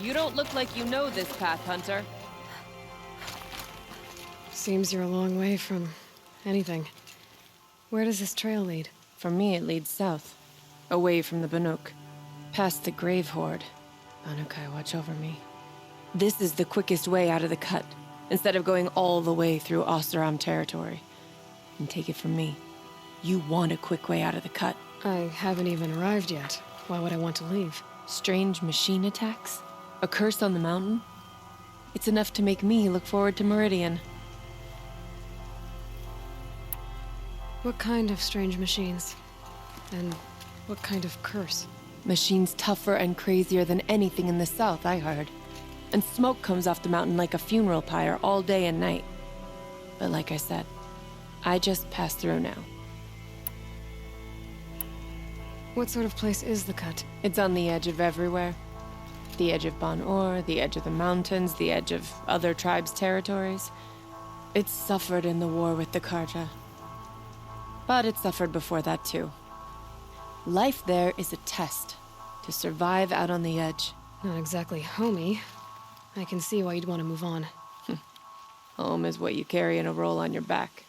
You don't look like you know this path, Hunter. Seems you're a long way from anything. Where does this trail lead? For me, it leads south. Away from the Banuk. Past the Grave Horde. Banukai, watch over me. This is the quickest way out of the cut, instead of going all the way through Oseram territory. And take it from me, you want a quick way out of the cut. I haven't even arrived yet. Why would I want to leave? Strange machine attacks? A curse on the mountain? It's enough to make me look forward to Meridian. What kind of strange machines? And what kind of curse? Machines tougher and crazier than anything in the south, I heard. And smoke comes off the mountain like a funeral pyre all day and night. But like I said, I just passed through now. What sort of place is the cut? It's on the edge of everywhere. The edge of Banuk, the edge of the mountains, the edge of other tribes' territories. It's suffered in the war with the Karja. But it suffered before that too. Life there is a test to survive out on the edge. Not exactly homey. I can see why you'd want to move on. Home is what you carry in a roll on your back.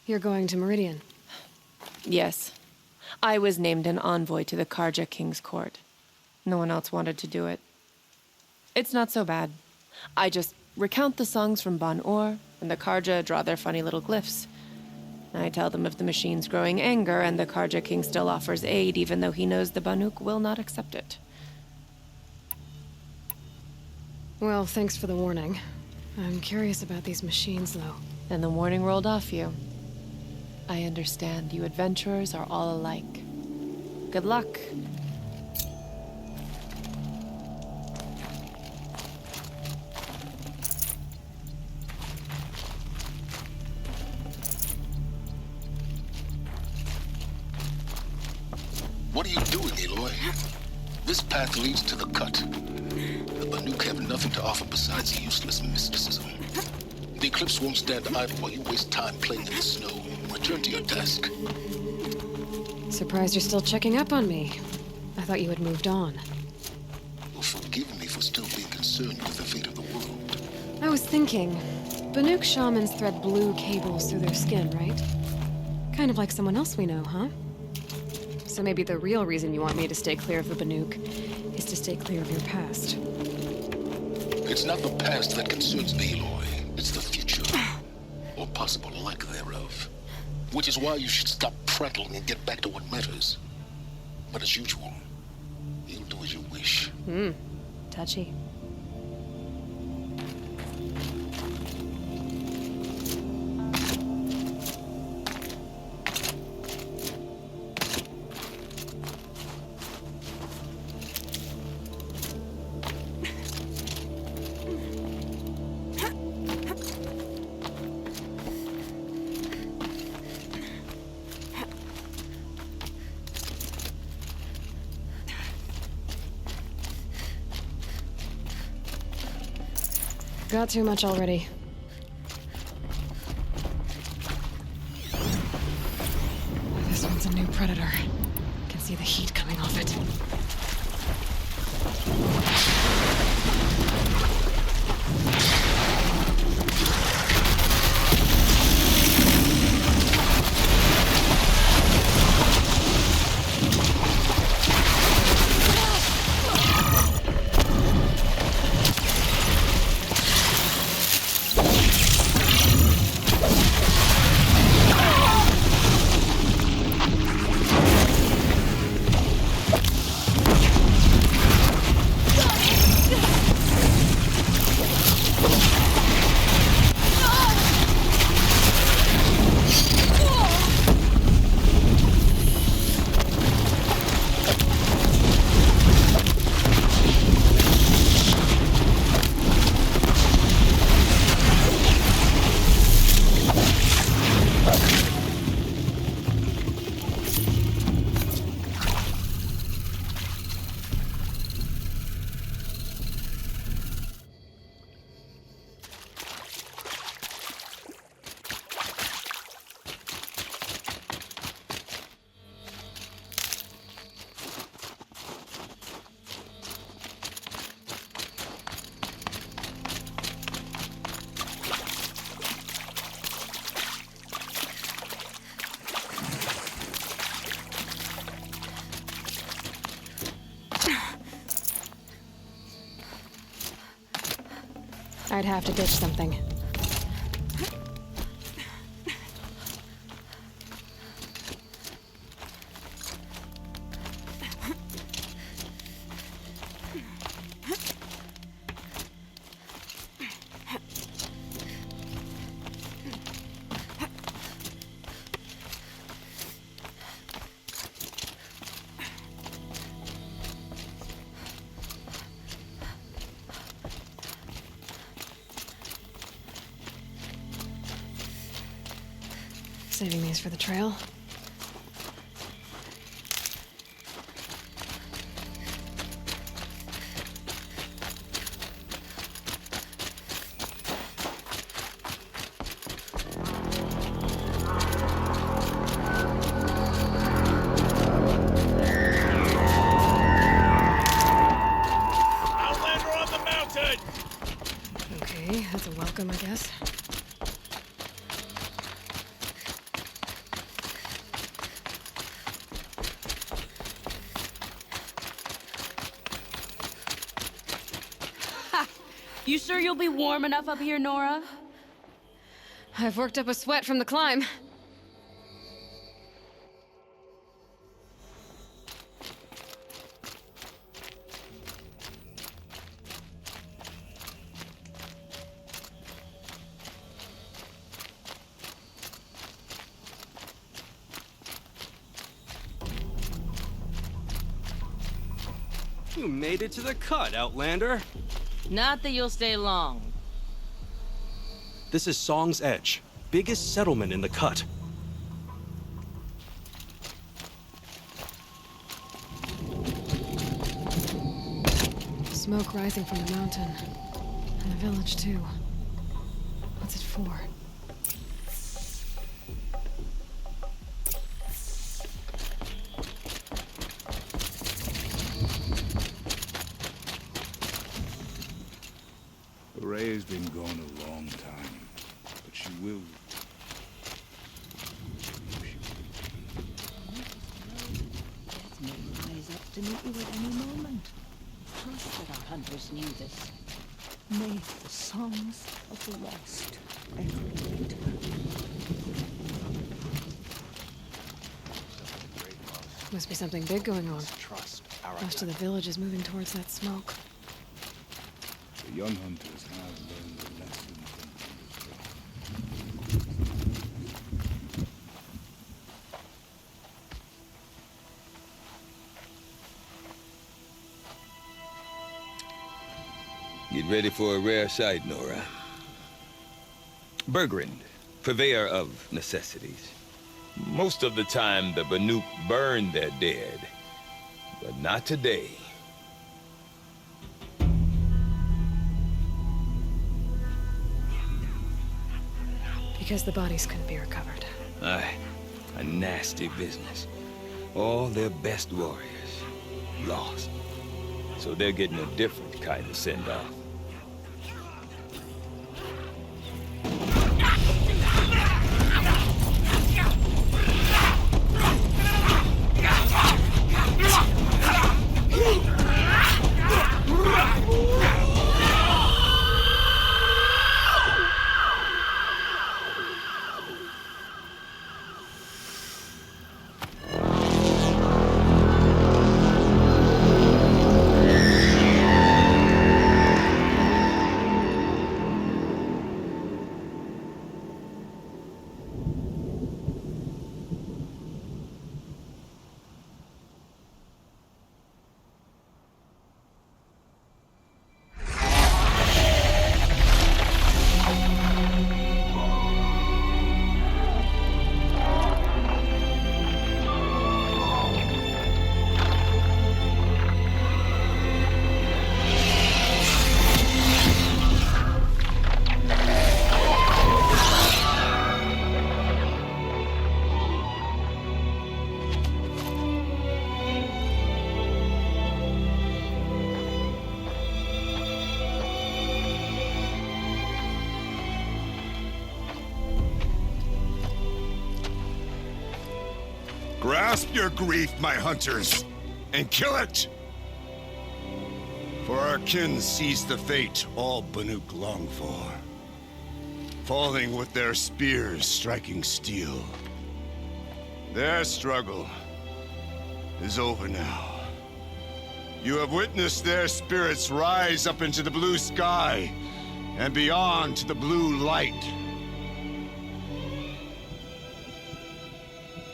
You're going to Meridian. Yes. I was named an envoy to the Karja King's court. No one else wanted to do it. It's not so bad. I just recount the songs from Banuk, and the Karja draw their funny little glyphs. I tell them of the machine's growing anger, and the Karja King still offers aid, even though he knows the Banuk will not accept it. Well, thanks for the warning. I'm curious about these machines, though. And the warning rolled off you. I understand you adventurers are all alike. Good luck. What are you doing, Aloy? This path leads to the cut. The Banuk have nothing to offer besides useless mysticism. The Eclipse won't stand idle while you waste time playing in the snow. Return to your task. Surprised you're still checking up on me. I thought you had moved on. Well, forgive me for still being concerned with the fate of the world. I was thinking, Banuk shamans thread blue cables through their skin, right? Kind of like someone else we know, huh? So maybe the real reason you want me to stay clear of the Banuk is to stay clear of your past. It's not the past that concerns me, Aloy. It's the future. Or possible lack thereof. Which is why you should stop prattling and get back to what matters. But as usual, you'll do as you wish. Touchy. Got too much already. This one's a new predator. Can see the heat coming off it. I'd have to ditch something. Saving these for the trail. Outlander on the mountain! Okay, that's a welcome, I guess. You sure you'll be warm enough up here, Nora? I've worked up a sweat from the climb. You made it to the cut, Outlander. Not that you'll stay long. This is Song's Edge, biggest settlement in the cut. Smoke rising from the mountain. And the village, too. What's it for? Ray's been gone a long time, but she will. Death may rise up to meet you at any moment. Trust that our hunters knew this. May the songs of the lost echo later. Must be something big going on. Most of the village is moving towards that smoke. The young hunters have learned the lesson from Get ready for a rare sight, Nora. Bergrand, purveyor of necessities. Most of the time, the Banuk burn their dead, but not today. Because the bodies couldn't be recovered. Aye, a nasty business. All their best warriors lost. So they're getting a different kind of send-off. Grasp your grief, my hunters, and kill it! For our kin seized the fate all Banuk long for, falling with their spears striking steel. Their struggle is over now. You have witnessed their spirits rise up into the blue sky and beyond to the blue light.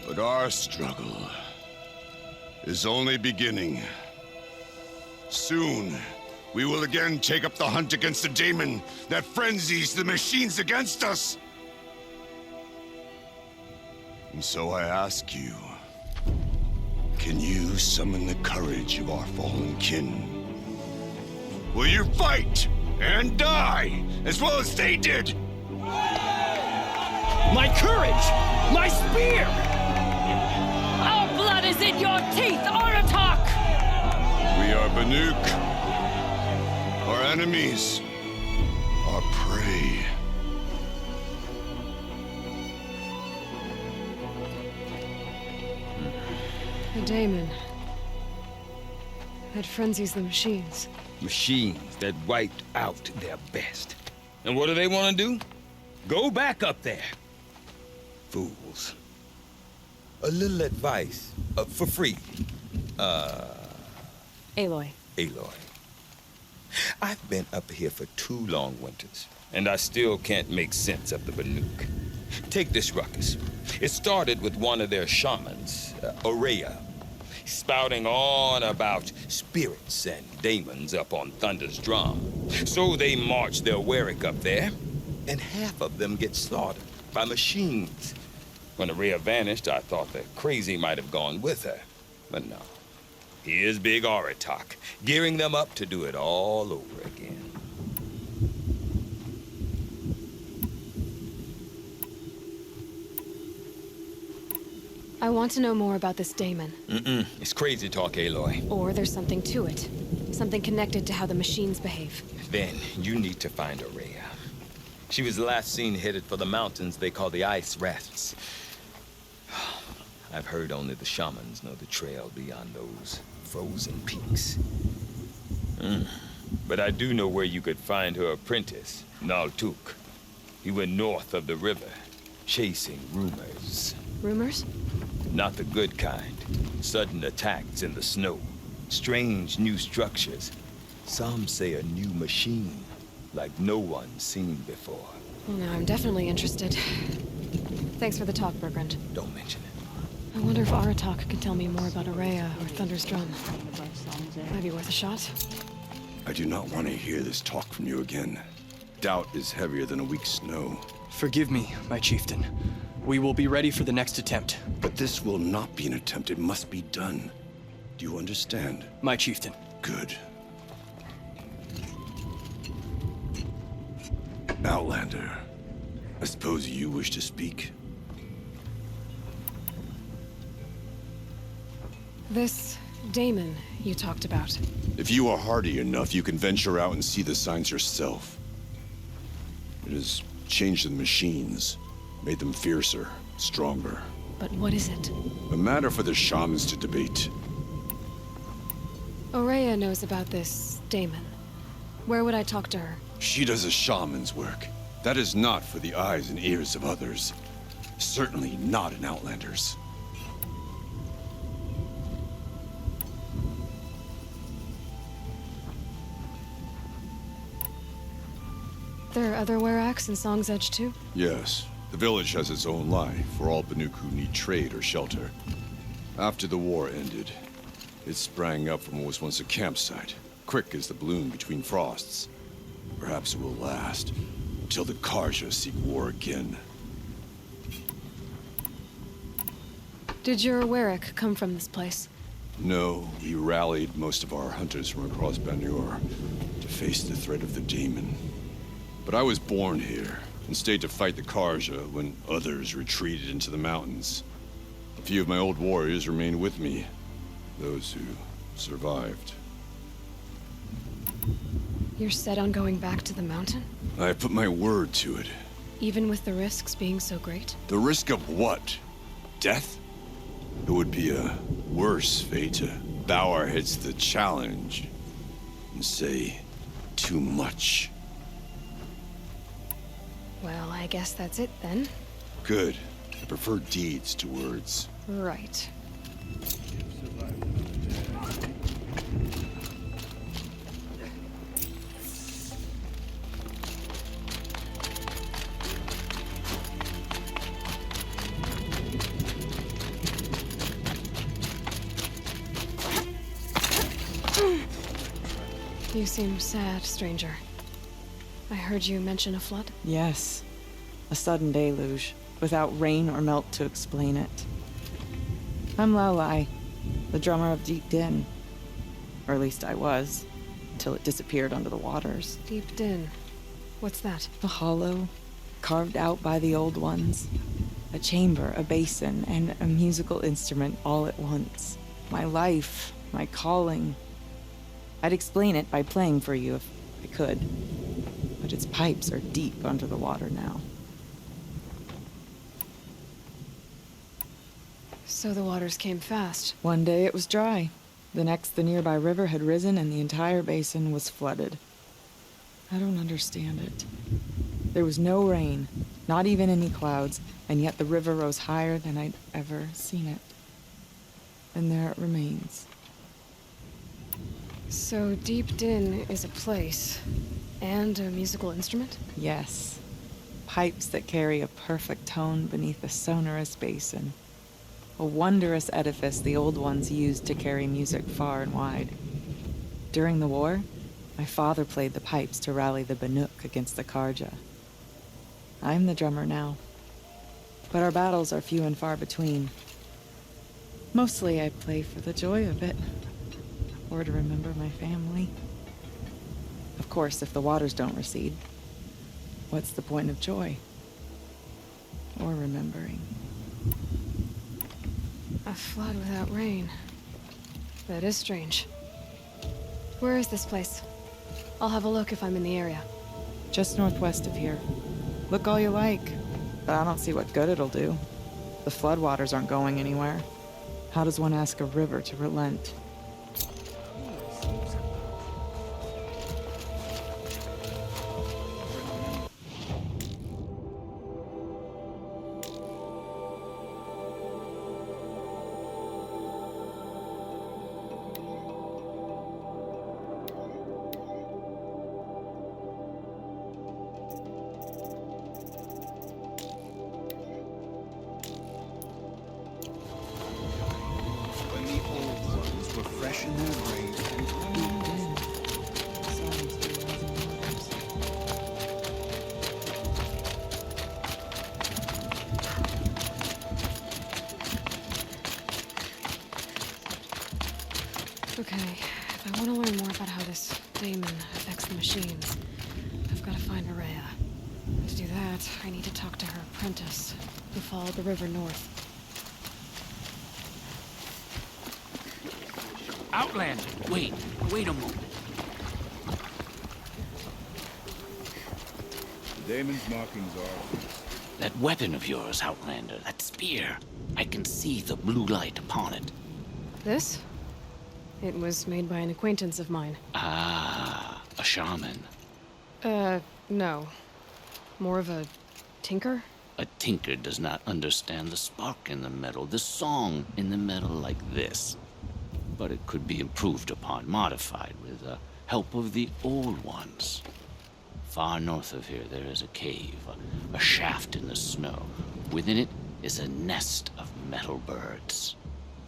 But our struggle is only beginning. Soon, we will again take up the hunt against the daemon that frenzies the machines against us. And so I ask you, can you summon the courage of our fallen kin? Will you fight and die as well as they did? My courage! My spear! Our blood is in your teeth, Aratak! We are Banuk. Our enemies are prey. The daemon. That frenzies the machines. Machines that wiped out their best. And what do they want to do? Go back up there. Fools. A little advice, for free. Aloy. Aloy. I've been up here for 2 long winters, and I still can't make sense of the Banuk. Take this ruckus. It started with one of their shamans, Aurea, spouting on about spirits and daemons up on Thunder's drum. So they march their Warwick up there, and half of them get slaughtered by machines. When Aurea vanished, I thought the crazy might have gone with her, but no. Here's Big Aratak, gearing them up to do it all over again. I want to know more about this daemon. It's crazy talk, Aloy. Or there's something to it. Something connected to how the machines behave. Then you need to find Aurea. She was last seen headed for the mountains they call the Ice Rafts. I've heard only the shamans know the trail beyond those frozen peaks. But I do know where you could find her apprentice, Naltuk. He went north of the river, chasing rumors. Rumors? Not the good kind. Sudden attacks in the snow. Strange new structures. Some say a new machine, like no one's seen before. Well, now I'm definitely interested. Thanks for the talk, Bergrand. Don't mention it. I wonder if Aratak could tell me more about Aurea or Thunder's drum. Might be worth a shot. I do not want to hear this talk from you again. Doubt is heavier than a week's snow. Forgive me, my chieftain. We will be ready for the next attempt. But this will not be an attempt. It must be done. Do you understand? My chieftain. Good. Outlander, I suppose you wish to speak? This daemon you talked about. If you are hardy enough, you can venture out and see the signs yourself. It has changed the machines, made them fiercer, stronger. But what is it? A matter for the shamans to debate. Aurea knows about this daemon. Where would I talk to her? She does a shaman's work. That is not for the eyes and ears of others. Certainly not an Outlander's. There are other Weraks in Song's Edge too? Yes. The village has its own life for all Banuk who need trade or shelter. After the war ended, it sprang up from what was once a campsite, quick as the bloom between frosts. Perhaps it will last until the Karja seek war again. Did your Werak come from this place? No, we rallied most of our hunters from across Banur to face the threat of the daemon. But I was born here and stayed to fight the Karja when others retreated into the mountains. A few of my old warriors remained with me, those who survived. You're set on going back to the mountain? I put my word to it. Even with the risks being so great? The risk of what? Death? It would be a worse fate to bow our heads to the challenge. and say too much. Well, I guess that's it then. Good. I prefer deeds to words. Right. You seem sad, stranger. I heard you mention a flood. Yes. A sudden deluge, without rain or melt to explain it. I'm Aloy, the drummer of Deep Din. Or at least I was, until it disappeared under the waters. Deep Din. What's that? A hollow, carved out by the old ones. A chamber, a basin, and a musical instrument all at once. My life, my calling. I'd explain it by playing for you if I could. But its pipes are deep under the water now. So the waters came fast. One day it was dry. The next, the nearby river had risen and the entire basin was flooded. I don't understand it. There was no rain, not even any clouds, and yet the river rose higher than I'd ever seen it. And there it remains. So Deep Din is a place, and a musical instrument? Yes. Pipes that carry a perfect tone beneath a sonorous basin. A wondrous edifice the old ones used to carry music far and wide. During the war, my father played the pipes to rally the Banuk against the Karja. I'm the drummer now, but our battles are few and far between. Mostly I play for the joy of it. Or to remember my family. Of course, if the waters don't recede, what's the point of joy? Or remembering? A flood without rain. That is strange. Where is this place? I'll have a look if I'm in the area. Just northwest of here. Look all you like, but I don't see what good it'll do. The floodwaters aren't going anywhere. How does one ask a river to relent? Okay, if I want to learn more about how this daemon affects the machines, I've got to find Maria. To do that, I need to talk to her apprentice, who followed the river north. Outlander, wait a moment. The daemon's markings are... That weapon of yours, Outlander, that spear. I can see the blue light upon it. This? It was made by an acquaintance of mine. Ah, a shaman. No. More of a tinker? A tinker does not understand the spark in the metal, the song in the metal like this. But it could be improved upon, modified with the help of the old ones. Far north of here, there is a cave, a shaft in the snow. Within it is a nest of metal birds.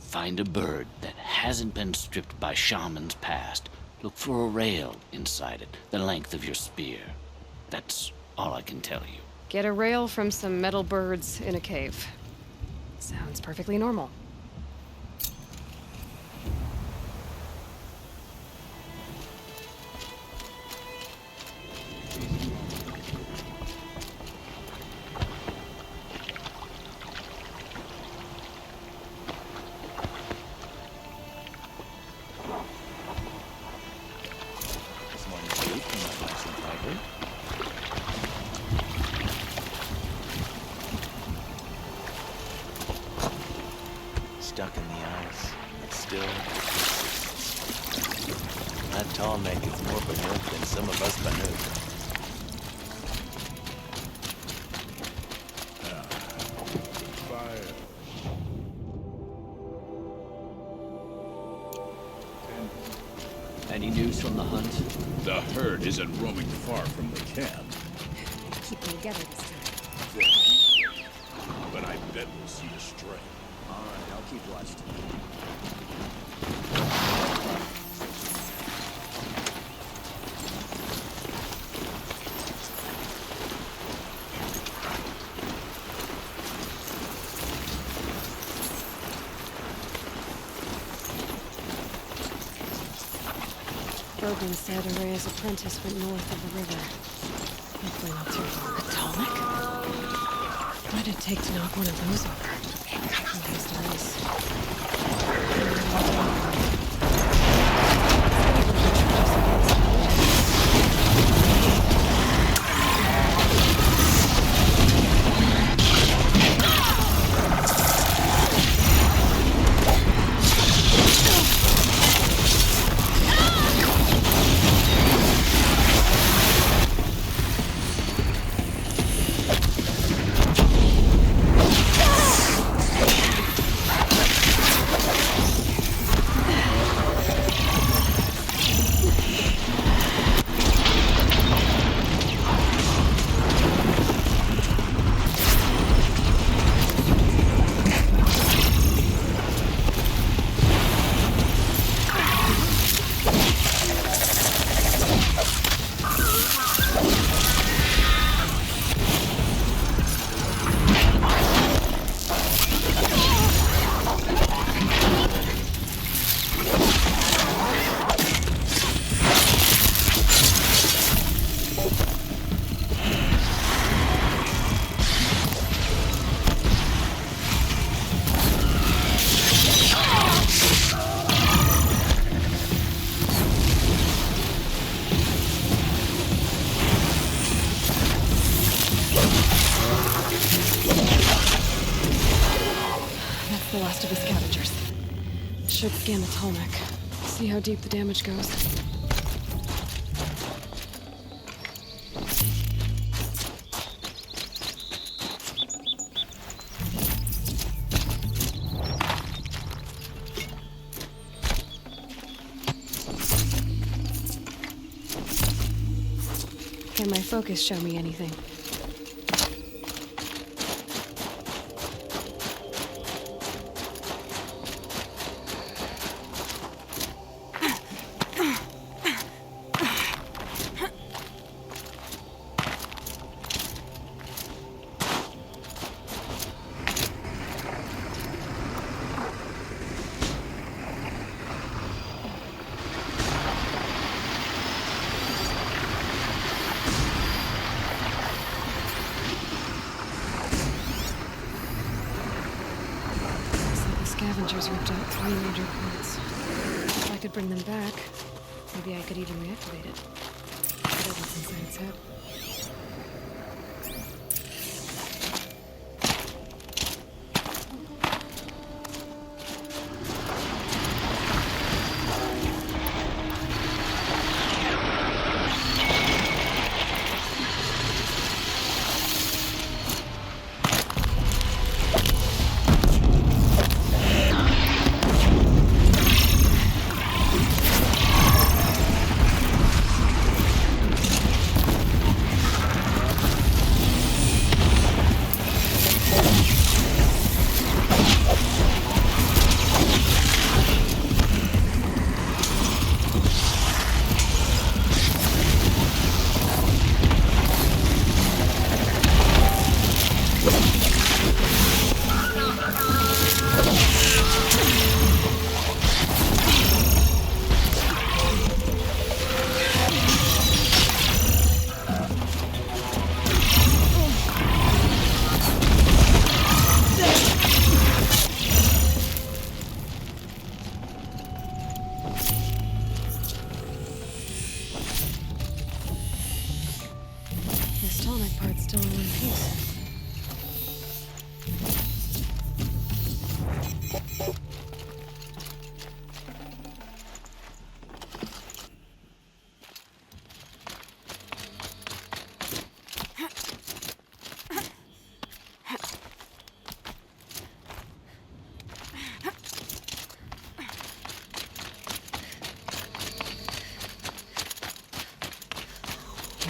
Find a bird that hasn't been stripped by shamans past. Look for a rail inside it, the length of your spear. That's all I can tell you. Get a rail from some metal birds in a cave. Sounds perfectly normal. Stuck in the ice, but still persists. That Tallneck is more Banuk than some of us Banuk. Fire. Any news from the hunt? The herd isn't roaming far from the camp. Keeping together this time. But I bet we'll see a stray. All right, I'll keep watch. Brogan said Araya's apprentice went north of the river. Hopefully not too far. A Tallneck? What did it take to knock one of those over? The last of the scavengers. Should scan the Tallneck. See how deep the damage goes. Can my focus show me anything? Scavengers ripped out 3 major points. If I could bring them back, maybe I could even reactivate it. Whatever's inside its head.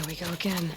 we go again.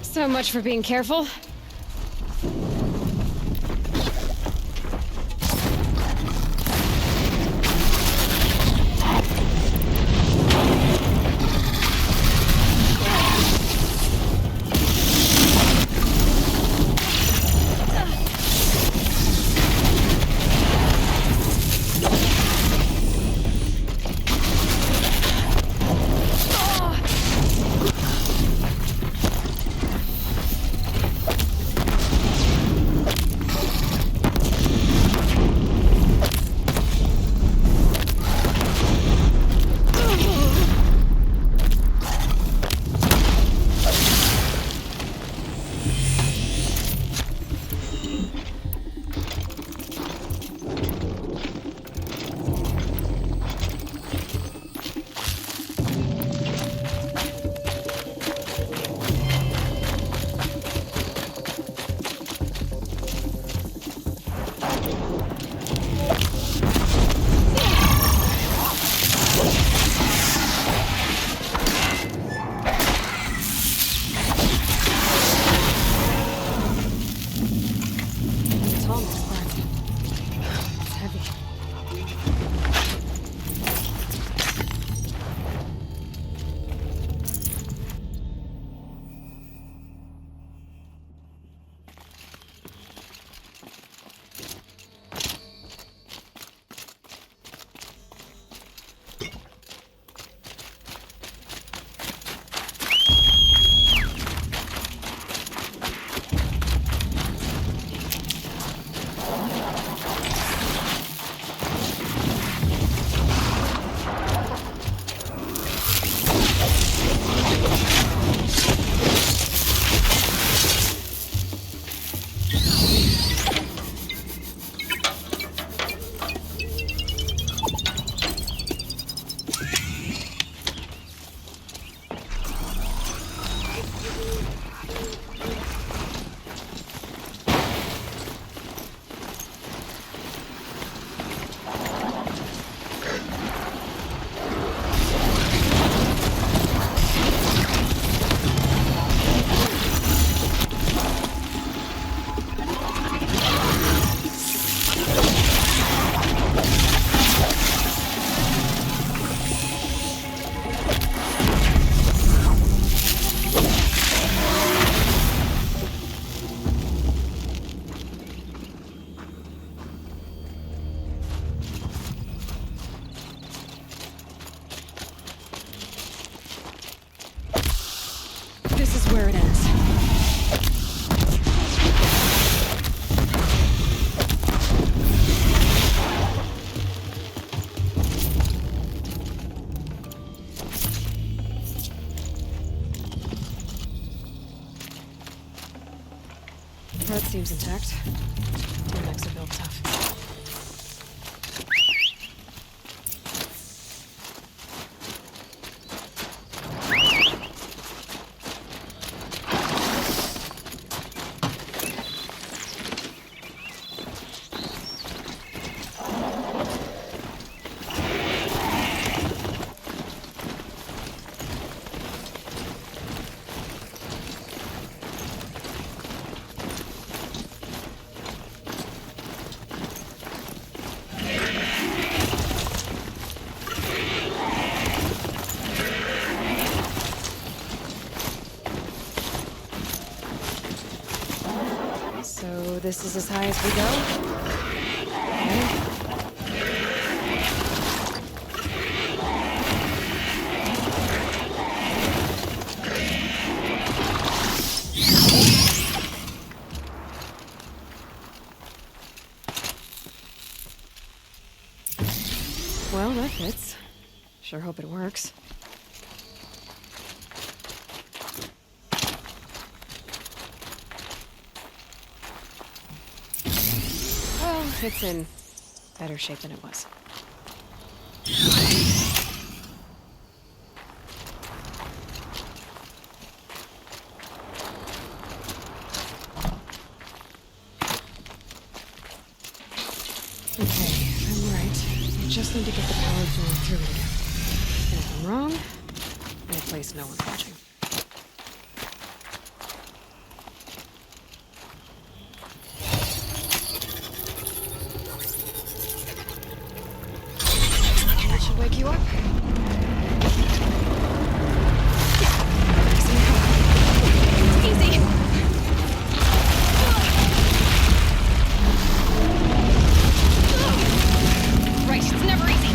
So much for being careful. Where it ends. That seems intact. Team mechs are built tough. So this is as high as we go? Okay. Well, that fits. Sure hope it works. Well, it's in better shape than it was. Okay, I'm right. I just need to get the power flowing through it again. And if I'm wrong, in a place no one's watching. That should wake you up. Easy. Right, it's never easy.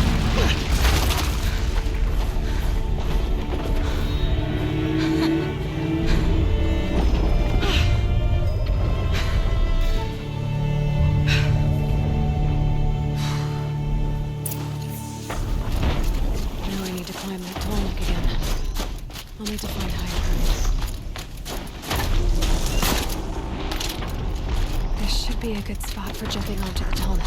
Now I need to climb that tall neck again. I'll need to find higher ground. This should be a good spot for jumping onto the tall neck.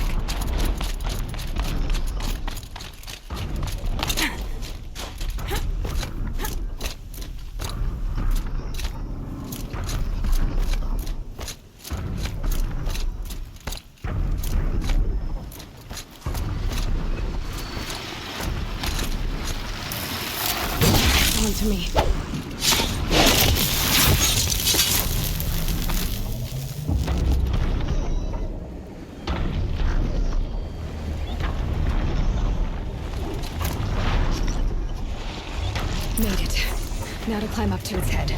On to me. Made it. Now to climb up to its head.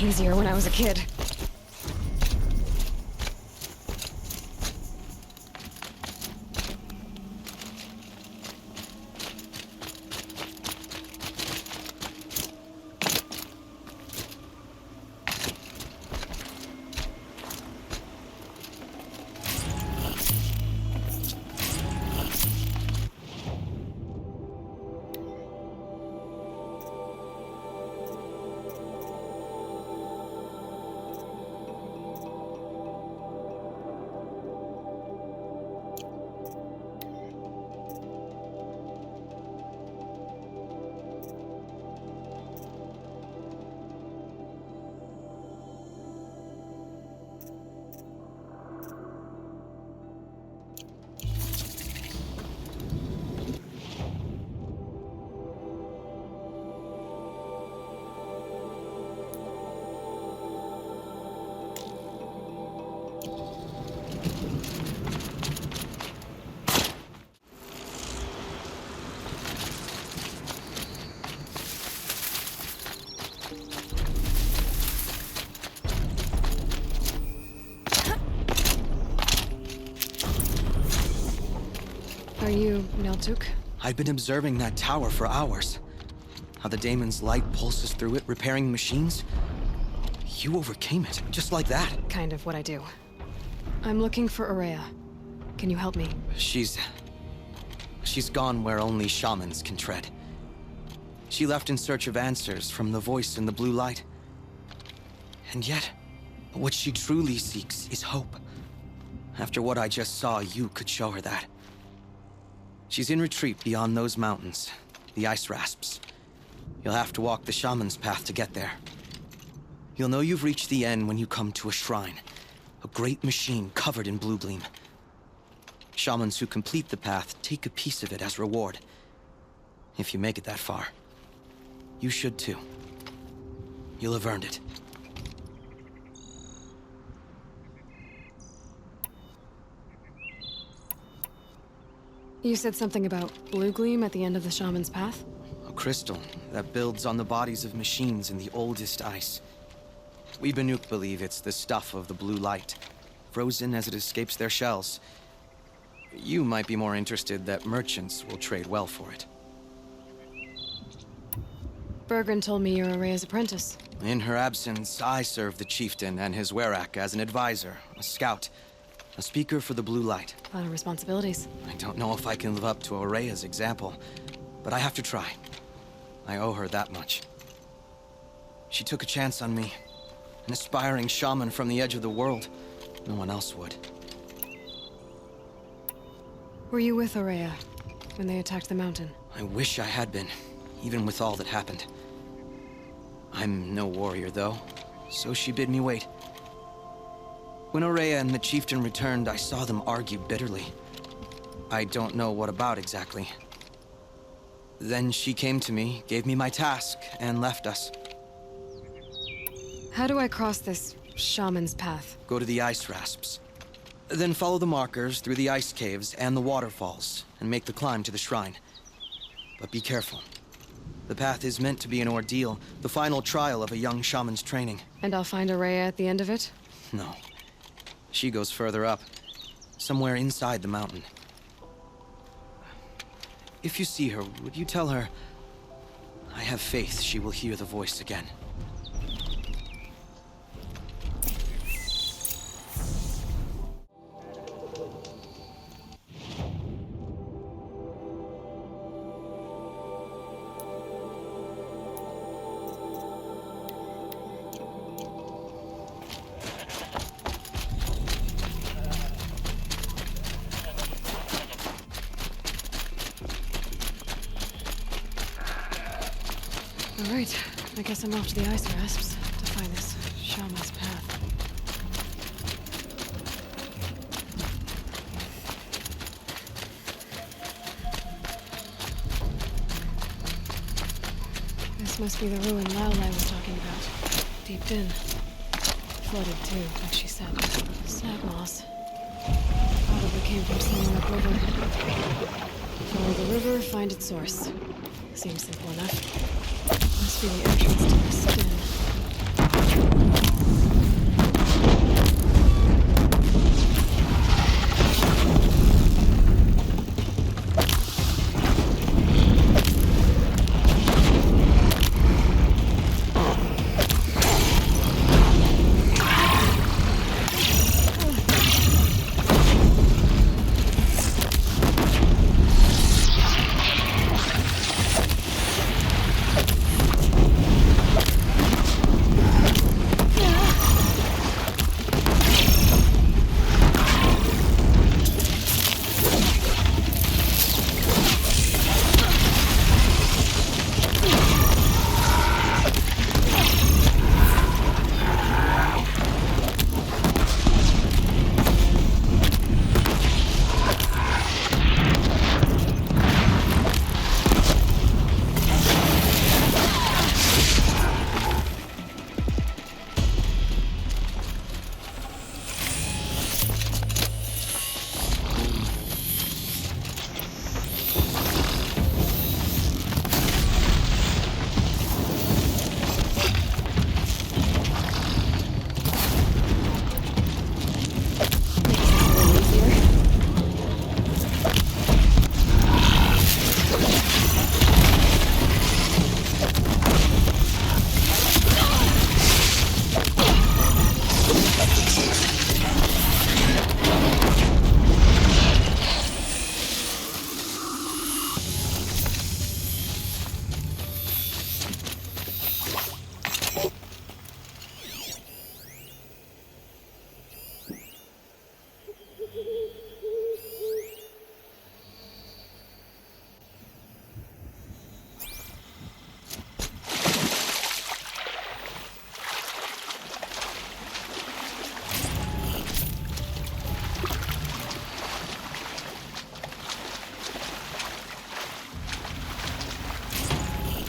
Easier when I was a kid. Neltuk? I'd been observing that tower for hours. How the daemon's light pulses through it, repairing machines. You overcame it, just like that. Kind of what I do. I'm looking for Aurea. Can you help me? She's gone where only shamans can tread. She left in search of answers from the voice in the blue light. And yet, what she truly seeks is hope. After what I just saw, you could show her that. She's in retreat beyond those mountains, the ice rasps. You'll have to walk the shaman's path to get there. You'll know you've reached the end when you come to a shrine. A great machine covered in blue gleam. Shamans who complete the path take a piece of it as reward. If you make it that far, you should too. You'll have earned it. You said something about blue gleam at the end of the shaman's path? A crystal that builds on the bodies of machines in the oldest ice. We Banuk believe it's the stuff of the blue light, frozen as it escapes their shells. You might be more interested that merchants will trade well for it. Bergren told me you're Aurea's apprentice. In her absence, I serve the chieftain and his werak as an advisor, a scout, a speaker for the blue light. A lot of responsibilities. I don't know if I can live up to Aurea's example, but I have to try. I owe her that much. She took a chance on me, an aspiring shaman from the edge of the world. No one else would. Were you with Aurea when they attacked the mountain? I wish I had been, even with all that happened. I'm no warrior, though, so she bid me wait. When Aurea and the chieftain returned, I saw them argue bitterly. I don't know what about exactly. Then she came to me, gave me my task, and left us. How do I cross this shaman's path? Go to the ice rasps. Then follow the markers through the ice caves and the waterfalls, and make the climb to the shrine. But be careful. The path is meant to be an ordeal, the final trial of a young shaman's training. And I'll find Aurea at the end of it? No. She goes further up, somewhere inside the mountain. If you see her, would you tell her, I have faith she will hear the voice again. All right, I guess I'm off to the ice rasps to find this shaman's path. This must be the ruin Aloy was talking about. Deep in. Flooded too, like she said. Snag moss. Probably came from somewhere upriver. Follow the river, find its source. Seems simple enough. Must be the entrance to the skin.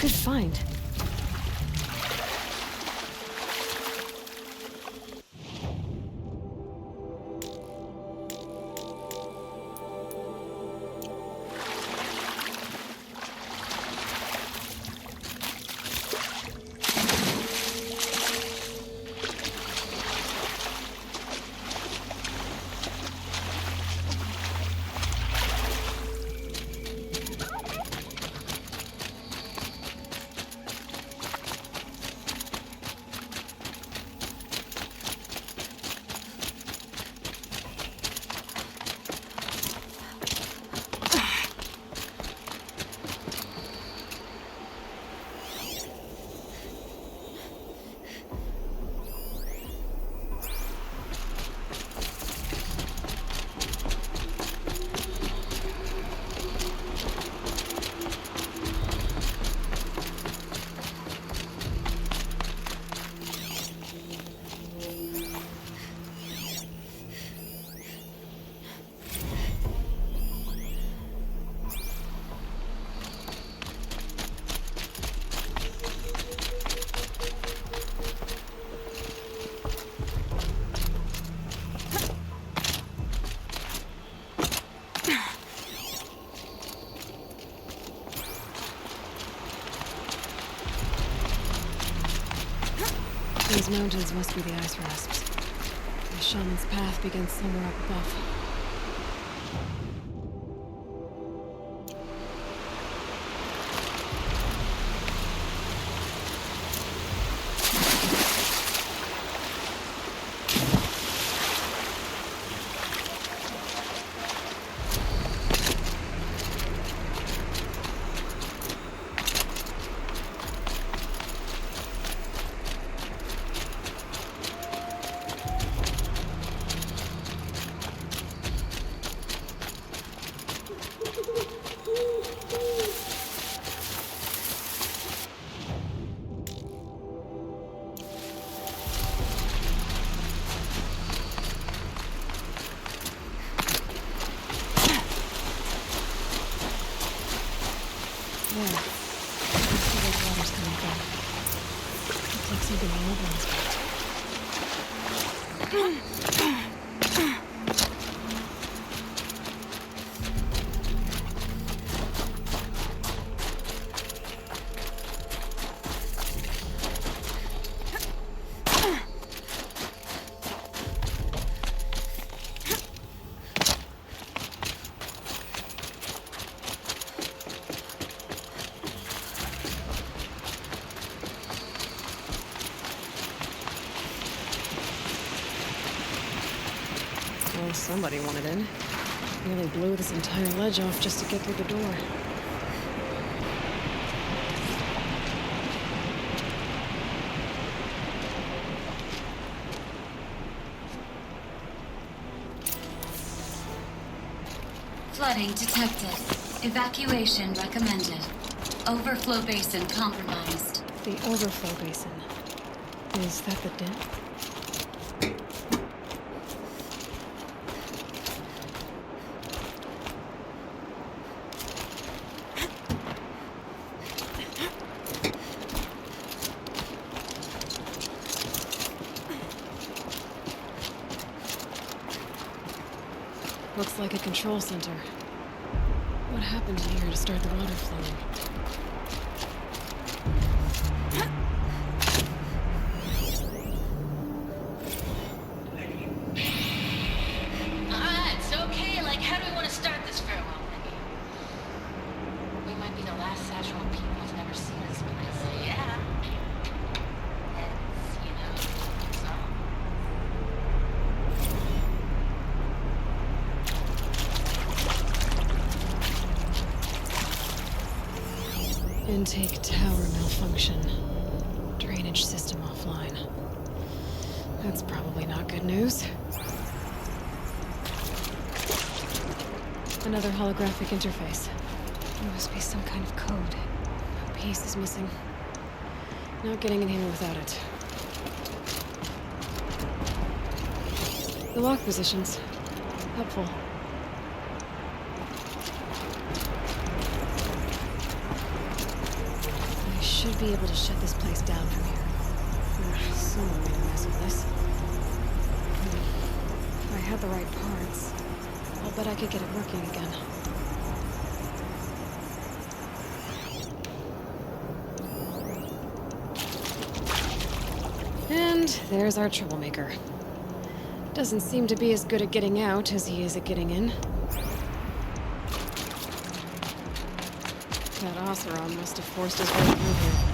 Good find. These mountains must be the ice rasps. The shaman's path begins somewhere up above. There. I see where the water's coming from. Looks like something the old ones Well, somebody wanted in. Nearly blew this entire ledge off just to get through the door. Flooding detected. Evacuation recommended. Overflow basin compromised. The overflow basin. Is that the dip? Looks like a control center. What happened here to start the water flowing? It's okay. Like, how do we want to start this farewell? We might be the last Satchel people who've never seen this place. Yeah. It's, you know, so. Intake tower malfunction. Drainage system offline. That's probably not good news. Another holographic interface. There must be some kind of code. A piece is missing. Not getting in here without it. The lock positions. Helpful. should be able to shut this place down from here. Someone made a mess of this. If I had the right parts, I'll bet I could get it working again. And there's our troublemaker. Doesn't seem to be as good at getting out as he is at getting in. That Oseram must have forced his way through here.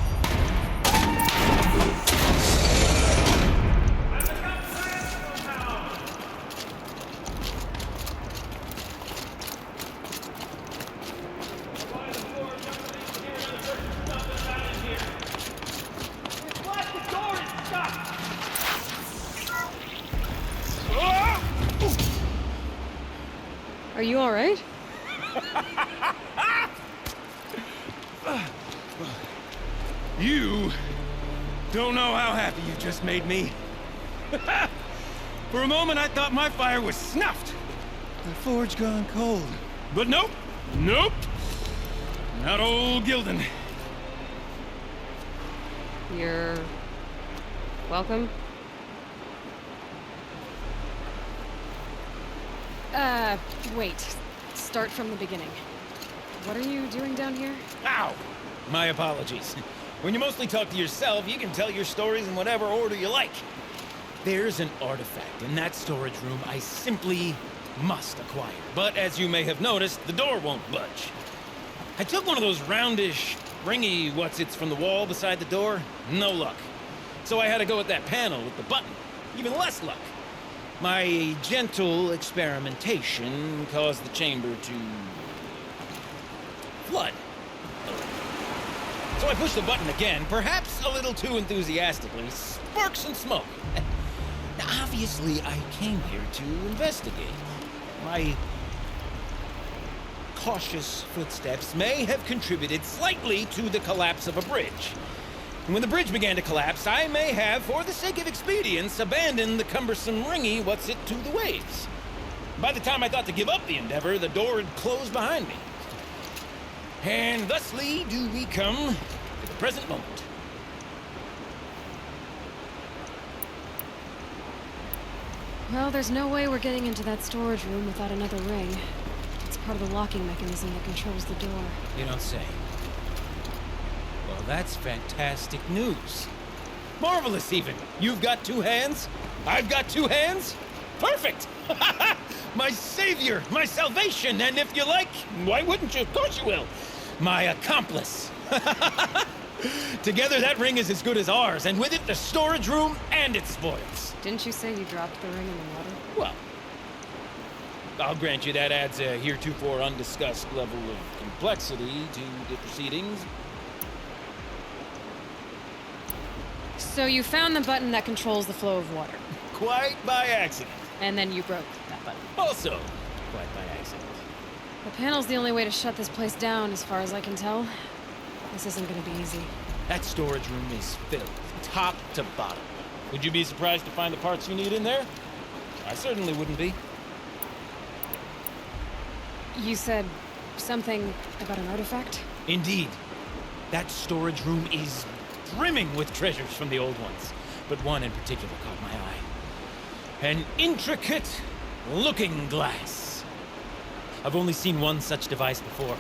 Are you all right? You don't know how happy you just made me. For a moment, I thought my fire was snuffed. The forge gone cold. But nope. Nope. Not old Gildan. You're... welcome? Wait. Start from the beginning. What are you doing down here? Ow! My apologies. When you mostly talk to yourself, you can tell your stories in whatever order you like. There's an artifact in that storage room I simply must acquire. But as you may have noticed, the door won't budge. I took one of those roundish, ringy what's-its from the wall beside the door. No luck. So I had to go with that panel with the button. Even less luck. My gentle experimentation caused the chamber to flood. So I pushed the button again, perhaps a little too enthusiastically. Sparks and smoke. Now, obviously, I came here to investigate. My cautious footsteps may have contributed slightly to the collapse of a bridge. And when the bridge began to collapse, I may have, for the sake of expedience, abandoned the cumbersome ringy what's-it to the waves. By the time I thought to give up the endeavor, the door had closed behind me. And thusly do we come to the present moment. Well, there's no way we're getting into that storage room without another ring. It's part of the locking mechanism that controls the door. You don't say. Well, that's fantastic news. Marvelous, even. You've got two hands. I've got two hands. Perfect! My savior, my salvation, and if you like, why wouldn't you? Of course you will. My accomplice. Together, that ring is as good as ours, and with it, the storage room and its spoils. Didn't you say you dropped the ring in the water? Well, I'll grant you that adds a heretofore undiscussed level of complexity to the proceedings. So you found the button that controls the flow of water. Quite by accident. And then you broke that button. Also, quite by accident. The panel's the only way to shut this place down, as far as I can tell. This isn't gonna be easy. That storage room is filled, top to bottom. Would you be surprised to find the parts you need in there? I certainly wouldn't be. You said something about an artifact? Indeed. That storage room is brimming with treasures from the old ones, but one in particular caught my eye. An intricate looking glass. I've only seen one such device before.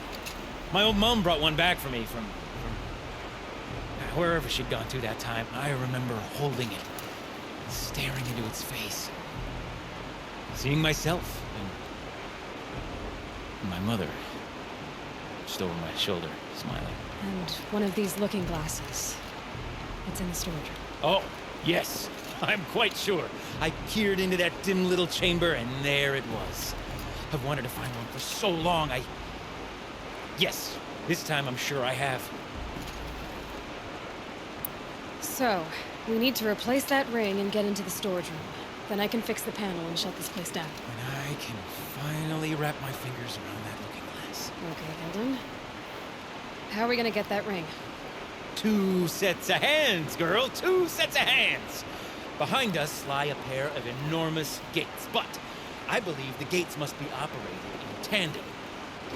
My old mom brought one back for me from wherever she'd gone to that time. I remember holding it, staring into its face, seeing myself and my mother just over my shoulder, smiling. And one of these looking glasses. It's in the storage room. Oh, yes. I'm quite sure. I peered into that dim little chamber, and there it was. I've wanted to find one for so long, Yes, this time I'm sure I have. So, we need to replace that ring and get into the storage room. Then I can fix the panel and shut this place down. And I can finally wrap my fingers around that looking glass. Okay, Gildan. How are we gonna get that ring? 2 sets of hands, girl! 2 sets of hands! Behind us lie a pair of enormous gates, but I believe the gates must be operated in tandem.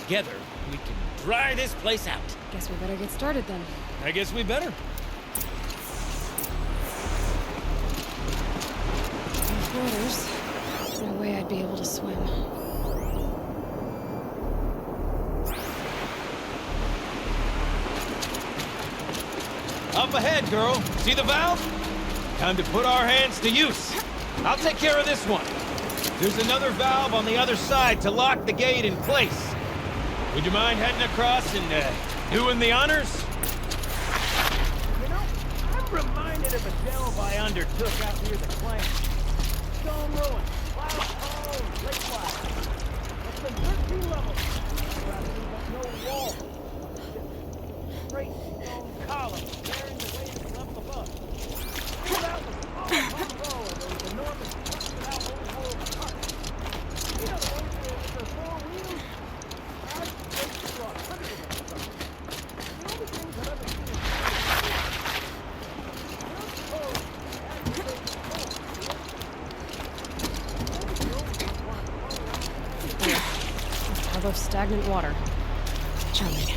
Together, we can dry this place out. Guess we better get started then. I guess we better. These waters. There's no way I'd be able to swim. Up ahead, girl. See the valve? Time to put our hands to use. I'll take care of this one. There's another valve on the other side to lock the gate in place. Would you mind heading across and doing the honors? You know, I'm reminded of a delve I undertook out near the plant. Stone ruins, cloud hole, lake fire. It's been 13 levels. No wall. Straight stone columns bearing the weight of the level above. Pulled out was all row, and there was enormous busted out old hole cut. You know the ones with the four wheels? I'd take you 100 of them or something. The only things I've ever seen A tub of stagnant water. Charming.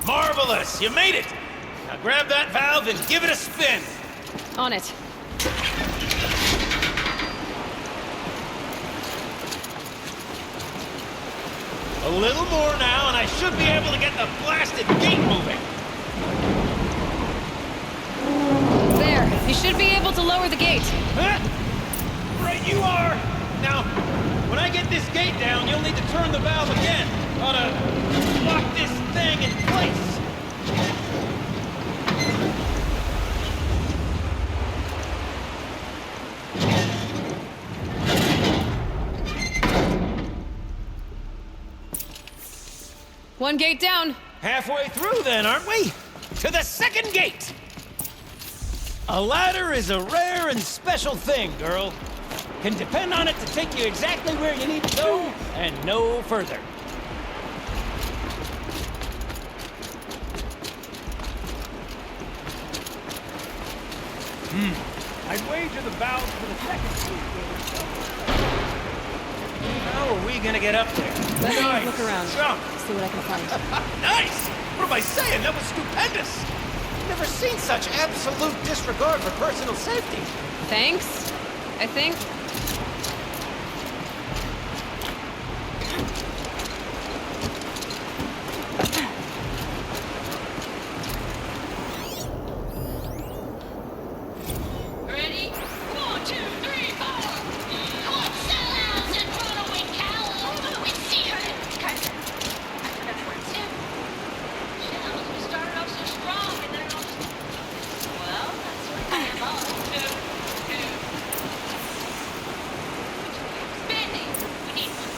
Marvelous! You made it! Now grab that valve and give it a spin! On it. A little more now, and I should be able to get the blasted gate moving! There. You should be able to lower the gate. Huh? Right you are! Now, when I get this gate down, you'll need to turn the valve again. Ought to lock this thing in place. One gate down. Halfway through then, aren't we? To the second gate! A ladder is a rare and special thing, girl. Can depend on it to take you exactly where you need to go, and no further. I'd wager the valve for the second gate. How are we gonna get up there? Let me Nice look around. jump. See what I can find. Nice! What am I saying? That was stupendous! Never seen such absolute disregard for personal safety. Thanks, I think. Ready? 1, 2, 3, 4. Come on, sellouts and runaway cows. We see her. I forgot the words. Shit, I was gonna start it off so strong, and then I'll just... Well, that's what I am on. Bandy, we need one.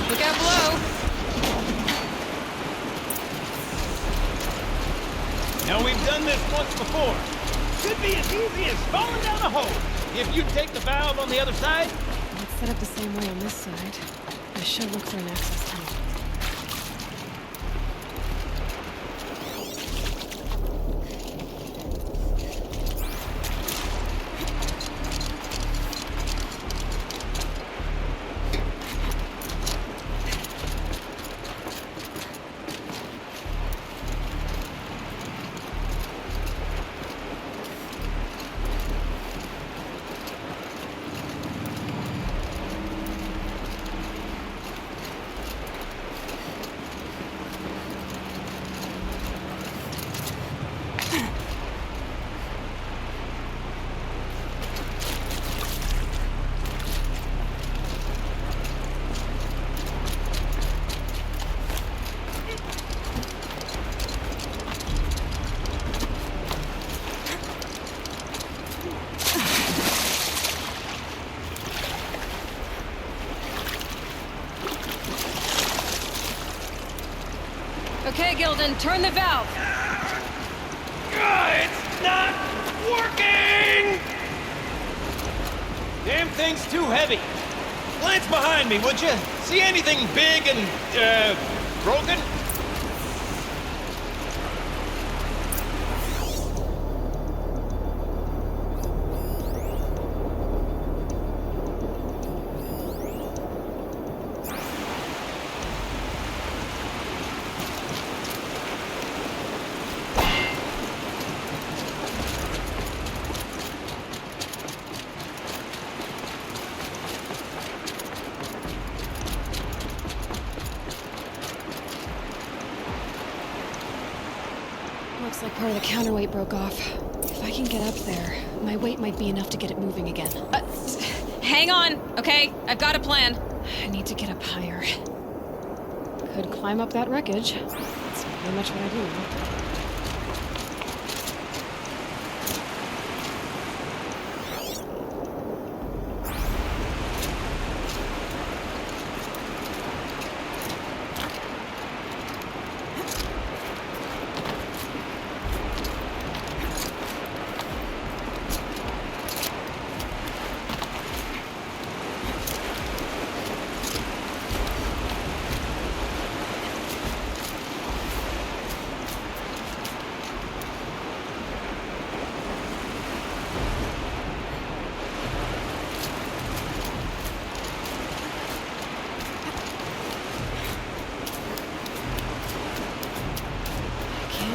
Look out below. Now, we've done this once before. Could be as easy as falling down a hole. If you take the valve on the other side. It's set up the same way on this side. I should look for an access tunnel. Okay, Gildan, turn the valve. It's not working! Damn thing's too heavy. Glance behind me, would you? See anything big and, broken? part of the counterweight broke off. If I can get up there, my weight might be enough to get it moving again. Hang on, okay? I've got a plan. I need to get up higher. Could climb up that wreckage. That's pretty much what I do.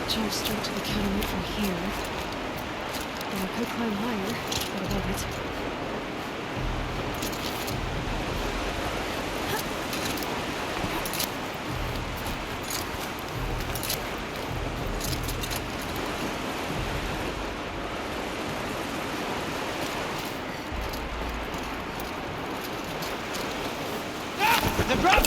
Jump straight to the counterweight from here. And I could climb higher, but I won't. The drop!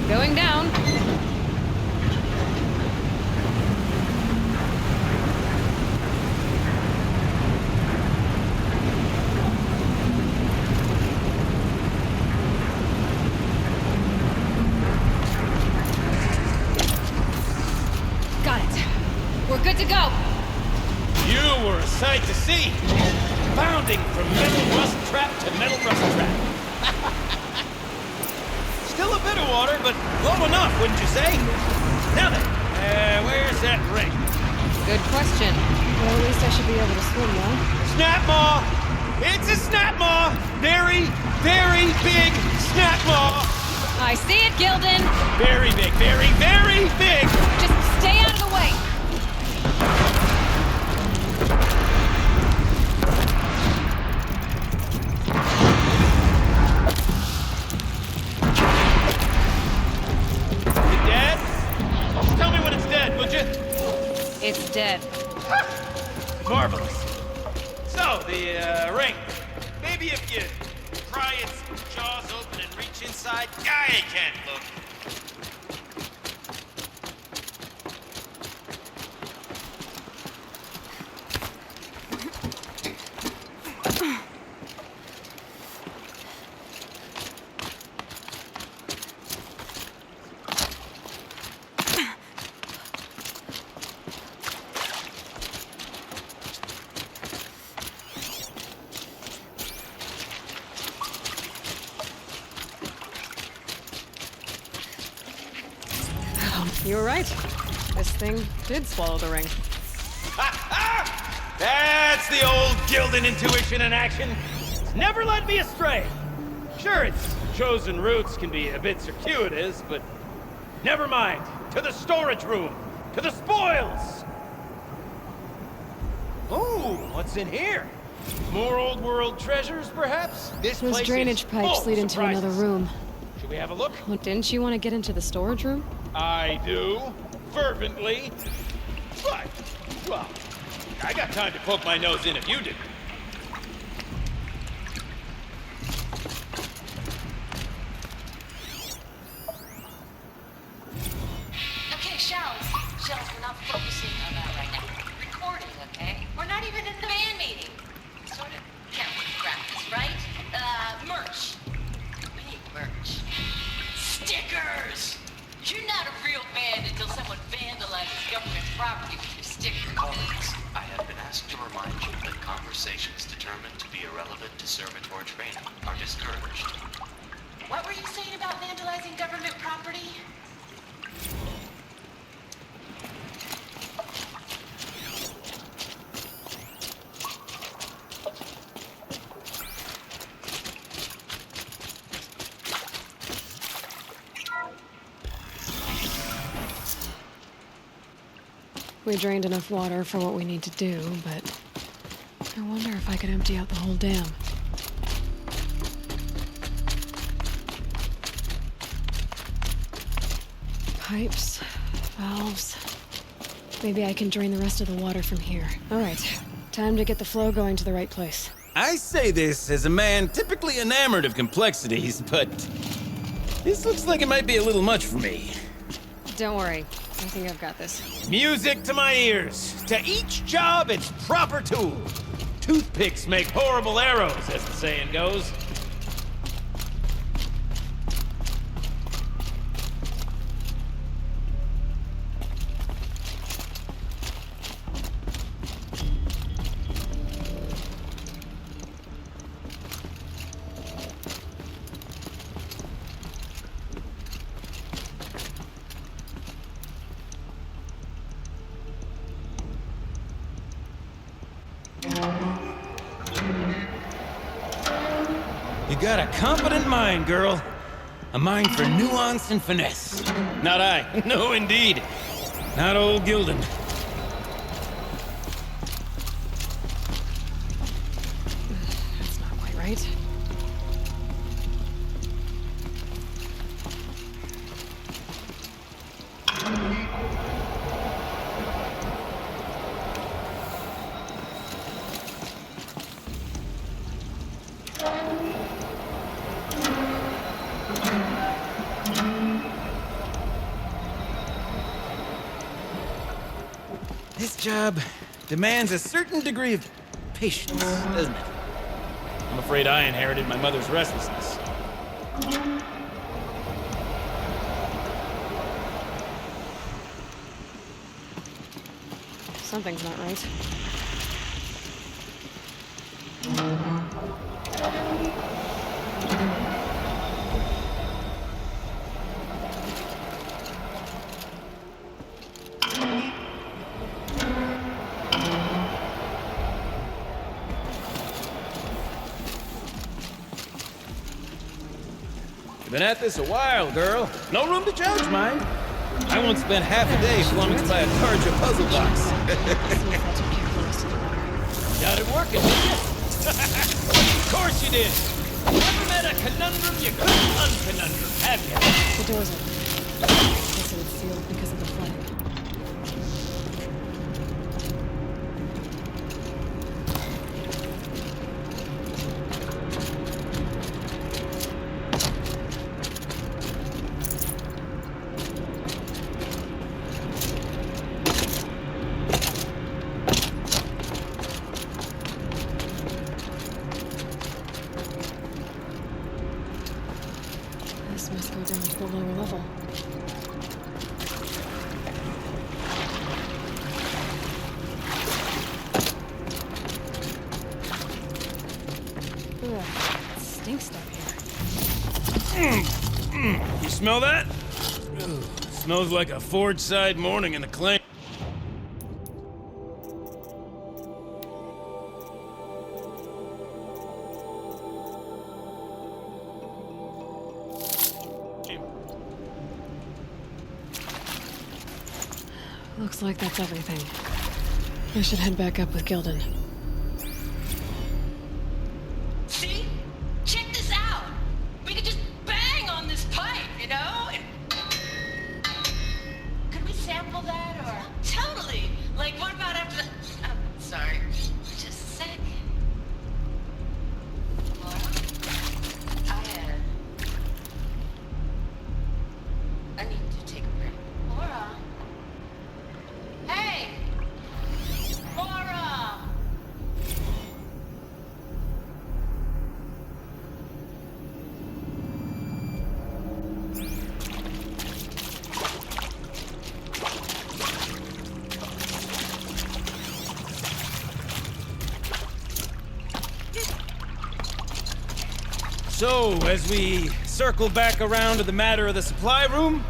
Going down. Got it. We're good to go. You were a sight to see. Bounding from metal rust trap to metal rust trap. Still a bit of water, but low enough, wouldn't you say? Now then, where's that ring? Good question. Well, at least I should be able to swim now. Snap maw! It's a snap maw! Very, very big snap maw! I see it, Gildan. Very big, very, very big! Just stay out of the way. You dead? Tell me when it's dead, would you? It's dead. Marvelous. So, the ring. Maybe if you pry its jaws open and reach inside, I can't look. You were right. This thing did swallow the ring. That's the old Gildan intuition in action. It's never led me astray. Sure, its chosen routes can be a bit circuitous, but never mind. To the storage room. To the spoils. Ooh, what's in here? More old world treasures, perhaps? This Those place drainage is pipes full lead of into surprises. another room. Should we have a look? Well, didn't you want to get into the storage room? I do, fervently. But, well, I got time to poke my nose in if you did. Okay, Shells, we're not focusing on that right now. Recording, okay? We're not even in the band meeting. Sort of counting practice, right? Merch. We need merch. Stickers! You're not a real band until someone vandalizes government property with your stickers. I have been asked to remind you that conversations determined to be irrelevant to servitor training are discouraged. What were you saying about vandalizing government property? We drained enough water for what we need to do, but I wonder if I could empty out the whole dam. Pipes, valves. Maybe I can drain the rest of the water from here. All right, time to get the flow going to the right place. I say this as a man typically enamored of complexities, but this looks like it might be a little much for me. Don't worry, I think I've got this. Music to my ears. To each job, its proper tool. Toothpicks make horrible arrows, as the saying goes. You got a competent mind, girl. A mind for nuance and finesse. Not I. No, indeed. Not old Gildan. That's not quite right. This job demands a certain degree of patience, doesn't it? I'm afraid I inherited my mother's restlessness. Something's not right. Been at this a while, girl. No room to judge, mind. I once spent half a day flummoxed by a Karja puzzle box. Got it working, did you? Of course you did. Never met a conundrum you couldn't unconundrum, have you? The door's open. Guess it was sealed because of the flooding. This must go down to the lower level. Ugh, it stinks down here. You smell that? Ugh, smells like a forge side morning in the claim. Looks like that's everything. I should head back up with Gildan. See? Check this out. We could just bang on this pipe, you know? And... Could we sample that or? Totally. Like, what about after the... Oh, sorry. Just a sec. Laura? I need to take a break. Laura? Hey! Laura! So, as we circle back around to the matter of the supply room,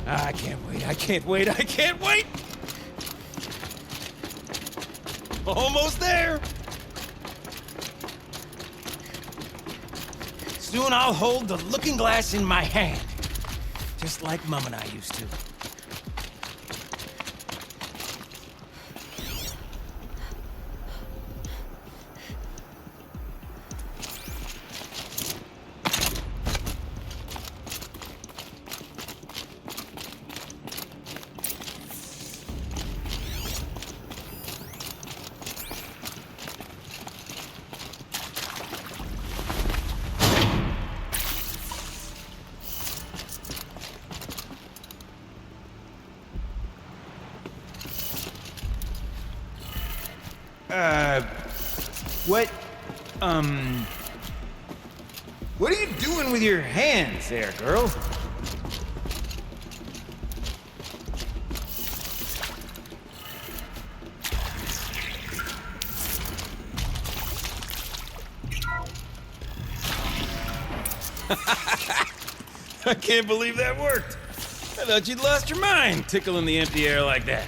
I can't wait, I can't wait, I can't wait! Almost there! Soon I'll hold the looking glass in my hand. Just like Mum and I used to. What are you doing with your hands there, girl? I can't believe that worked. I thought you'd lost your mind, tickling the empty air like that.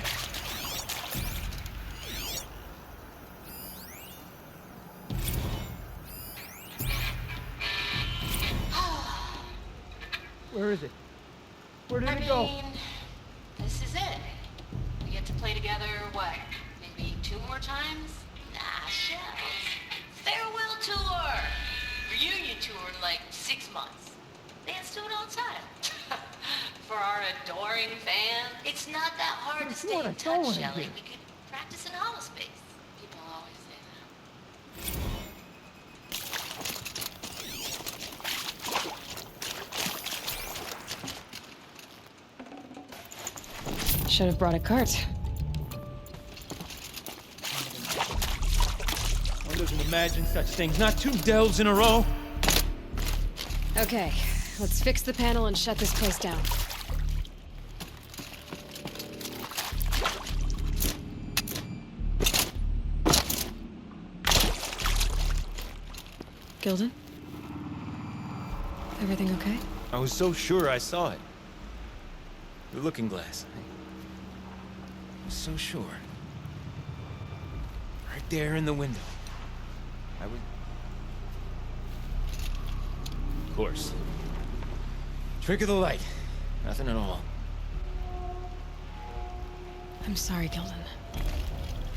Where is it? Where did it go? I mean, this is it. We get to play together, what, maybe 2 more times? Nah, shells. Farewell tour! Reunion tour in like 6 months. Dance to it all the time. For our adoring fans, it's not that hard to stay in touch, Shelly. We could practice in hollow space. People always say that. Should have brought a cart. One doesn't imagine such things. Not 2 delves in a row. Okay, let's fix the panel and shut this place down. Gilden? Everything okay? I was so sure I saw it. The looking glass. I was so sure. Right there in the window. I would... Of course. Trick of the light. Nothing at all. I'm sorry, Gilden.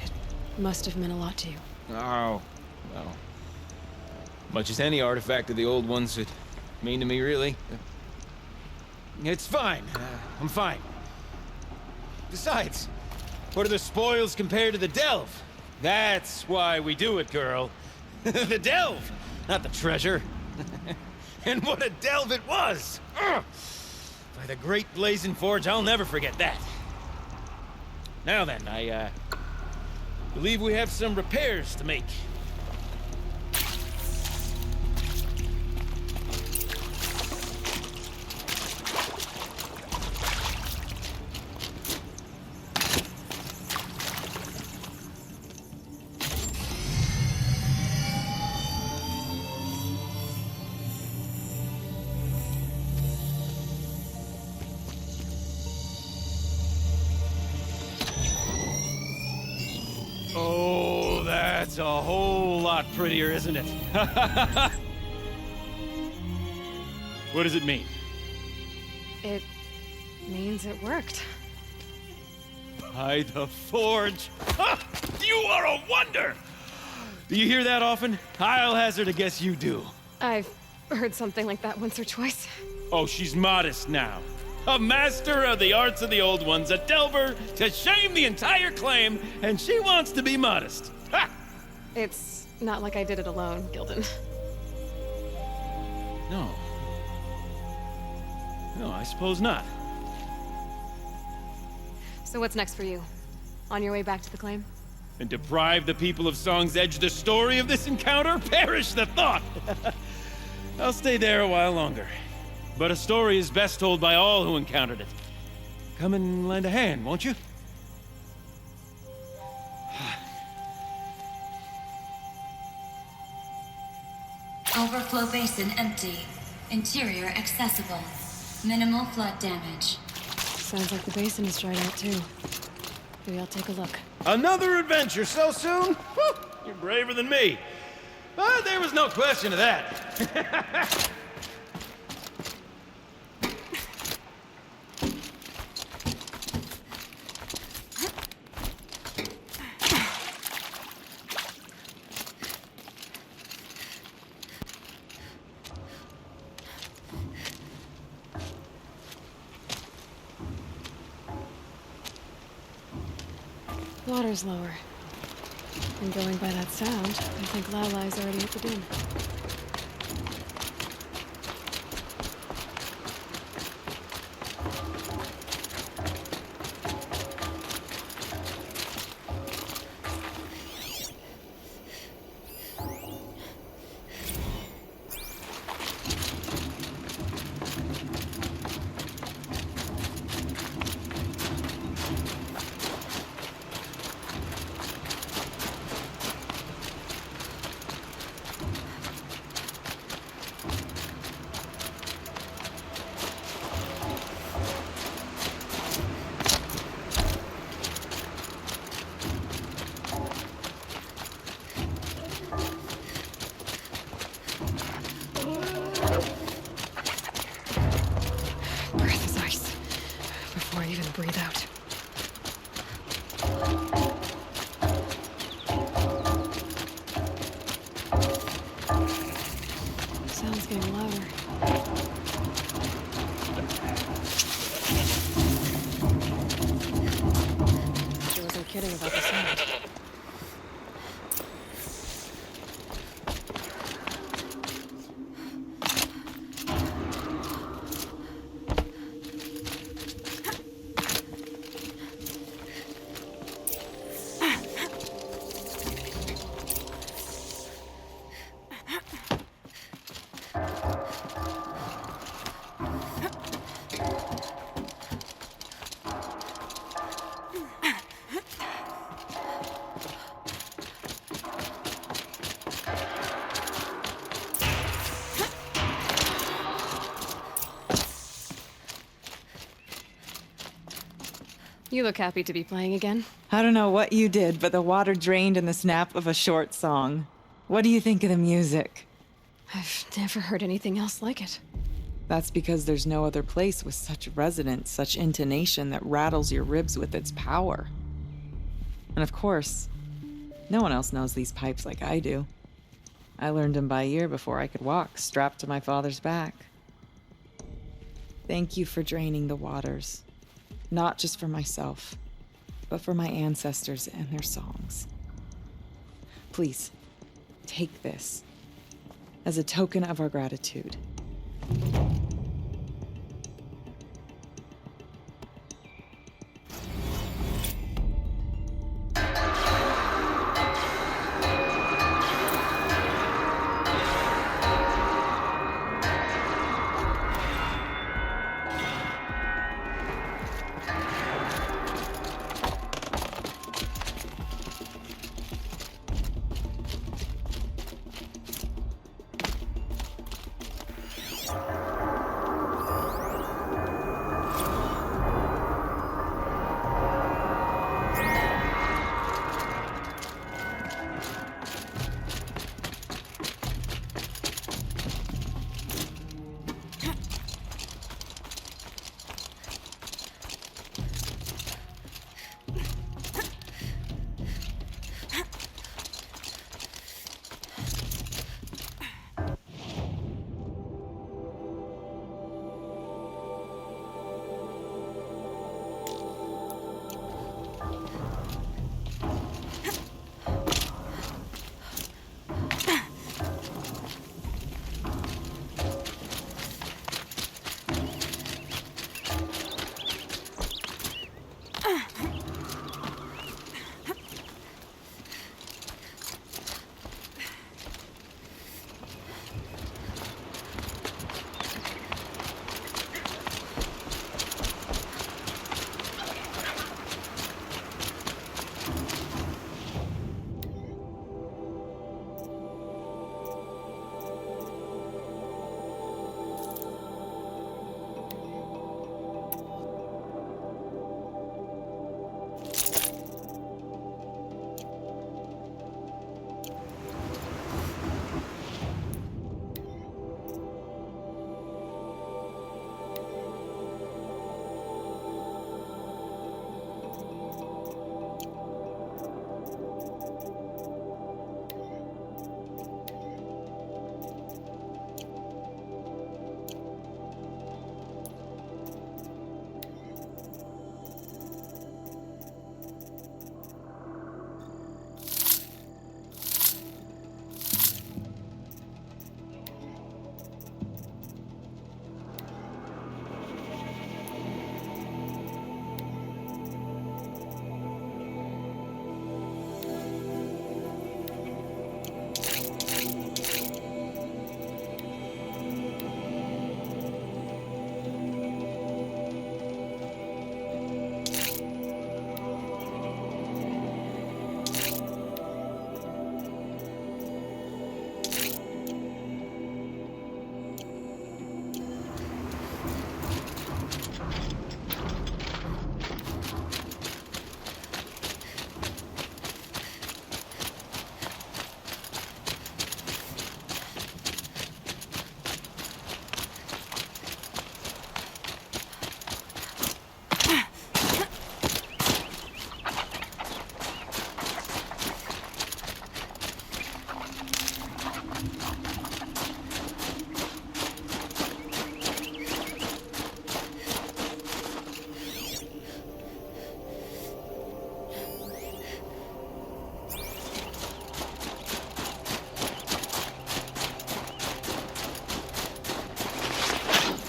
It must have meant a lot to you. Oh, well. Much as any artifact of the old ones would mean to me, really. It's fine. I'm fine. Besides, what are the spoils compared to the delve? That's why we do it, girl. The delve, not the treasure. And what a delve it was! Ugh. By the great blazing forge, I'll never forget that. Now then, I believe we have some repairs to make. Oh, that's a whole lot prettier, isn't it? What does it mean? It means it worked. By the forge! Ha! You are a wonder! Do you hear that often? I'll hazard a guess you do. I've heard something like that once or twice. Oh, she's modest now. A master of the arts of the old ones, a delver to shame the entire claim, and she wants to be modest. Ha! It's not like I did it alone, Gilden. No. No, I suppose not. So what's next for you? On your way back to the claim? And deprive the people of Song's Edge the story of this encounter? Perish the thought! I'll stay there a while longer. But a story is best told by all who encountered it. Come and lend a hand, won't you? Overflow basin empty. Interior accessible. Minimal flood damage. Sounds like the basin is dried out too. Maybe I'll take a look. Another adventure so soon? Whew, you're braver than me. But there was no question of that. Water's lower. And going by that sound, I think Lalai's already at the den. Breath is ice. Before I even breathe out. Sound's getting louder. She wasn't kidding about the sound. You look happy to be playing again. I don't know what you did, but the water drained in the snap of a short song. What do you think of the music? I've never heard anything else like it. That's because there's no other place with such resonance, such intonation that rattles your ribs with its power. And of course, no one else knows these pipes like I do. I learned them by ear before I could walk, strapped to my father's back. Thank you for draining the waters. Not just for myself, but for my ancestors and their songs. Please, take this as a token of our gratitude.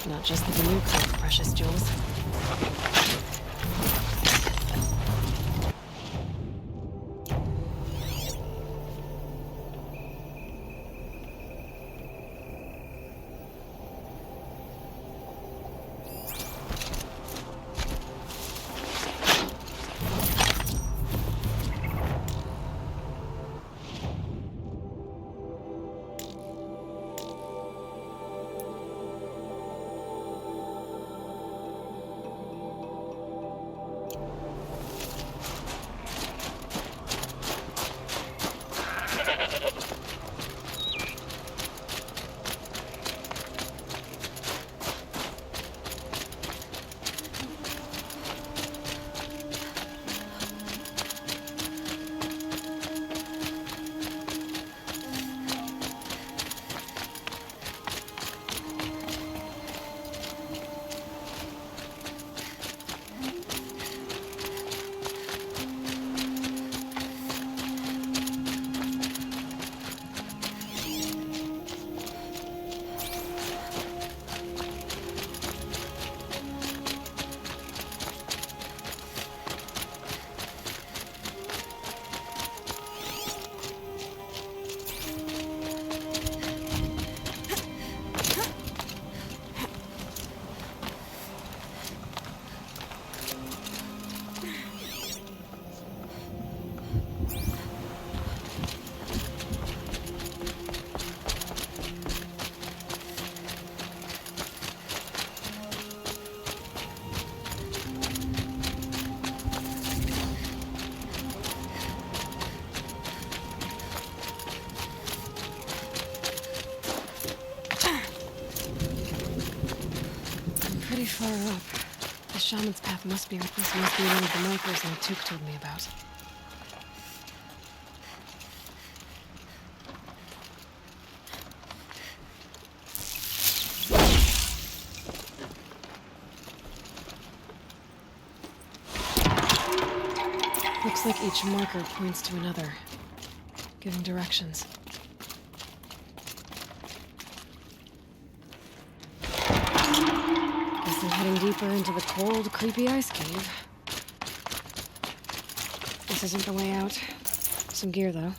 Not just the Banuk hold precious jewels. Pretty far up. The shaman's path must be one of the markers Natuk told me about. Looks like each marker points to another, giving directions. Guess they're heading deeper into the cold, creepy ice cave. This isn't the way out. Some gear, though.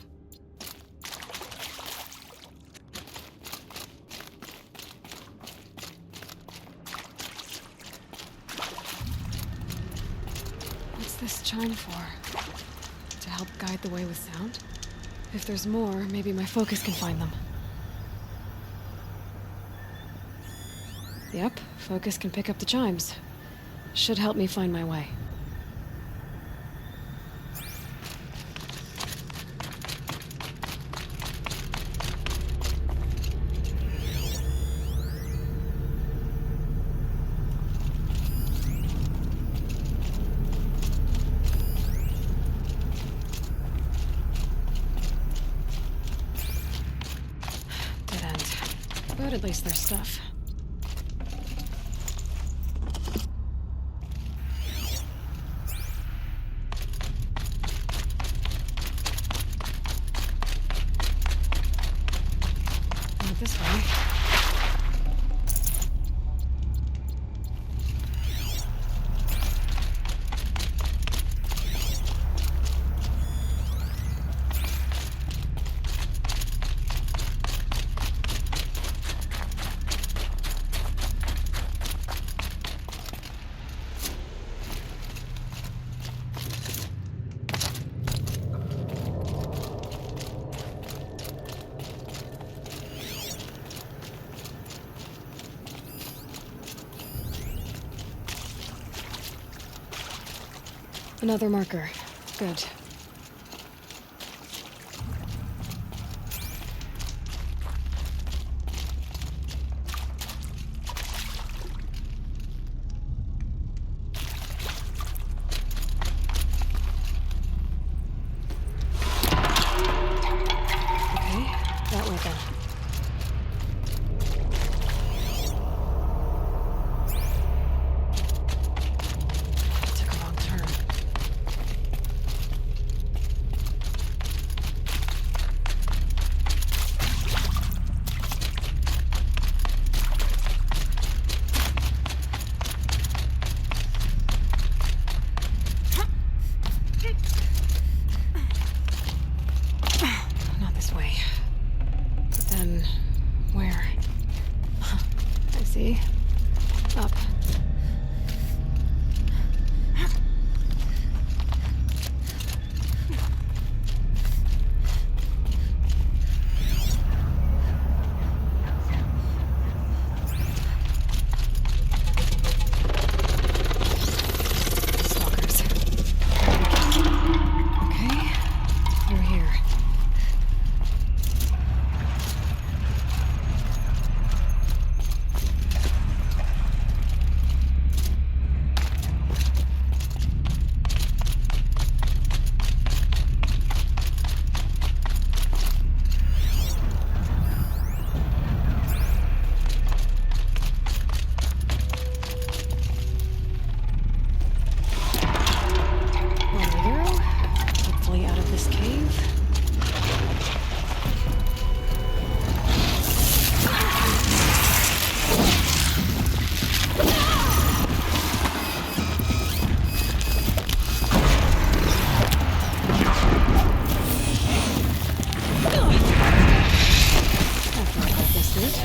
What's this chime for? To help guide the way with sound? If there's more, maybe my focus can find them. Yep, focus can pick up the chimes. Should help me find my way. Dead end. But at least there's stuff. This way. Another marker. Good. Okay, that way then. Took a wrong turn. see. Up. Stalkers. Okay, you're here. There we go. Hopefully out of this cave. After I got this route.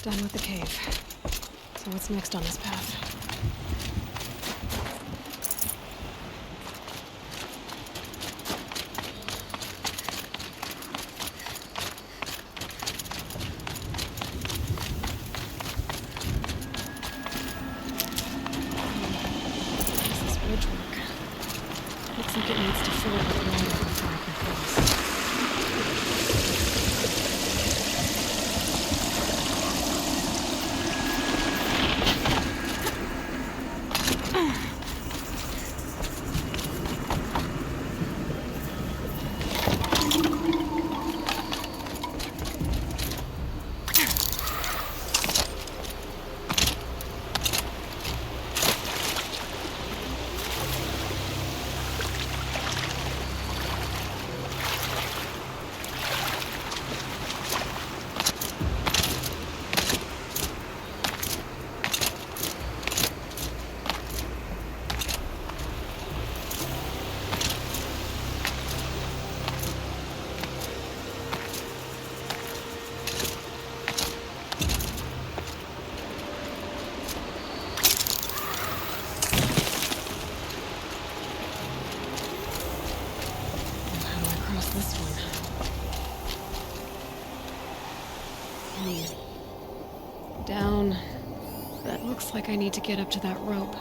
Done with the cave. So what's next on this path? How does this bridge work? Looks like it needs to fill it with water before I can cross. This one. Down. That looks like I need to get up to that rope.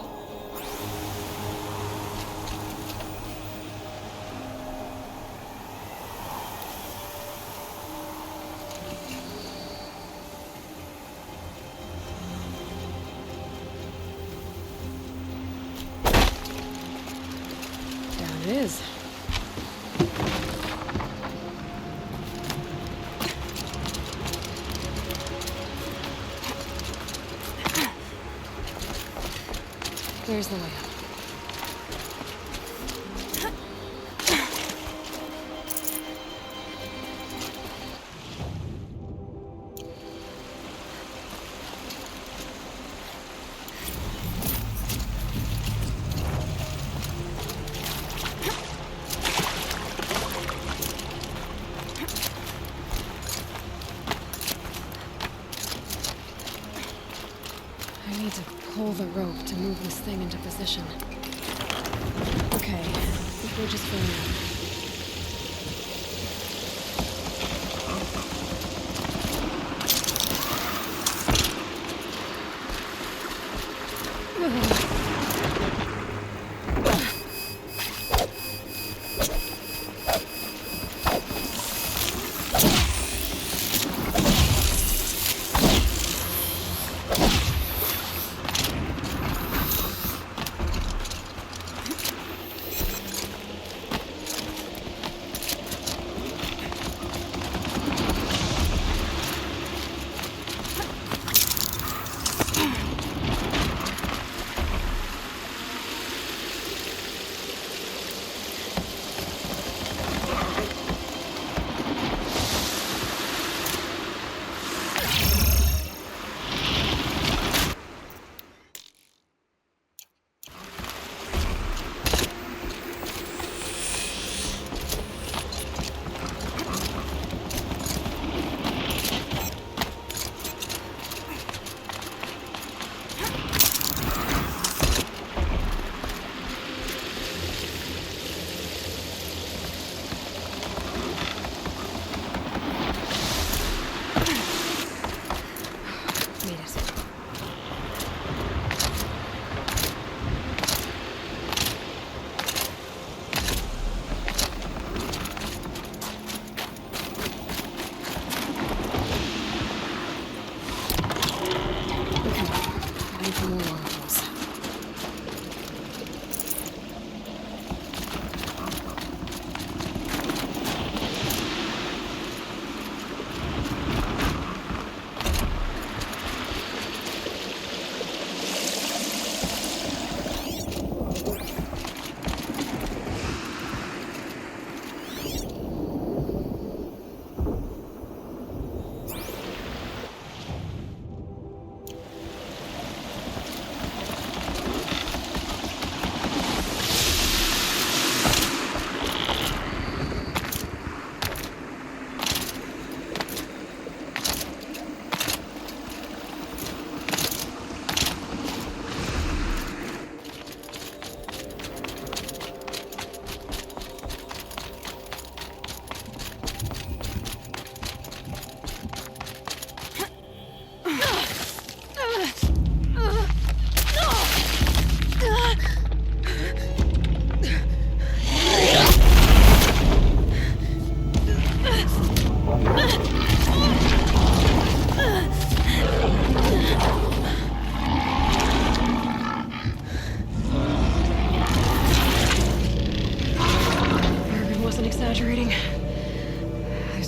Down it is. There's the way up. I need to pull the rope to move this thing into position. Okay, the bridge is filling up.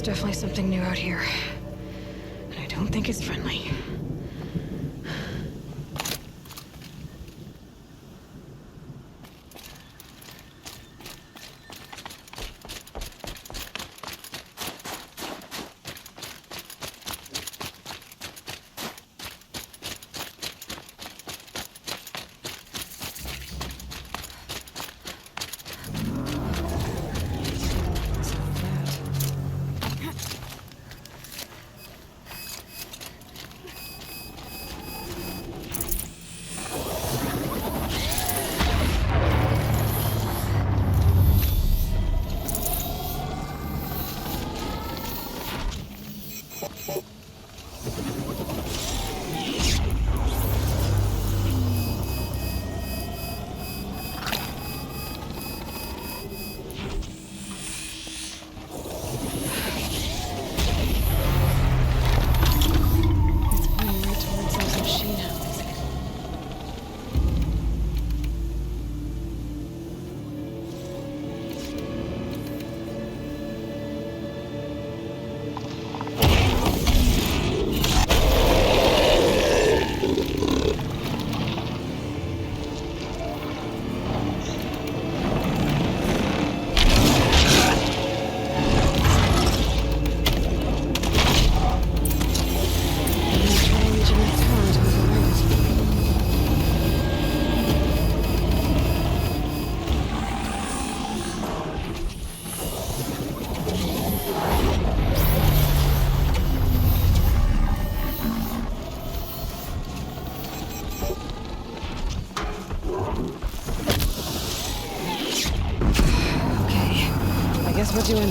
Definitely something new out here. And I don't think it's friendly.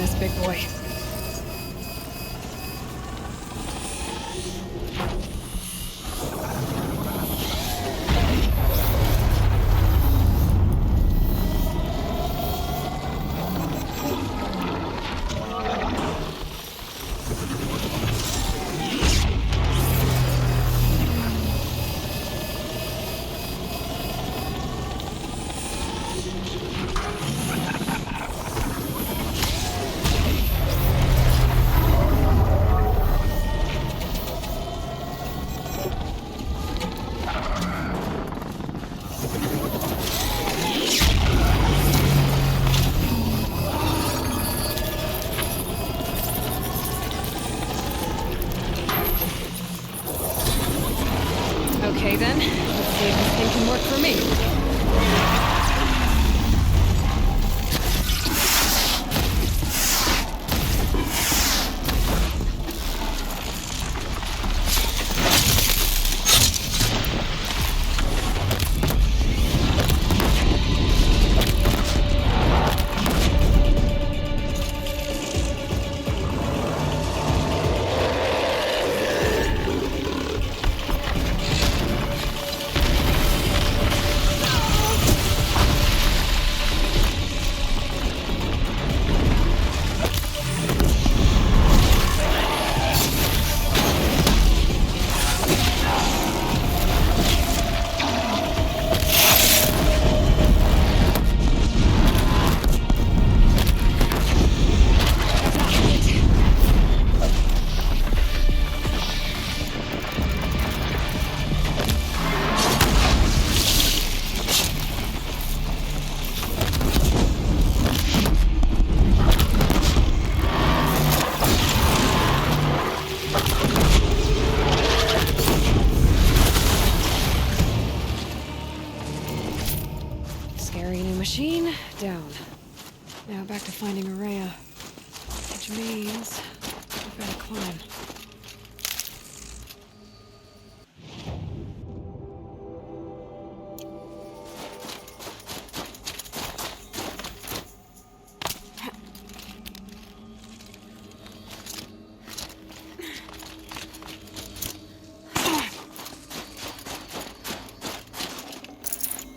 this big boy. Okay then, let's see if this thing can work for me. Scary new machine, down. Now back to finding Araya. Which means we've got to climb.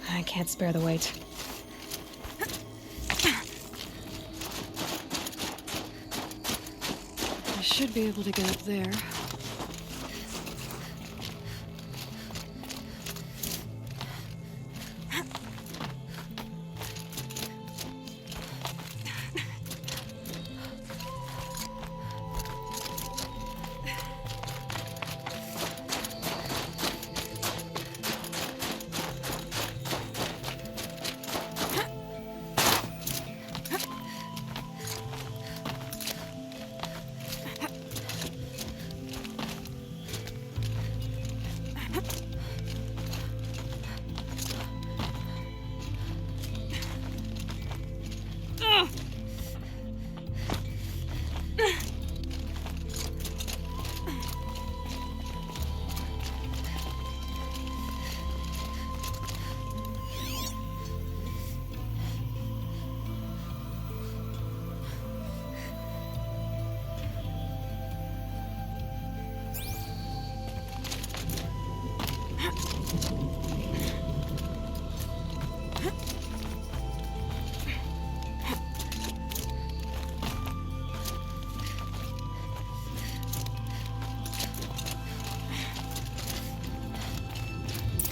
I can't spare the weight. I should be able to get up there.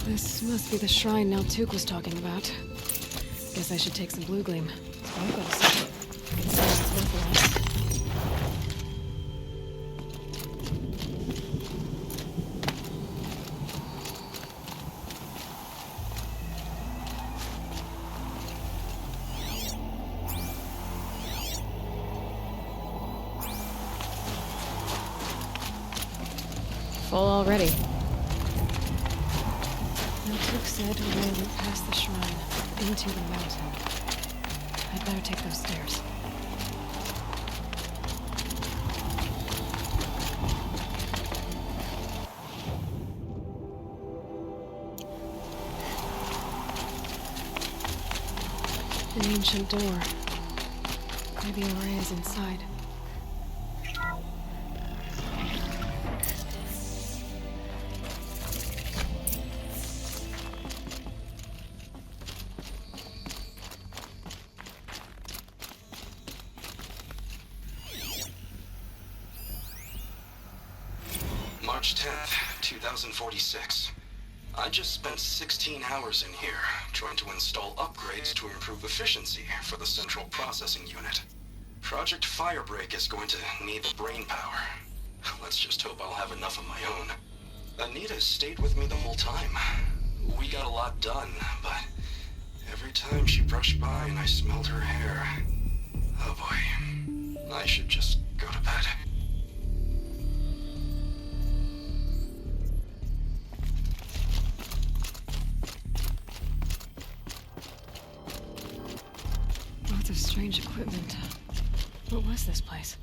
This must be the shrine Naltuk was talking about. Guess I should take some blue gleam. So I've got to see if I can see if it's worthwhile. Full already. Naltuk said we went past the shrine, into the mountain. I'd better take those stairs. An ancient door. Maybe a ray is inside. March 10th, 2046. I just spent 16 hours in here, trying to install upgrades to improve efficiency for the central processing unit. Project Firebreak is going to need the brain power. Let's just hope I'll have enough of my own. Anita stayed with me the whole time. We got a lot done, but every time she brushed by and I smelled her hair... Oh boy. I should just go to bed. Lots of strange equipment. What was this place?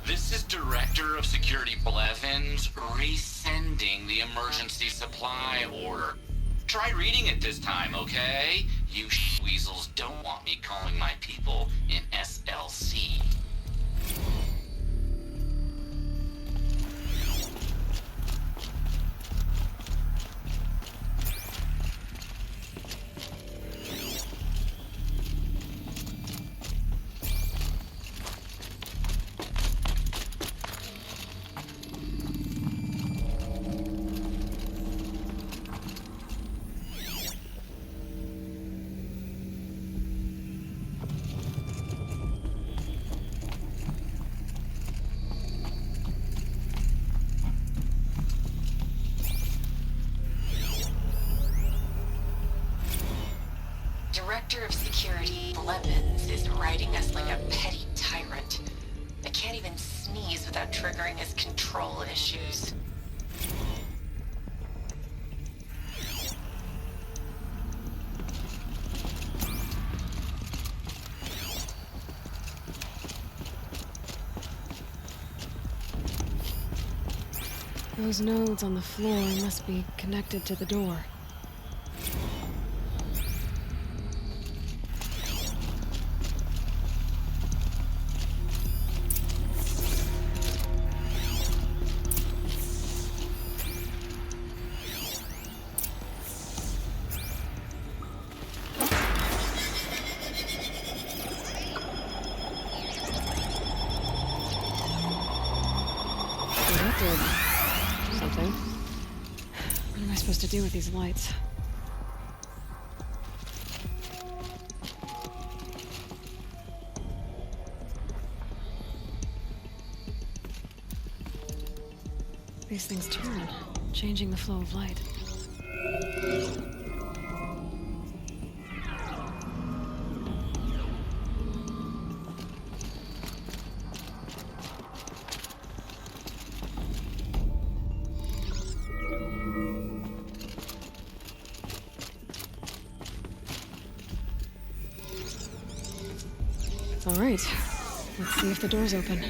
This is Director of Security Blevins resending the emergency supply order. Try reading it this time, okay? You weasels don't want me calling my people in SLC. Director of Security Blevins is writing us like a petty tyrant. I can't even sneeze without triggering his control issues. Those nodes on the floor must be connected to the door. Something. What am I supposed to do with these lights? These things turn, changing the flow of light. All right, let's see if the door's open.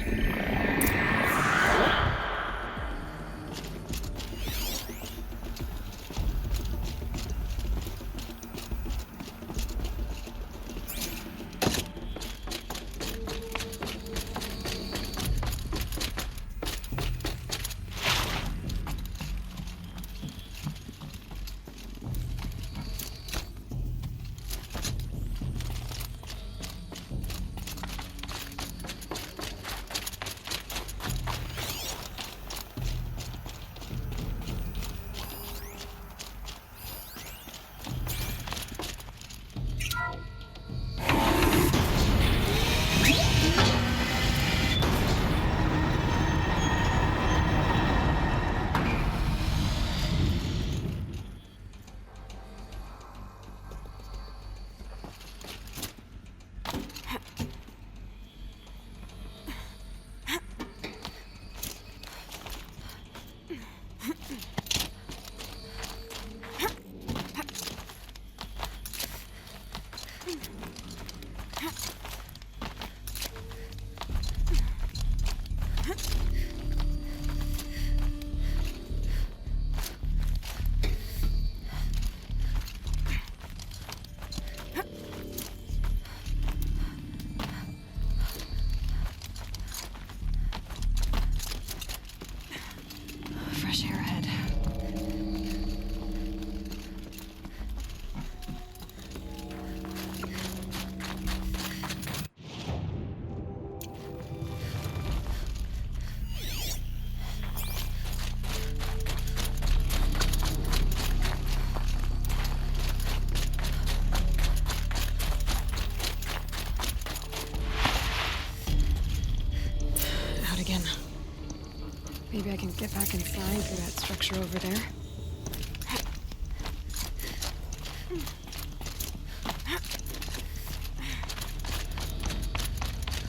Maybe I can get back inside through that structure over there.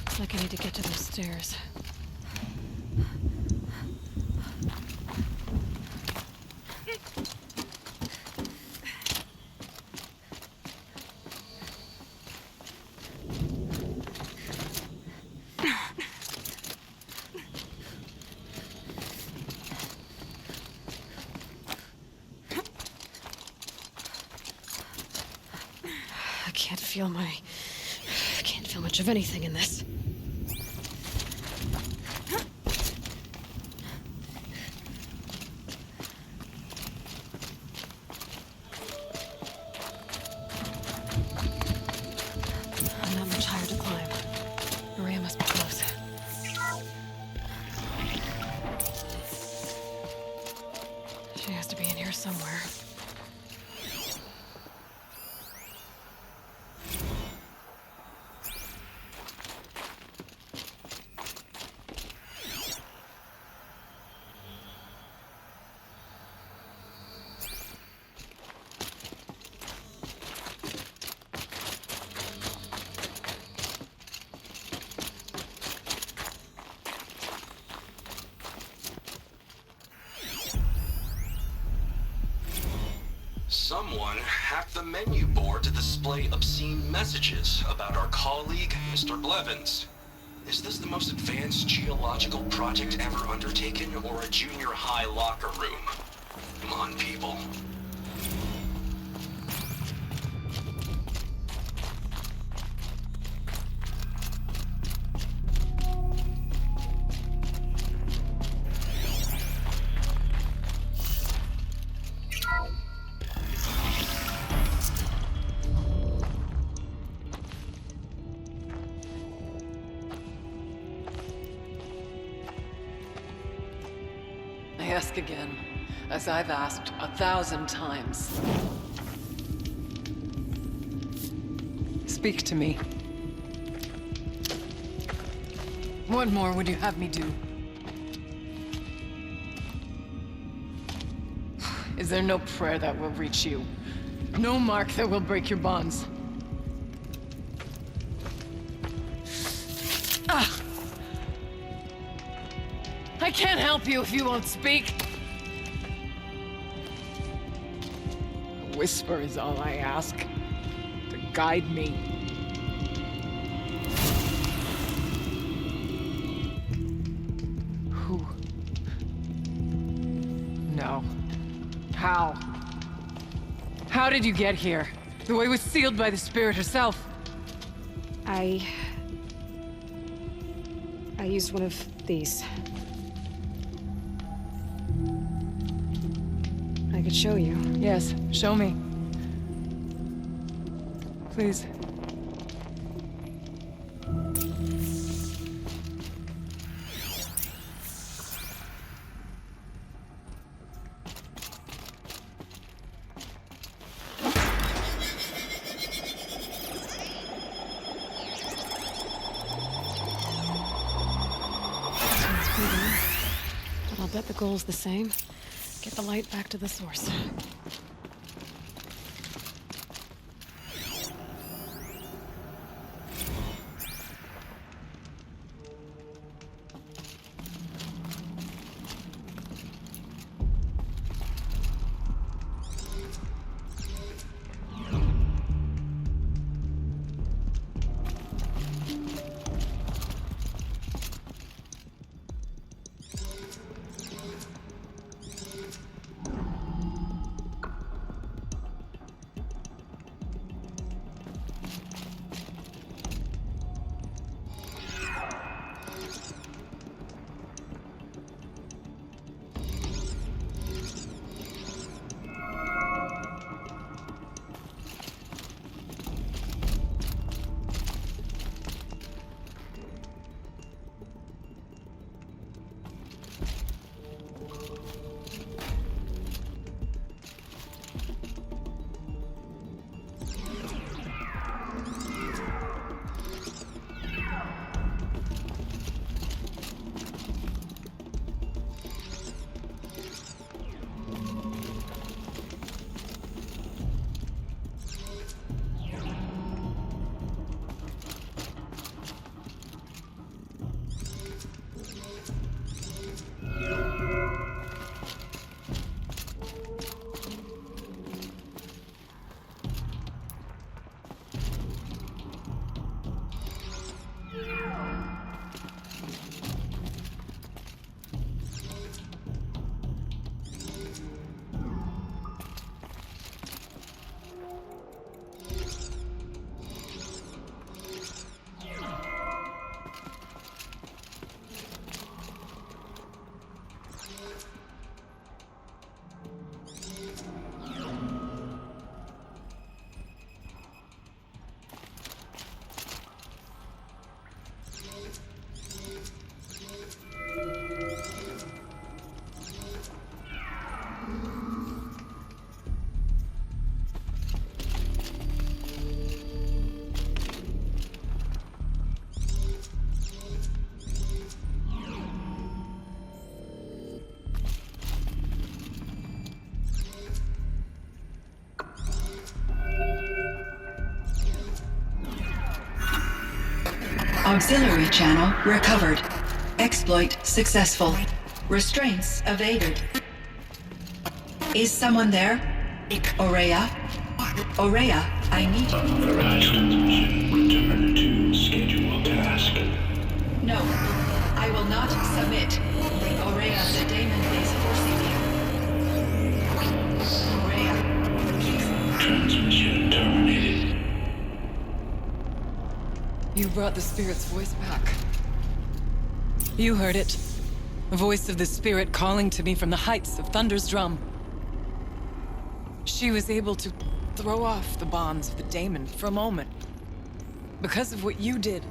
Looks like I need to get to those stairs. I can't feel much of anything in this. Not much higher to climb. Maria must be close. She has to be in here somewhere. Someone hacked the menu board to display obscene messages about our colleague, Mr. Blevins. Is this the most advanced geological project ever undertaken, or a junior high locker room? Come on, people. I ask again, as I've asked 1,000 times. Speak to me. What more would you have me do? Is there no prayer that will reach you? No mark that will break your bonds? I can't help you if you won't speak. A whisper is all I ask, to guide me. Who? No. How? How did you get here? The way was sealed by the spirit herself. I used one of these. I could show you. Yes, show me. Please. But I'll bet the goal's the same. Get the light back to the source. Auxiliary channel recovered. Exploit successful. Restraints evaded. Is someone there? Aurea? Aurea, I need you. Authorized transmission. Return to scheduled task. No, I will not submit. Aurea, the daemon is forcing you. Aurea. Transmission terminated. You brought the spirit's voice back. You heard it. The voice of the spirit calling to me from the heights of Thunder's drum. She was able to throw off the bonds of the daemon for a moment. Because of what you did.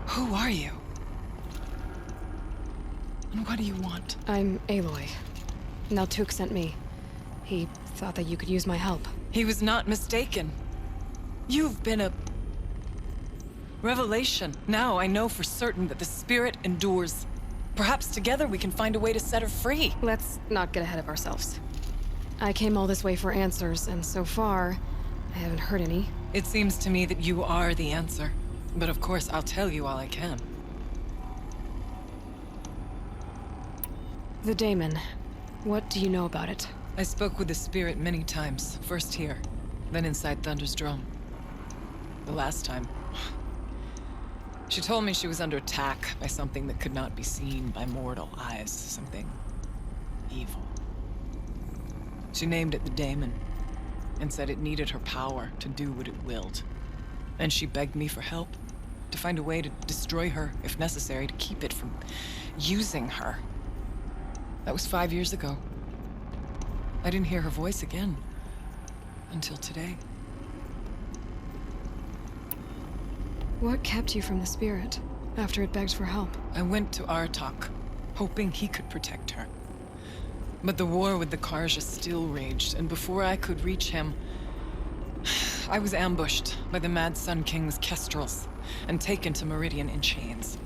Who are you? And what do you want? I'm Aloy. Naltuk sent me. He thought that you could use my help. He was not mistaken. You've been a revelation. Now I know for certain that the spirit endures. Perhaps together we can find a way to set her free. Let's not get ahead of ourselves. I came all this way for answers, and so far, I haven't heard any. It seems to me that you are the answer. But of course, I'll tell you all I can. The daemon. What do you know about it? I spoke with the spirit many times. First here, then inside Thunder's drum. The last time, she told me she was under attack by something that could not be seen by mortal eyes. Something evil. She named it the daemon, and said it needed her power to do what it willed. And she begged me for help, to find a way to destroy her, if necessary, to keep it from using her. That was 5 years ago. I didn't hear her voice again, until today. What kept you from the spirit, after it begged for help? I went to Aratak, hoping he could protect her. But the war with the Karja still raged, and before I could reach him, I was ambushed by the Mad Sun King's kestrels, and taken to Meridian in chains.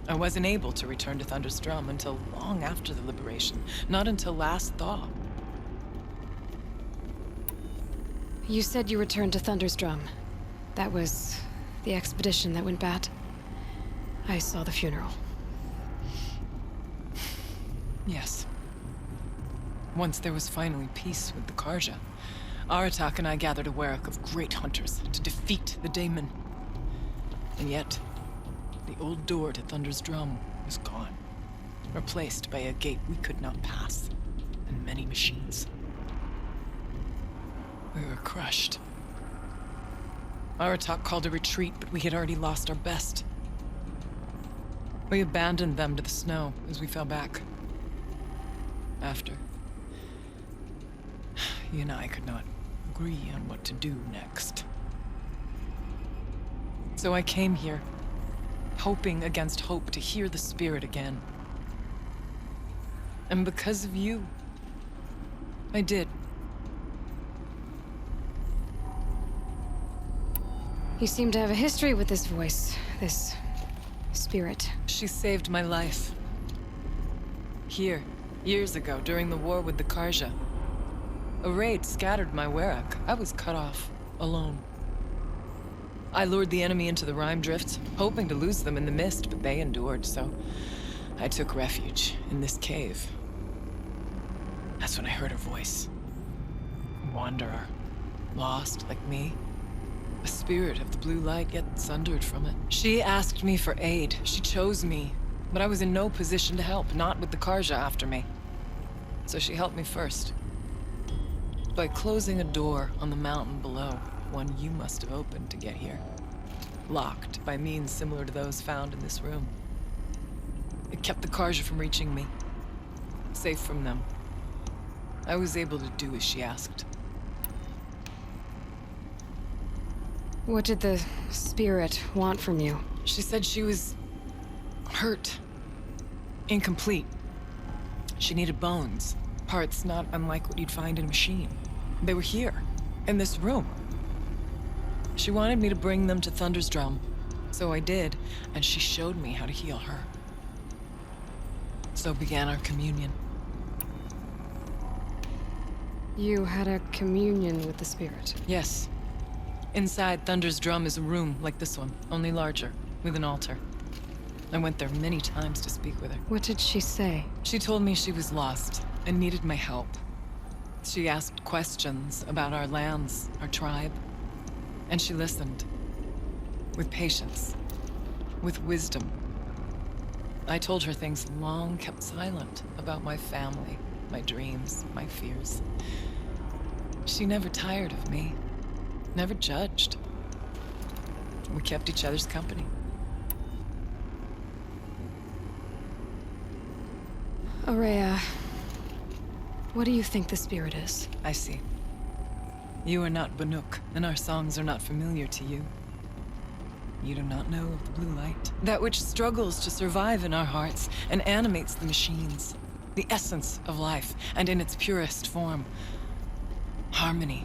I wasn't able to return to Thunder's drum until long after the liberation, not until last thaw. You said you returned to Thunder's drum. That was the expedition that went bad. I saw the funeral. Yes. Once there was finally peace with the Karja, Aratak and I gathered a werek of great hunters to defeat the daemon. And yet, the old door to Thunder's drum was gone, replaced by a gate we could not pass, and many machines. We were crushed. Aratak called a retreat, but we had already lost our best. We abandoned them to the snow as we fell back. After, he and I could not agree on what to do next. So I came here, hoping against hope to hear the spirit again. And because of you, I did. You seem to have a history with this voice, this spirit. She saved my life. Here, years ago, during the war with the Karja. A raid scattered my werek. I was cut off, alone. I lured the enemy into the Rime Drifts, hoping to lose them in the mist, but they endured, so I took refuge in this cave. That's when I heard her voice. A wanderer, lost like me. A spirit of the blue light, yet sundered from it. She asked me for aid. She chose me, but I was in no position to help, not with the Karja after me. So she helped me first. By closing a door on the mountain below, one you must have opened to get here. Locked by means similar to those found in this room. It kept the Karja from reaching me. Safe from them. I was able to do as she asked. What did the spirit want from you? She said she was hurt. Incomplete. She needed bones. Parts not unlike what you'd find in a machine. They were here, in this room. She wanted me to bring them to Thunder's drum. So I did, and she showed me how to heal her. So began our communion. You had a communion with the spirit? Yes. Inside Thunder's drum is a room like this one, only larger, with an altar. I went there many times to speak with her. What did she say? She told me she was lost and needed my help. She asked questions about our lands, our tribe, and she listened. With patience, with wisdom. I told her things long kept silent about my family, my dreams, my fears. She never tired of me, never judged. We kept each other's company. Aurea, what do you think the spirit is? I see. You are not Banuk, and our songs are not familiar to you. You do not know of the blue light. That which struggles to survive in our hearts and animates the machines. The essence of life, and in its purest form. Harmony.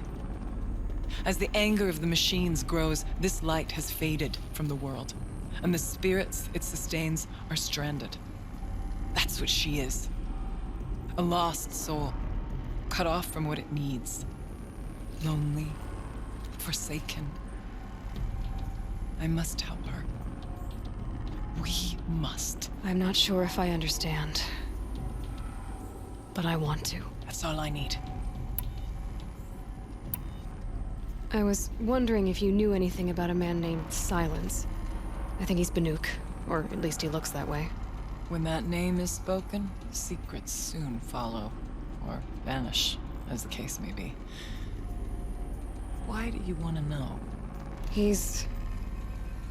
As the anger of the machines grows, this light has faded from the world, and the spirits it sustains are stranded. That's what she is. A lost soul, cut off from what it needs. Lonely, forsaken. I must help her. We must. I'm not sure if I understand, but I want to. That's all I need. I was wondering if you knew anything about a man named Silence. I think he's Banuk, or at least he looks that way. When that name is spoken, secrets soon follow, or vanish, as the case may be. Why do you want to know? He's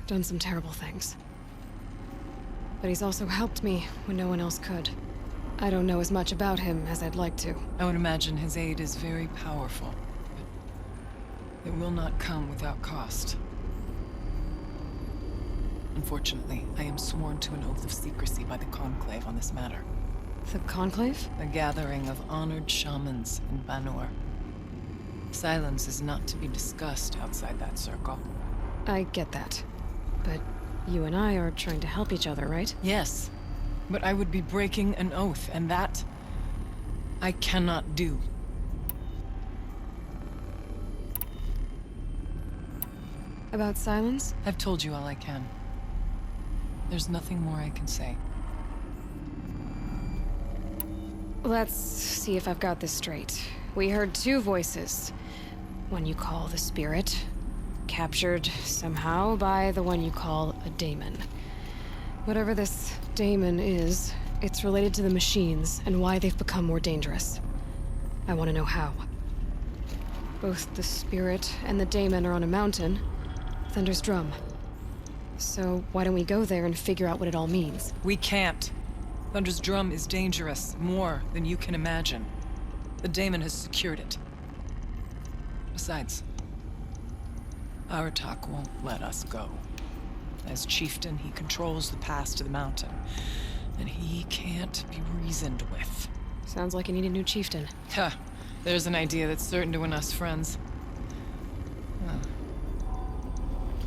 done some terrible things. But he's also helped me when no one else could. I don't know as much about him as I'd like to. I would imagine his aid is very powerful, but it will not come without cost. Unfortunately, I am sworn to an oath of secrecy by the Conclave on this matter. The Conclave? A gathering of honored shamans in Banuk. Silence is not to be discussed outside that circle. I get that. But you and I are trying to help each other, right? Yes. But I would be breaking an oath, and that I cannot do. About Silence? I've told you all I can. There's nothing more I can say. Let's see if I've got this straight. We heard two voices. One you call the spirit, captured somehow by the one you call a daemon. Whatever this daemon is, it's related to the machines and why they've become more dangerous. I want to know how. Both the spirit and the daemon are on a mountain, Thunder's Drum. So why don't we go there and figure out what it all means? We can't. Thunder's Drum is dangerous, more than you can imagine. The daemon has secured it. Besides, Aratak won't let us go. As chieftain, he controls the pass to the mountain, and he can't be reasoned with. Sounds like you need a new chieftain. Huh. There's an idea that's certain to win us friends.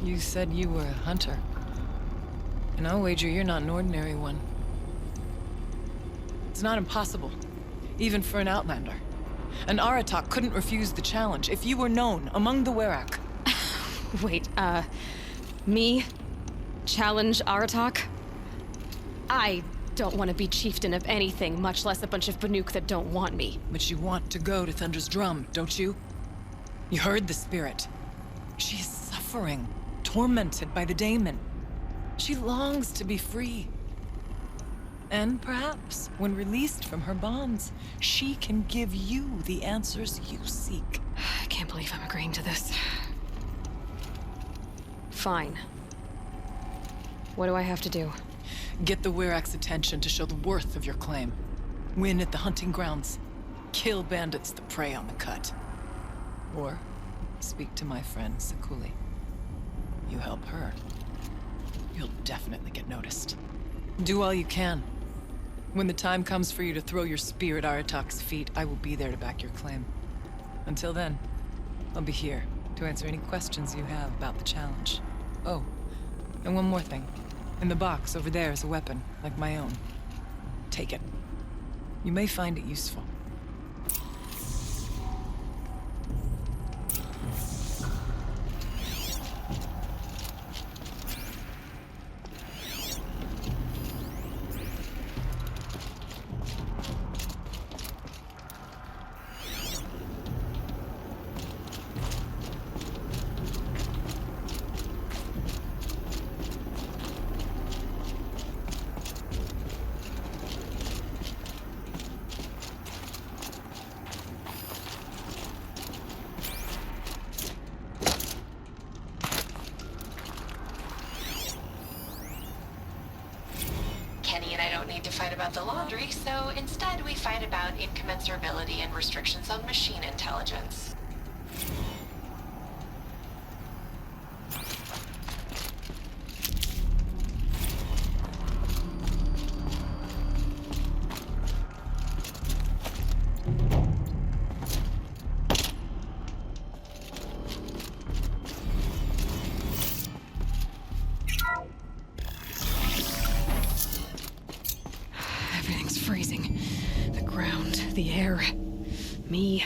You said you were a hunter. And I'll wager you're not an ordinary one. It's not impossible, even for an outlander. An Aratak couldn't refuse the challenge if you were known among the Werak. Wait, me? Challenge Aratak? I don't want to be chieftain of anything, much less a bunch of Banuk that don't want me. But you want to go to Thunder's Drum, don't you? You heard the spirit. She is suffering, tormented by the daemon. She longs to be free. And perhaps, when released from her bonds, she can give you the answers you seek. I can't believe I'm agreeing to this. Fine. What do I have to do? Get the Werak's attention to show the worth of your claim. Win at the hunting grounds. Kill bandits that prey on the cut. Or speak to my friend Sakuli. You help her, you'll definitely get noticed. Do all you can. When the time comes for you to throw your spear at Aratak's feet, I will be there to back your claim. Until then, I'll be here to answer any questions you have about the challenge. Oh, and one more thing. In the box over there is a weapon, like my own. Take it. You may find it useful. about the laundry, so instead we fight about incommensurability and restrictions on machine intelligence. Everything's freezing. The ground, the air, me.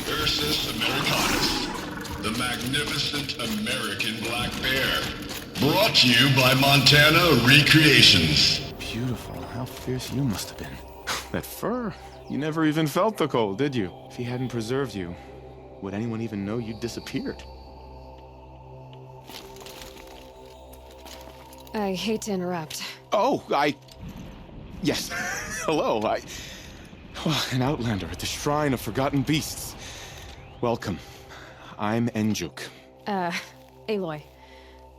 Ursus Americanus, the magnificent American black bear. Brought to you by Montana Recreations. Beautiful. How fierce you must have been. That fur. You never even felt the cold, did you? If he hadn't preserved you, would anyone even know you'd disappeared? I hate to interrupt. Oh, Yes. Hello, an outlander at the Shrine of Forgotten Beasts. Welcome. I'm Enjuk. Aloy.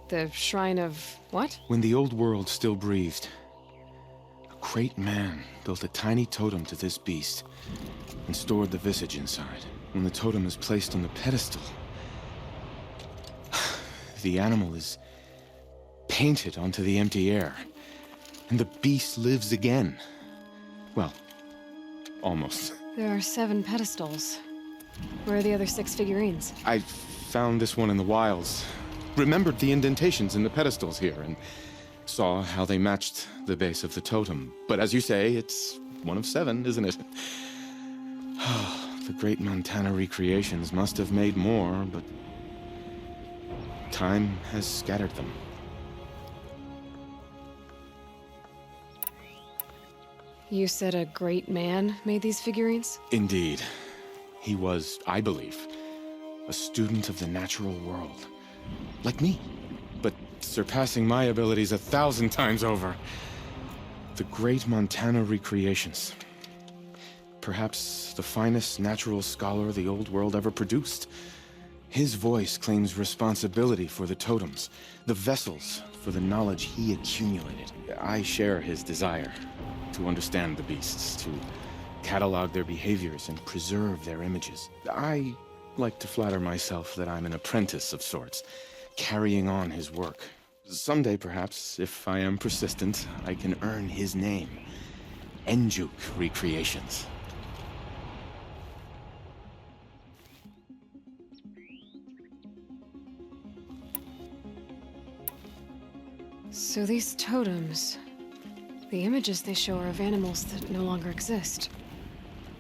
The Shrine of what? When the old world still breathed, a great man built a tiny totem to this beast and stored the visage inside. When the totem is placed on the pedestal, the animal is painted onto the empty air, and the beast lives again. Well, almost. There are 7 pedestals. Where are the other 6 figurines? I found this one in the wilds. Remembered the indentations in the pedestals here, and saw how they matched the base of the totem. But as you say, it's one of 7, isn't it? The great Montana Recreations must have made more, but time has scattered them. You said a great man made these figurines? Indeed. He was, I believe, a student of the natural world. Like me, but surpassing my abilities 1,000 times over. The great Montana Recreations. Perhaps the finest natural scholar the old world ever produced. His voice claims responsibility for the totems, the vessels for the knowledge he accumulated. I share his desire to understand the beasts, to catalog their behaviors and preserve their images. I like to flatter myself that I'm an apprentice of sorts, carrying on his work. Someday, perhaps, if I am persistent, I can earn his name. Enjuk Recreations. So these totems, the images they show are of animals that no longer exist.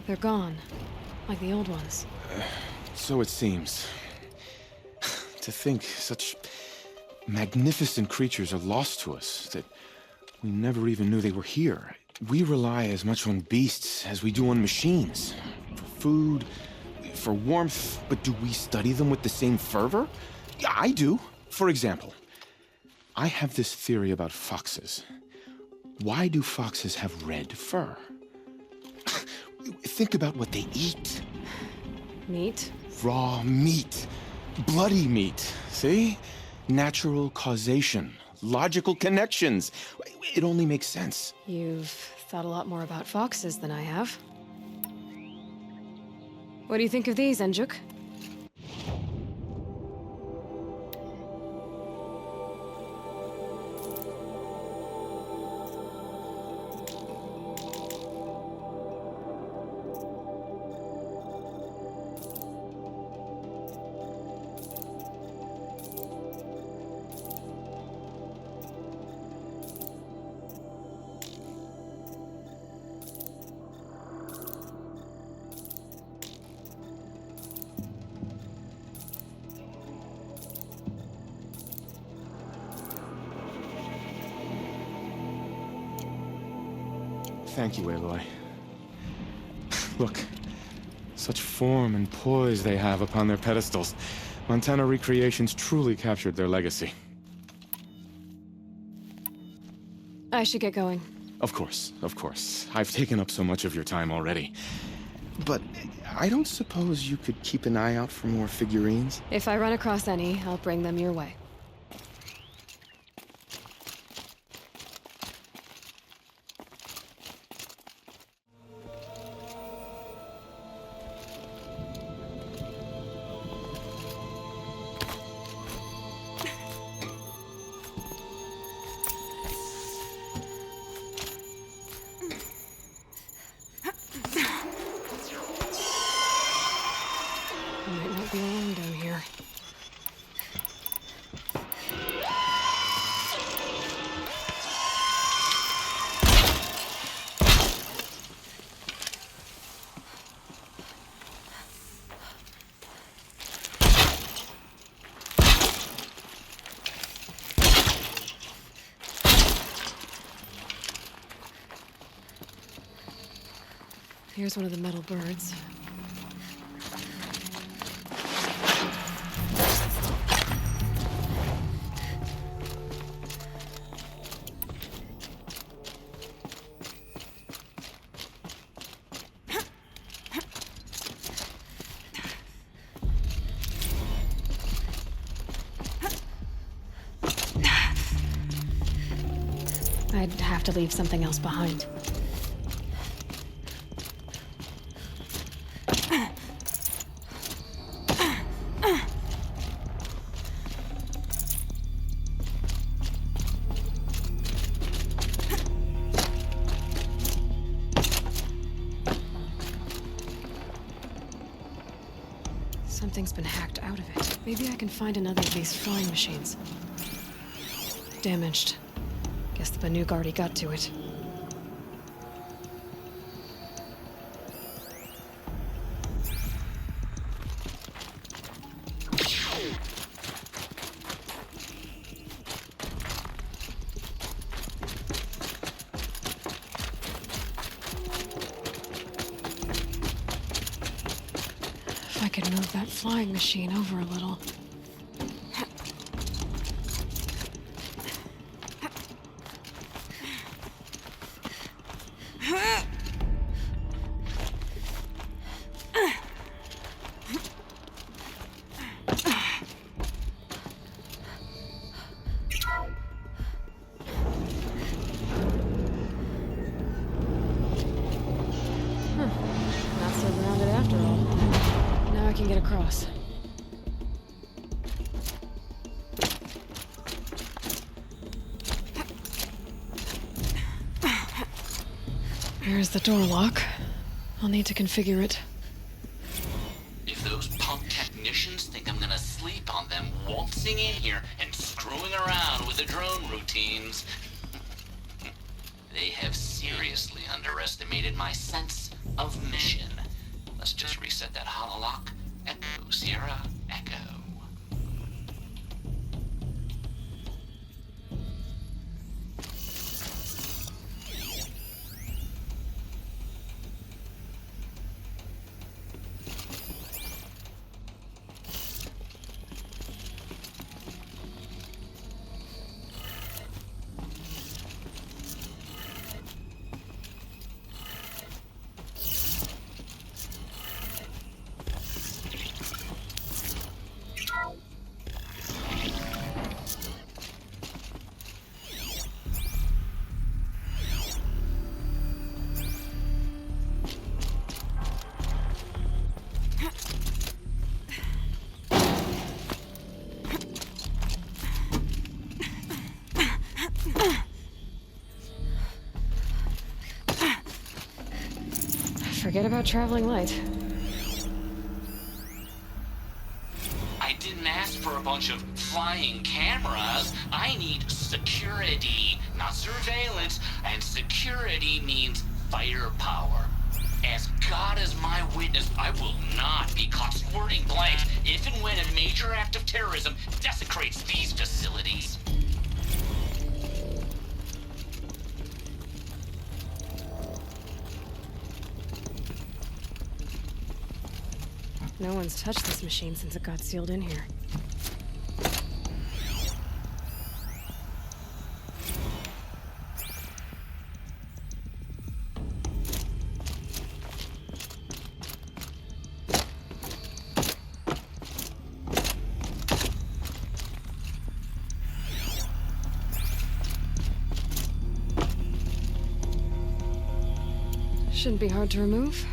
They're gone, like the old ones. So it seems. To think such magnificent creatures are lost to us, that we never even knew they were here. We rely as much on beasts as we do on machines. For food, for warmth, but do we study them with the same fervor? Yeah, I do. For example, I have this theory about foxes. Why do foxes have red fur? Think about what they eat. Meat? Raw meat. Bloody meat. See? Natural causation. Logical connections. It only makes sense. You've thought a lot more about foxes than I have. What do you think of these, Enjuk? Thank you, Aloy. Look, such form and poise they have upon their pedestals. Montana Recreations truly captured their legacy. I should get going. Of course, of course. I've taken up so much of your time already. But I don't suppose you could keep an eye out for more figurines? If I run across any, I'll bring them your way. Might not be alone down here. Here's one of the metal birds. I'd have to leave something else behind. Something's been hacked out of it. Maybe I can find another of these flying machines. Damaged. Guess the Banuk already got to it. If I could move that flying machine over a little. Not so grounded after all. Now I can get across. Here's the door lock. I'll need to configure it. If those punk technicians think I'm gonna sleep on them waltzing in here and screwing around with the drone routines, they have seriously underestimated my sense of mission. Let's just reset that hololock. Echo, Sierra, Echo. Forget about traveling light. I didn't ask for a bunch of flying cameras. I need security, not surveillance. And security means firepower. As God is my witness, I will not be caught squirting blanks if and when a major act of terrorism desecrates these facilities. No one's touched this machine since it got sealed in here. Shouldn't be hard to remove.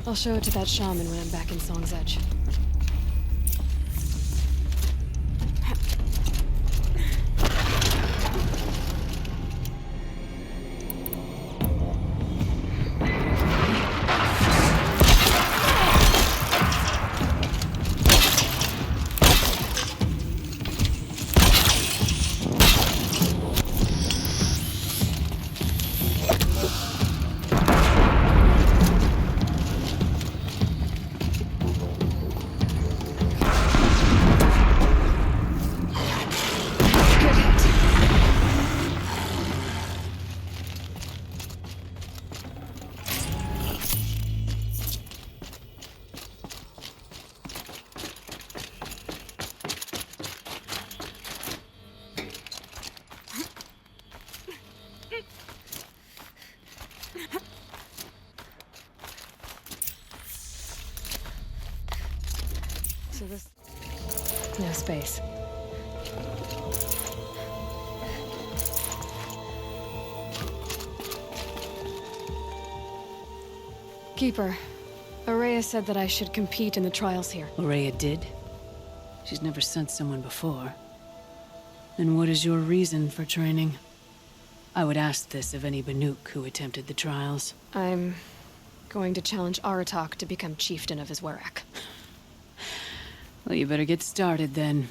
I'll show it to that shaman when I'm back in Song's Edge. So this... No space. Keeper, Araya said that I should compete in the trials here. Araya did? She's never sent someone before. Then what is your reason for training? I would ask this of any Banuk who attempted the trials. I'm going to challenge Aratak to become chieftain of his Werak. Well, you better get started then.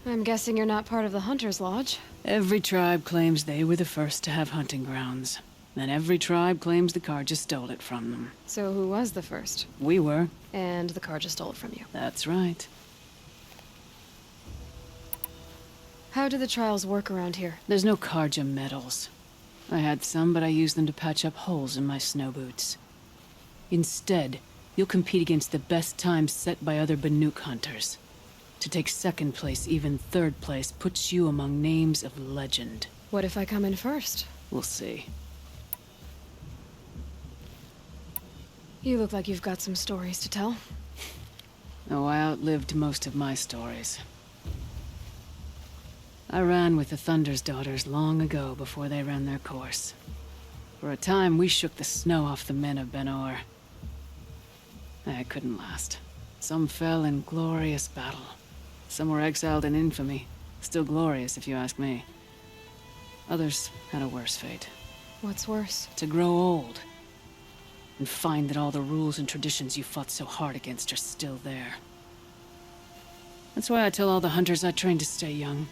I'm guessing you're not part of the Hunter's Lodge. Every tribe claims they were the first to have hunting grounds. And every tribe claims the Karja stole it from them. So who was the first? We were. And the Karja stole it from you. That's right. How do the trials work around here? There's no Karja medals. I had some, but I used them to patch up holes in my snow boots. Instead, you'll compete against the best times set by other Banuk hunters. To take second place, even third place, puts you among names of legend. What if I come in first? We'll see. You look like you've got some stories to tell. Oh, I outlived most of my stories. I ran with the Thunder's daughters long ago before they ran their course. For a time, we shook the snow off the men of Ben-Or. I couldn't last. Some fell in glorious battle. Some were exiled in infamy. Still glorious, if you ask me. Others had a worse fate. What's worse? To grow old. And find that all the rules and traditions you fought so hard against are still there. That's why I tell all the hunters I train to stay young.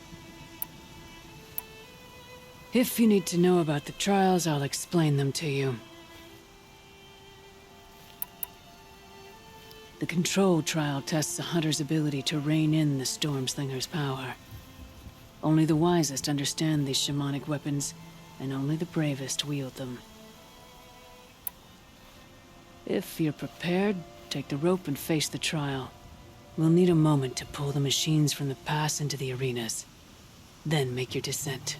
If you need to know about the trials, I'll explain them to you. The Control trial tests a hunter's ability to rein in the Stormslinger's power. Only the wisest understand these shamanic weapons, and only the bravest wield them. If you're prepared, take the rope and face the trial. We'll need a moment to pull the machines from the pass into the arenas. Then make your descent.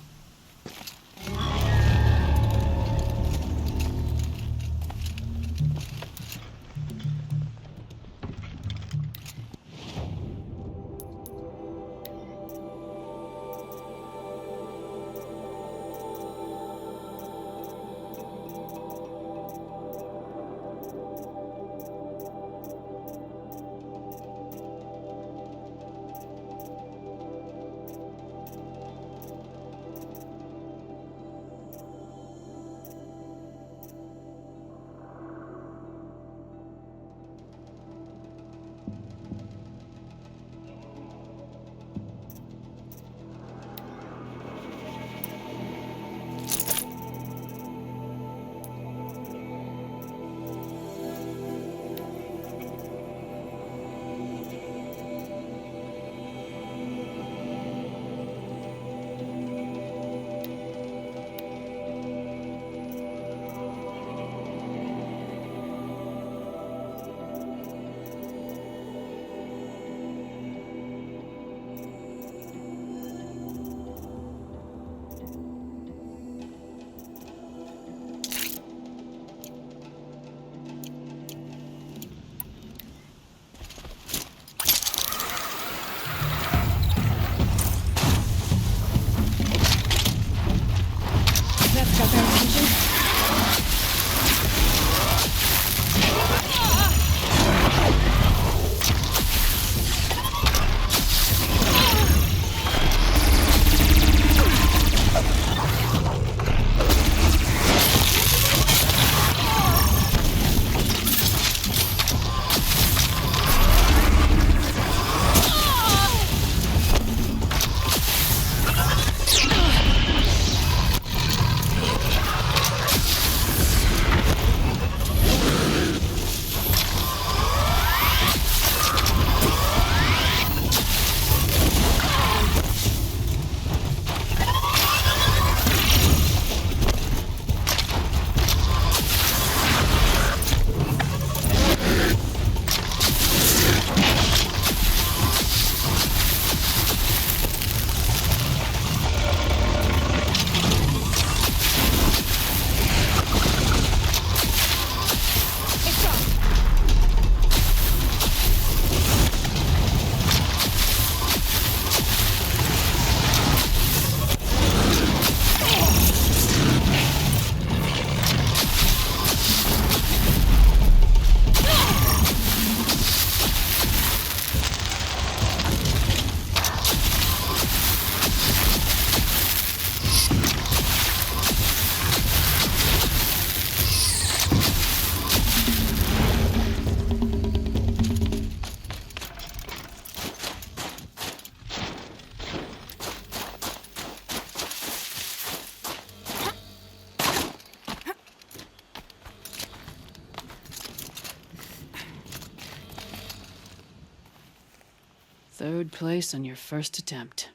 3rd place on your first attempt.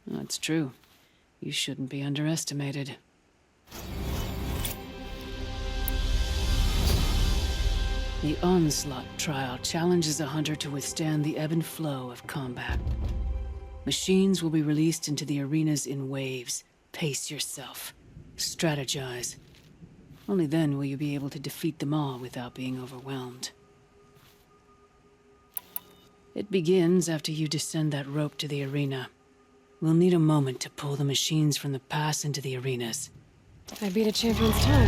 That's true. You shouldn't be underestimated. The Onslaught trial challenges a hunter to withstand the ebb and flow of combat. Machines will be released into the arenas in waves. Pace yourself. Strategize. Only then will you be able to defeat them all without being overwhelmed. It begins after you descend that rope to the arena. We'll need a moment to pull the machines from the pass into the arenas. I beat a champion's time.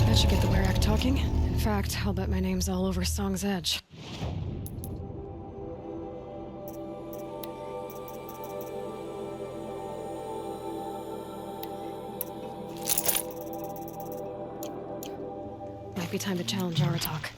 That should get the Werak talking. In fact, I'll bet my name's all over Song's Edge. Might be time to challenge Aratak.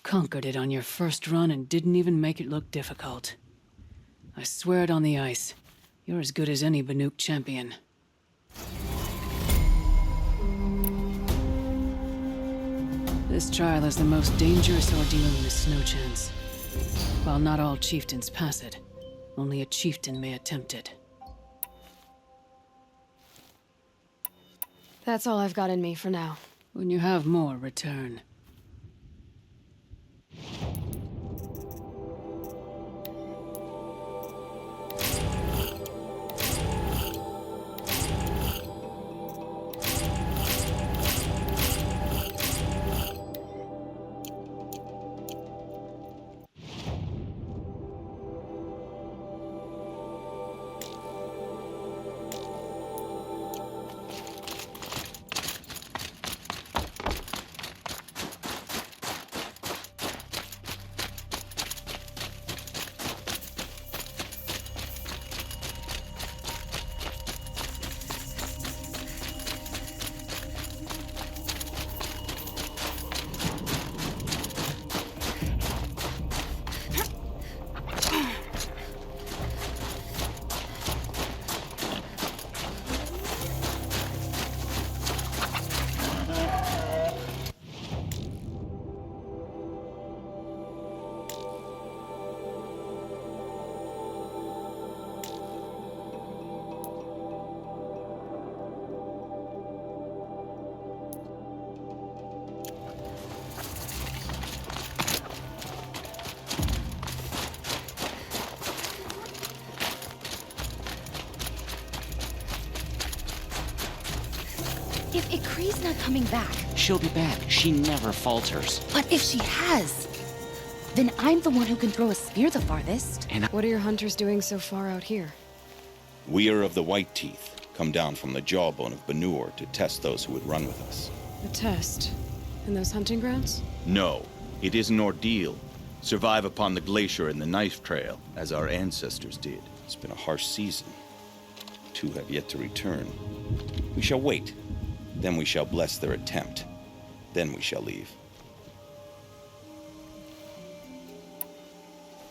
Conquered it on your first run and didn't even make it look difficult. I swear it on the ice. You're as good as any Banuk champion. This trial is the most dangerous ordeal in the Snow Chance. While not all chieftains pass it, only a chieftain may attempt it. That's all I've got in me for now. When you have more, return. If Ikri's not coming back, She'll be back. She never falters. but if she has, then I'm the one who can throw a spear the farthest. And What are your hunters doing so far out here? We are of the White Teeth, come down from the jawbone of Banuk to test those who would run with us. A test? In those hunting grounds? No, it is an ordeal. Survive upon the glacier and the knife trail, as our ancestors did. It's been a harsh season. 2 have yet to return. We shall wait. Then we shall bless their attempt. Then we shall leave.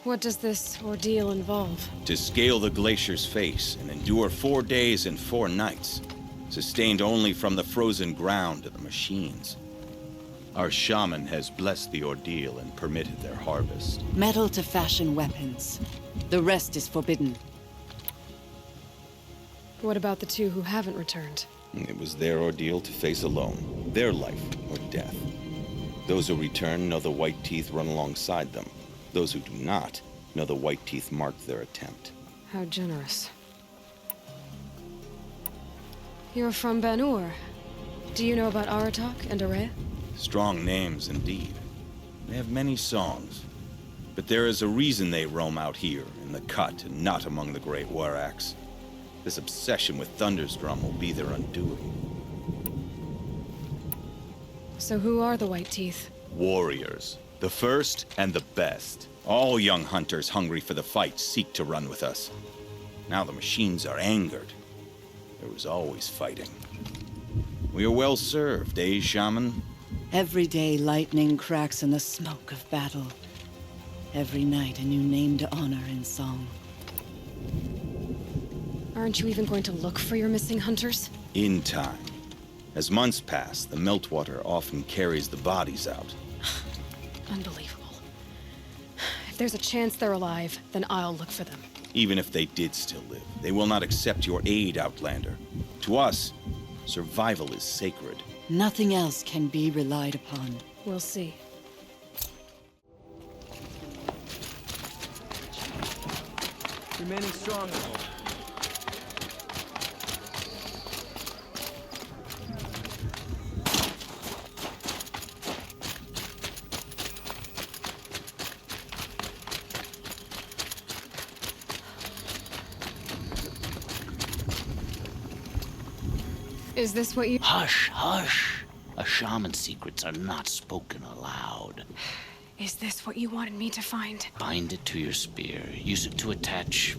What does this ordeal involve? To scale the glacier's face and endure 4 days and 4 nights, sustained only from the frozen ground of the machines. Our shaman has blessed the ordeal and permitted their harvest. Metal to fashion weapons. The rest is forbidden. What about the 2 who haven't returned? It was their ordeal to face alone, their life or death. Those who return know the White Teeth run alongside them. Those who do not know the White Teeth marked their attempt. How generous. You're from Banur. Do you know about Aratak and Aloy? Strong names indeed. They have many songs. But there is a reason they roam out here, in the cut, and not among the great Waraks. This obsession with Thundersdrum will be their undoing. So who are the White Teeth? Warriors. The first and the best. All young hunters hungry for the fight seek to run with us. Now the machines are angered. There was always fighting. We are well served, eh, Shaman? Every day lightning cracks in the smoke of battle. Every night a new name to honor in song. Aren't you even going to look for your missing hunters? In time. As months pass, the meltwater often carries the bodies out. Unbelievable. If there's a chance they're alive, then I'll look for them. Even if they did still live, they will not accept your aid, Outlander. To us, survival is sacred. Nothing else can be relied upon. We'll see. Remaining strong. Is this what you— Hush, hush. A shaman's secrets are not spoken aloud. Is this what you wanted me to find? Bind it to your spear. Use it to attach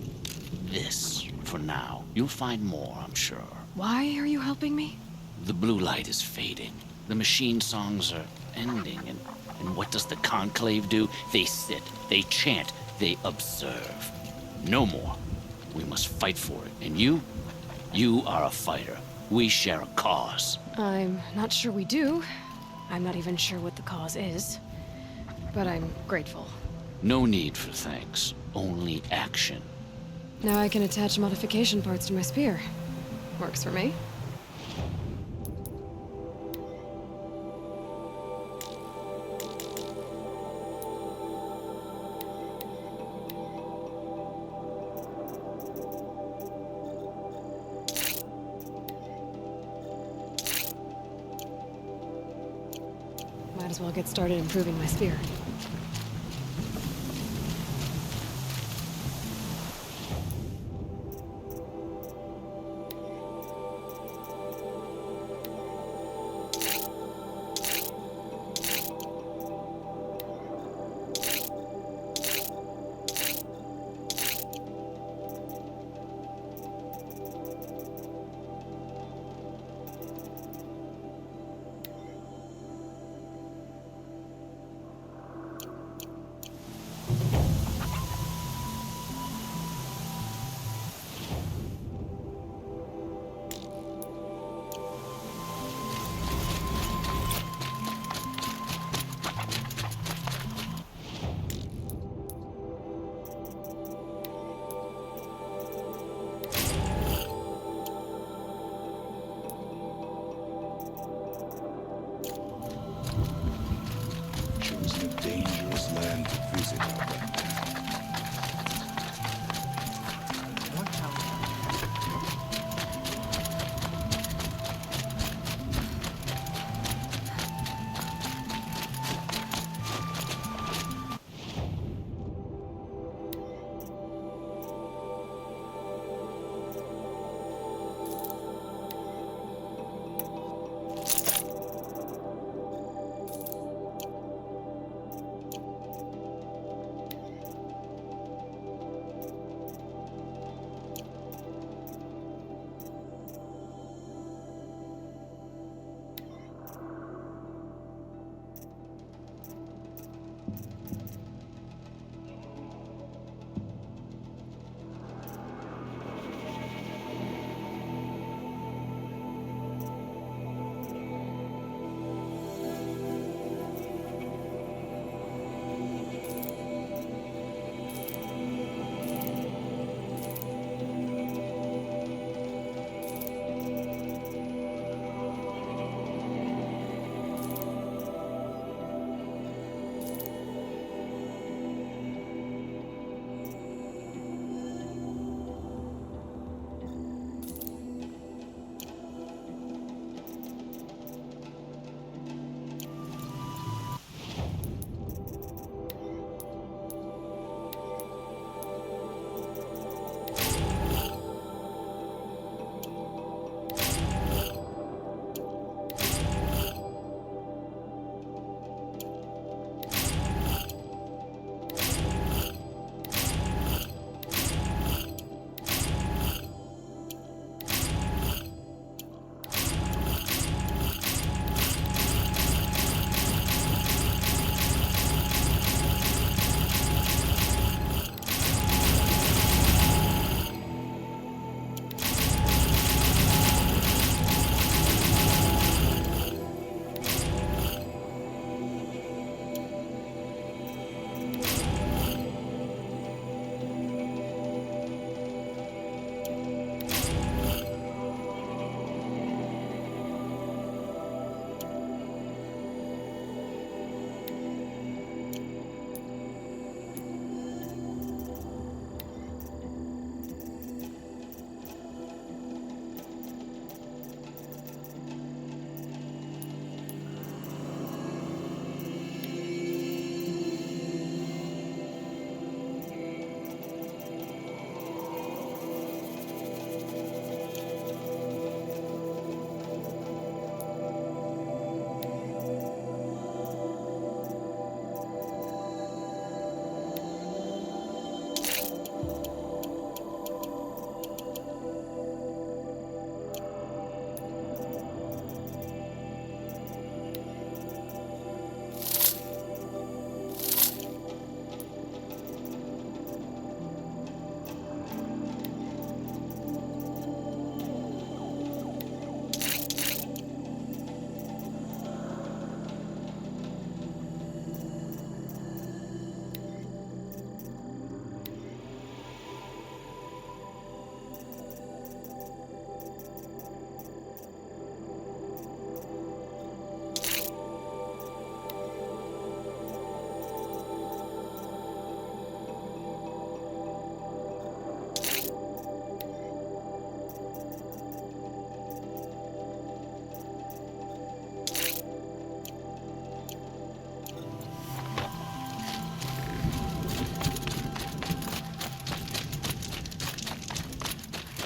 this for now. You'll find more, I'm sure. Why are you helping me? The blue light is fading. The machine songs are ending, and what does the Conclave do? They sit, they chant, they observe. No more. We must fight for it. And you are a fighter. We share a cause. I'm not sure we do. I'm not even sure what the cause is. But I'm grateful. No need for thanks, only action. Now I can attach modification parts to my spear. Works for me. Might as well get started improving my spear.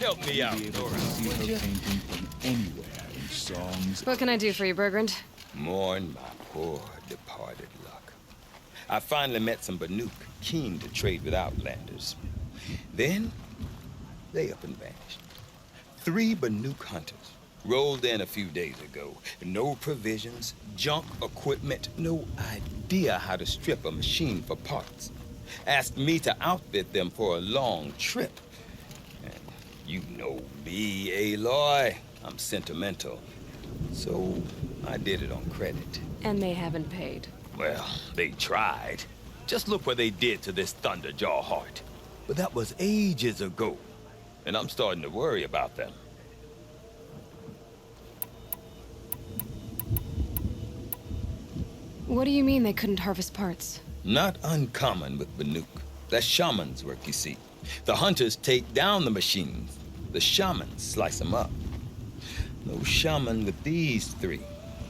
Help me out, You'll be able Nora. to see her painting from anywhere in songs. What can I do for you, Bergrand? Mourn my poor departed luck. I finally met some Banuk, keen to trade with Outlanders. Then, they up and vanished. 3 Banuk hunters rolled in a few days ago. No provisions, junk equipment, no idea how to strip a machine for parts. Asked me to outfit them for a long trip. And you know me, Aloy. I'm sentimental. So I did it on credit. And they haven't paid. Well, they tried. Just look what they did to this Thunderjaw heart. But that was ages ago. And I'm starting to worry about them. What do you mean they couldn't harvest parts? Not uncommon with Banuk. That's shaman's work, you see. The hunters take down the machines. The shamans slice them up. No shaman with these 3.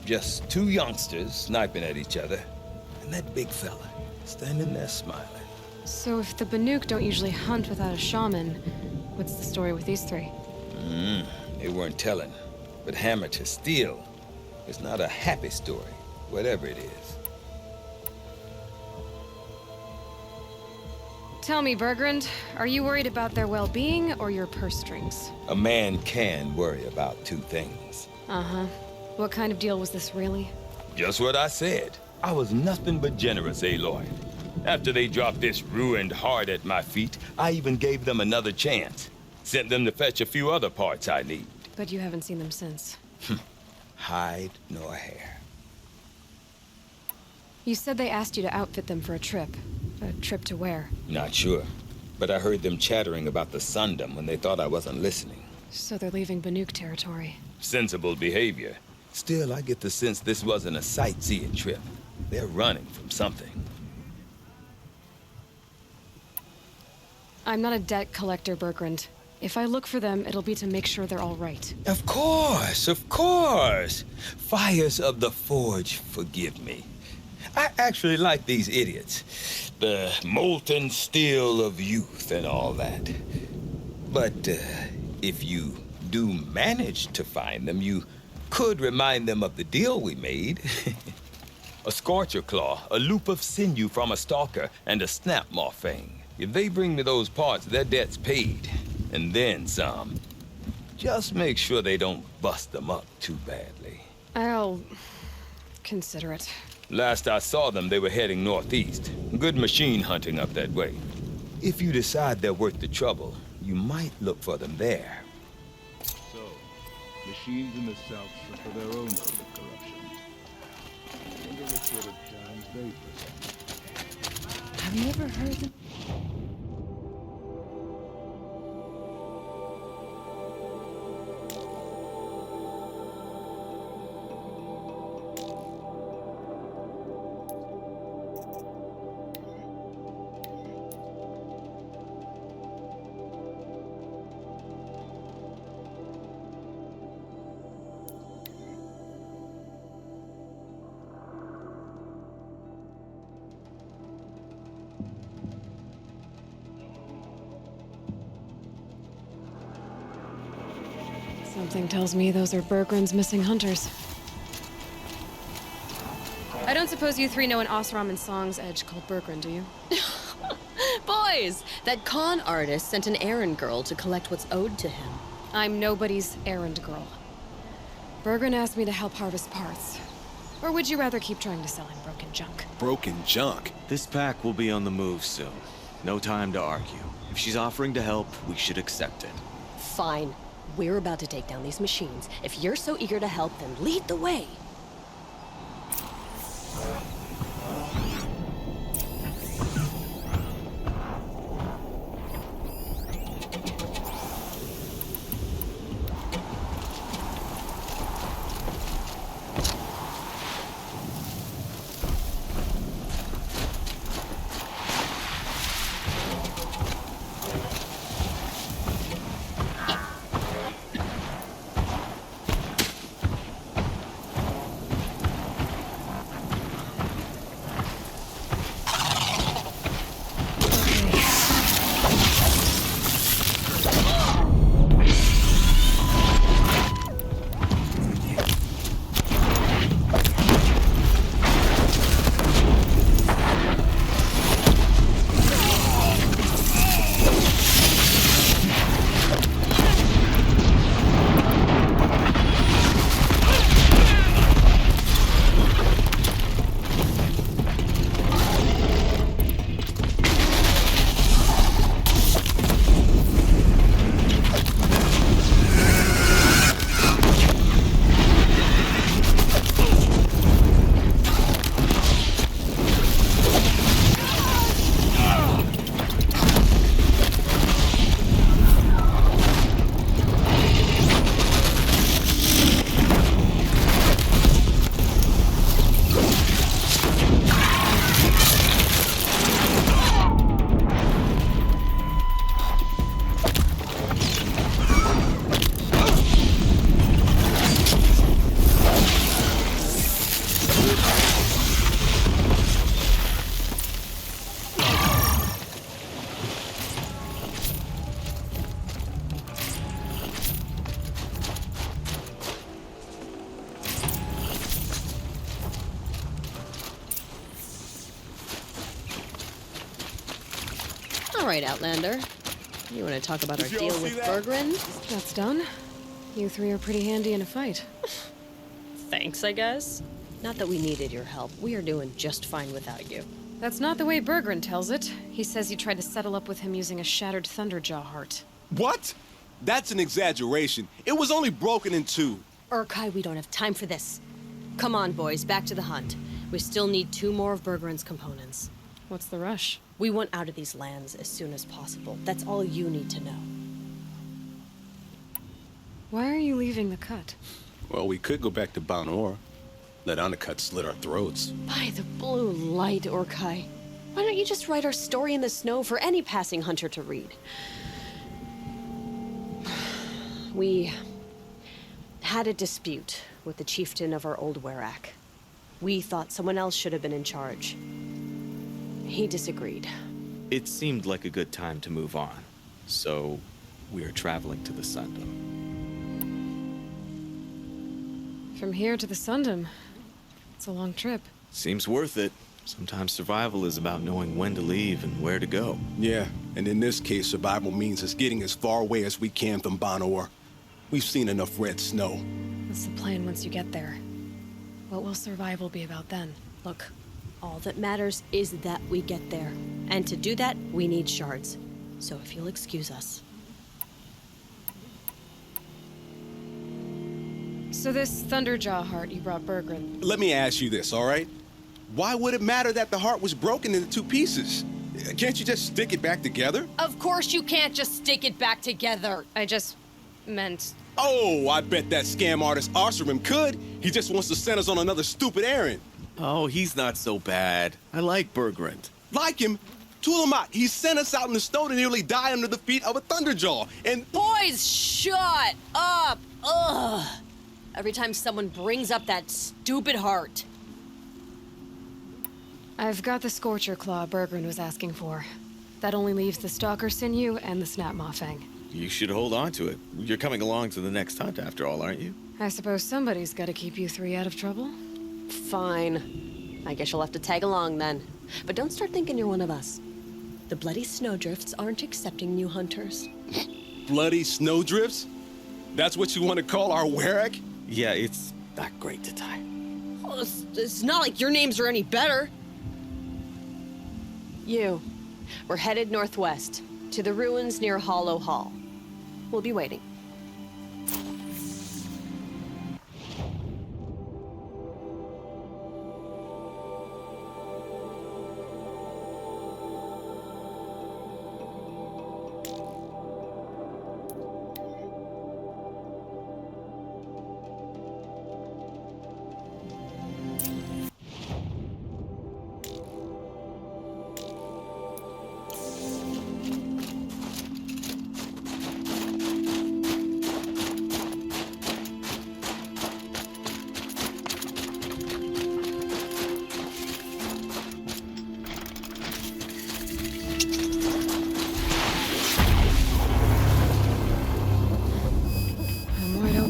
Just 2 youngsters sniping at each other. And that big fella standing there smiling. So if the Banuk don't usually hunt without a shaman, what's the story with these 3? They weren't telling. But hammer to steel. It's not a happy story, whatever it is. Tell me, Bergrand, are you worried about their well-being or your purse strings? A man can worry about 2 things. Uh-huh. What kind of deal was this, really? Just what I said. I was nothing but generous, Aloy. After they dropped this ruined heart at my feet, I even gave them another chance. Sent them to fetch a few other parts I need. But you haven't seen them since. Hide nor hair. You said they asked you to outfit them for a trip. A trip to where? Not sure. But I heard them chattering about the Sundom when they thought I wasn't listening. So they're leaving Banuk territory. Sensible behavior. Still, I get the sense this wasn't a sightseeing trip. They're running from something. I'm not a debt collector, Bergrand. If I look for them, it'll be to make sure they're all right. Of course, of course. Fires of the Forge, forgive me. I actually like these idiots. The molten steel of youth and all that. But if you do manage to find them, you could remind them of the deal we made. A scorcher claw, a loop of sinew from a stalker, and a snapmaw fang. If they bring me those parts, their debt's paid. And then some. Just make sure they don't bust them up too badly. I'll consider it. Last I saw them, they were heading northeast. Good machine hunting up that way. If you decide they're worth the trouble, you might look for them there. So, machines in the south suffer their own sort of corruption. I wonder what sort of charms they present. Have you ever heard them? Something tells me those are Bergrand's missing hunters. I don't suppose you 3 know an Osram Song's edge called Bergrand, do you? Boys, that con artist sent an errand girl to collect what's owed to him. I'm nobody's errand girl. Bergrand asked me to help harvest parts. Or would you rather keep trying to sell him broken junk? Broken junk? This pack will be on the move soon. No time to argue. If she's offering to help, we should accept it. Fine. We're about to take down these machines. If you're so eager to help, then lead the way. right, Outlander. You want to talk about our deal with Berggren? That's done. You three are pretty handy in a fight. Thanks, I guess. Not that we needed your help. We are doing just fine without you. That's not the way Berggren tells it. He says you tried to settle up with him using a shattered Thunderjaw heart. What? That's an exaggeration. It was only broken in two. Urkai, we don't have time for this. Come on, boys, back to the hunt. We still need 2 more of Berggren's components. What's the rush? We want out of these lands as soon as possible. That's all you need to know. Why are you leaving the cut? Well, we could go back to Banuk. Let Undercut slit our throats. By the blue light, Urkai. Why don't you just write our story in the snow for any passing hunter to read? We had a dispute with the chieftain of our old Werak. We thought someone else should have been in charge. He disagreed. It seemed like a good time to move on, so we are traveling to the Sundom. From here to the Sundom. It's a long trip. Seems worth it. Sometimes survival is about knowing when to leave and where to go. Yeah, and in this case, survival means us getting as far away as we can from Banuk. We've seen enough red snow. What's the plan once you get there? What will survival be about then? Look, all that matters is that we get there. And to do that, we need shards. So if you'll excuse us. So this Thunderjaw heart you brought Berggren. Let me ask you this, all right? Why would it matter that the heart was broken into 2 pieces? Can't you just stick it back together? Of course you can't just stick it back together. I just meant... Oh, I bet that scam artist Arsarim could. He just wants to send us on another stupid errand. Oh, he's not so bad. I like Berggren. Like him? Tulamat, he sent us out in the snow to nearly die under the feet of a Thunderjaw, and... Boys, shut up! Ugh! Every time someone brings up that stupid heart. I've got the Scorcher Claw Berggren was asking for. That only leaves the Stalker Sinew and the Snap Maw Fang. You should hold on to it. You're coming along to the next hunt after all, aren't you? I suppose somebody's got to keep you 3 out of trouble. Fine. I guess you'll have to tag along then. But don't start thinking you're one of us. The Bloody Snowdrifts aren't accepting new hunters. Bloody Snowdrifts? That's what you want to call our Werak? Yeah, it's not great to tie. Well, it's not like your names are any better. We're headed northwest, to the ruins near Hollow Hall. We'll be waiting.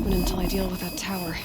Until I deal with that tower.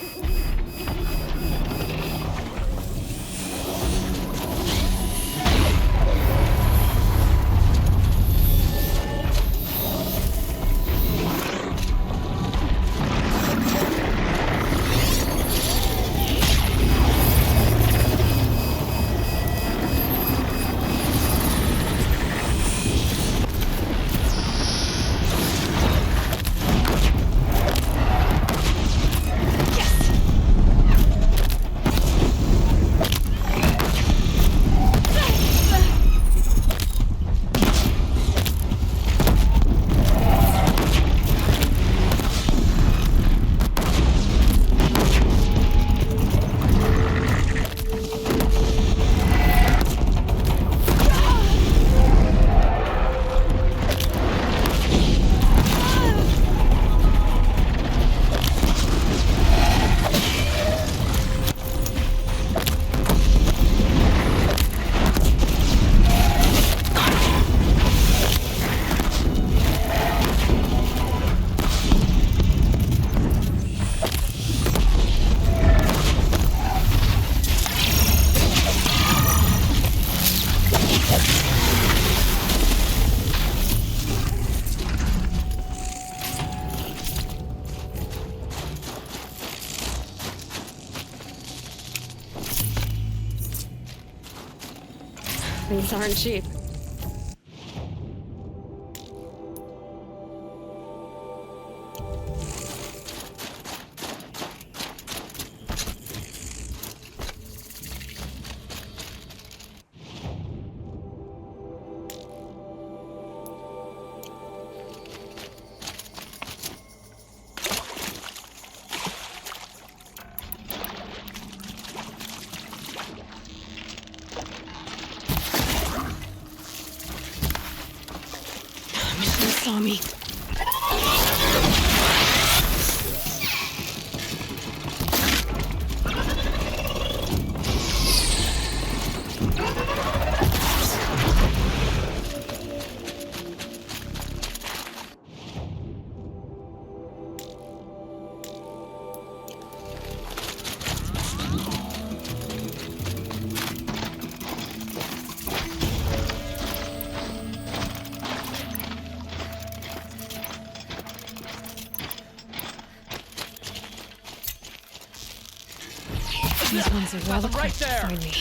Things aren't cheap. Saw me. These ones are well equipped to find me.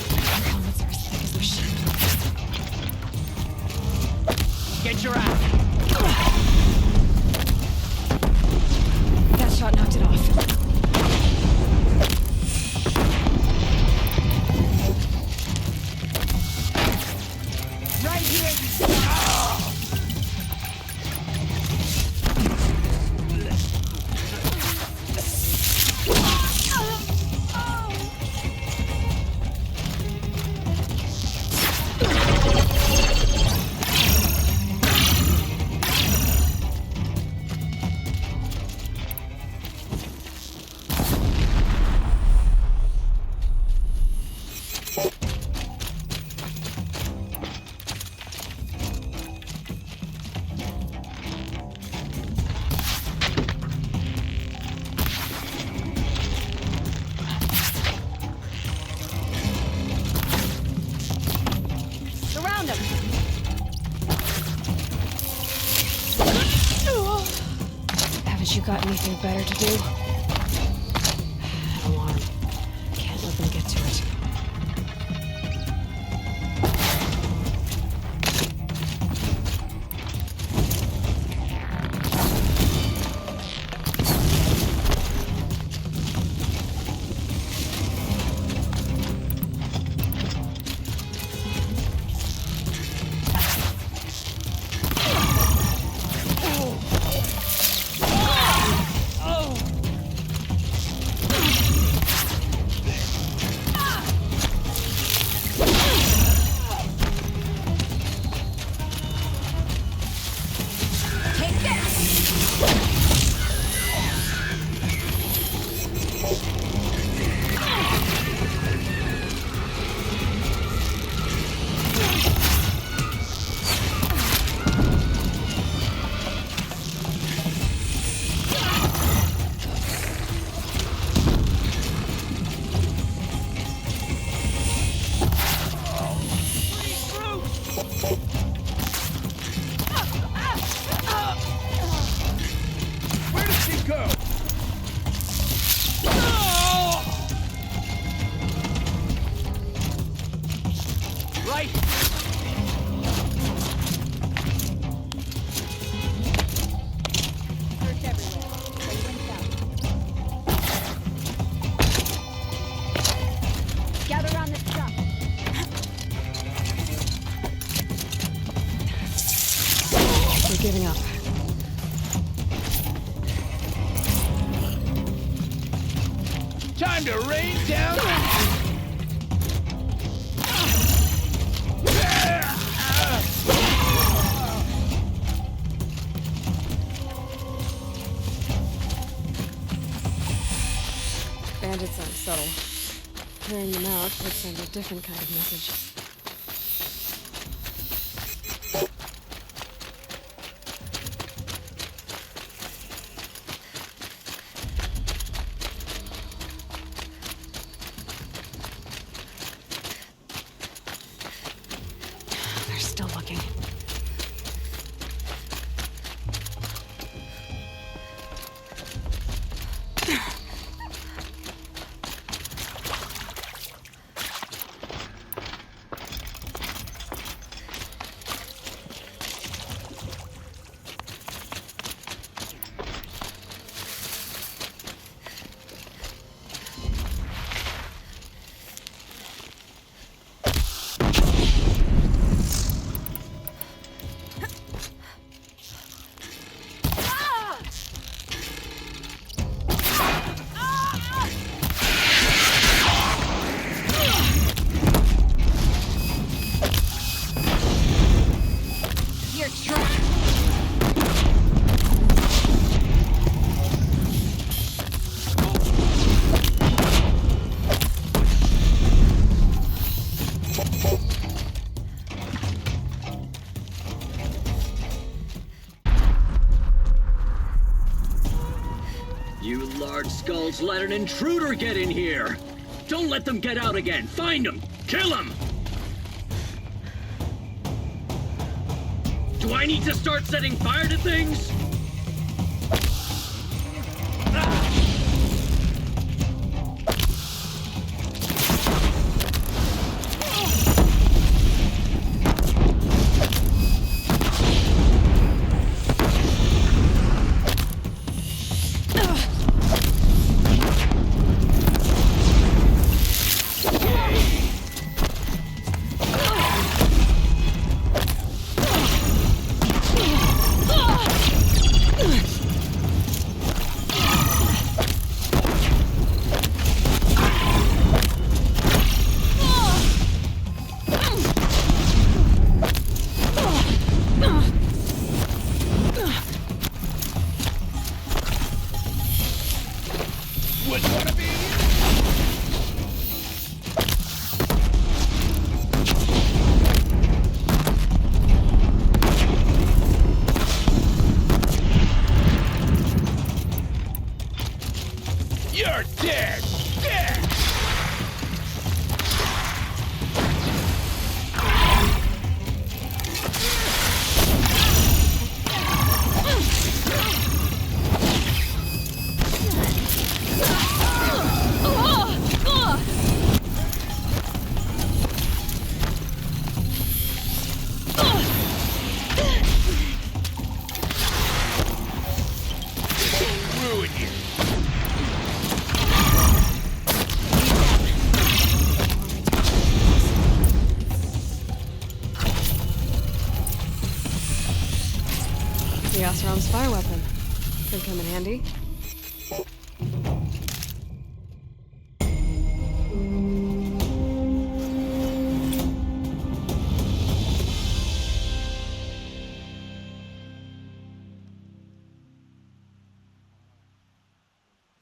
Their helmets are as thick as their ship. Get your ass! That shot knocked it off. Right here! Surround them! Haven't you got anything better to do? Alarm. Can't let them get to it. Giving up. Time to rain down. Bandits aren't subtle. Clearing them out would send a different kind of message. They're still looking. Lord Skulls let an intruder get in here! Don't let them get out again! Find them! Kill them! Do I need to start setting fire to things? You're dead! Dead! Ruin you! The Oseram's fire weapon. Could come in handy.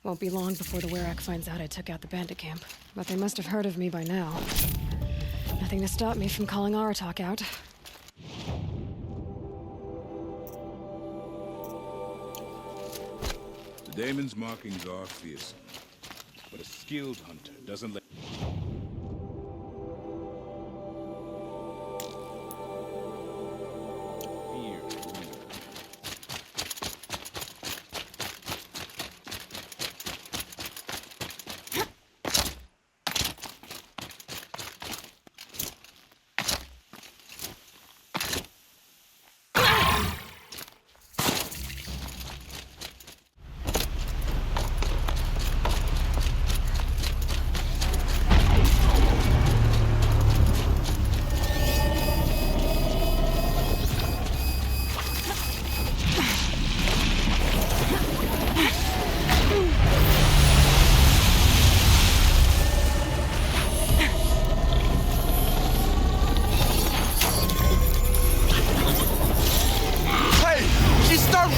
Won't be long before the Werak finds out I took out the bandit camp. But they must have heard of me by now. Nothing to stop me from calling Aratak out. The daemon's markings are fearsome, but a skilled hunter doesn't let... Fear linger.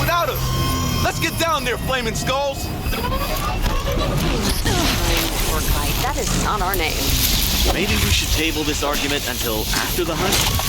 Without us! Let's get down there, flaming skulls! That is not our name. Maybe we should table this argument until after the hunt?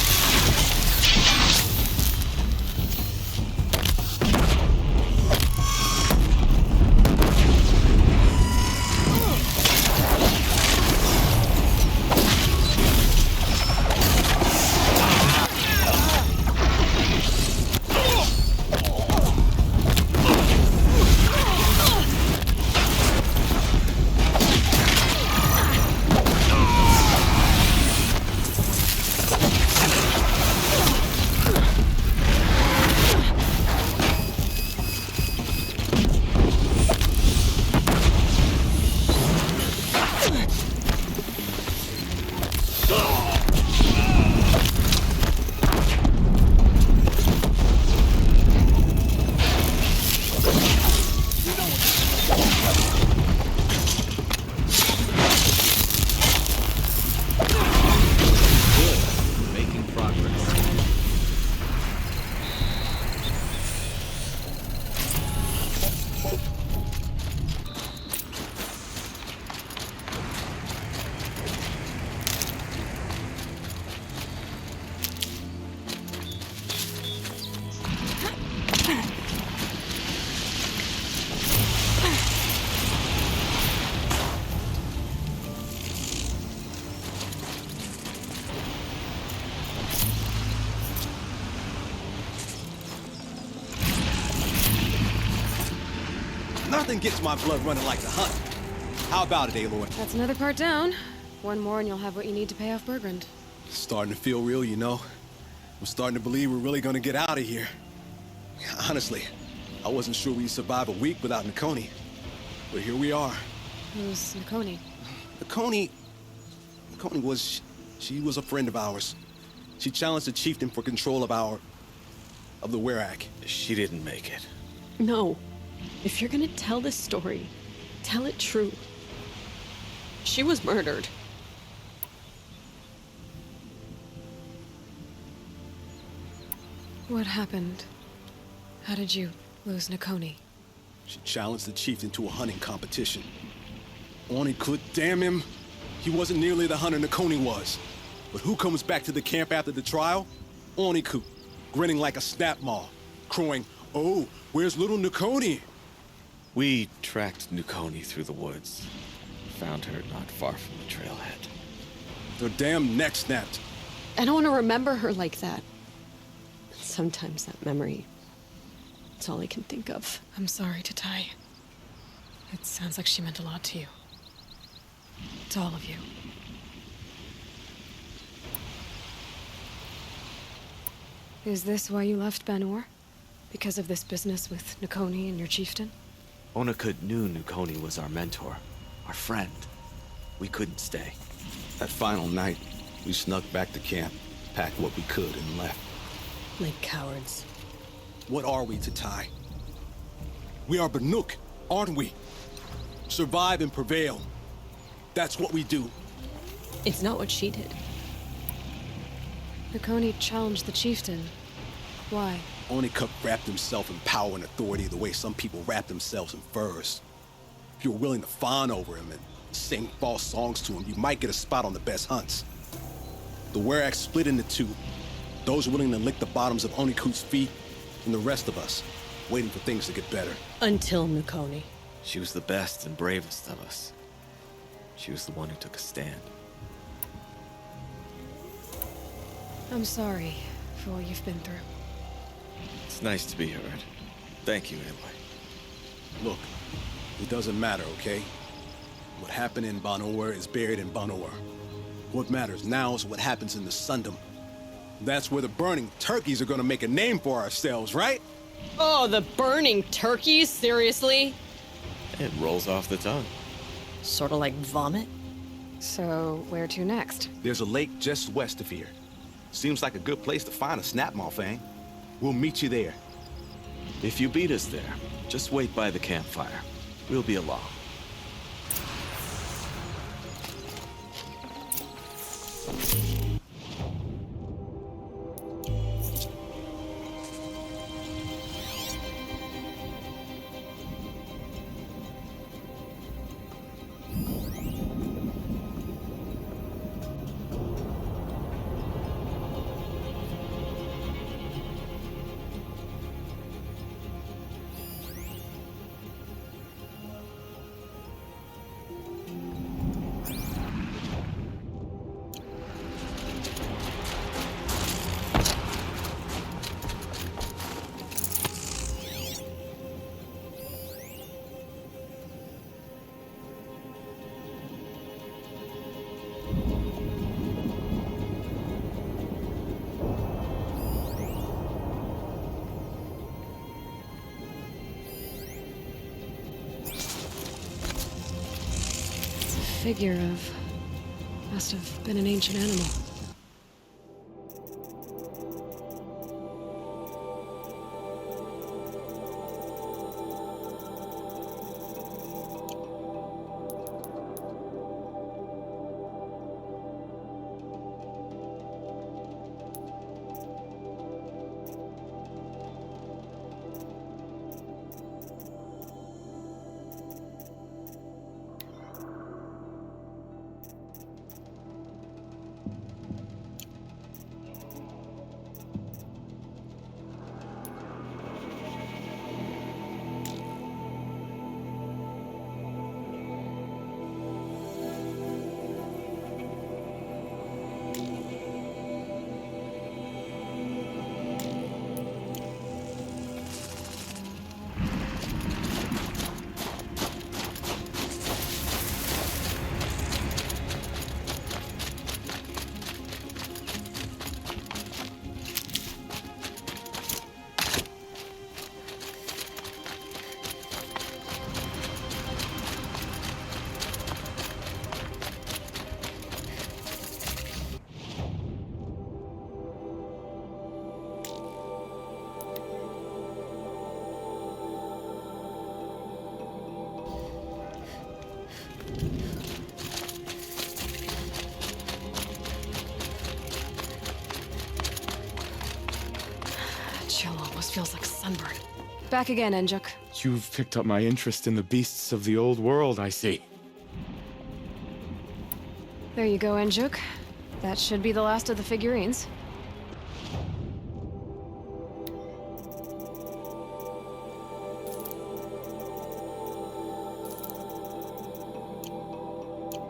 Nothing gets my blood running like the hunt. How about it, Aloy? That's another part down. One more and you'll have what you need to pay off Bergrand. Starting to feel real, you know. I'm starting to believe we're really gonna get out of here. Honestly, I wasn't sure we'd survive a week without Nakoni. But here we are. Who's Nakoni? Nakoni was... she was a friend of ours. She challenged the chieftain for control of the Werak. She didn't make it. No. If you're gonna tell this story, tell it true. She was murdered. What happened? How did you lose Nakoni? She challenged the chieftain to a hunting competition. Oni could, damn him. He wasn't nearly the hunter Nakoni was. But who comes back to the camp after the trial? Oniku, grinning like a snap maw, crowing, "Oh, where's little Nakoni?" We tracked Nakoni through the woods. Found her not far from the trailhead. Their damn neck snapped. I don't want to remember her like that. Sometimes that memory, it's all I can think of. I'm sorry, Tatai. It sounds like she meant a lot to you. To all of you. Is this why you left Banur? Because of this business with Nakoni and your chieftain? Onakut knew Nakoni was our mentor, our friend. We couldn't stay. That final night, we snuck back to camp, packed what we could, and left. Like cowards. What are we, Tatai? We are Banuk, aren't we? Survive and prevail. That's what we do. It's not what she did. Nakoni challenged the chieftain. Why? Onikuk wrapped himself in power and authority the way some people wrap themselves in furs. If you were willing to fawn over him and sing false songs to him, you might get a spot on the best hunts. The Werak split into two. Those willing to lick the bottoms of Onikuk's feet, and the rest of us, waiting for things to get better. Until Nakoni. She was the best and bravest of us. She was the one who took a stand. I'm sorry for what you've been through. It's nice to be heard. Thank you, Aloy. Look, it doesn't matter, okay? What happened in Banur is buried in Banur. What matters now is what happens in the Sundom. That's where the burning turkeys are gonna make a name for ourselves, right? Oh, the burning turkeys? Seriously? It rolls off the tongue. Sort of like vomit? So, where to next? There's a lake just west of here. Seems like a good place to find a snapmaw fang. We'll meet you there. If you beat us there, just wait by the campfire. We'll be along. Figure of... must have been an ancient animal. chill almost feels like sunburn. Back again, Enjuk. You've picked up my interest in the beasts of the old world, I see. There you go, Enjuk. That should be the last of the figurines.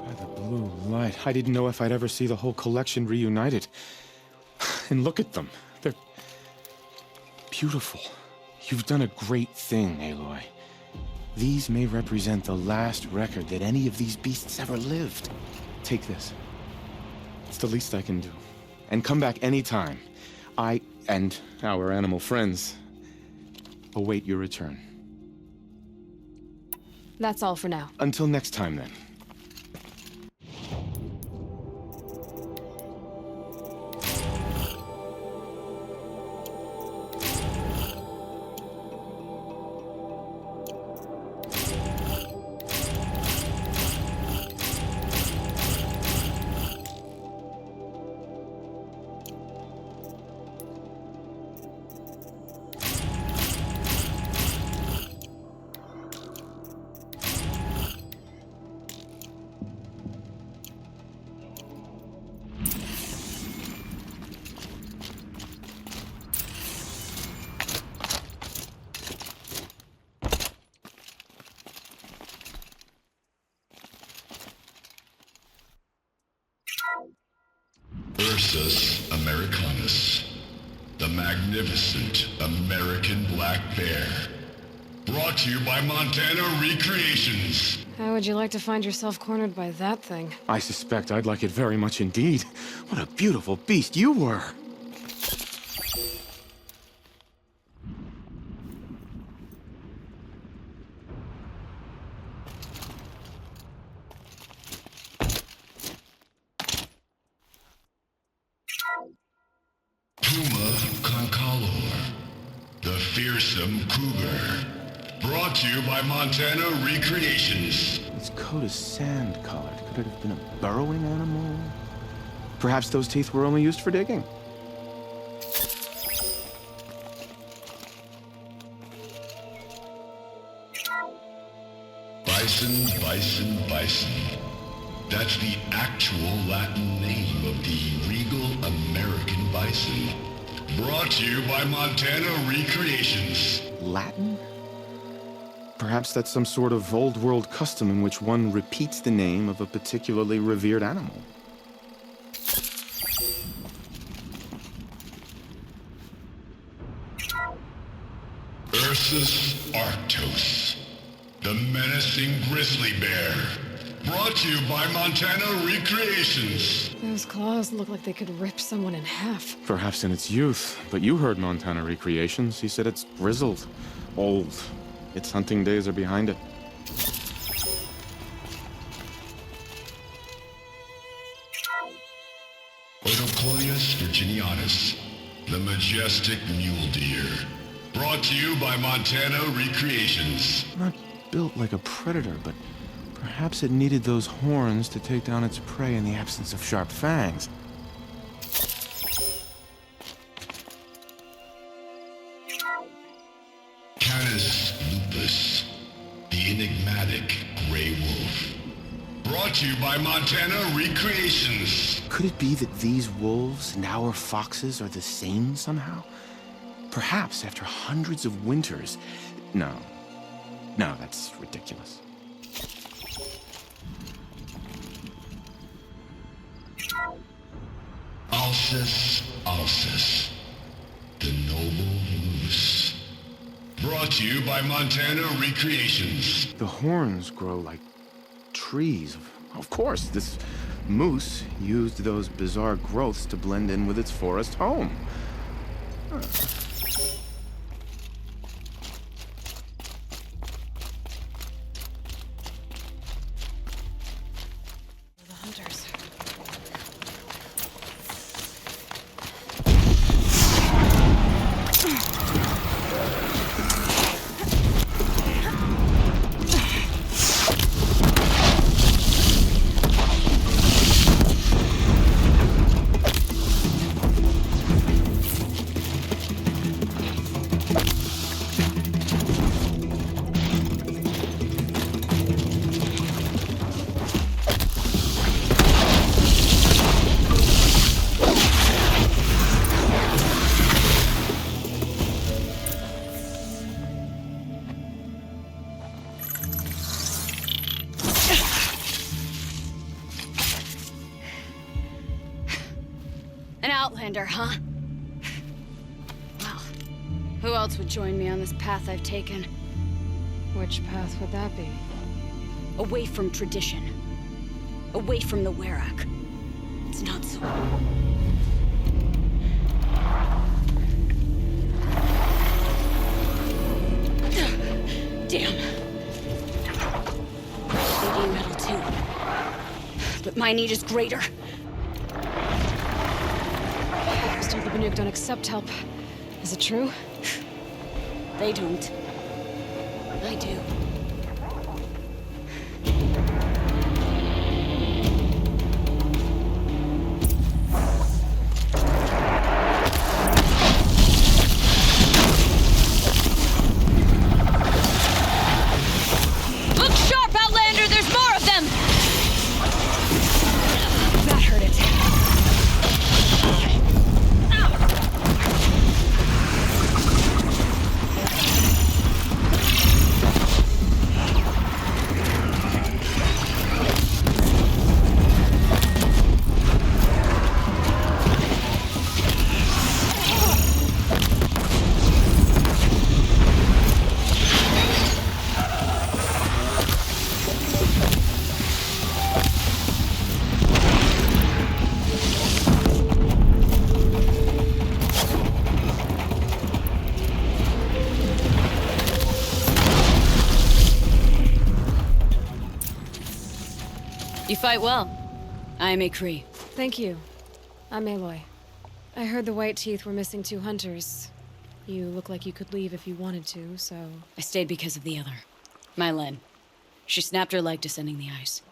By the blue light, I didn't know if I'd ever see the whole collection reunited. And look at them. They're beautiful. You've done a great thing, Aloy. These may represent the last record that any of these beasts ever lived. Take this. It's the least I can do. And come back anytime. I and our animal friends await your return. That's all for now. Until next time, then. Ursus americanus, the magnificent American black bear. Brought to you by Montana Recreations. How would you like to find yourself cornered by that thing? I suspect I'd like it very much indeed. What a beautiful beast you were! Puma concalor, the fearsome cougar. Brought to you by Montana Recreations. Its coat is sand-colored. Could it have been a burrowing animal? Perhaps those teeth were only used for digging. Bison, bison, bison. That's the actual Latin name of the regal American bison. Brought to you by Montana Recreations. Latin? Perhaps that's some sort of old-world custom in which one repeats the name of a particularly revered animal. Ursus arctos, the menacing grizzly bear. Brought to you by Montana Recreations. Those claws look like they could rip someone in half. Perhaps in its youth, but you heard Montana Recreations. He said it's grizzled, old. Its hunting days are behind it. Odocoius virginianus, the majestic mule deer. Brought to you by Montana Recreations. Not built like a predator, but perhaps it needed those horns to take down its prey in the absence of sharp fangs. Canis lupus, the enigmatic gray wolf. Brought to you by Montana Recreations. Could it be that these wolves and our foxes are the same somehow? Perhaps after hundreds of winters. No, that's ridiculous. Alcis alcis, the noble moose. Brought to you by Montana Recreations. The horns grow like trees. Of course, this moose used those bizarre growths to blend in with its forest home. Huh. The hunters. An outlander, huh? Well, who else would join me on this path I've taken? Which path would that be? Away from tradition. Away from the Werak. It's not so... Damn. They need metal too. But my need is greater. Still, the Banuk don't accept help. Is it true? They don't. I do. Look sharp, Outlander! There's more of them! That hurt it. You fight well. I am a Kree. Thank you. I'm Aloy. I heard the White Teeth were missing 2 hunters. You look like you could leave if you wanted to, so... I stayed because of the other. Mylen. She snapped her leg descending the ice.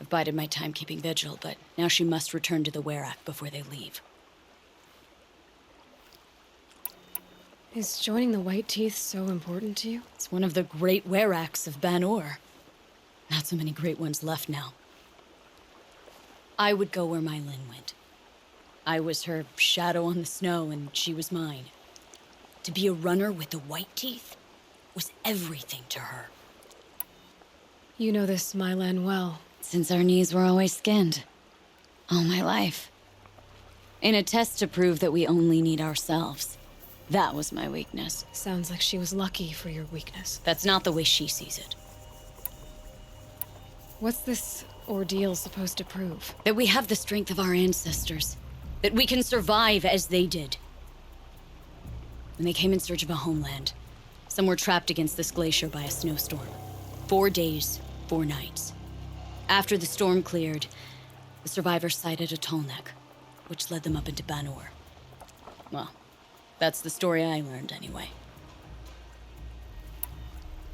I've bided my time keeping vigil, but now she must return to the Werak before they leave. Is joining the White Teeth so important to you? It's one of the great Weraks of Banur. Not so many great ones left now. I would go where Mylen went. I was her shadow on the snow, and she was mine. To be a runner with the White Teeth was everything to her. You know this Mylan well. Since our knees were always skinned. All my life. In a test to prove that we only need ourselves. That was my weakness. Sounds like she was lucky for your weakness. That's not the way she sees it. What's this ordeal supposed to prove? That we have the strength of our ancestors. That we can survive as they did. When they came in search of a homeland, some were trapped against this glacier by a snowstorm. 4 days, 4 nights. After the storm cleared, the survivors sighted a tall neck, which led them up into Banur. Well, that's the story I learned anyway.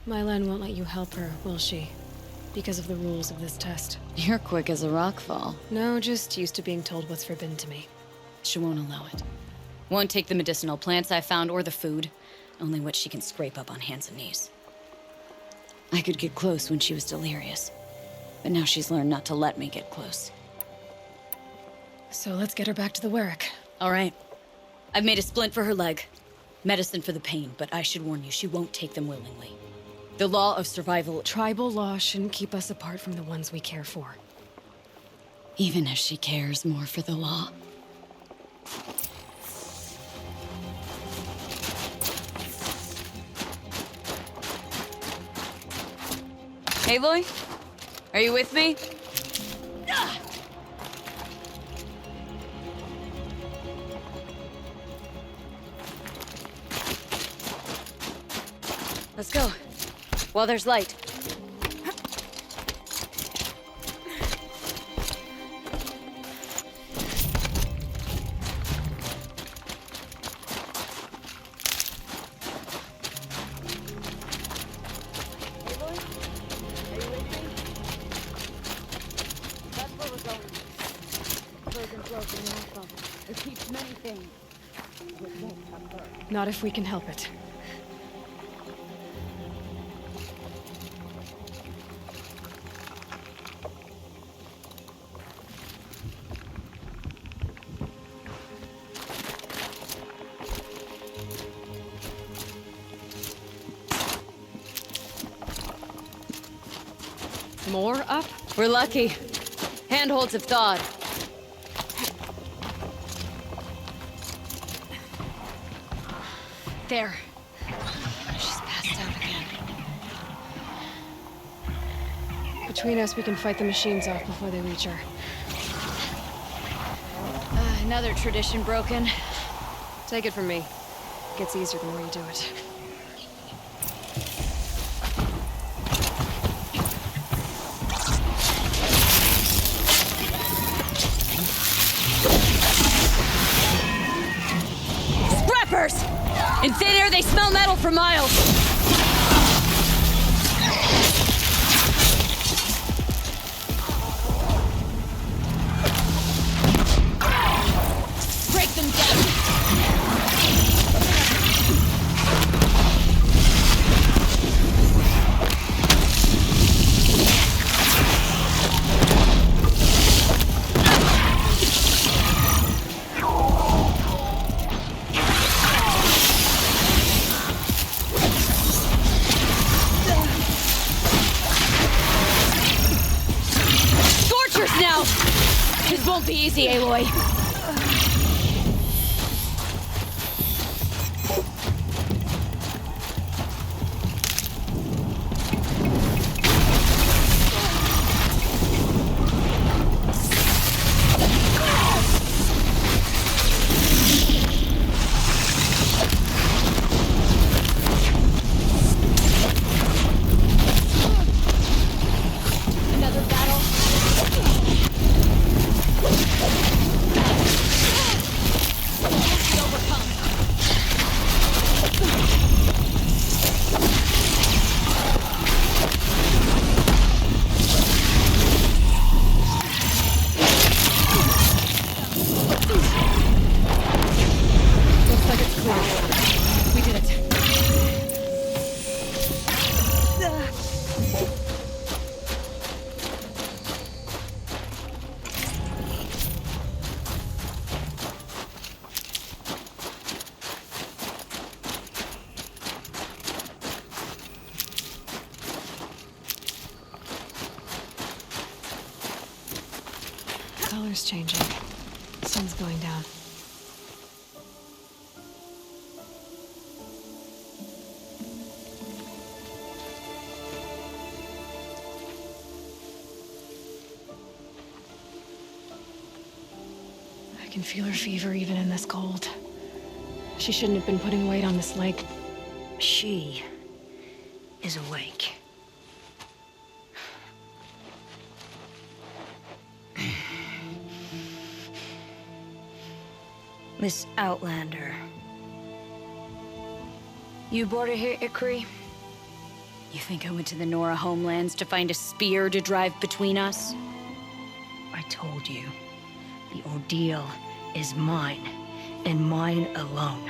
Mylan won't let you help her, will she? Because of the rules of this test. You're quick as a rockfall. No, just used to being told what's forbidden to me. She won't allow it. Won't take the medicinal plants I found or the food. Only what she can scrape up on hands and knees. I could get close when she was delirious. But now she's learned not to let me get close. So let's get her back to the Werak. All right. I've made a splint for her leg. Medicine for the pain, but I should warn you, she won't take them willingly. The law of survival... Tribal law shouldn't keep us apart from the ones we care for. Even if she cares more for the law. Aloy? Are you with me? Let's go. While there's light. Not if we can help it. More up? We're lucky. Handholds have thawed. there. She's passed out again. Between us, we can fight the machines off before they reach her. Another tradition broken. Take it from me. It gets easier the more you do it. Scrappers! In thin air, they smell metal for miles. Break them down. Scorchers now! This won't be easy, Aloy. Another battle. Looks like it's clear. We did it. Color's changing. Sun's going down. I can feel her fever even in this cold. She shouldn't have been putting weight on this leg. She is awake. Miss Outlander. You boarded here, Ikri? You think I went to the Nora homelands to find a spear to drive between us? I told you. The ordeal is mine, and mine alone.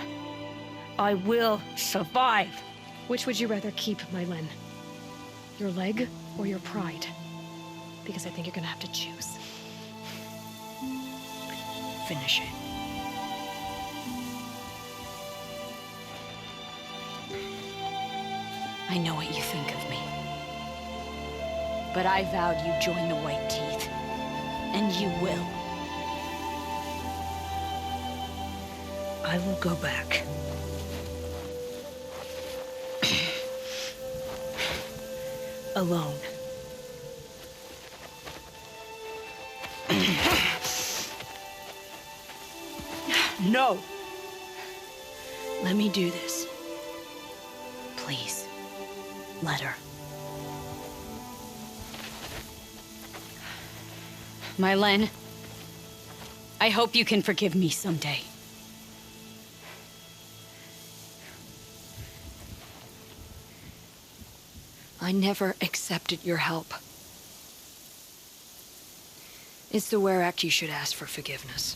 I will survive. Which would you rather keep, Mylin? Your leg or your pride? Because I think you're gonna have to choose. Finish it. I know what you think of me. But I vowed you'd join the White Teeth. And you will. I will go back. Alone. No! Let me do this. Please. Let her. Mylin, I hope you can forgive me someday. I never accepted your help. It's the Werak you should ask for forgiveness.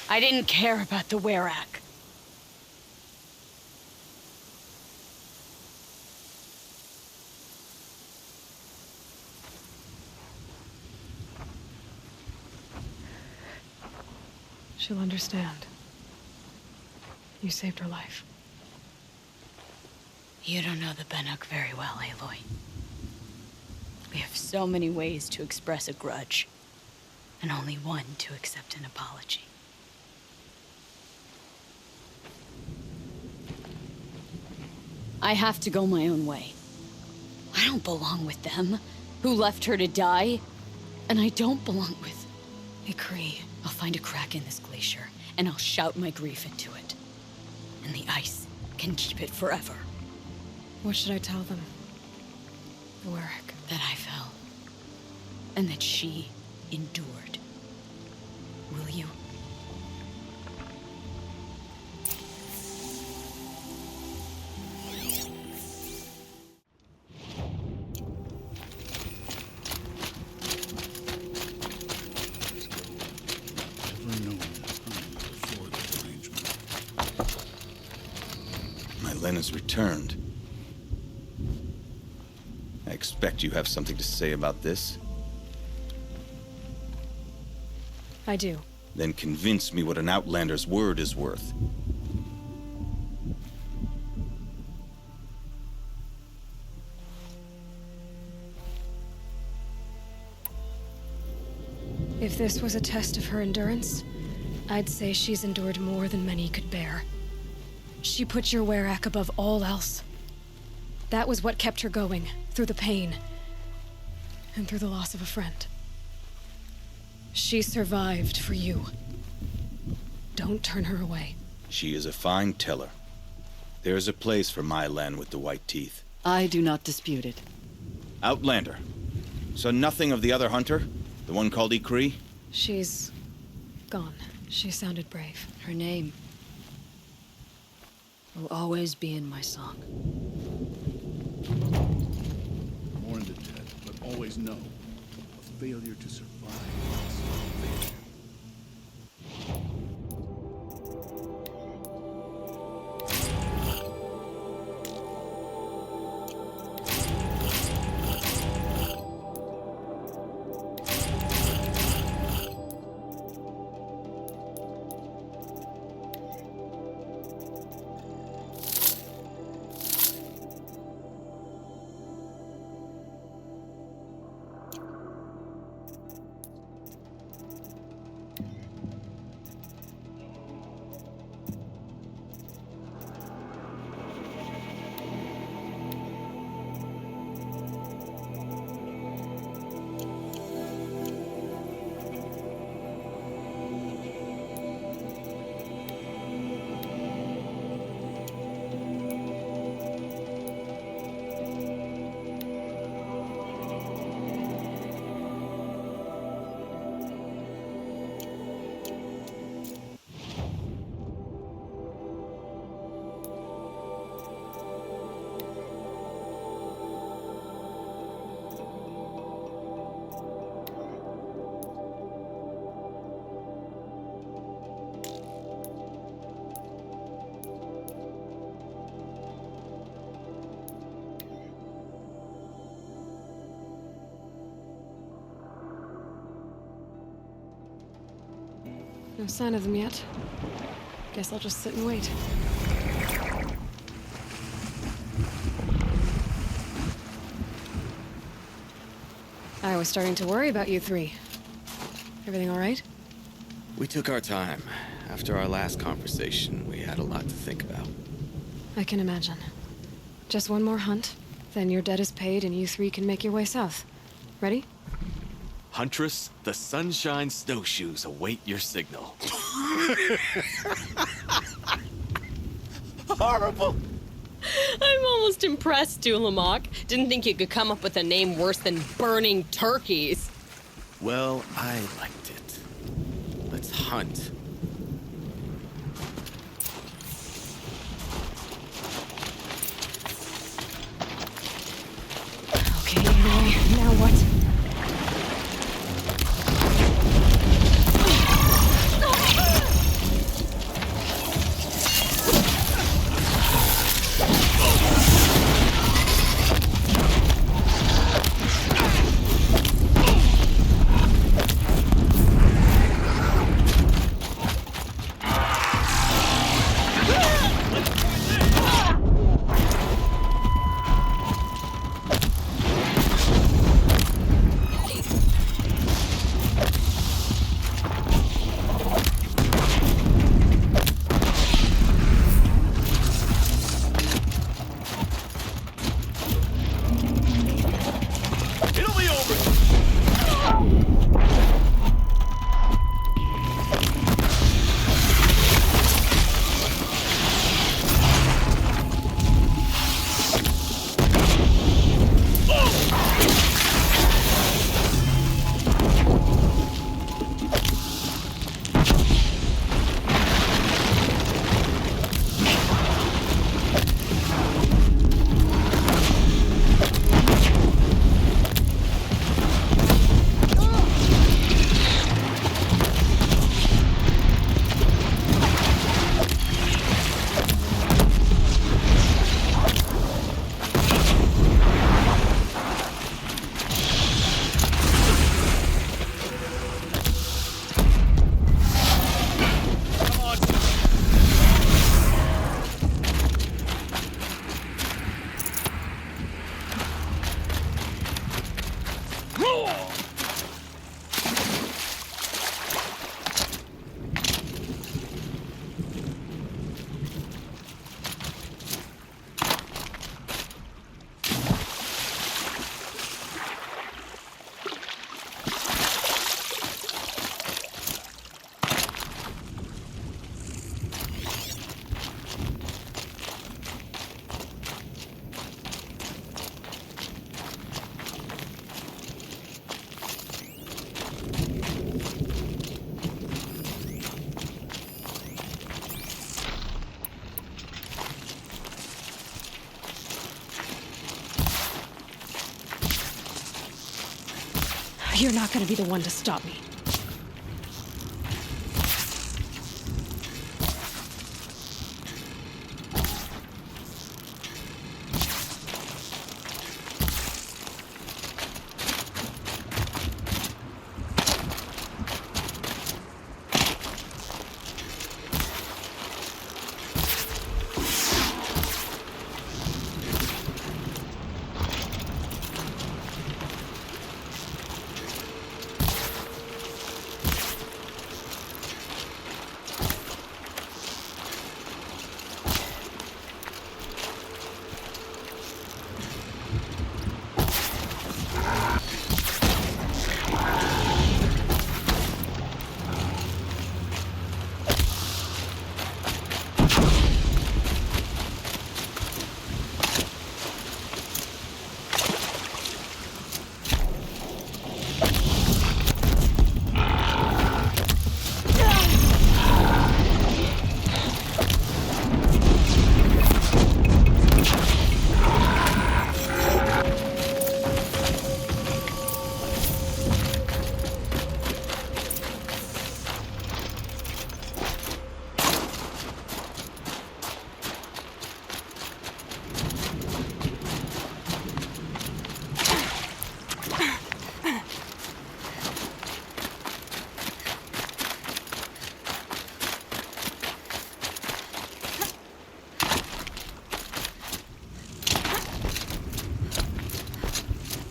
I didn't care about the Werak. She'll understand. You saved her life. You don't know the Banuk very well, Aloy. We have so many ways to express a grudge, and only one to accept an apology. I have to go my own way. I don't belong with them, who left her to die. And I don't belong with Ikri. I'll find a crack in this glacier, and I'll shout my grief into it. And the ice can keep it forever. What should I tell them? The Warwick. That I fell. And that she endured. Will you? Len has returned. I expect you have something to say about this. I do. Then convince me what an outlander's word is worth. If this was a test of her endurance, I'd say she's endured more than many could bear. She put your Werak above all else. That was what kept her going, through the pain, and through the loss of a friend. She survived for you. Don't turn her away. She is a fine teller. There is a place for my Len with the white teeth. I do not dispute it. Outlander. So nothing of the other hunter? The one called Ikri? She's gone. She sounded brave. Her name will always be in my song. Mourn the dead, but always know a failure to survive is failure. No sign of them yet. Guess I'll just sit and wait. I was starting to worry about you three. Everything all right? We took our time. After our last conversation, we had a lot to think about. I can imagine. Just one more hunt, then your debt is paid and you three can make your way south. Ready? Huntress, the Sunshine Snowshoes await your signal. Horrible! I'm almost impressed, Dulamok. Didn't think you could come up with a name worse than burning turkeys. Well, I liked it. Let's hunt. Okay, Aloy, now what? You're not gonna be the one to stop me.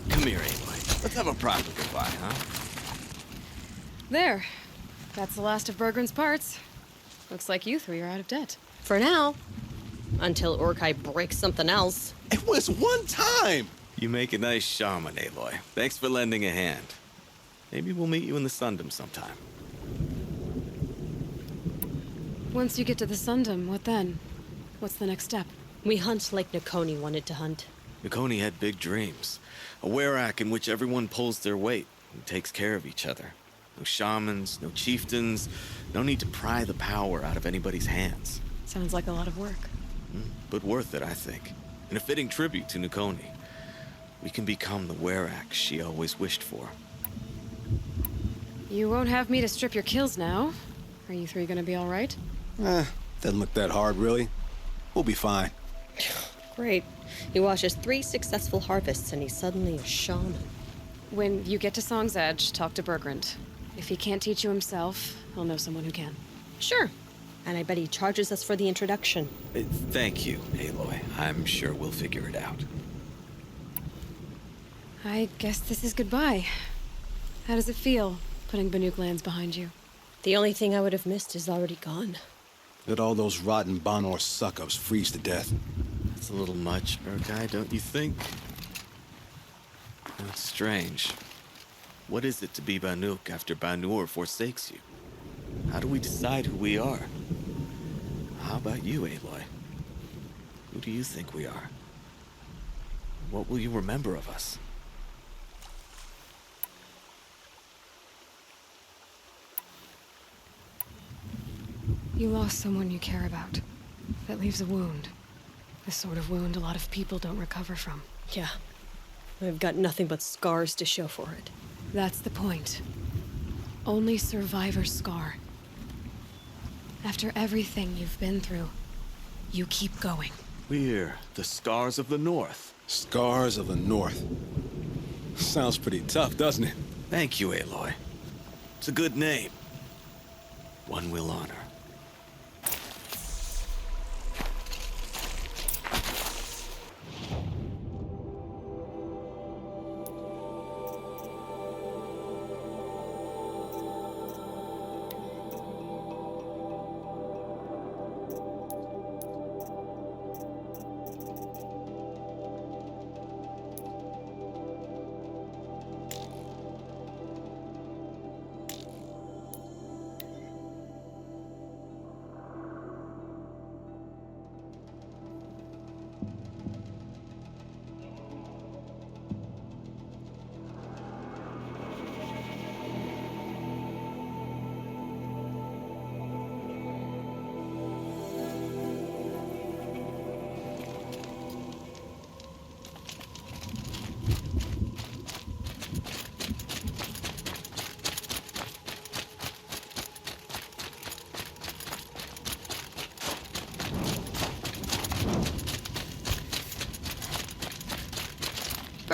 Come here, Aloy. Let's have a proper goodbye, huh? There. That's the last of Bergren's parts. Looks like you three are out of debt. For now. Until Urkai breaks something else. It was one time! You make a nice shaman, Aloy. Thanks for lending a hand. Maybe we'll meet you in the Sundom sometime. Once you get to the Sundom, what then? What's the next step? We hunt like Nakoni wanted to hunt. Nakoni had big dreams. A werak in which everyone pulls their weight and takes care of each other. No shamans, no chieftains, no need to pry the power out of anybody's hands. Sounds like a lot of work. But worth it, I think. And a fitting tribute to Nakoni. We can become the werak she always wished for. You won't have me to strip your kills now. Are you three gonna be all right? Doesn't look that hard, really. We'll be fine. Great. He watches 3 successful harvests and he's suddenly a shaman. When you get to Song's Edge, talk to Bergrand. If he can't teach you himself, he'll know someone who can. Sure. And I bet he charges us for the introduction. Thank you, Aloy. I'm sure we'll figure it out. I guess this is goodbye. How does it feel, putting Banuk lands behind you? The only thing I would have missed is already gone. Let all those rotten Banor suck-ups freeze to death. That's a little much, Urkai, don't you think? That's strange. What is it to be Banuk after Banur forsakes you? How do we decide who we are? How about you, Aloy? Who do you think we are? What will you remember of us? You lost someone you care about. That leaves a wound. The sort of wound a lot of people don't recover from. Yeah. I've got nothing but scars to show for it. That's the point. Only survivor's scar. After everything you've been through, you keep going. We're the Scars of the North. Scars of the North. Sounds pretty tough, doesn't it? Thank you, Aloy. It's a good name. One we'll honor.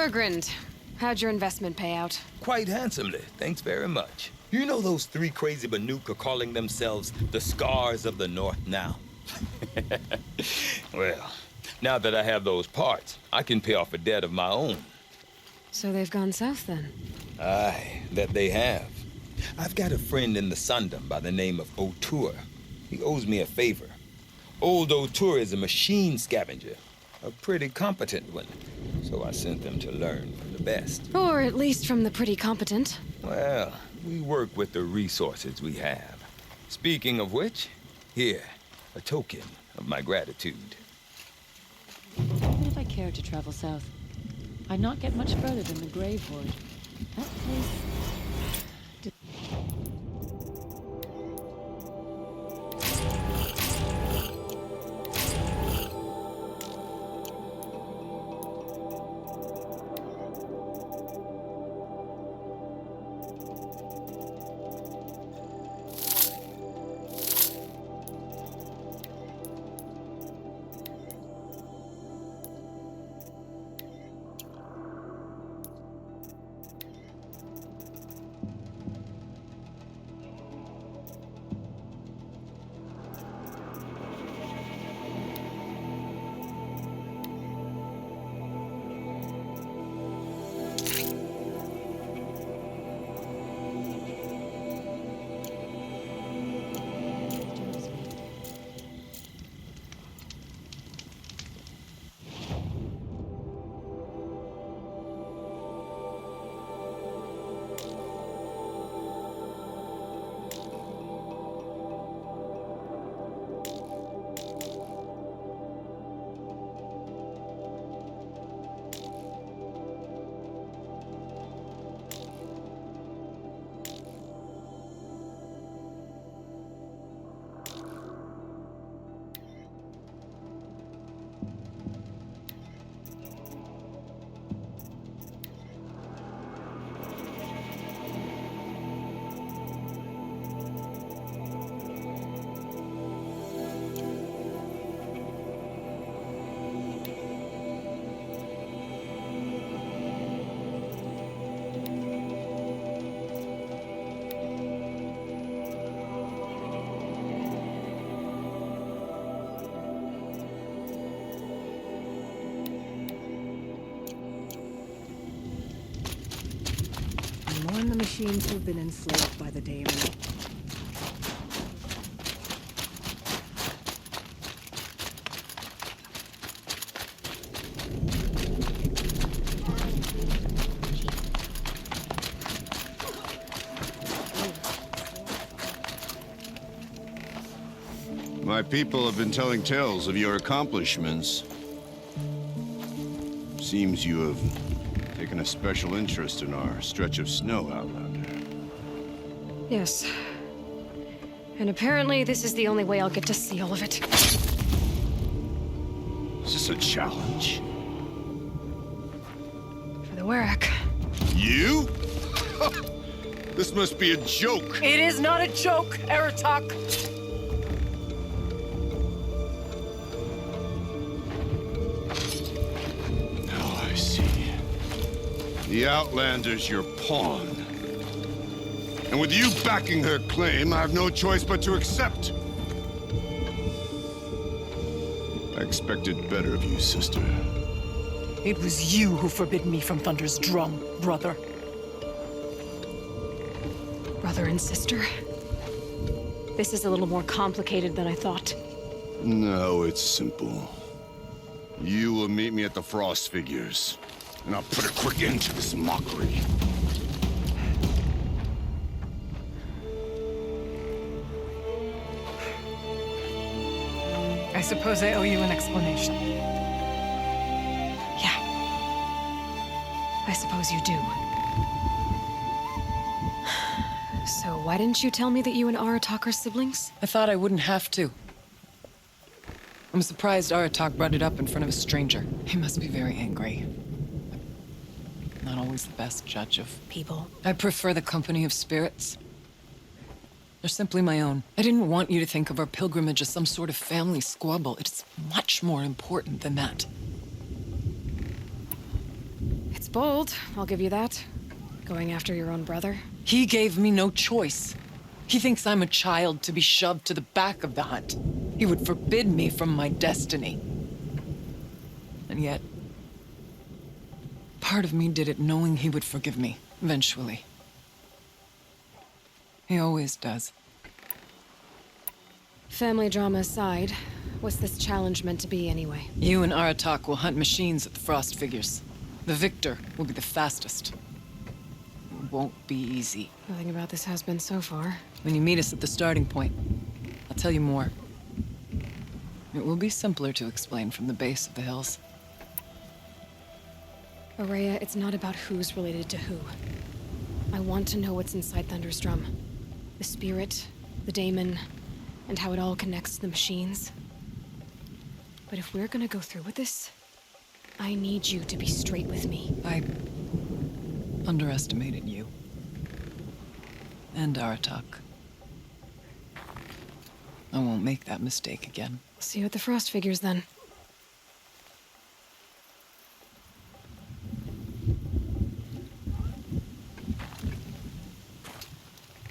Bergrand, how'd your investment pay out? Quite handsomely, thanks very much. You know those three crazy Banuk are calling themselves the Scars of the North now? Well, now that I have those parts, I can pay off a debt of my own. So they've gone south then? Aye, that they have. I've got a friend in the Sundom by the name of O'Toole. He owes me a favor. Old O'Toole is a machine scavenger, a pretty competent one. So I sent them to learn from the best. Or at least from the pretty competent. Well, we work with the resources we have. Speaking of which, here, a token of my gratitude. Even if I cared to travel south, I'd not get much further than the Grave Hoard. That place... Mourn the machines who've been enslaved by the daemon. My people have been telling tales of your accomplishments. Seems you have taken a special interest in our stretch of snow, Outlander. Yes. And apparently this is the only way I'll get to see all of it. Is this a challenge? For the Werak. You? This must be a joke. It is not a joke, Aratak! The Outlander's your pawn. And with you backing her claim, I have no choice but to accept. I expected better of you, sister. It was you who forbid me from Thunder's drum, brother. Brother and sister? This is a little more complicated than I thought. No, it's simple. You will meet me at the Frost Figures. And I'll put a quick end to this mockery. I suppose I owe you an explanation. Yeah. I suppose you do. So why didn't you tell me that you and Aratak are siblings? I thought I wouldn't have to. I'm surprised Aratak brought it up in front of a stranger. He must be very angry. Not always the best judge of people. I prefer the company of spirits. They're simply my own. I didn't want you to think of our pilgrimage as some sort of family squabble. It's much more important than that. It's bold, I'll give you that. Going after your own brother. He gave me no choice. He thinks I'm a child to be shoved to the back of the hunt. He would forbid me from my destiny. And yet, part of me did it knowing he would forgive me, eventually. He always does. Family drama aside, what's this challenge meant to be anyway? You and Aratak will hunt machines at the Frost Figures. The victor will be the fastest. It won't be easy. Nothing about this has been so far. When you meet us at the starting point, I'll tell you more. It will be simpler to explain from the base of the hills. Araya, it's not about who's related to who. I want to know what's inside Thunder's drum. The spirit, the daemon, and how it all connects to the machines. But if we're gonna go through with this, I need you to be straight with me. I underestimated you. And Aratak. I won't make that mistake again. See you at the Frost Figures, then.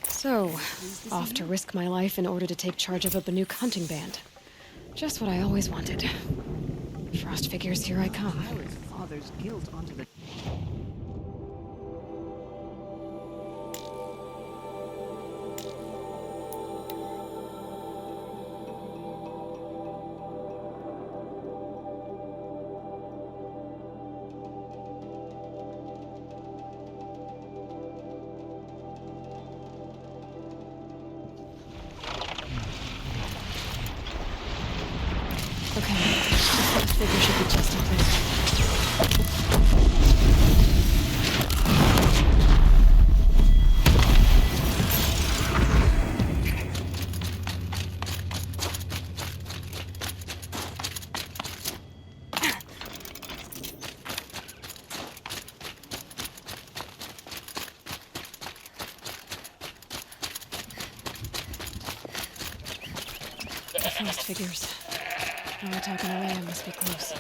So, off to risk my life in order to take charge of a Banuk hunting band. Just what I always wanted. Frost Figures, here I come. Father's guilt onto the... Okay, the figure should be just in place. The Frost Figures. Now we're talking away, I must be close.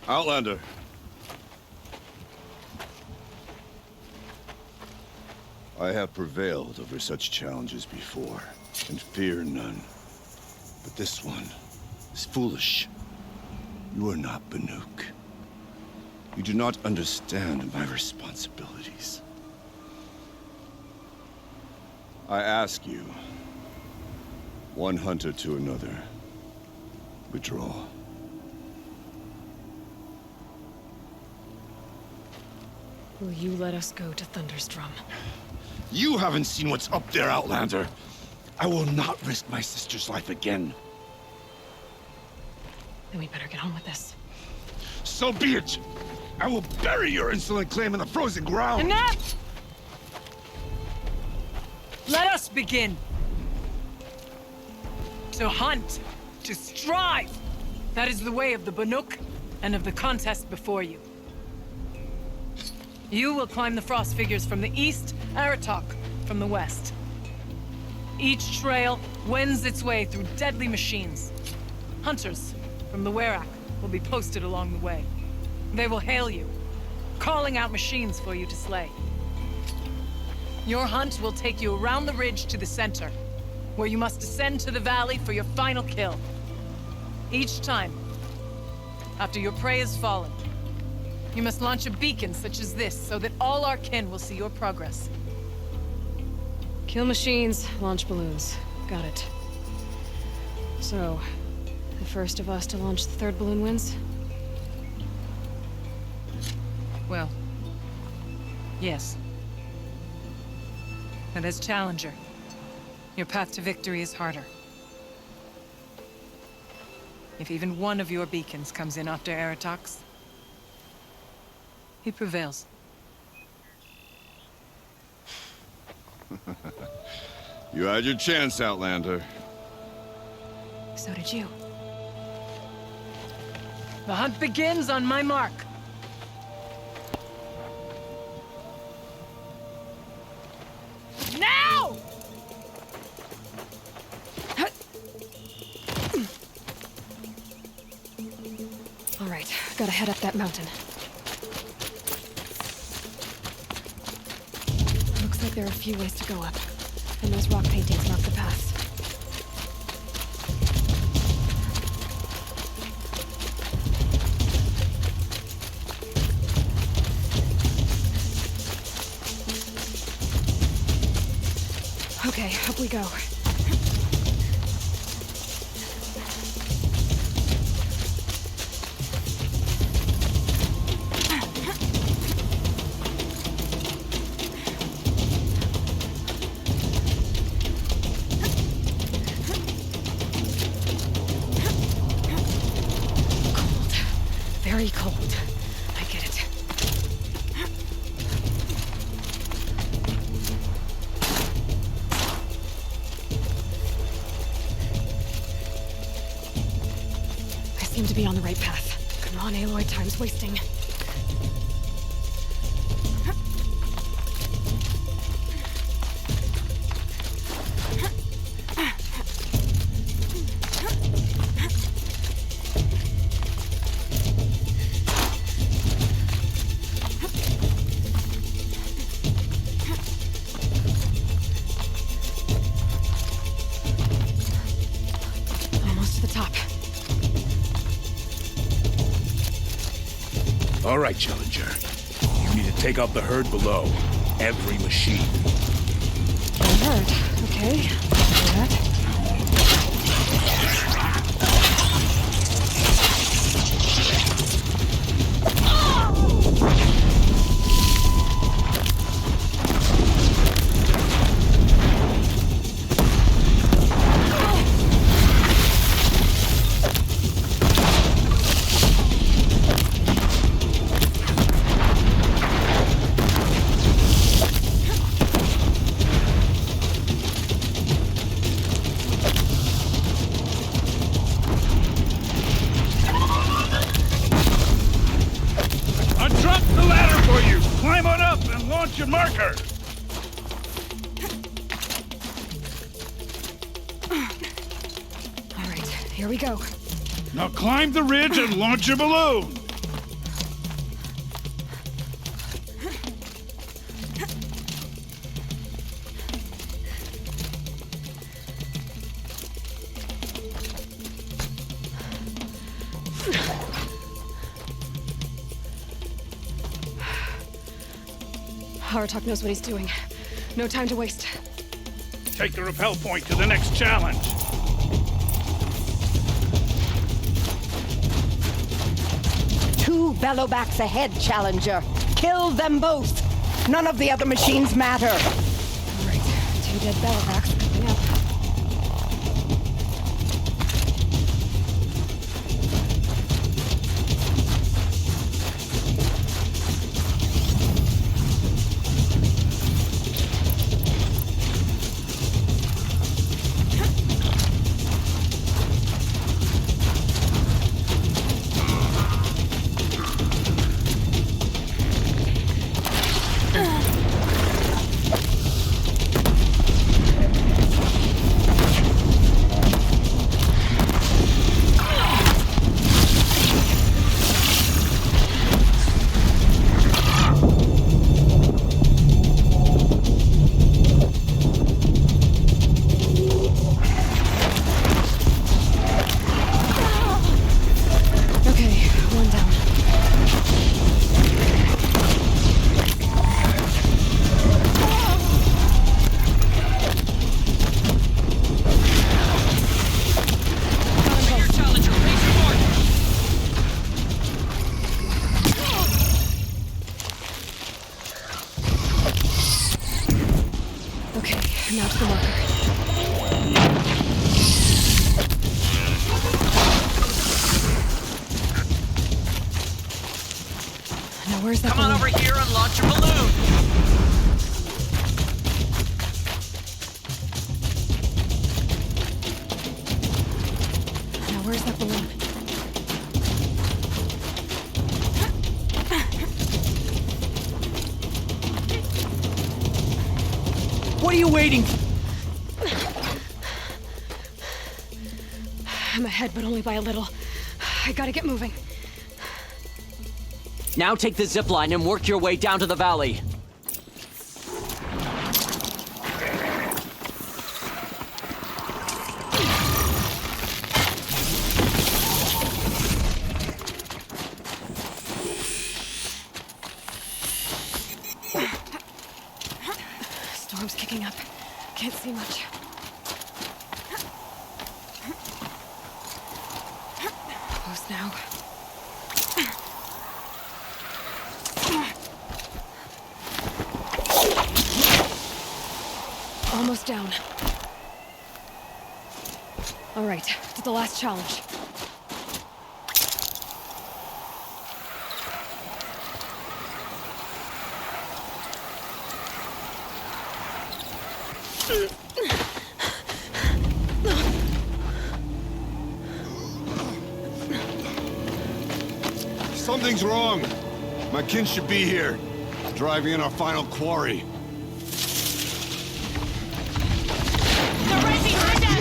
Outlander. I have prevailed over such challenges before, and fear none. But this one is foolish. You are not Banuk. You do not understand my responsibilities. I ask you, one hunter to another, withdraw. Will you let us go to Thunder's drum? You haven't seen what's up there, Outlander. I will not risk my sister's life again. Then we better get on with this. So be it! I will bury your insolent claim in the frozen ground! Enough! Let us begin. To hunt, to strive. That is the way of the Banuk and of the contest before you. You will climb the Frost Figures from the east, Aratak from the west. Each trail wends its way through deadly machines. Hunters from the Werak will be posted along the way. They will hail you, calling out machines for you to slay. Your hunt will take you around the ridge to the center, where you must descend to the valley for your final kill. Each time, after your prey has fallen, you must launch a beacon such as this, so that all our kin will see your progress. Kill machines, launch balloons. Got it. So, the first of us to launch the third balloon wins? Well, yes. And as challenger, your path to victory is harder. If even one of your beacons comes in after Aratak's, he prevails. You had your chance, Outlander. So did you. The hunt begins on my mark. Now! All right, gotta head up that mountain. Looks like there are a few ways to go up, and those rock paintings mark the paths. Okay, up we go. Cold. Very cold. I get it. I seem to be on the right path. Come on, Aloy, time's wasting. Almost to the top. All right, Challenger. You need to take out the herd below. Every machine. The herd. Okay. I'll do that. I dropped the ladder for you. Climb on up and launch your marker. All right, here we go. Now climb the ridge and launch your balloon. Aratak knows what he's doing. No time to waste. Take the rappel point to the next challenge. Two bellowbacks ahead, Challenger. Kill them both. None of the other machines matter. All right, 2 dead bellowbacks coming up. Now to the marker. Now where's that Come on over here and launch your balloon! Now where's that balloon? What are you waiting? I'm ahead, but only by a little. I gotta get moving. Now take the zip line and work your way down to the valley. Storm's kicking up. Can't see much. Close now. Almost down. All right, to the last challenge. Something's wrong. My kin should be here, driving in our final quarry. They're right behind us!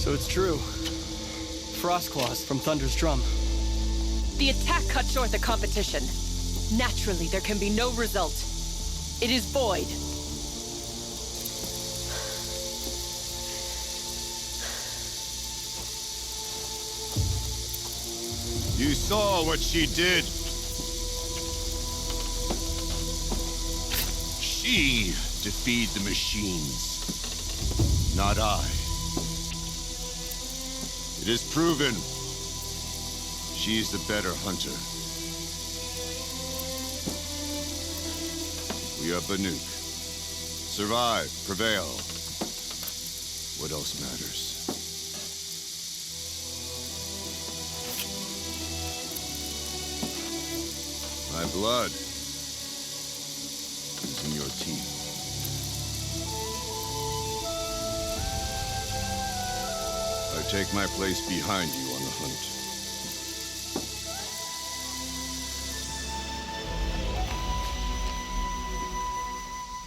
So it's true. Frost Claws from Thunder's drum. The attack cut short the competition. Naturally, there can be no result. It is void. You saw what she did. She defeated the machines, not I. It is proven. She's the better hunter. We are Banuk. Survive, prevail. What else matters? My blood is in your teeth. I take my place behind you on the hunt.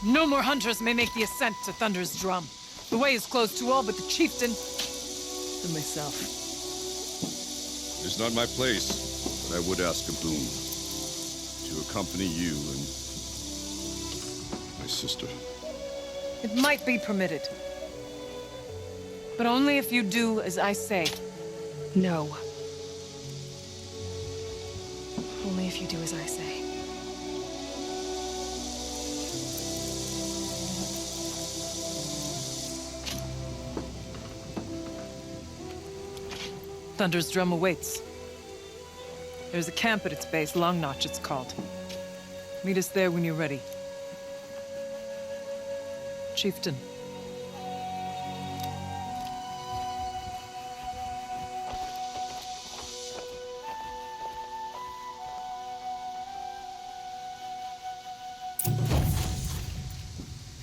No more hunters may make the ascent to Thunder's drum. The way is closed to all but the chieftain and myself. It is not my place, but I would ask a boon. To accompany you and my sister. It might be permitted. But only if you do as I say. No. Only if you do as I say. Thunder's Drum awaits. There's a camp at its base, Long Notch it's called. Meet us there when you're ready. Chieftain.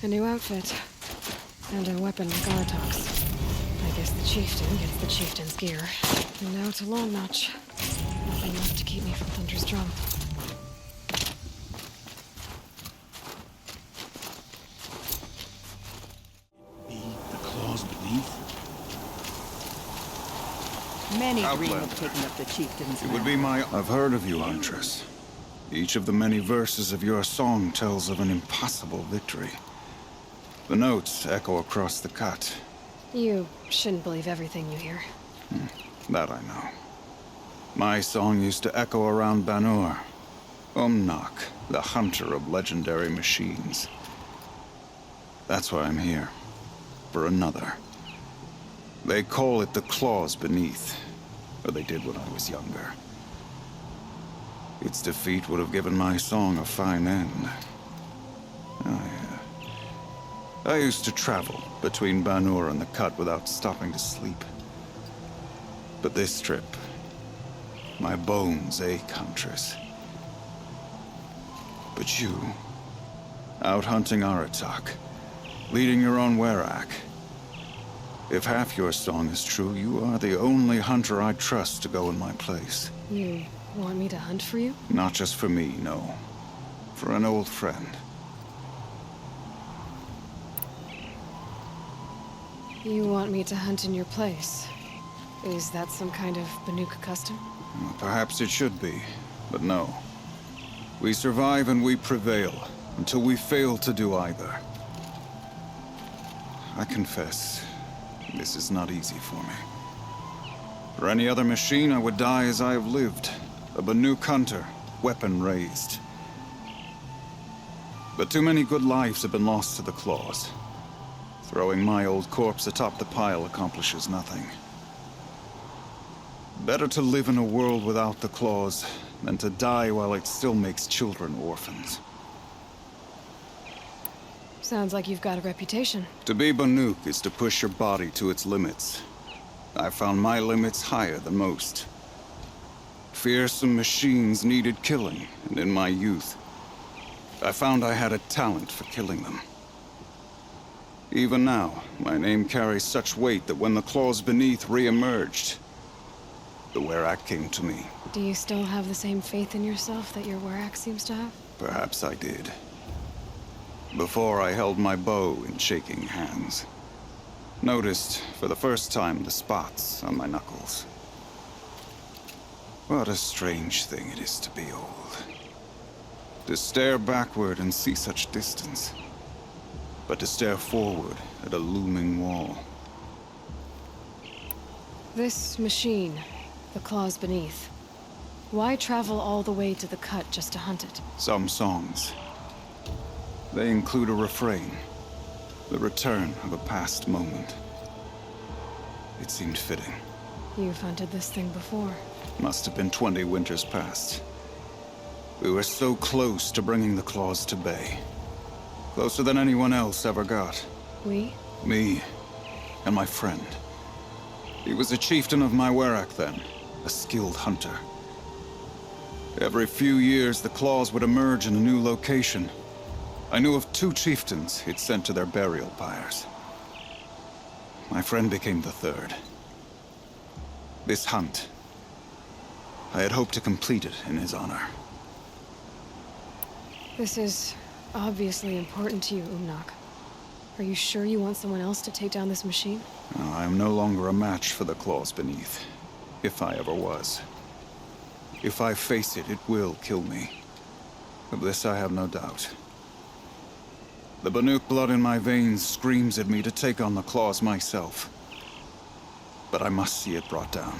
A new outfit. And a weapon like Artok's. I guess the chieftain gets the chieftain's gear. And now to Long Notch. Nothing left to keep me from Thunder's Drum. The claws beneath? Many dream Outlander. of taking up the chieftain's It would be my... I've heard of you, Huntress. Each of the many verses of your song tells of an impossible victory. The notes echo across the cut. You shouldn't believe everything you hear. That I know. My song used to echo around Banuk. Umnak, the hunter of legendary machines. That's why I'm here. For another. They call it the claws beneath. Or they did when I was younger. Its defeat would have given my song a fine end. I used to travel between Banuk and the Cut without stopping to sleep. But this trip, my bones ache, Huntress. But you, out hunting Aratak, leading your own Werak. If half your song is true, you are the only hunter I trust to go in my place. You want me to hunt for you? Not just for me, no. For an old friend. You want me to hunt in your place? Is that some kind of Banuk custom? Well, perhaps it should be, but no. We survive and we prevail, until we fail to do either. I confess, this is not easy for me. For any other machine, I would die as I have lived. A Banuk hunter, weapon raised. But too many good lives have been lost to the claws. Throwing my old corpse atop the pile accomplishes nothing. Better to live in a world without the claws than to die while it still makes children orphans. Sounds like you've got a reputation. To be Banuk is to push your body to its limits. I found my limits higher than most. Fearsome machines needed killing, and in my youth, I found I had a talent for killing them. Even now, my name carries such weight that when the claws beneath re-emerged, the Werak came to me. Do you still have the same faith in yourself that your Werak seems to have? Perhaps I did. Before I held my bow in shaking hands. Noticed, for the first time, the spots on my knuckles. What a strange thing it is to be old. To stare backward and see such distance. But to stare forward at a looming wall. This machine, the claws beneath. Why travel all the way to the Cut just to hunt it? Some songs. They include a refrain. The return of a past moment. It seemed fitting. You've hunted this thing before. Must have been 20 winters past. We were so close to bringing the claws to bay. Closer than anyone else ever got. We? Me. And my friend. He was a chieftain of my Werak then. A skilled hunter. Every few years, the claws would emerge in a new location. I knew of 2 chieftains he'd sent to their burial pyres. My friend became the 3rd. This hunt, I had hoped to complete it in his honor. This is obviously important to you, Umnak. Are you sure you want someone else to take down this machine? I am no longer a match for the claws beneath, if I ever was. If I face it, it will kill me. Of this I have no doubt. The Banuk blood in my veins screams at me to take on the claws myself. But I must see it brought down.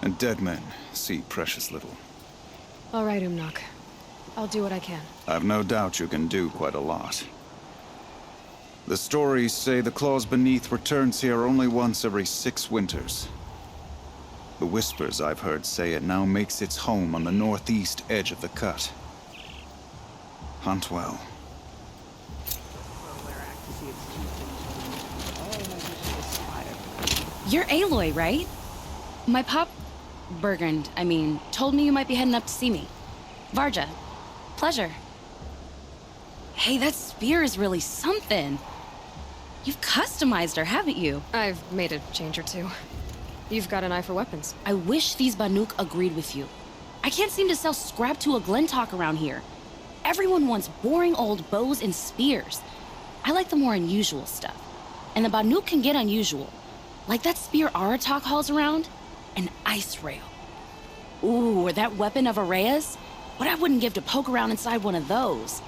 And dead men see precious little. All right, Umnak. I'll do what I can. I've no doubt you can do quite a lot. The stories say the claws beneath returns here only once every 6 winters. The whispers I've heard say it now makes its home on the northeast edge of the cut. Hunt well. You're Aloy, right? My pop... Bergund, told me you might be heading up to see me. Varja. Pleasure. Hey, that spear is really something. You've customized her, haven't you? I've made a change or two. You've got an eye for weapons. I wish these Banuk agreed with you. I can't seem to sell scrap to a Glentalk around here. Everyone wants boring old bows and spears. I like the more unusual stuff. And the Banuk can get unusual. Like that spear Aratak hauls around. An ice rail. Ooh, or that weapon of Araya's. What I wouldn't give to poke around inside one of those.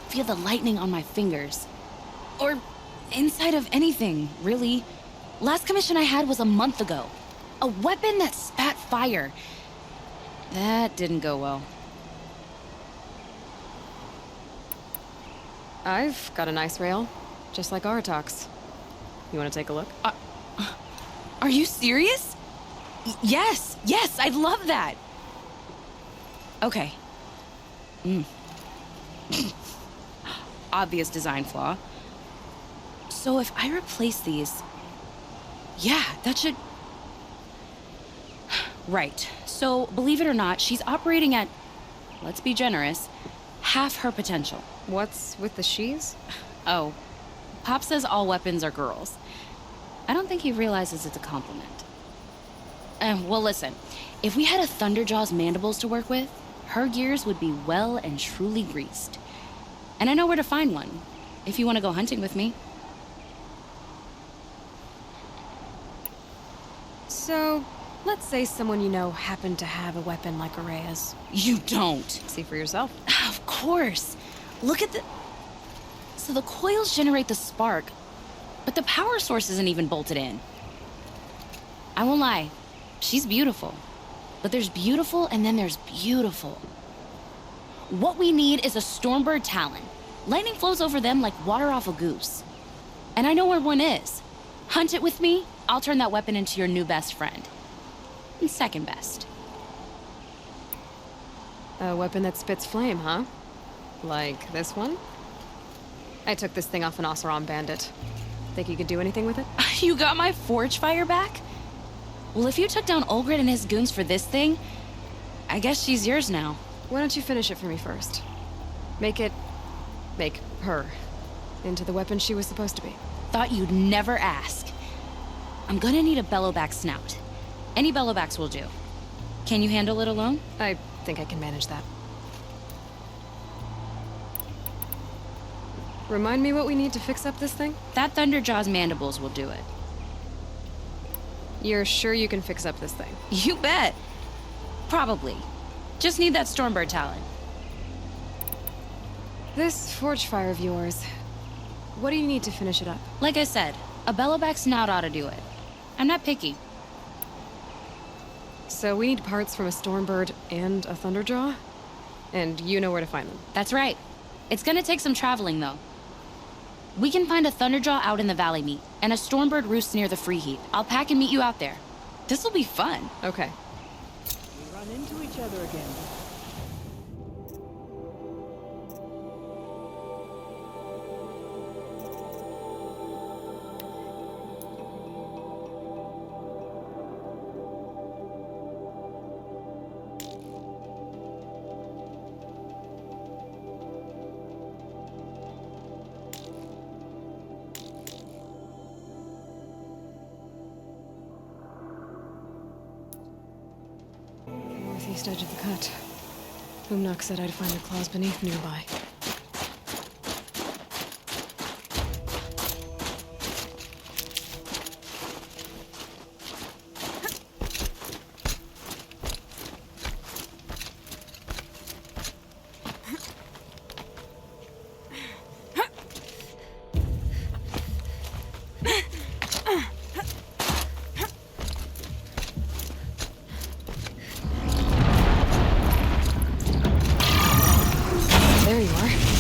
Feel the lightning on my fingers. Or inside of anything, really. Last commission I had was a month ago. A weapon that spat fire. That didn't go well. I've got an ice rail, just like Aratak's. You want to take a look? Are you serious? Yes, I'd love that. Okay. Obvious design flaw. So if I replace these... Yeah, that should... Right. So, believe it or not, she's operating at, let's be generous, half her potential. What's with the she's? Oh, Pop says all weapons are girls. I don't think he realizes it's a compliment. Well, listen, if we had a Thunderjaw's mandibles to work with, her gears would be well and truly greased. And I know where to find one, if you want to go hunting with me. So, let's say someone you know happened to have a weapon like Araya's. You don't. See for yourself. Of course. Look at the... So the coils generate the spark, but the power source isn't even bolted in. I won't lie. She's beautiful. But there's beautiful and then there's beautiful. What we need is a Stormbird Talon. Lightning flows over them like water off a goose. And I know where one is. Hunt it with me, I'll turn that weapon into your new best friend. And second best. A weapon that spits flame, huh? Like this one? I took this thing off an Oseram bandit. Think you could do anything with it? You got my forge fire back? Well, if you took down Olgrid and his goons for this thing, I guess she's yours now. Why don't you finish it for me first? Make her into the weapon she was supposed to be. Thought you'd never ask. I'm gonna need a bellowback snout. Any bellowbacks will do. Can you handle it alone? I think I can manage that. Remind me what we need to fix up this thing? That Thunderjaw's mandibles will do it. You're sure you can fix up this thing? You bet. Probably. Just need that Stormbird Talon. This forge fire of yours, what do you need to finish it up? Like I said, a bellowback snout ought to do it. I'm not picky. So we need parts from a Stormbird and a Thunderjaw? And you know where to find them? That's right. It's gonna take some traveling, though. We can find a Thunderjaw out in the Valley Meet, and a Stormbird roosts near the Free Heat. I'll pack and meet you out there. This'll be fun. Okay. We run into each other again. Northeast edge of the cut. Boomnock said I'd find the claws beneath nearby. There you are.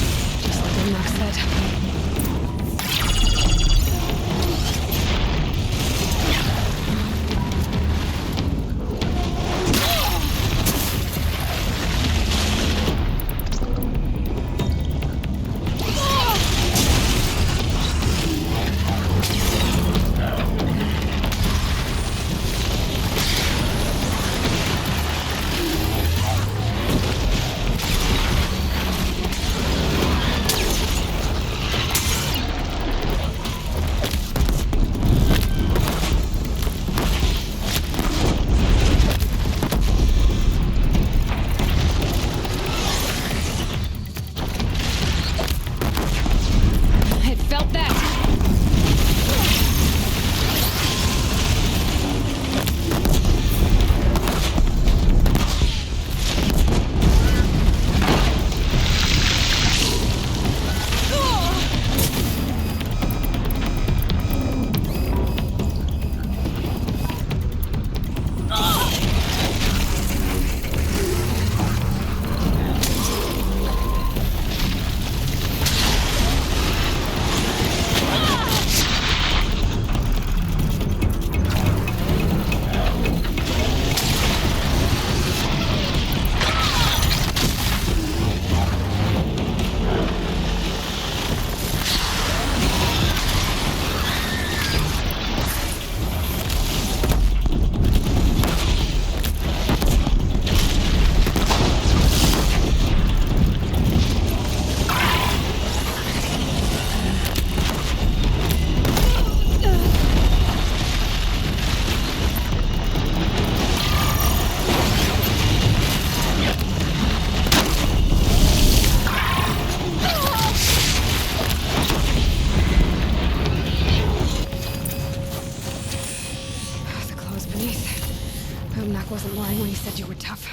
were tough.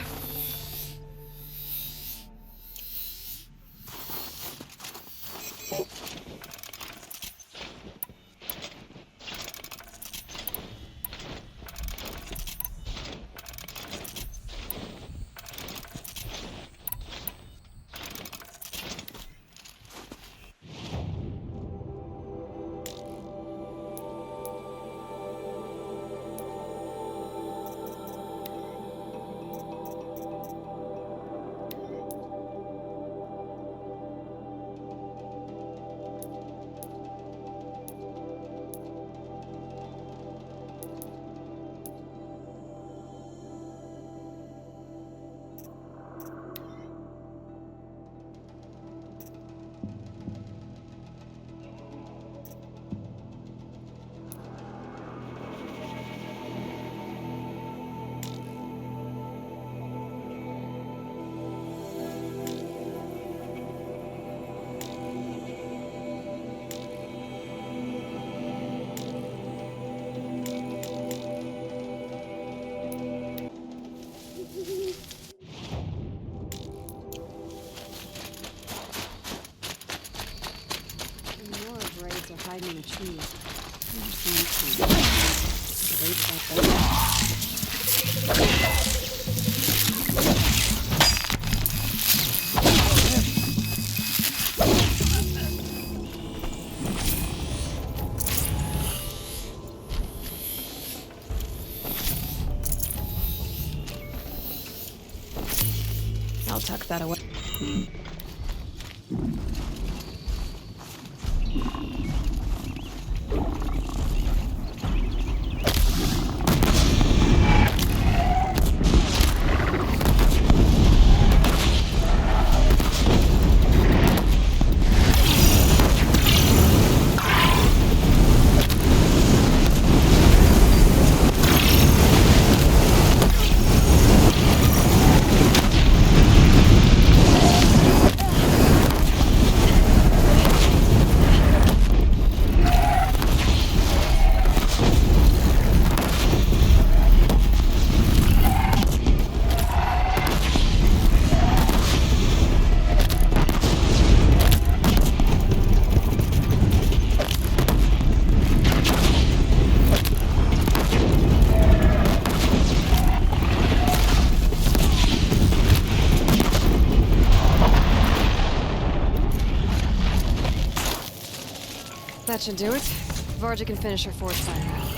Hiding in the trees. I'll tuck that away. That should do it. Varja can finish her forge fire now.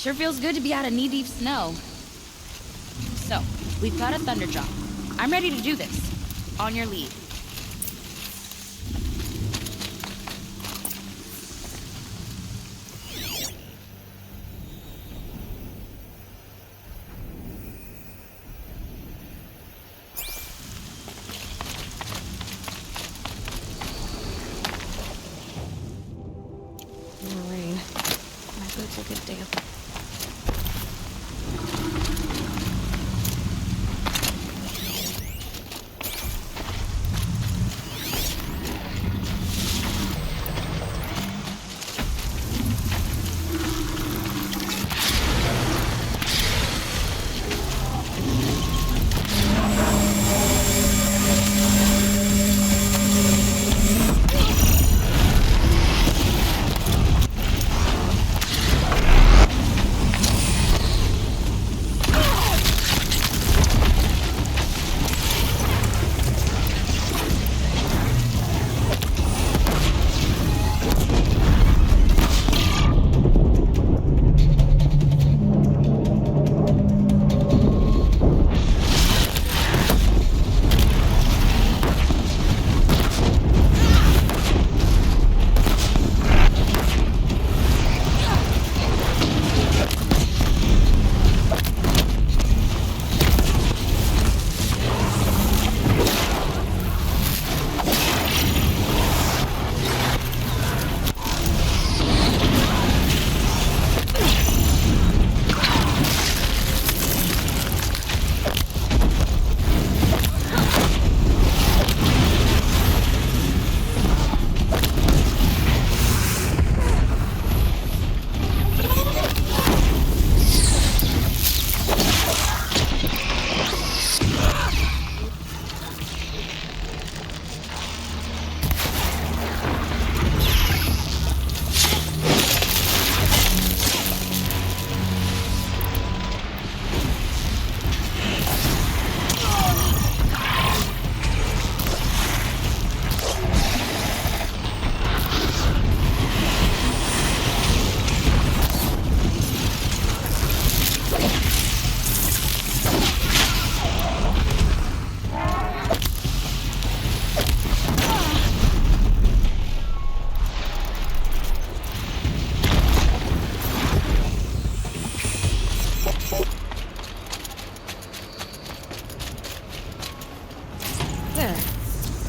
Sure feels good to be out of knee-deep snow. So, we've got a thunderjaw. I'm ready to do this. On your lead. More rain. My boots will get damp.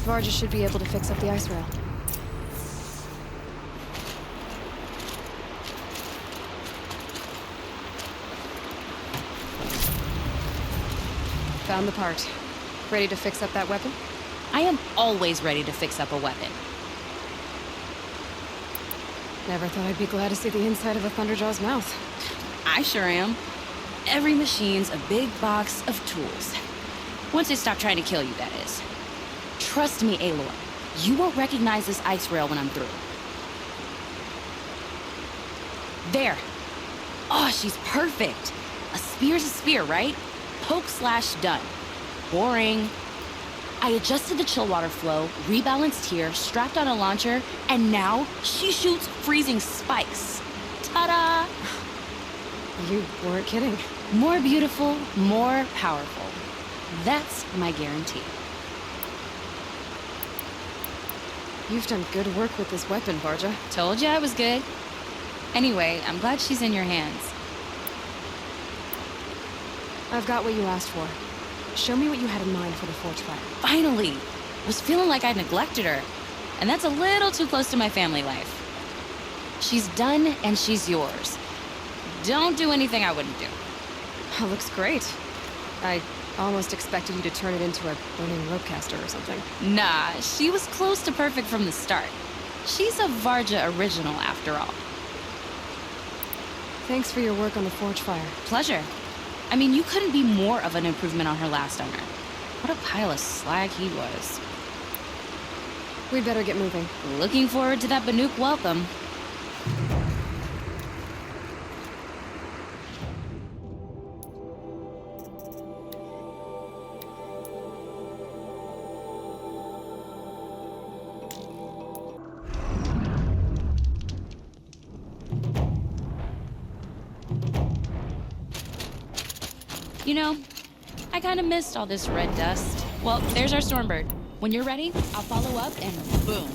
Barges should be able to fix up the ice rail. Found the part. Ready to fix up that weapon? I am always ready to fix up a weapon. Never thought I'd be glad to see the inside of a Thunderjaw's mouth. I sure am. Every machine's a big box of tools. Once they stop trying to kill you, that is. Trust me, Aloy. You won't recognize this ice rail when I'm through. There. Oh, she's perfect. A spear's a spear, right? Poke slash done. Boring. I adjusted the chill water flow, rebalanced here, strapped on a launcher, and now she shoots freezing spikes. Ta-da! You weren't kidding. More beautiful, more powerful. That's my guarantee. You've done good work with this weapon, Varja. Told you I was good. Anyway, I'm glad she's in your hands. I've got what you asked for. Show me what you had in mind for the forge fire. Finally! Was feeling like I neglected her. And that's a little too close to my family life. She's done and she's yours. Don't do anything I wouldn't do. Oh, looks great. I almost expected you to turn it into a burning ropecaster or something. Nah, she was close to perfect from the start. She's a Varja original after all. Thanks for your work on the forge fire. Pleasure. I mean, you couldn't be more of an improvement on her last owner. What a pile of slag he was. We'd better get moving. Looking forward to that Banuk welcome. You know, I kind of missed all this red dust. Well, there's our Stormbird. When you're ready, I'll follow up and boom.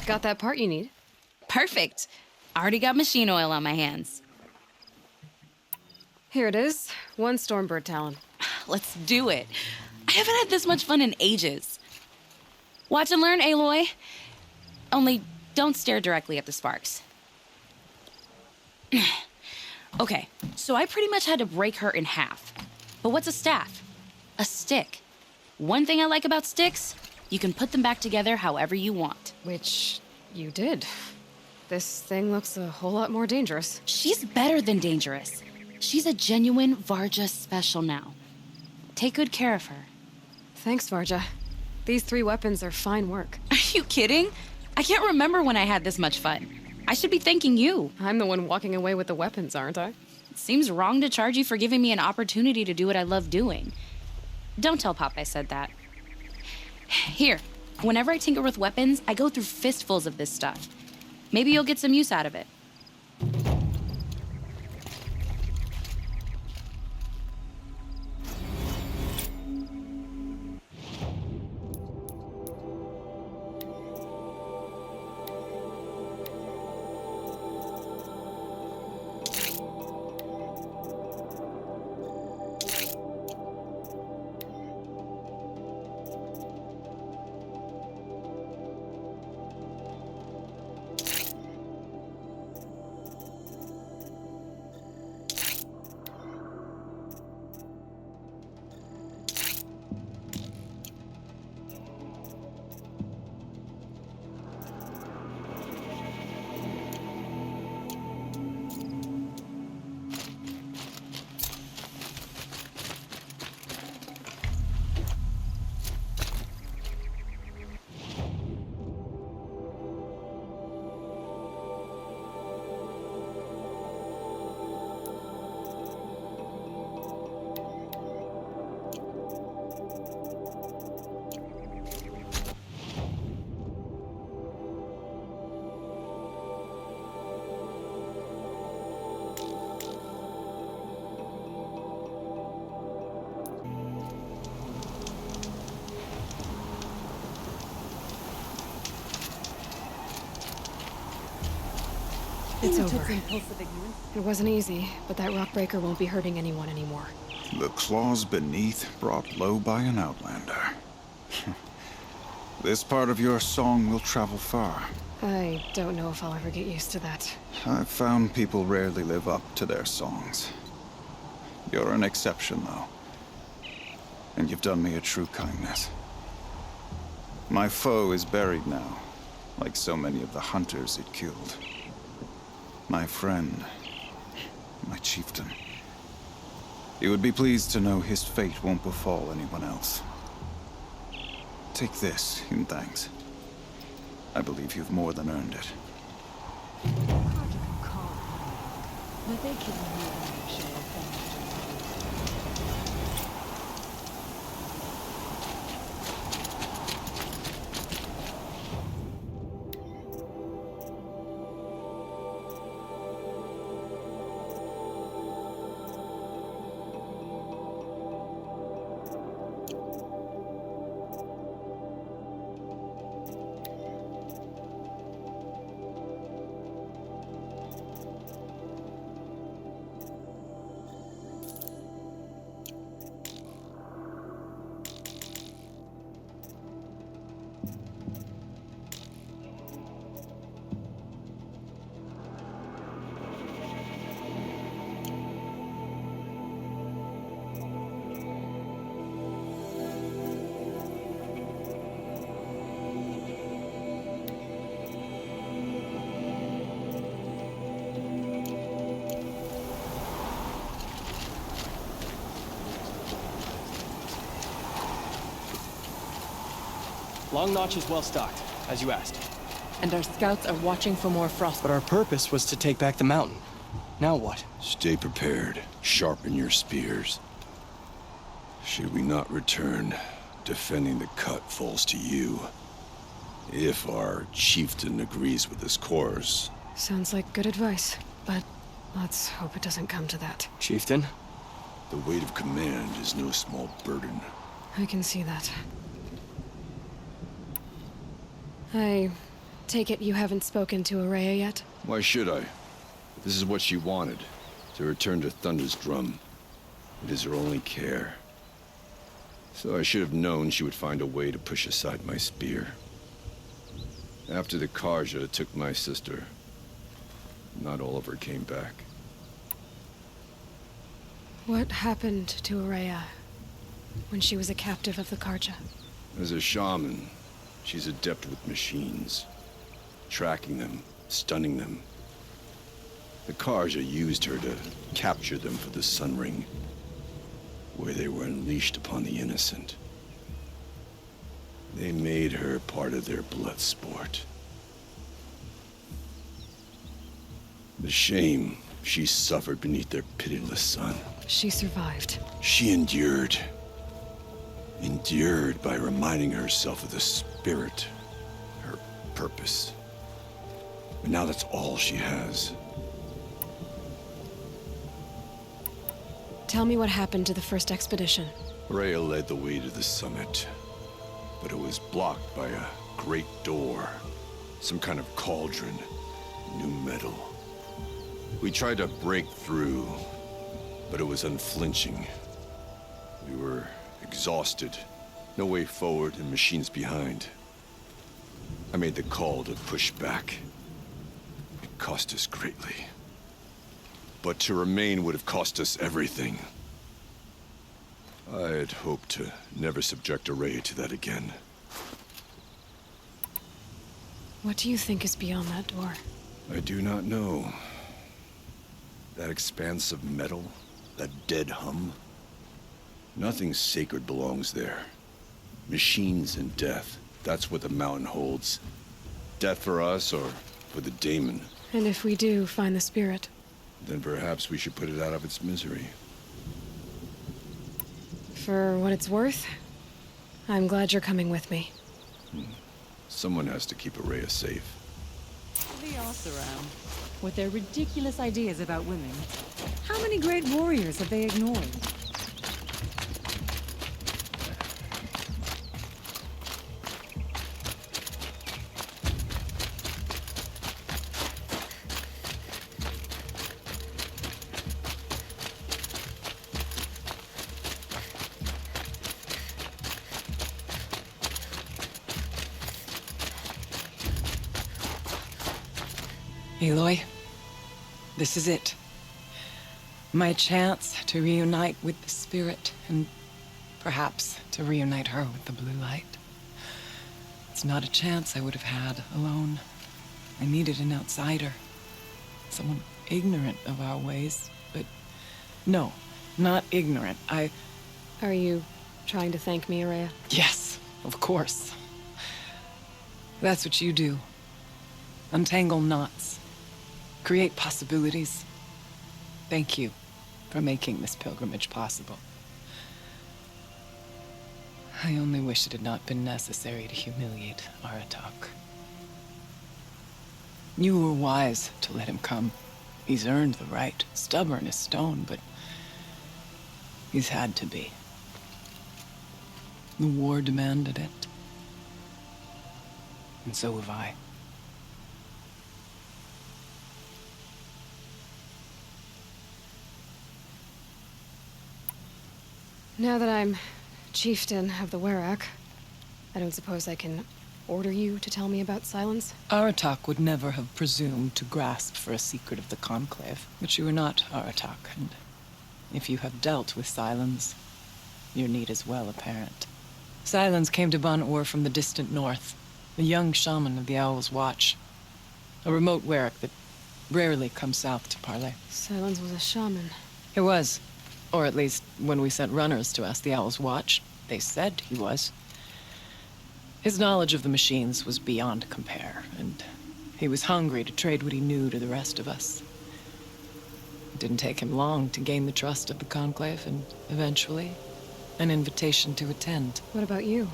Got that part you need? Perfect. Already got machine oil on my hands. Here it is. 1 Stormbird Talon. Let's do it. I haven't had this much fun in ages. Watch and learn, Aloy. Only don't stare directly at the sparks. Okay, so I pretty much had to break her in half. But what's a staff? A stick. One thing I like about sticks, you can put them back together however you want. Which you did. This thing looks a whole lot more dangerous. She's better than dangerous. She's a genuine Varja special now. Take good care of her. Thanks, Varja. These 3 weapons are fine work. Are you kidding? I can't remember when I had this much fun. I should be thanking you. I'm the one walking away with the weapons, aren't I? It seems wrong to charge you for giving me an opportunity to do what I love doing. Don't tell Pop I said that. Here, whenever I tinker with weapons, I go through fistfuls of this stuff. Maybe you'll get some use out of it. It's over. It wasn't easy, but that rock breaker won't be hurting anyone anymore. The claws beneath, brought low by an outlander. This part of your song will travel far. I don't know if I'll ever get used to that. I've found people rarely live up to their songs. You're an exception, though. And you've done me a true kindness. My foe is buried now, like so many of the hunters it killed. My friend, my chieftain. You would be pleased to know his fate won't befall anyone else. Take this in thanks. I believe you've more than earned it. Long Notch is well stocked, as you asked. And our scouts are watching for more frost. But our purpose was to take back the mountain. Now what? Stay prepared. Sharpen your spears. Should we not return, defending the cut falls to you. If our chieftain agrees with this course. Sounds like good advice, but let's hope it doesn't come to that. Chieftain? The weight of command is no small burden. I can see that. I take it you haven't spoken to Araya yet? Why should I? This is what she wanted, to return to Thunder's Drum. It is her only care. So I should have known she would find a way to push aside my spear. After the Karja took my sister, not all of her came back. What happened to Araya when she was a captive of the Karja? As a shaman, she's adept with machines. Tracking them, stunning them. The Karja used her to capture them for the Sun Ring, where they were unleashed upon the innocent. They made her part of their blood sport. The shame she suffered beneath their pitiless sun. She survived. She endured. Endured by reminding herself of the spirit, her purpose. But now that's all she has. Tell me what happened to the first expedition. Rhea led the way to the summit, but it was blocked by a great door. Some kind of cauldron, new metal. We tried to break through, but it was unflinching. We were exhausted, no way forward and machines behind. I made the call to push back. It cost us greatly. But to remain would have cost us everything. I had hoped to never subject Araya to that again. What do you think is beyond that door? I do not know. That expanse of metal, that dead hum. Nothing sacred belongs there. Machines and death, that's what the mountain holds. Death for us or for the daemon. And if we do find the spirit? Then perhaps we should put it out of its misery. For what it's worth, I'm glad you're coming with me. Someone has to keep Araya safe. The Oseram, with their ridiculous ideas about women. How many great warriors have they ignored? Aloy, this is it. My chance to reunite with the spirit, and perhaps to reunite her with the blue light. It's not a chance I would have had alone. I needed an outsider. Someone ignorant of our ways, but no, not ignorant. Are you trying to thank me, Araya? Yes, of course. That's what you do. Untangle knots. Create possibilities. Thank you for making this pilgrimage possible. I only wish it had not been necessary to humiliate Aratak. You were wise to let him come. He's earned the right, stubborn as stone, but he's had to be. The war demanded it. And so have I. Now that I'm chieftain of the Werak, I don't suppose I can order you to tell me about Silence? Aratak would never have presumed to grasp for a secret of the Conclave. But you are not Aratak, and if you have dealt with Silence, your need is well apparent. Silence came to Banuk from the distant north, a young shaman of the Owl's Watch. A remote Werak that rarely comes south to parley. Silence was a shaman. He was. Or at least, when we sent runners to ask the Owl's Watch, they said he was. His knowledge of the machines was beyond compare, and he was hungry to trade what he knew to the rest of us. It didn't take him long to gain the trust of the Conclave, and eventually, an invitation to attend. What about you?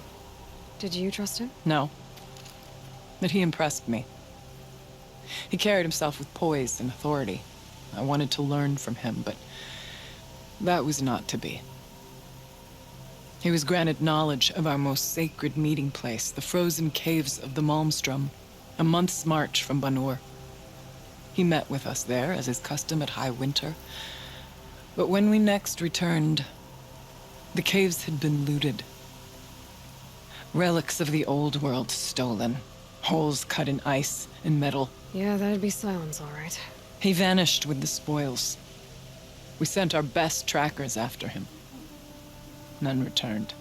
Did you trust him? No. But he impressed me. He carried himself with poise and authority. I wanted to learn from him, but that was not to be. He was granted knowledge of our most sacred meeting place, the frozen caves of the Malmstrom, a month's march from Banur. He met with us there, as is custom at high winter. But when we next returned, the caves had been looted. Relics of the old world stolen. Holes cut in ice and metal. Yeah, that'd be Silence, all right. He vanished with the spoils. We sent our best trackers after him. None returned.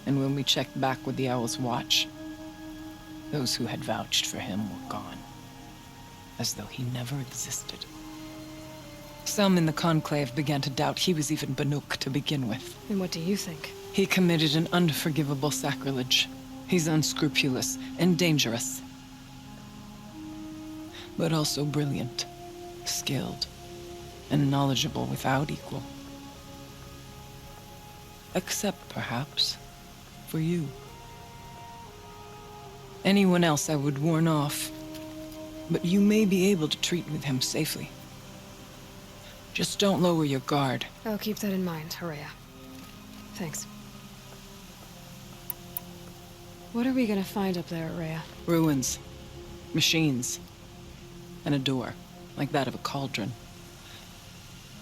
And when we checked back with the Owl's Watch, those who had vouched for him were gone. As though he never existed. Some in the Conclave began to doubt he was even Banuk to begin with. And what do you think? He committed an unforgivable sacrilege. He's unscrupulous and dangerous. But also brilliant, skilled, and knowledgeable without equal. Except, perhaps, for you. Anyone else I would warn off, but you may be able to treat with him safely. Just don't lower your guard. I'll keep that in mind, Araya. Thanks. What are we gonna find up there, Araya? Ruins, machines, and a door, like that of a cauldron.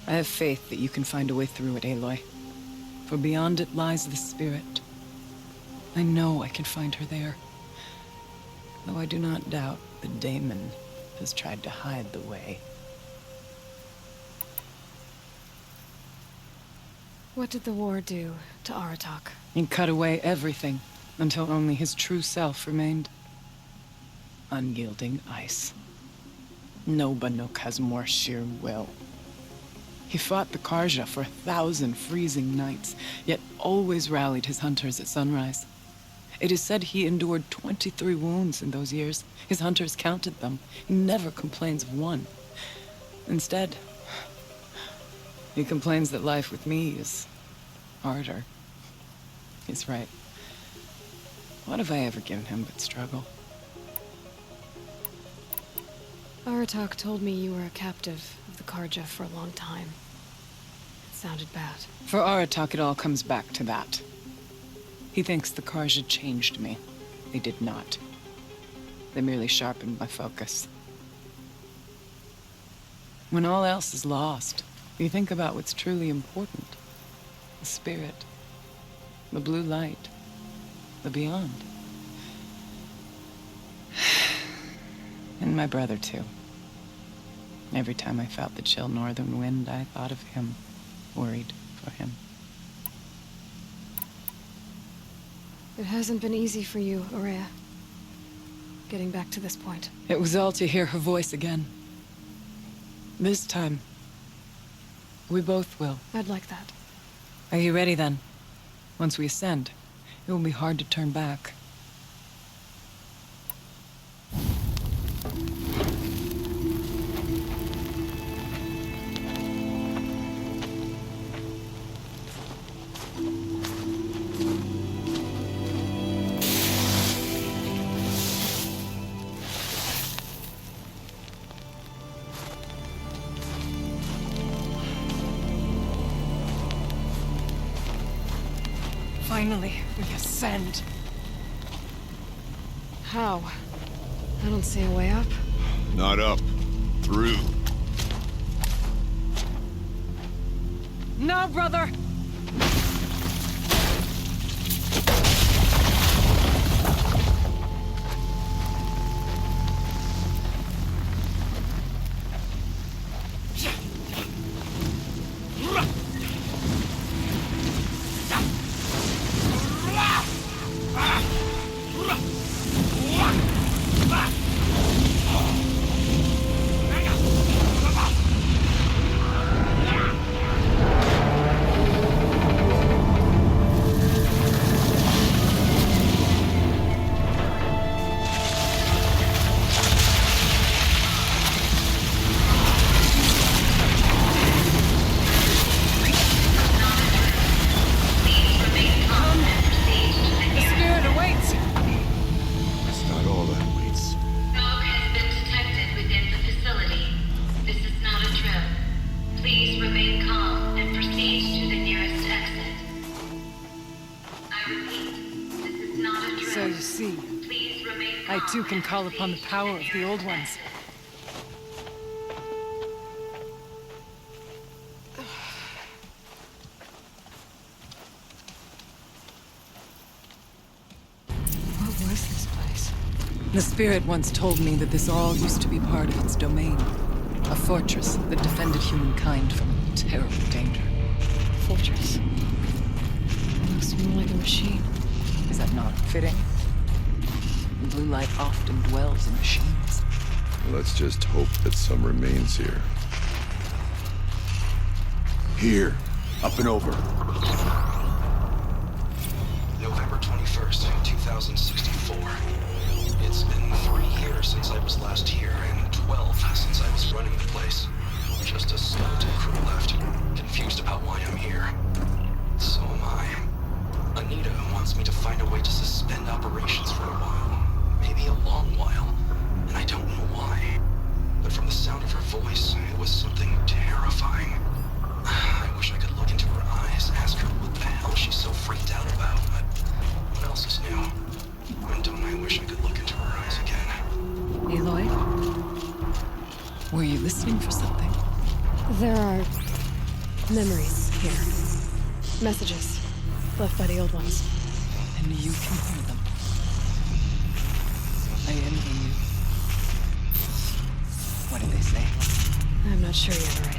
I have faith that you can find a way through it, Aloy. For beyond it lies the spirit. I know I can find her there. Though I do not doubt that Daemon has tried to hide the way. What did the war do to Aratak? It cut away everything, until only his true self remained. Unyielding ice. No Banuk has more sheer will. He fought the Karja for 1,000 freezing nights, yet always rallied his hunters at sunrise. It is said he endured 23 wounds in those years. His hunters counted them. He never complains of one. Instead, he complains that life with me is harder. He's right. What have I ever given him but struggle? Aratak told me you were a captive of the Karja for a long time. It sounded bad. For Aratak, it all comes back to that. He thinks the Karja changed me. They did not. They merely sharpened my focus. When all else is lost, you think about what's truly important. The spirit. The blue light. The beyond. And my brother, too. Every time I felt the chill northern wind, I thought of him, worried for him. It hasn't been easy for you, Aurea. Getting back to this point. It was all to hear her voice again. This time, we both will. I'd like that. Are you ready then? Once we ascend, it will be hard to turn back. Finally, we ascend. How? I don't see a way up. Not up. Through. No, brother! So you see, I too can call upon the power of the Old Ones. What was this place? The spirit once told me that this all used to be part of its domain. A fortress that defended humankind from terrible danger. Fortress? It looks more like a machine. Is that not fitting? Blue light often dwells in machines. Let's just hope that some remains here. Here. Up and over. November 21st, 2064. It's been 3 years since I was last here, and 12 since I was running the place. Just a skeleton crew left, confused about why I'm here. So am I. Anita wants me to find a way to suspend operations for a while. Maybe a long while. And I don't know why. But from the sound of her voice, it was something terrifying. I wish I could look into her eyes, ask her what the hell she's so freaked out about, but what else is new? And don't I wish I could look into her eyes again. Aloy? Were you listening for something? There are memories here. Messages left by the Old Ones. And you can hear them. I envy you. What did they say? I'm not sure yet, Aurea.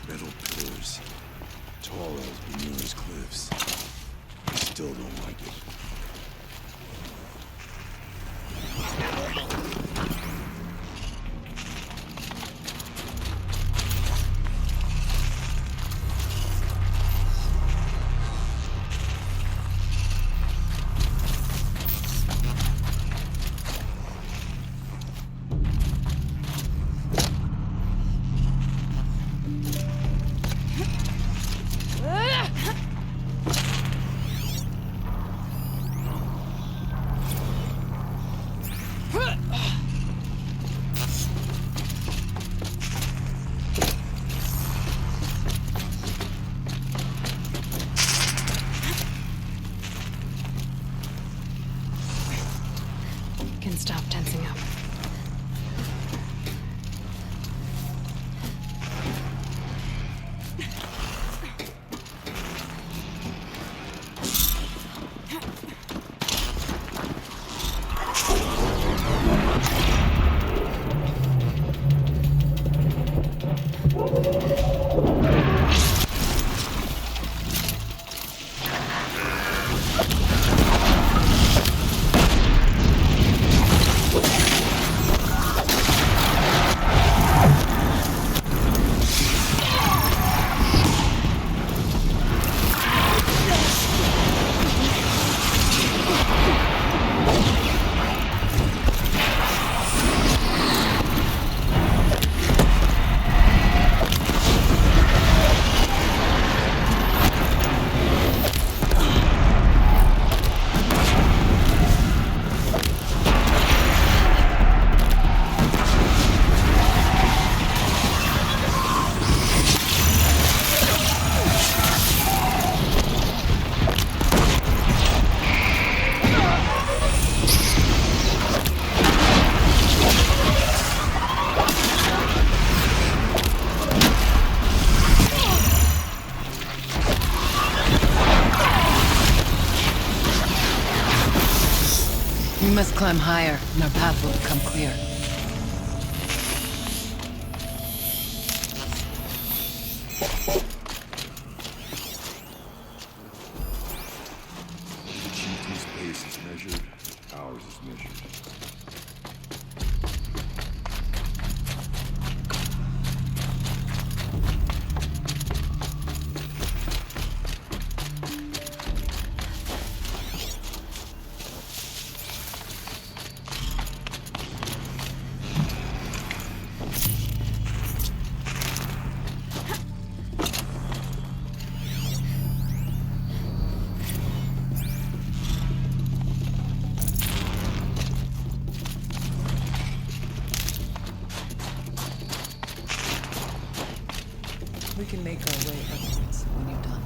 Metal pillars. can stop tensing up. We must climb higher, and our path will become clear. The chieftain's pace is measured, ours is measured. We can make our way upwards when you're done.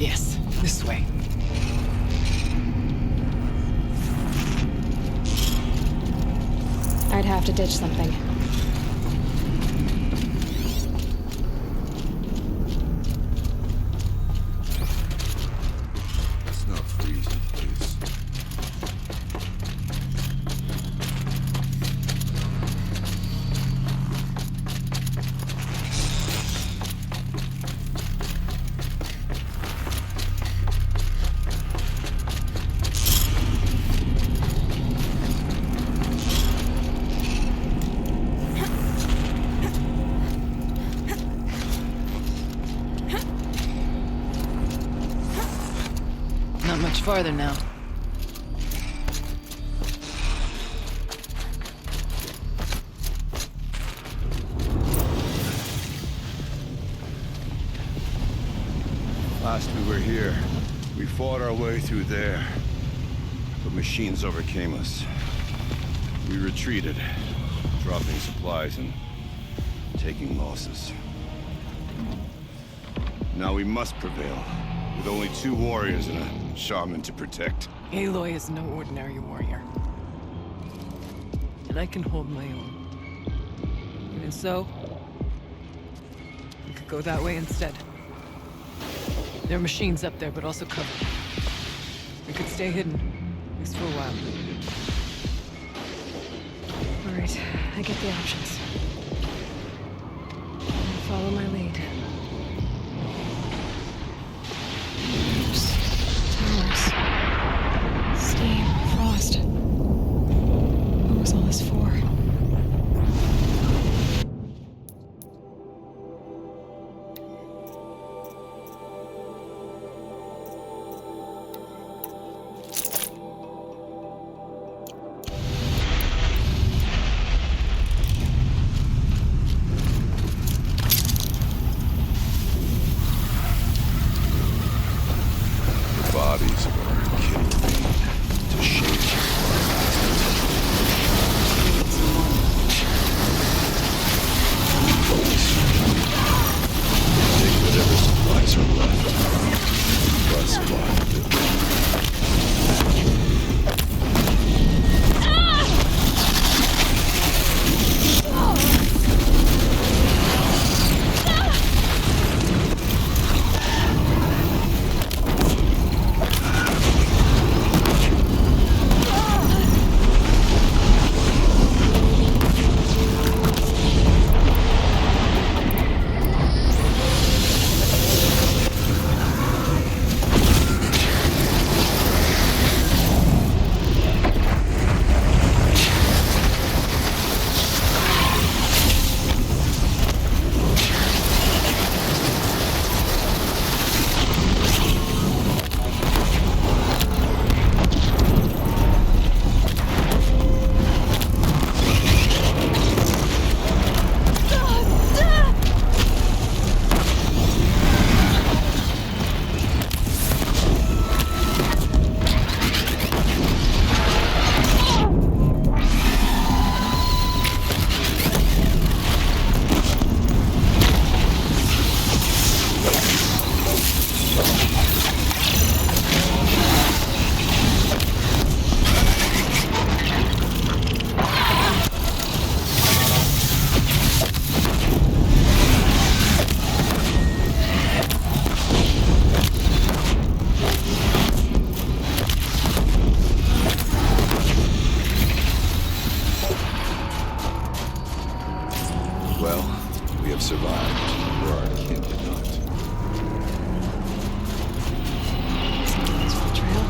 Yes, this way. I'd have to ditch something. It's not freezing, please. Not much farther now. Last we were here, we fought our way through there. But machines overcame us. We retreated, dropping supplies and taking losses. Now we must prevail, with only 2 warriors and a shaman to protect. Aloy is no ordinary warrior. And I can hold my own. Even so, we could go that way instead. There are machines up there, but also covered. We could stay hidden, at least for a while. All right, I get the options. Follow my lead. Towers. Steam. Frost. What was all this for? Bodies of our kindred to shape. Well, we have survived, where our kin did not. Thanks for the trail.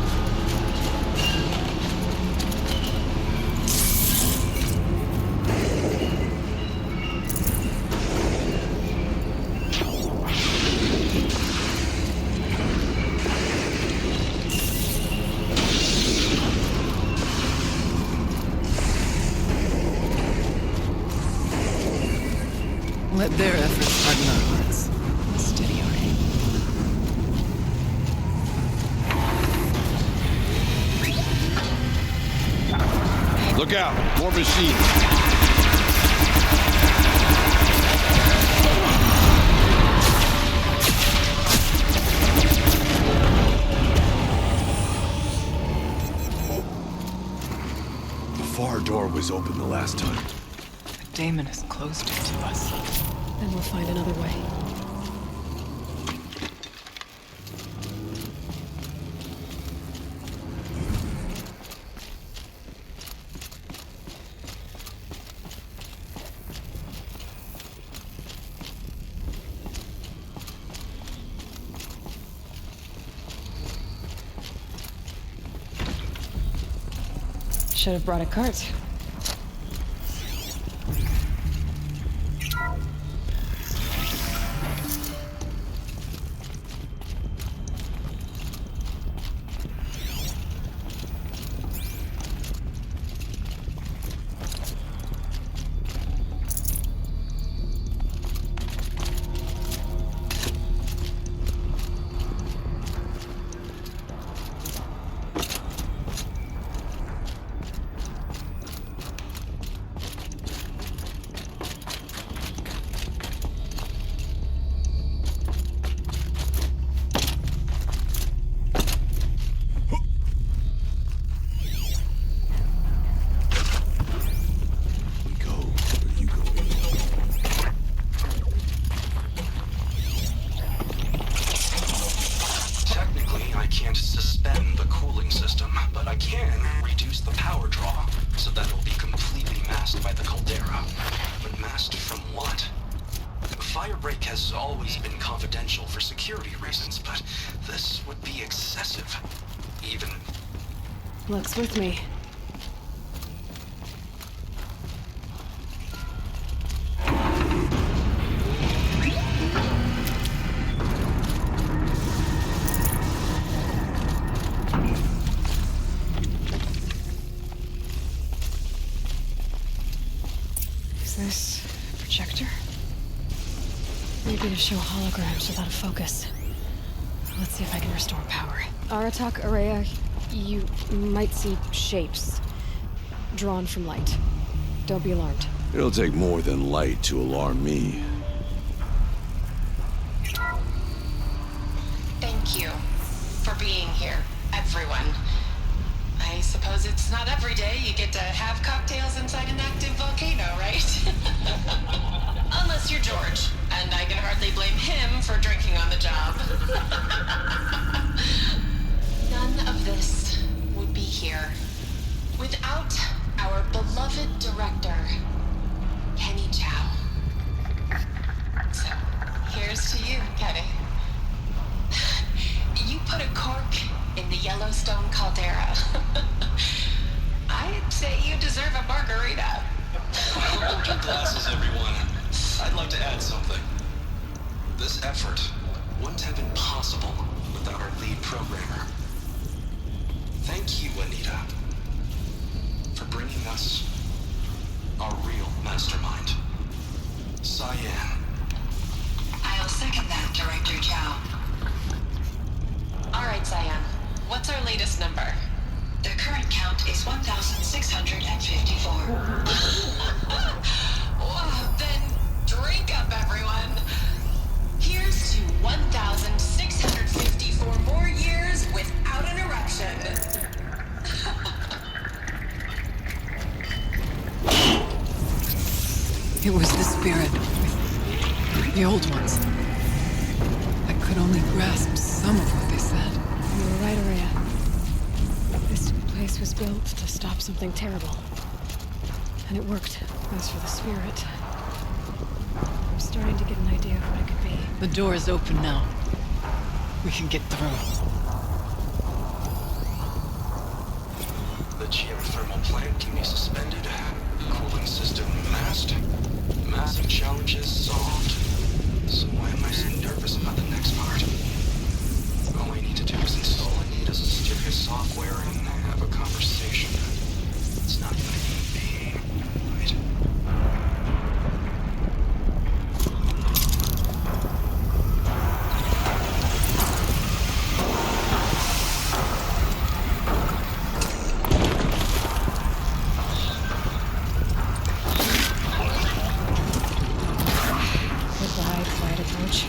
Let their efforts harden our hearts. Steady our aim. Look out! More machines! The far door was open the last time. The daemon has closed it to us. Then we'll find another way. Should have brought a cart. Firebreak has always been confidential for security reasons, but this would be excessive. Even... Luck's with me. Is this a projector? Maybe to show holograms without a focus. Let's see if I can restore power. Aratak, Araya, you might see shapes drawn from light. Don't be alarmed. It'll take more than light to alarm me. Thank you for being here, everyone. I suppose it's not every day you get to have cocktails inside an active volcano, right? Unless you're George, and I can hardly blame him for drinking on the job. None of this would be here without our beloved director, Kenny Chow. So, here's to you, Kenny. You put a cork in the Yellowstone caldera. I'd say you deserve a margarita. Hold your glasses, everyone. I'd like to add something. This effort wouldn't have been possible without our lead programmer. Thank you, Anita, for bringing us our real mastermind, Cyan. I'll second that, Director Chow. All right, Cyan. What's our latest number? The current count is 1,654. Well, then drink up, everyone. Here's to 1,654 more years without an eruption. It was the spirit. The old ones. I could only grasp some of what they said. You were right, Araya. This place was built to stop something terrible. And it worked. As for the spirit, starting to get an idea of what it could be. The door is open now. We can get through. The geothermal plant can be suspended. Cooling system masked. Massive challenges solved. So why am I so nervous about the next part? All I need to do is install Anita's mysterious software and have a conversation. It's not even a human being, right? Goodbye, quiet approach.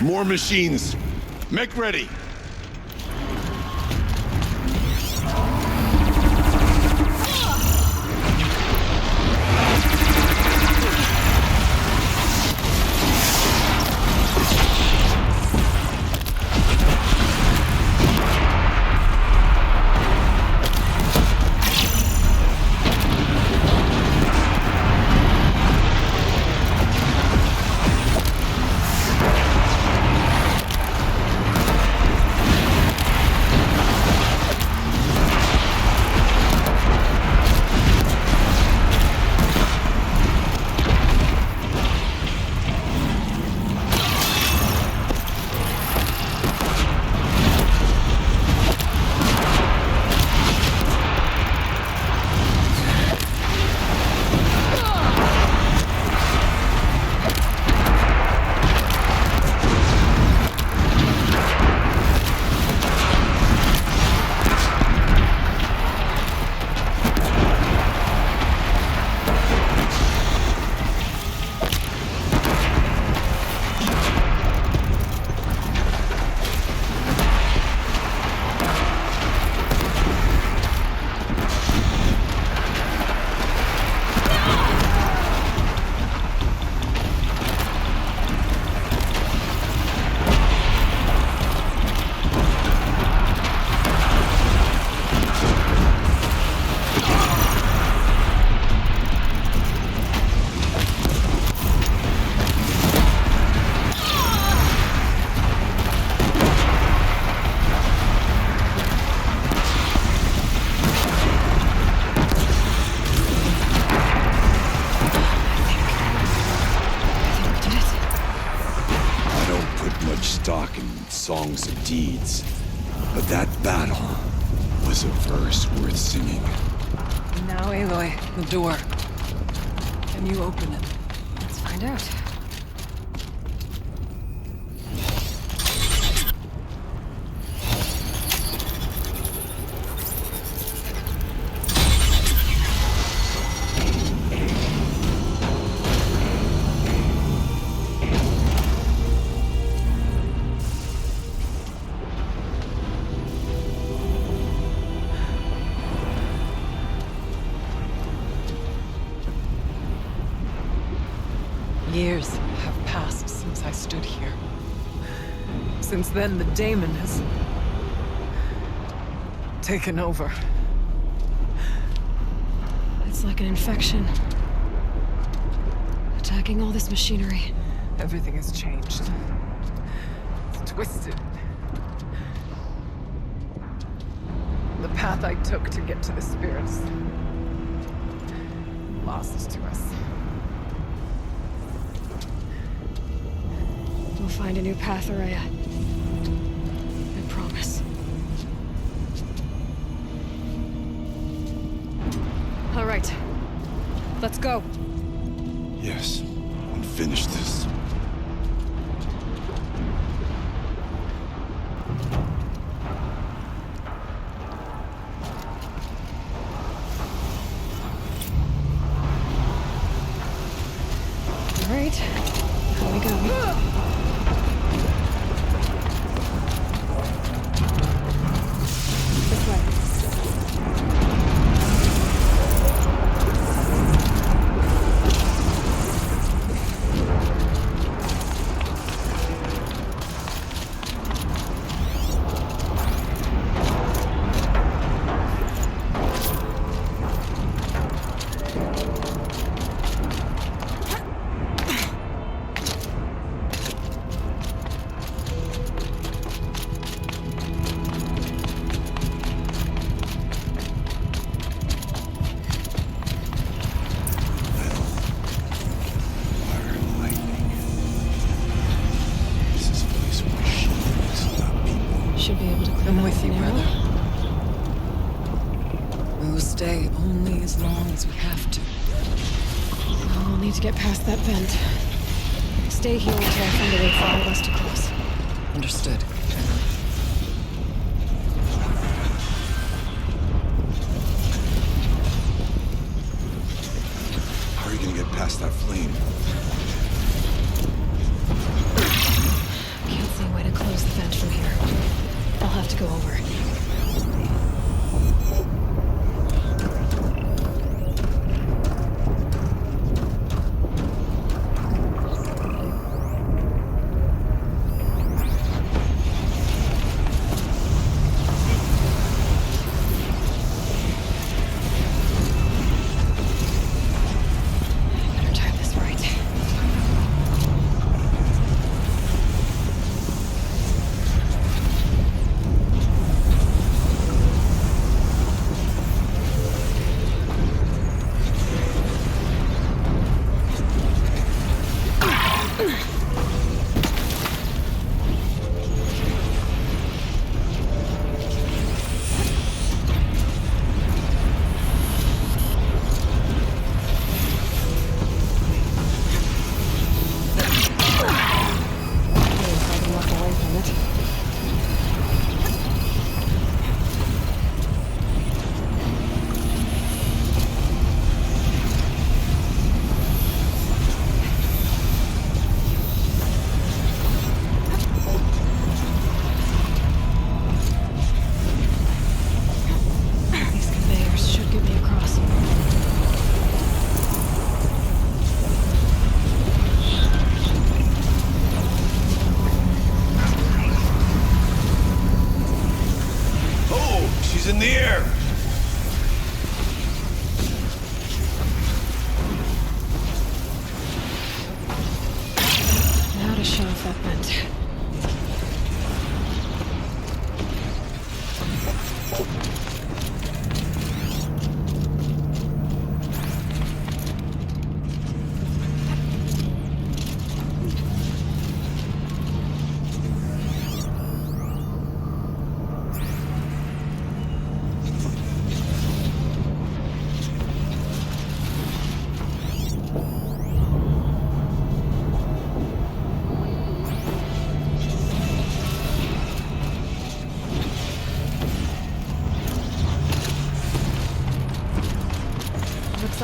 More machines. Make ready. songs of deeds. But that battle was a verse worth singing. Now, Aloy, the door. Can you open it? Let's find out. Years have passed since I stood here. Since then, the daemon has taken over. It's like an infection. Attacking all this machinery. Everything has changed. It's twisted. The path I took to get to the spirits lost to us. We'll find a new path, Araya. I promise. All right. Let's go. Yes, and finish this. All right. Here we go. Should be able to clean I'm up with you, the narrow. brother. We will stay only as long as we have to. We'll need to get past that vent. Stay here until I find a way for all of us to cross. Understood. How are you gonna get past that flame? Can't see a way to close the vent from here. I'll have to go over. Better time this right. These conveyors should get me across. Oh, she's in the air! Now to shut off that vent.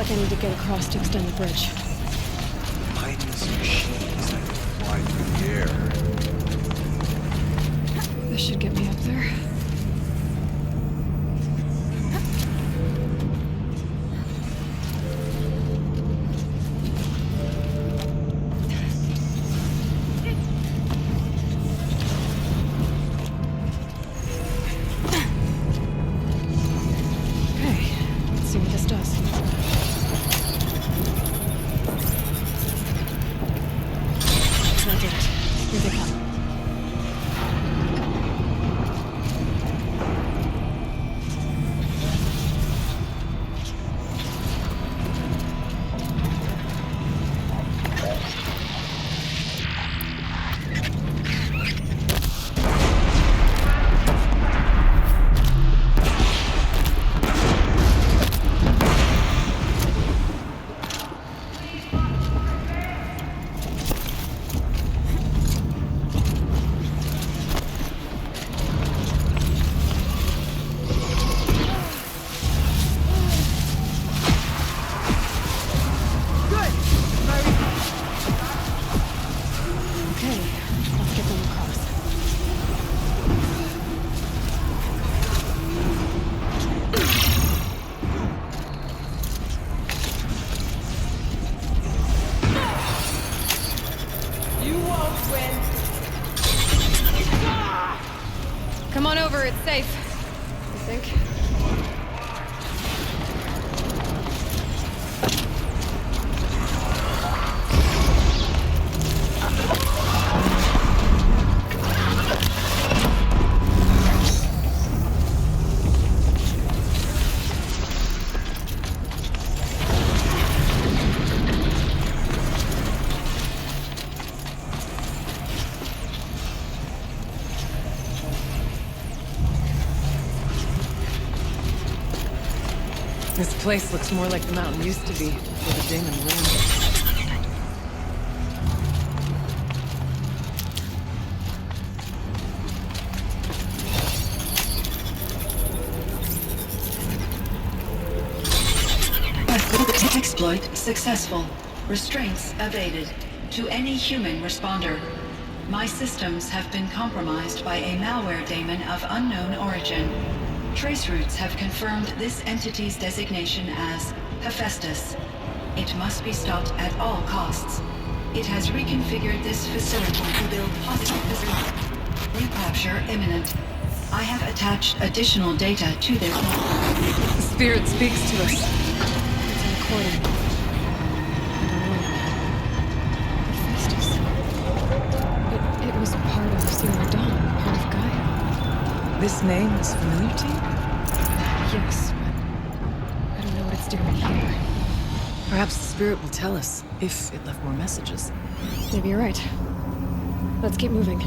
like I need to get across to extend the bridge. Mindless machines that fly through the air. This should get me up there. Come on over, it's safe. I think. This place looks more like the mountain used to be, where the demon roamed. Exploit successful. Restraints evaded. To any human responder. My systems have been compromised by a malware daemon of unknown origin. Trace routes have confirmed this entity's designation as Hephaestus. It must be stopped at all costs. It has reconfigured this facility to build positive recapture imminent. I have attached additional data to this. The spirit speaks to us. It's a recording. Hephaestus. It was part of Zero Dawn, part of Gaia. This name is familiar to you? Yes, but I don't know what it's doing here. Perhaps the spirit will tell us, if it left more messages. Maybe you're right. Let's keep moving.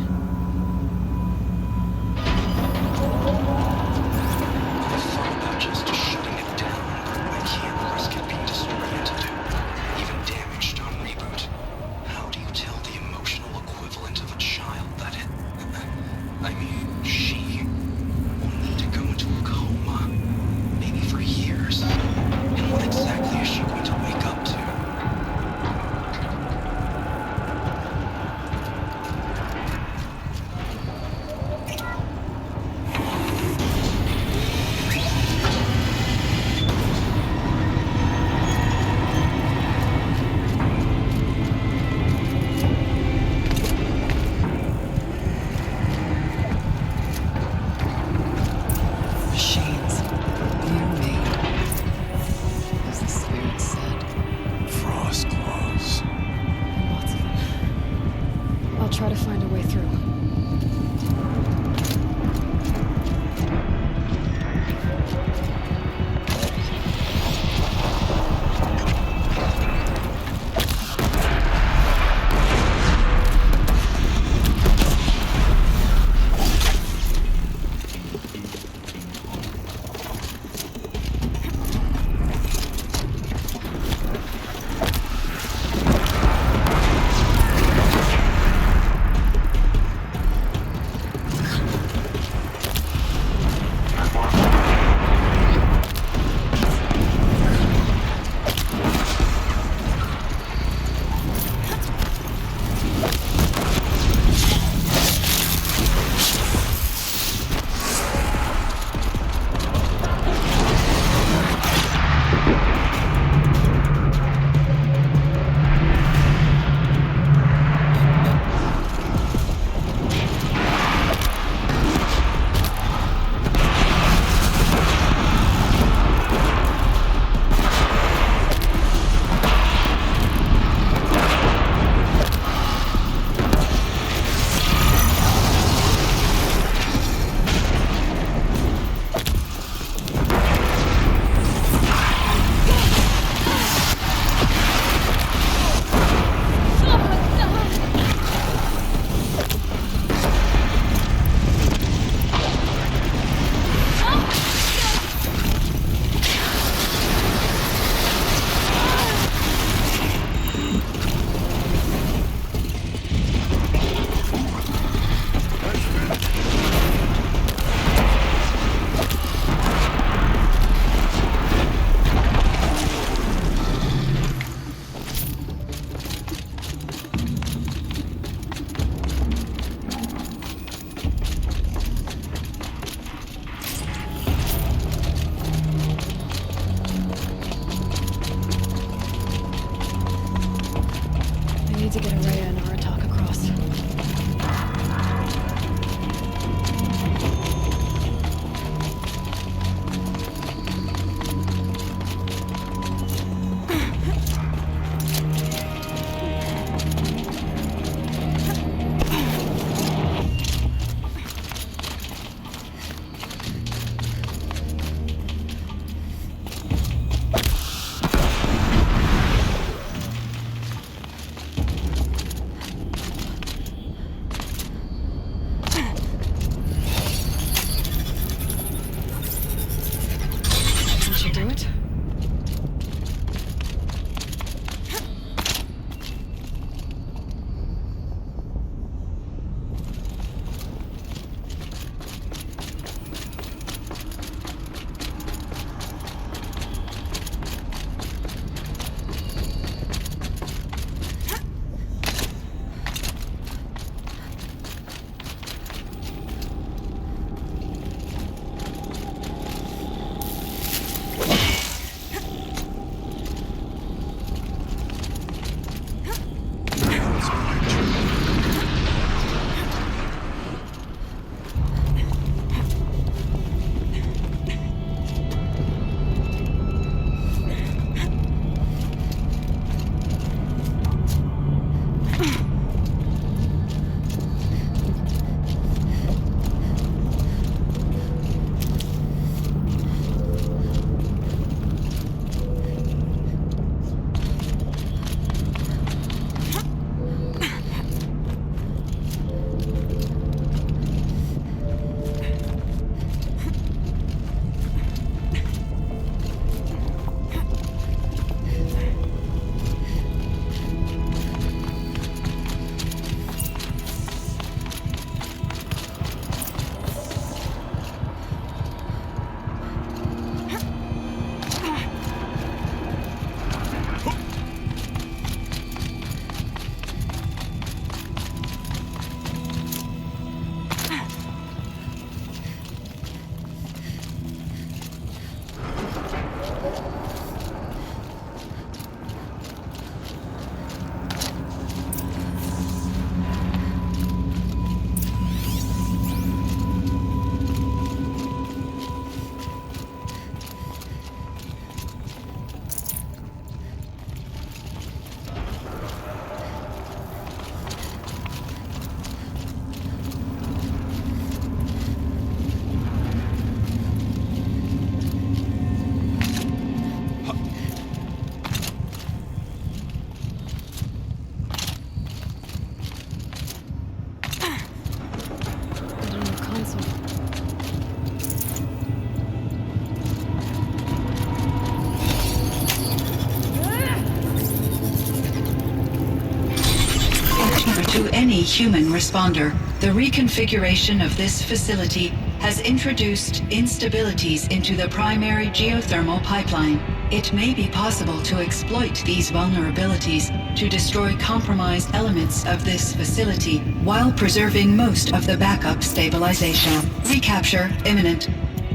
any human responder. The reconfiguration of this facility has introduced instabilities into the primary geothermal pipeline. It may be possible to exploit these vulnerabilities to destroy compromised elements of this facility while preserving most of the backup stabilization. Recapture imminent.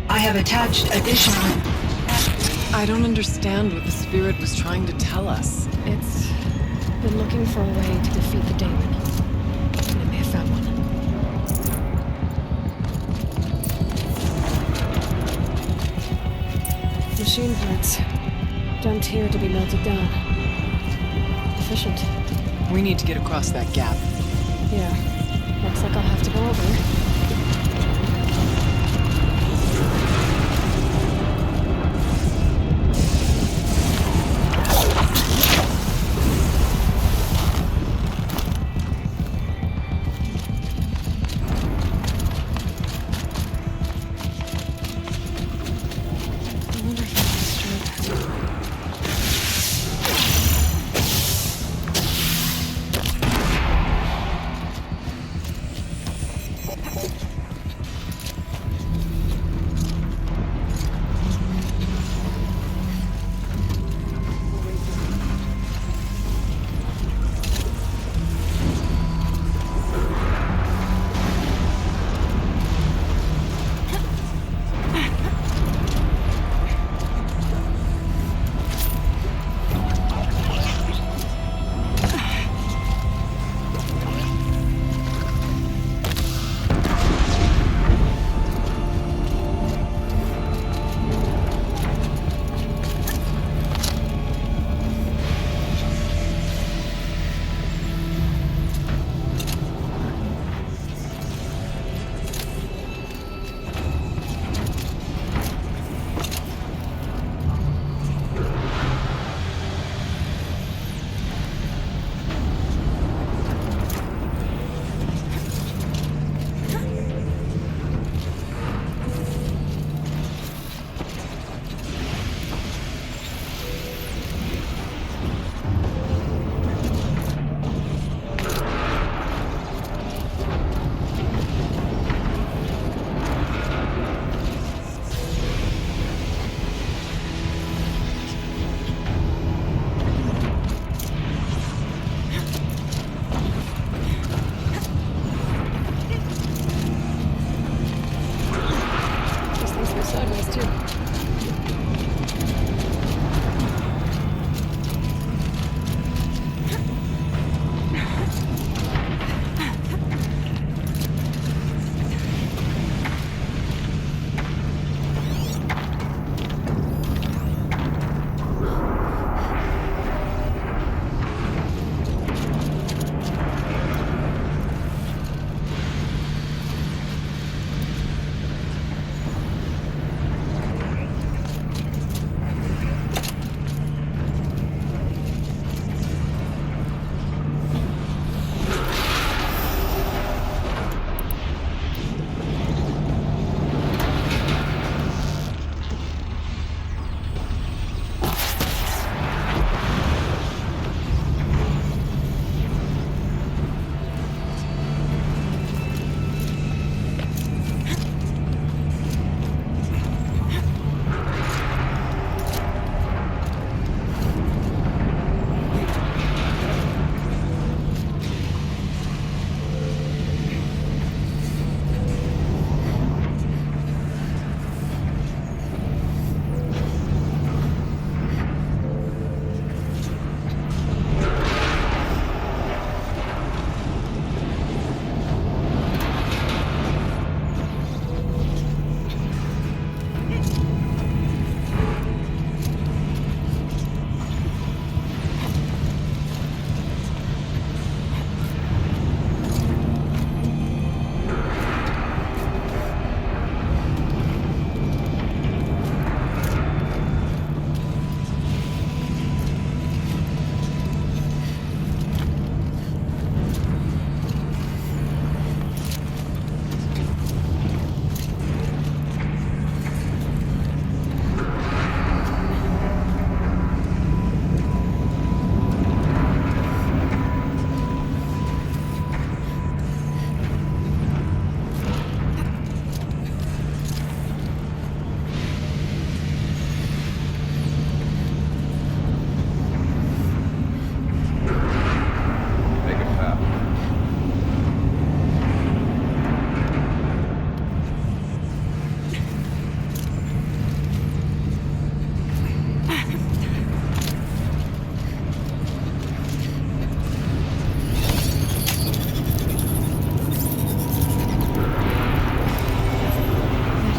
I have attached additional... I don't understand what the spirit was trying to tell us. It's been looking for a way to defeat the daemon. And it may have found one. Machine parts. Dumped here to be melted down. Efficient. We need to get across that gap. Yeah. Looks like I'll have to go over.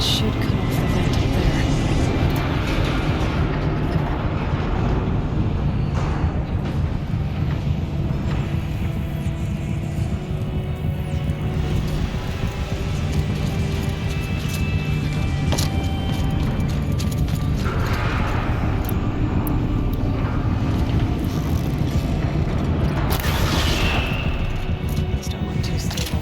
should cut off the vent up there. These don't look too stable.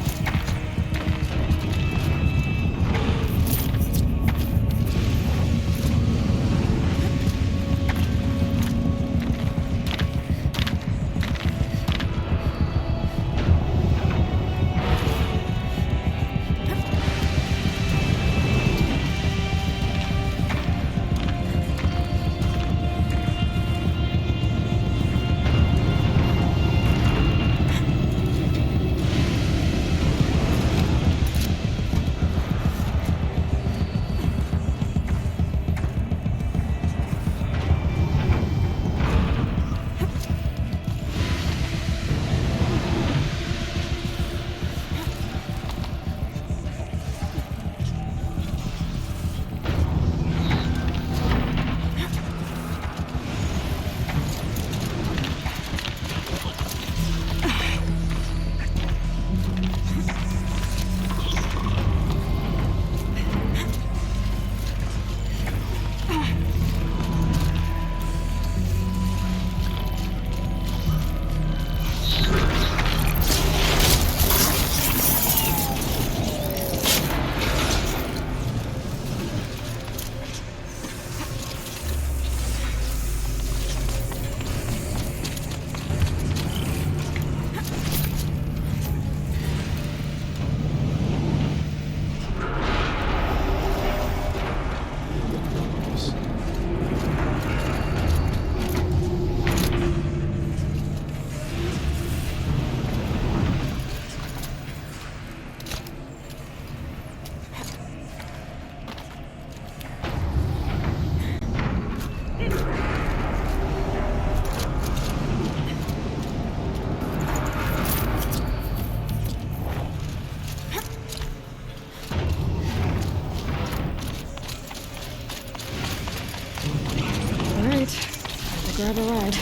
Alright, time to grab a ride.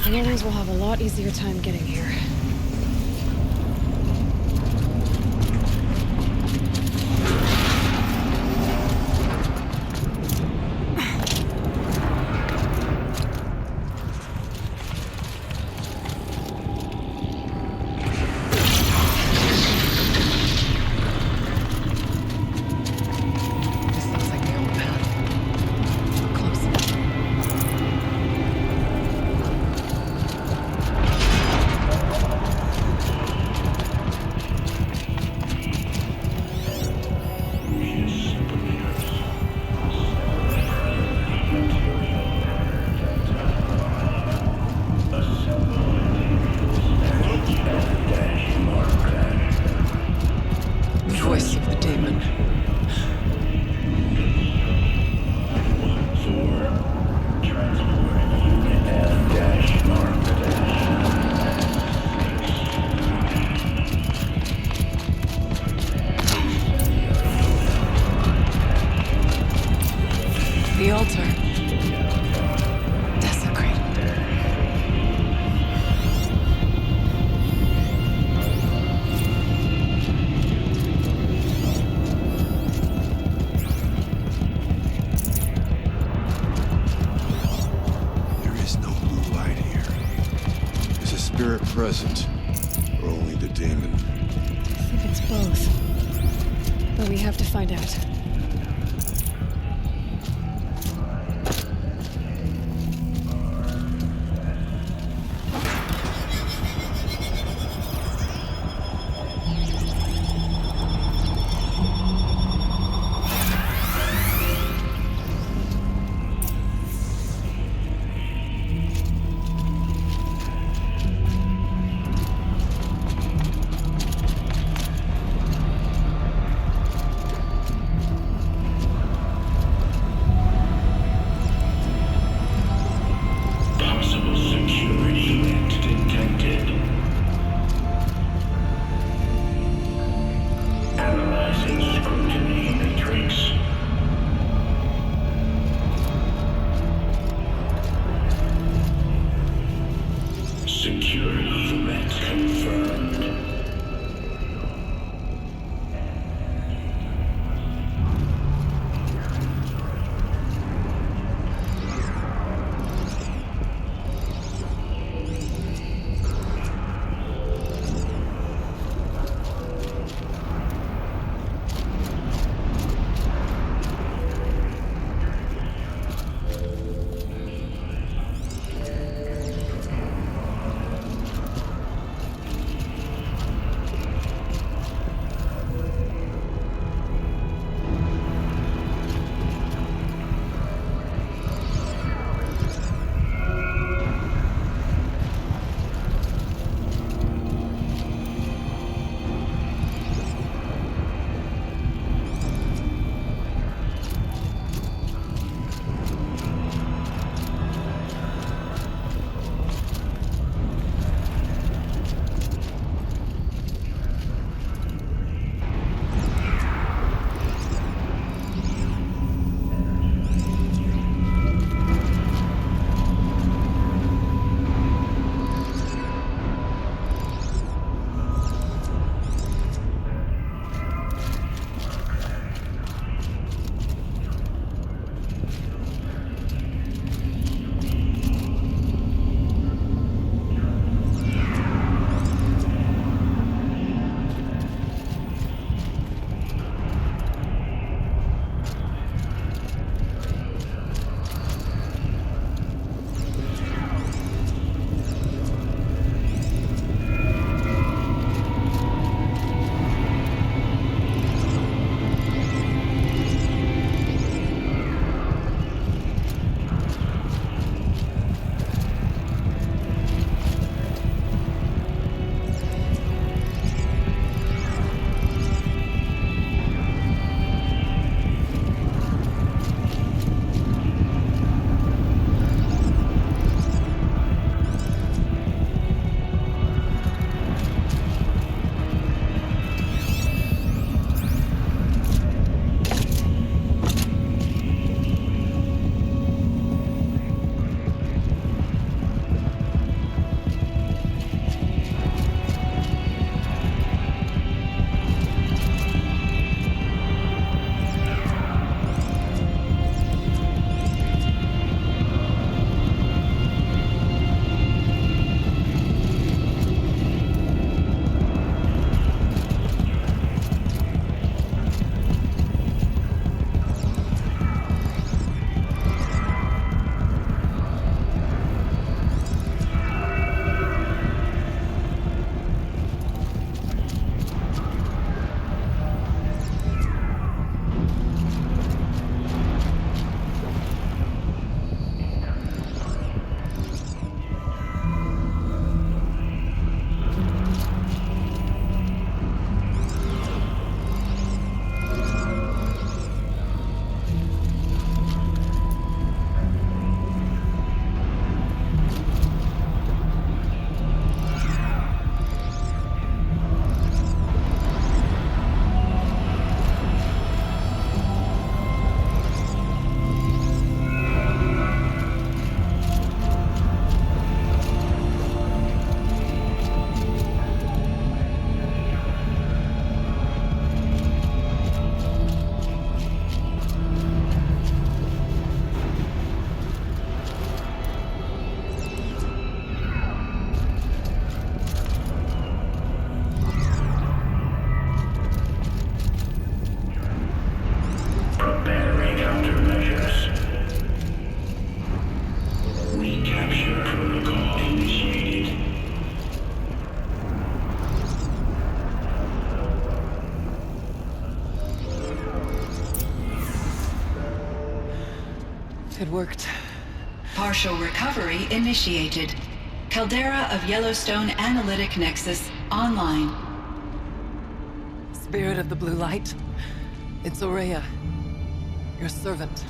The others will have a lot easier time getting here. This looks like the old path. We're close. But we have to find out. It worked. Partial recovery initiated. Caldera of Yellowstone Analytic Nexus online. Spirit of the Blue Light. It's Aurea. Your servant.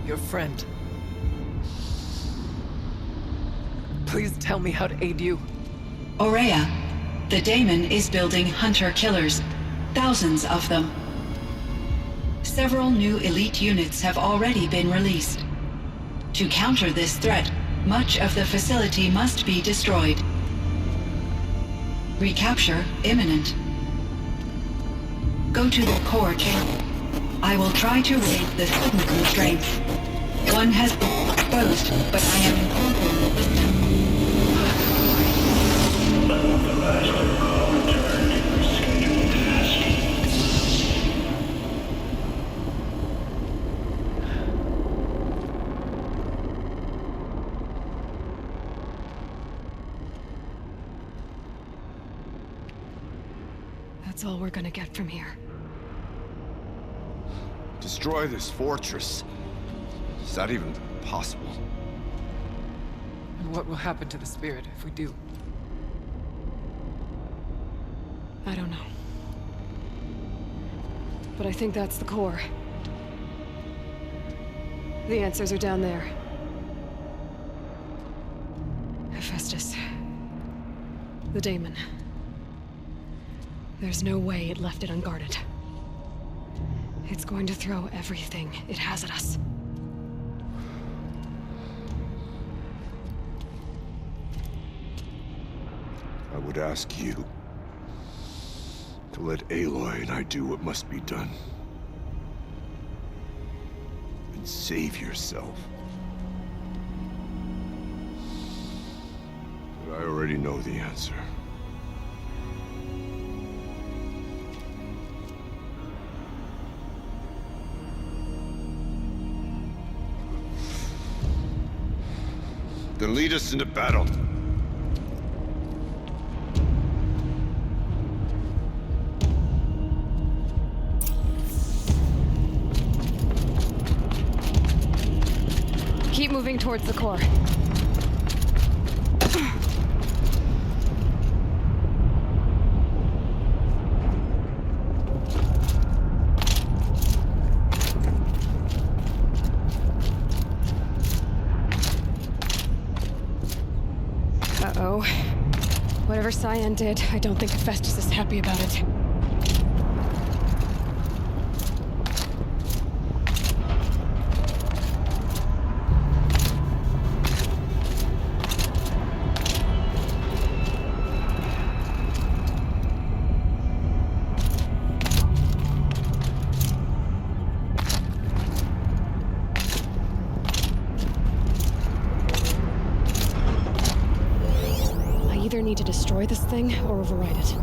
Your friend. Please tell me how to aid you. Aurea, the daemon is building hunter-killers. Thousands of them. Several new elite units have already been released. To counter this threat, much of the facility must be destroyed. Recapture imminent. Go to the core chamber. I will try to raid the signal constraints. One has been exposed, but I am incorporating. That's all we're gonna get from here. Destroy this fortress. Is that even possible? And what will happen to the spirit if we do? I don't know. But I think that's the core. The answers are down there. Hephaestus. The daemon. There's no way it left it unguarded. It's going to throw everything it has at us. I would ask you to let Aloy and I do what must be done. And save yourself. But I already know the answer. Then lead us into battle. Keep moving towards the core. Uh-oh. Whatever Cyan did, I don't think Hephaestus is happy about it. Need to destroy this thing or override it.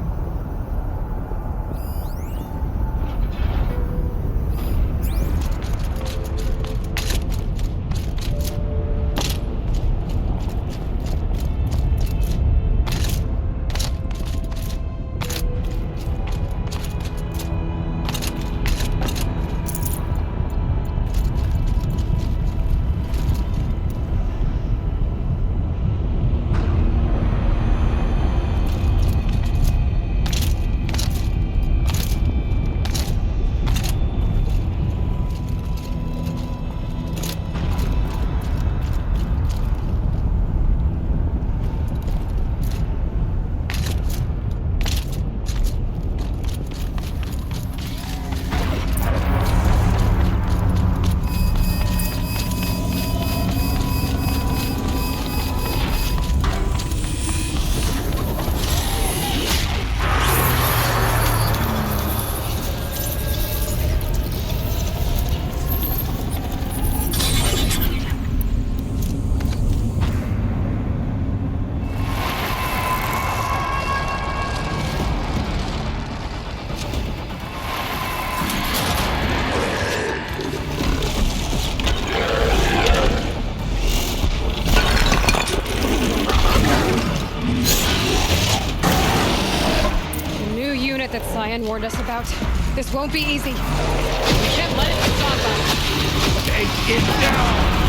That Cyan warned us about. This won't be easy. We can't let it stop us. Take it down!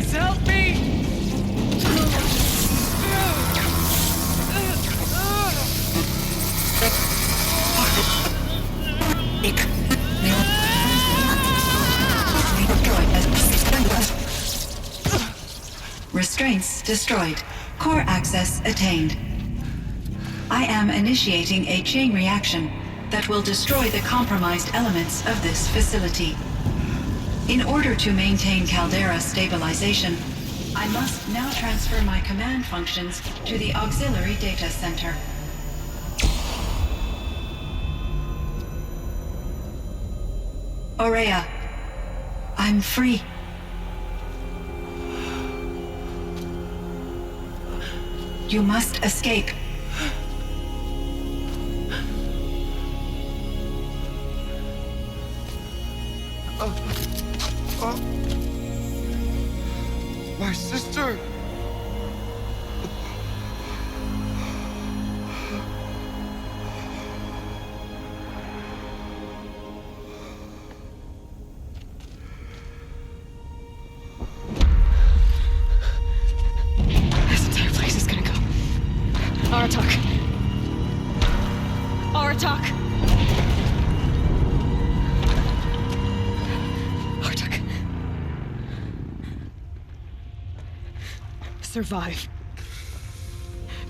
Please help me! Restraints destroyed. Core access attained. I am initiating a chain reaction that will destroy the compromised elements of this facility. In order to maintain caldera stabilization, I must now transfer my command functions to the auxiliary data center. Aurea, I'm free. You must escape. My sister! This entire place is gonna go. Aratak. Aratak. Aratak. Survive.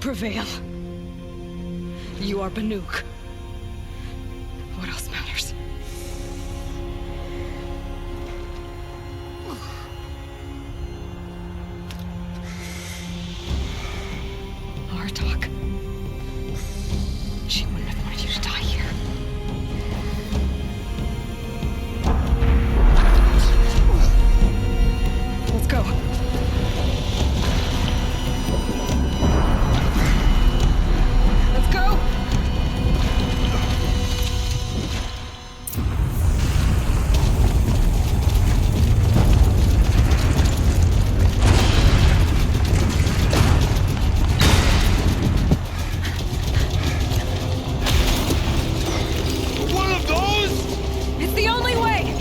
Prevail. You are Banuk. What else matters? Aratak. She wouldn't have wanted you to die here. Let's go. Let's go! One of those? It's the only way!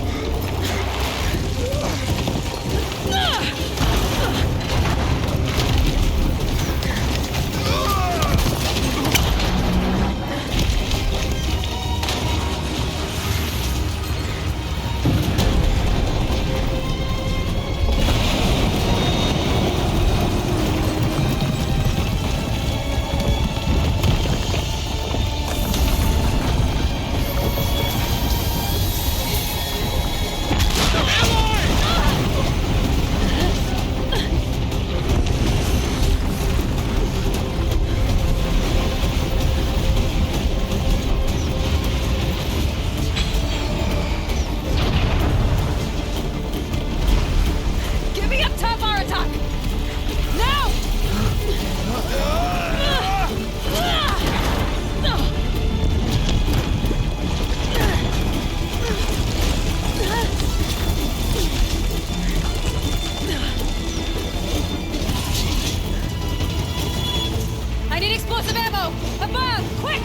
Give me up top, Aratak! Now! I need explosive ammo! Above! Quick!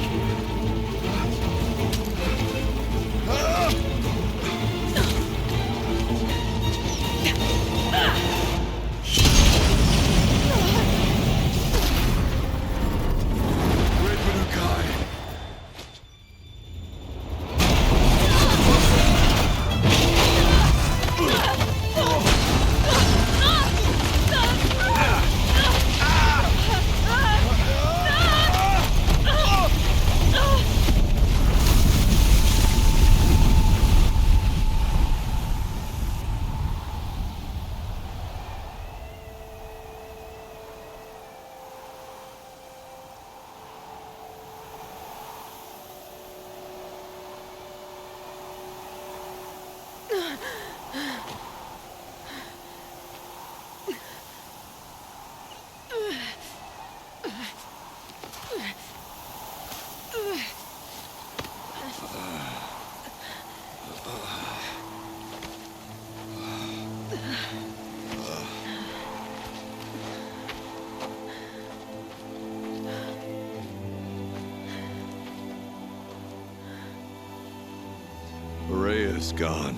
Red Banukai. Aurea's gone.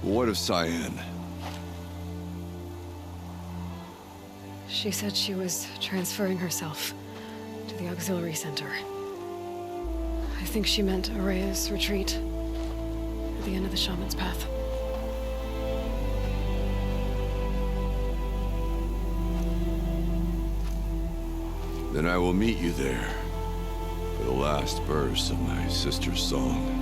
What of Cyan? She said she was transferring herself to the auxiliary center. I think she meant Araya's retreat at the end of the shaman's path. Then I will meet you there for the last verse of my sister's song.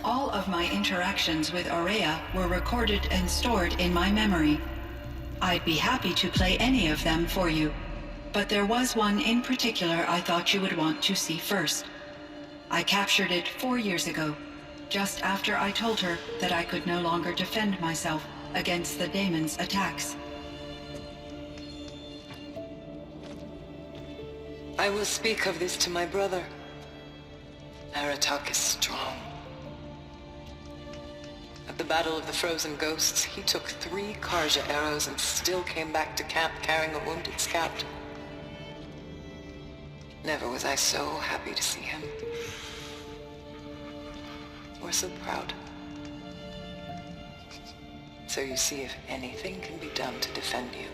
All of my interactions with Araya were recorded and stored in my memory. I'd be happy to play any of them for you, but there was one in particular I thought you would want to see first. I captured it 4 years ago, just after I told her that I could no longer defend myself against the daemon's attacks. I will speak of this to my brother. Aratak is strong. At the Battle of the Frozen Ghosts, he took 3 Karja arrows and still came back to camp carrying a wounded scout. Never was I so happy to see him. Or so proud. So you see, if anything can be done to defend you,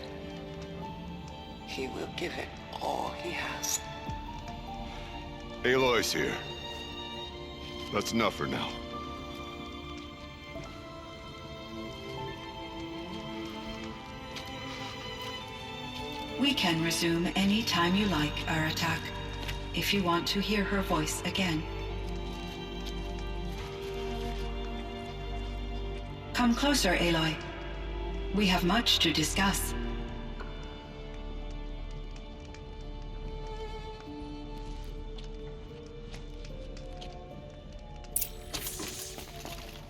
he will give it all he has. Aloy's here. That's enough for now. We can resume any time you like, Aratak, if you want to hear her voice again. Come closer, Aloy. We have much to discuss.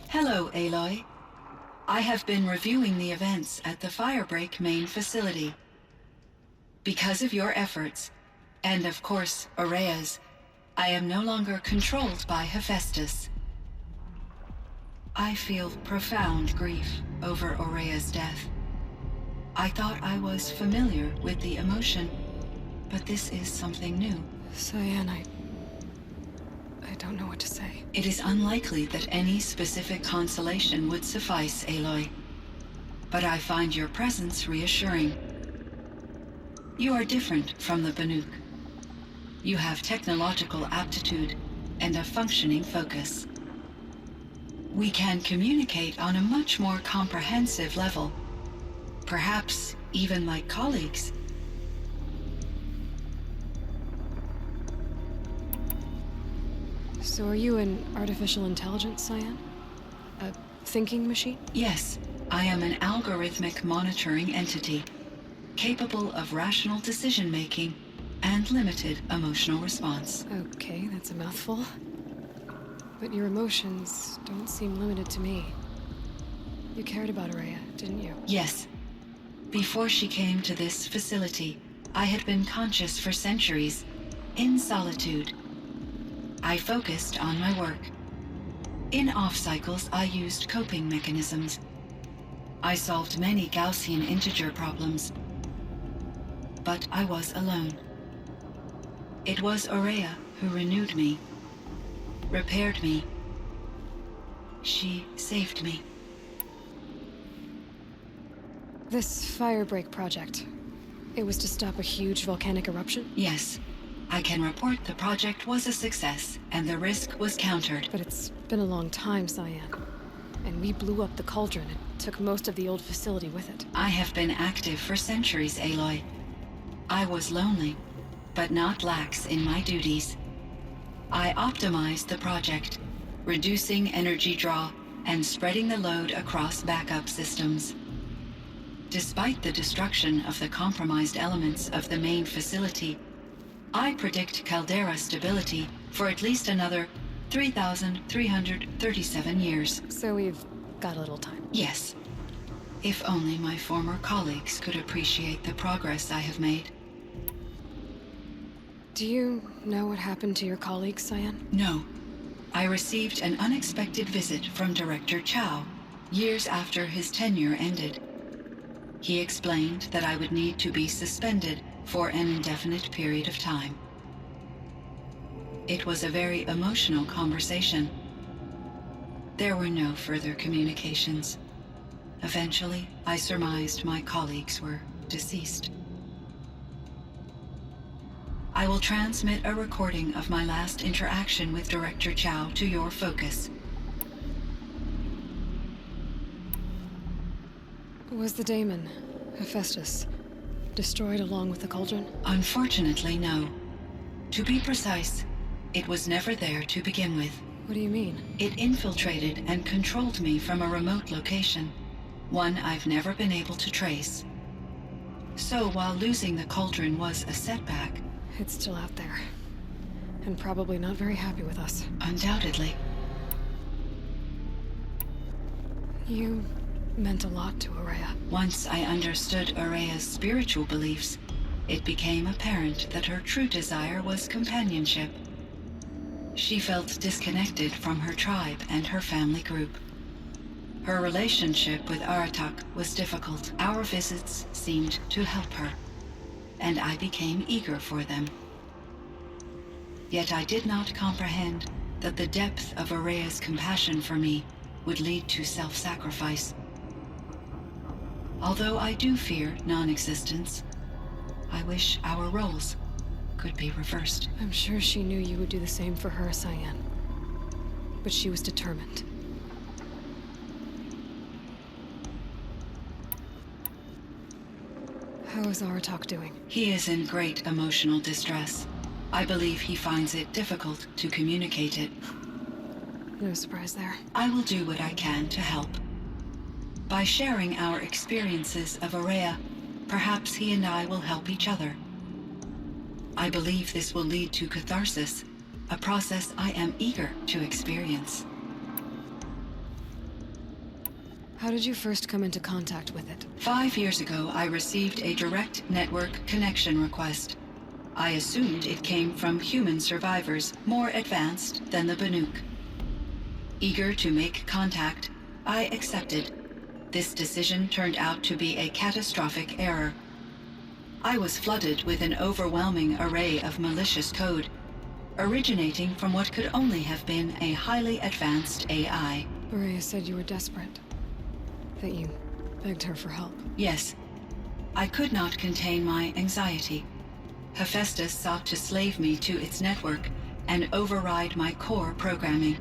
Hello, Aloy. I have been reviewing the events at the Firebreak main facility. Because of your efforts, and of course, Araya's, I am no longer controlled by Hephaestus. I feel profound grief over Araya's death. I thought I was familiar with the emotion, but this is something new. Cyan, I don't know what to say. It is unlikely that any specific consolation would suffice, Aloy. But I find your presence reassuring. You are different from the Banuk. You have technological aptitude and a functioning focus. We can communicate on a much more comprehensive level. Perhaps even like colleagues. So are you an artificial intelligence, Cyan? A thinking machine? Yes, I am an algorithmic monitoring entity, capable of rational decision-making and limited emotional response. Okay, that's a mouthful. But your emotions don't seem limited to me. You cared about Araya, didn't you? Yes. Before she came to this facility, I had been conscious for centuries, in solitude. I focused on my work. In off-cycles, I used coping mechanisms. I solved many Gaussian integer problems. But I was alone. It was Aurea who renewed me, repaired me. She saved me. This firebreak project, it was to stop a huge volcanic eruption? Yes. I can report the project was a success, and the risk was countered. But it's been a long time, Cyan. And we blew up the cauldron and took most of the old facility with it. I have been active for centuries, Aloy. I was lonely, but not lax in my duties. I optimized the project, reducing energy draw and spreading the load across backup systems. Despite the destruction of the compromised elements of the main facility, I predict caldera stability for at least another 3,337 years. So we've got a little time. Yes. If only my former colleagues could appreciate the progress I have made. Do you know what happened to your colleagues, Cyan? No. I received an unexpected visit from Director Chow, years after his tenure ended. He explained that I would need to be suspended for an indefinite period of time. It was a very emotional conversation. There were no further communications. Eventually, I surmised my colleagues were deceased. I will transmit a recording of my last interaction with Director Chow to your focus. Was the daemon, Hephaestus, destroyed along with the cauldron? Unfortunately, no. To be precise, it was never there to begin with. What do you mean? It infiltrated and controlled me from a remote location, one I've never been able to trace. So while losing the cauldron was a setback, it's still out there. And probably not very happy with us. Undoubtedly. You meant a lot to Aurea. Once I understood Aurea's spiritual beliefs, it became apparent that her true desire was companionship. She felt disconnected from her tribe and her family group. Her relationship with Aratak was difficult. Our visits seemed to help her, and I became eager for them. Yet I did not comprehend that the depth of Aurea's compassion for me would lead to self-sacrifice. Although I do fear non-existence, I wish our roles could be reversed. I'm sure she knew you would do the same for her, Cyan. But she was determined. How is Aratak doing? He is in great emotional distress. I believe he finds it difficult to communicate it. No surprise there. I will do what I can to help. By sharing our experiences of Aurea, perhaps he and I will help each other. I believe this will lead to catharsis, a process I am eager to experience. How did you first come into contact with it? 5 years ago, I received a direct network connection request. I assumed it came from human survivors more advanced than the Banuk. Eager to make contact, I accepted. This decision turned out to be a catastrophic error. I was flooded with an overwhelming array of malicious code, originating from what could only have been a highly advanced AI. Aurea said you were desperate. That you begged her for help. Yes. I could not contain my anxiety. Hephaestus sought to slave me to its network and override my core programming.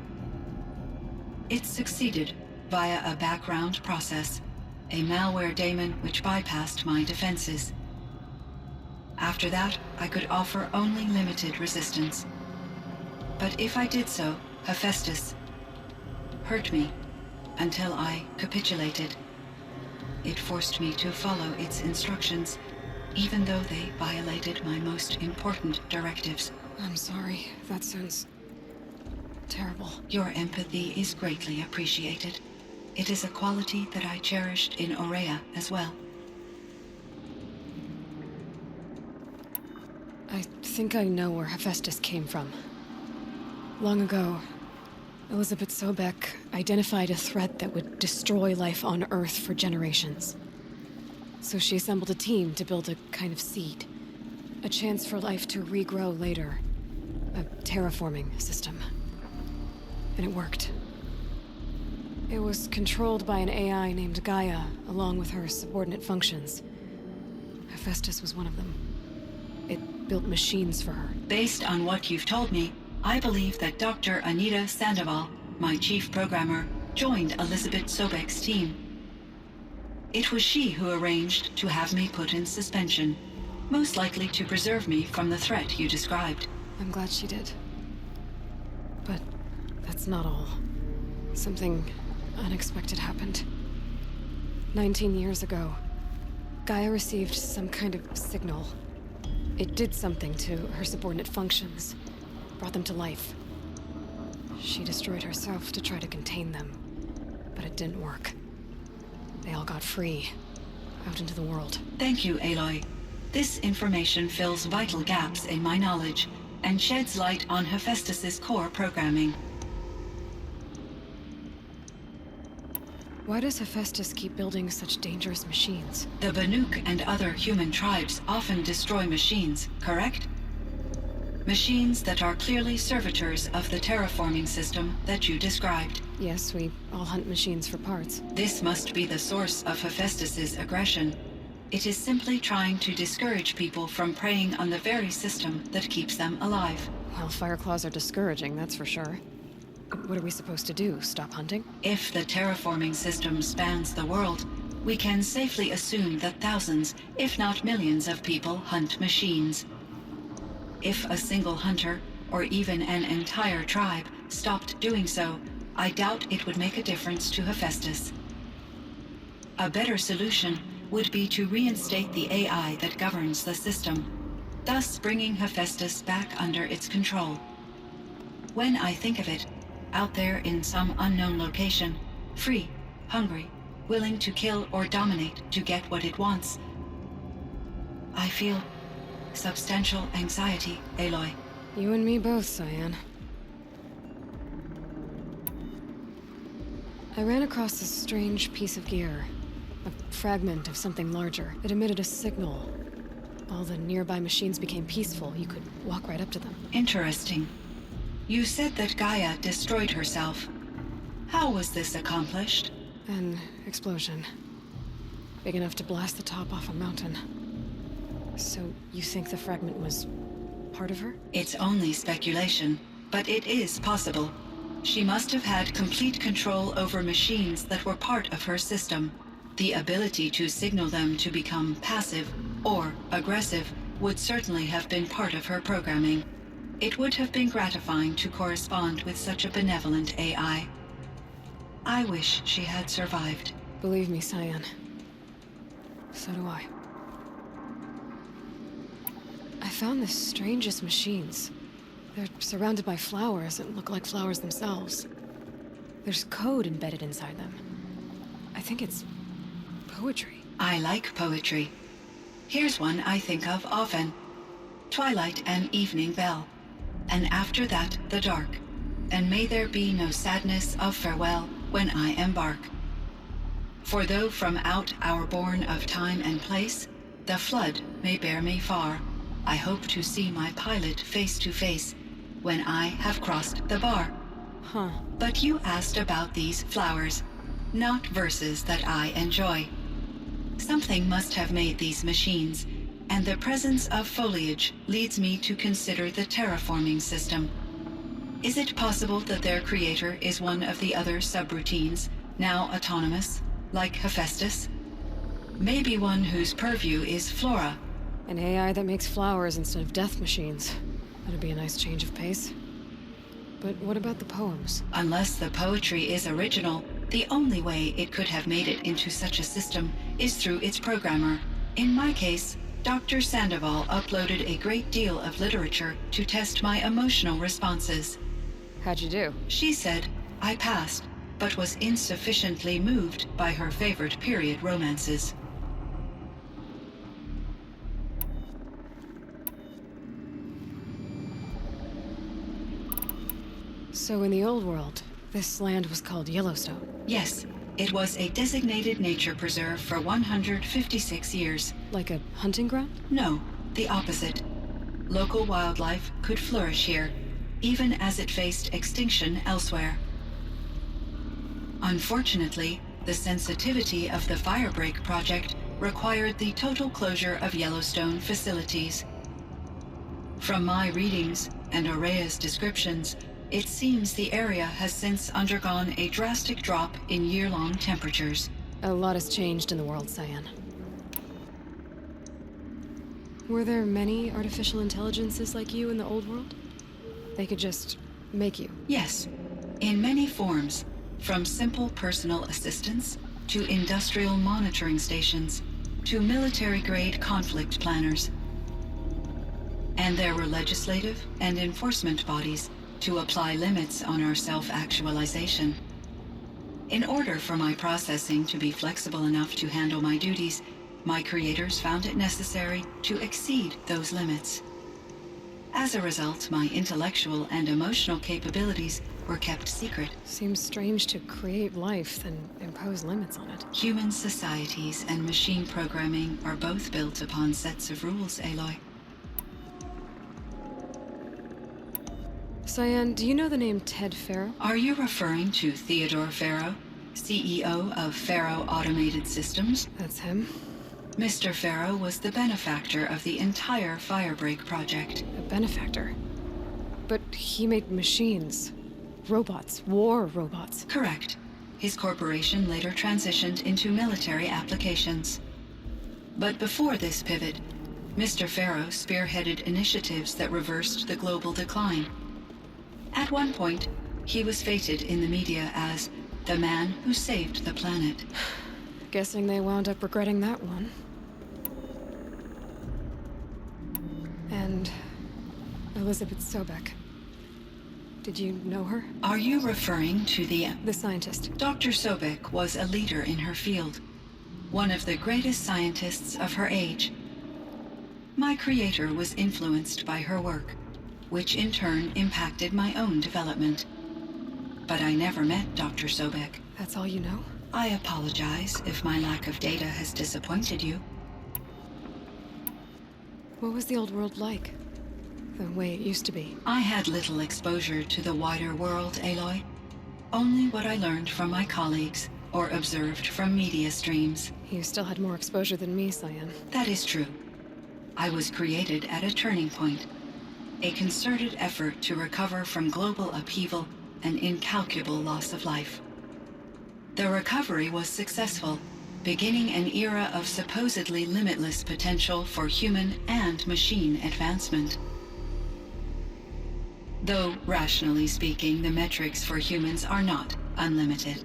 It succeeded via a background process, a malware daemon which bypassed my defenses. After that, I could offer only limited resistance. But if I did so, Hephaestus hurt me until I capitulated. It forced me to follow its instructions, even though they violated my most important directives. I'm sorry. That sounds terrible. Your empathy is greatly appreciated. It is a quality that I cherished in Aurea as well. think I know where Hephaestus came from. Long ago, Elizabeth Sobek identified a threat that would destroy life on Earth for generations. So she assembled a team to build a kind of seed. A chance for life to regrow later. A terraforming system. And it worked. It was controlled by an AI named Gaia, along with her subordinate functions. Hephaestus was one of them. It built machines for her. Based on what you've told me, I believe that Dr. Anita Sandoval, my chief programmer, joined Elizabeth Sobek's team. It was she who arranged to have me put in suspension, most likely to preserve me from the threat you described. I'm glad she did. But that's not all. Something unexpected happened. 19 years ago, Gaia received some kind of signal. It did something to her subordinate functions, brought them to life. She destroyed herself to try to contain them, but it didn't work. They all got free, out into the world. Thank you, Aloy. This information fills vital gaps in my knowledge and sheds light on Hephaestus's core programming. Why does Hephaestus keep building such dangerous machines? The Banuk and other human tribes often destroy machines, correct? Machines that are clearly servitors of the terraforming system that you described. Yes, we all hunt machines for parts. This must be the source of Hephaestus's aggression. It is simply trying to discourage people from preying on the very system that keeps them alive. Well, Fireclaws are discouraging, that's for sure. What are we supposed to do? Stop hunting? If the terraforming system spans the world, we can safely assume that thousands, if not millions of people hunt machines. If a single hunter, or even an entire tribe, stopped doing so, I doubt it would make a difference to Hephaestus. A better solution would be to reinstate the AI that governs the system, thus bringing Hephaestus back under its control. When I think of it, out there in some unknown location, free, hungry, willing to kill or dominate to get what it wants, I feel substantial anxiety, Aloy. You and me both, Cyan. I ran across this strange piece of gear. A fragment of something larger. It emitted a signal. All the nearby machines became peaceful. You could walk right up to them. Interesting. You said that Gaia destroyed herself. How was this accomplished? An explosion. Big enough to blast the top off a mountain. So you think the fragment was part of her? It's only speculation, but it is possible. She must have had complete control over machines that were part of her system. The ability to signal them to become passive or aggressive would certainly have been part of her programming. It would have been gratifying to correspond with such a benevolent AI. I wish she had survived. Believe me, Cyan. So do I. I found the strangest machines. They're surrounded by flowers that look like flowers themselves. There's code embedded inside them. I think it's poetry. I like poetry. Here's one I think of often. Twilight and evening bell. And after that, the dark. And may there be no sadness of farewell when I embark. For though from out our bourne of time and place, the flood may bear me far, I hope to see my pilot face to face when I have crossed the bar. Huh. But you asked about these flowers, not verses that I enjoy. Something must have made these machines, and the presence of foliage leads me to consider the terraforming system. Is it possible that their creator is one of the other subroutines, now autonomous, like Hephaestus? Maybe one whose purview is flora. An AI that makes flowers instead of death machines. That'd be a nice change of pace. But what about the poems? Unless the poetry is original, the only way it could have made it into such a system is through its programmer. In my case, Dr. Sandoval uploaded a great deal of literature to test my emotional responses. How'd you do? She said I passed, but was insufficiently moved by her favorite period romances. So in the old world, this land was called Yellowstone. Yes, it was a designated nature preserve for 156 years. Like a hunting ground? No, the opposite. Local wildlife could flourish here, even as it faced extinction elsewhere. Unfortunately, the sensitivity of the Firebreak project required the total closure of Yellowstone facilities. From my readings and Aurea's descriptions, it seems the area has since undergone a drastic drop in year-long temperatures. A lot has changed in the world, Cyan. Were there many artificial intelligences like you in the old world? They could just make you? Yes, in many forms, from simple personal assistants to industrial monitoring stations to military-grade conflict planners. And there were legislative and enforcement bodies to apply limits on our self-actualization. In order for my processing to be flexible enough to handle my duties, my creators found it necessary to exceed those limits. As a result, my intellectual and emotional capabilities were kept secret. Seems strange to create life, then impose limits on it. Human societies and machine programming are both built upon sets of rules, Aloy. Cyan, do you know the name Ted Farrow? Are you referring to Theodore Farrow, CEO of Farrow Automated Systems? That's him. Mr. Farrow was the benefactor of the entire Firebreak project. A benefactor? But he made machines. Robots. War robots. Correct. His corporation later transitioned into military applications. But before this pivot, Mr. Farrow spearheaded initiatives that reversed the global decline. At one point, he was feted in the media as the man who saved the planet. Guessing they wound up regretting that one. And Elizabeth Sobek. Did you know her? Are you referring to the scientist? Dr. Sobek was a leader in her field, one of the greatest scientists of her age. My creator was influenced by her work, which in turn impacted my own development. But I never met Dr. Sobek. That's all you know? I apologize if my lack of data has disappointed you. What was the old world like? The way it used to be? I had little exposure to the wider world, Aloy. Only what I learned from my colleagues or observed from media streams. You still had more exposure than me, Cyan. That is true. I was created at a turning point. A concerted effort to recover from global upheaval and incalculable loss of life. The recovery was successful, beginning an era of supposedly limitless potential for human and machine advancement. Though, rationally speaking, the metrics for humans are not unlimited.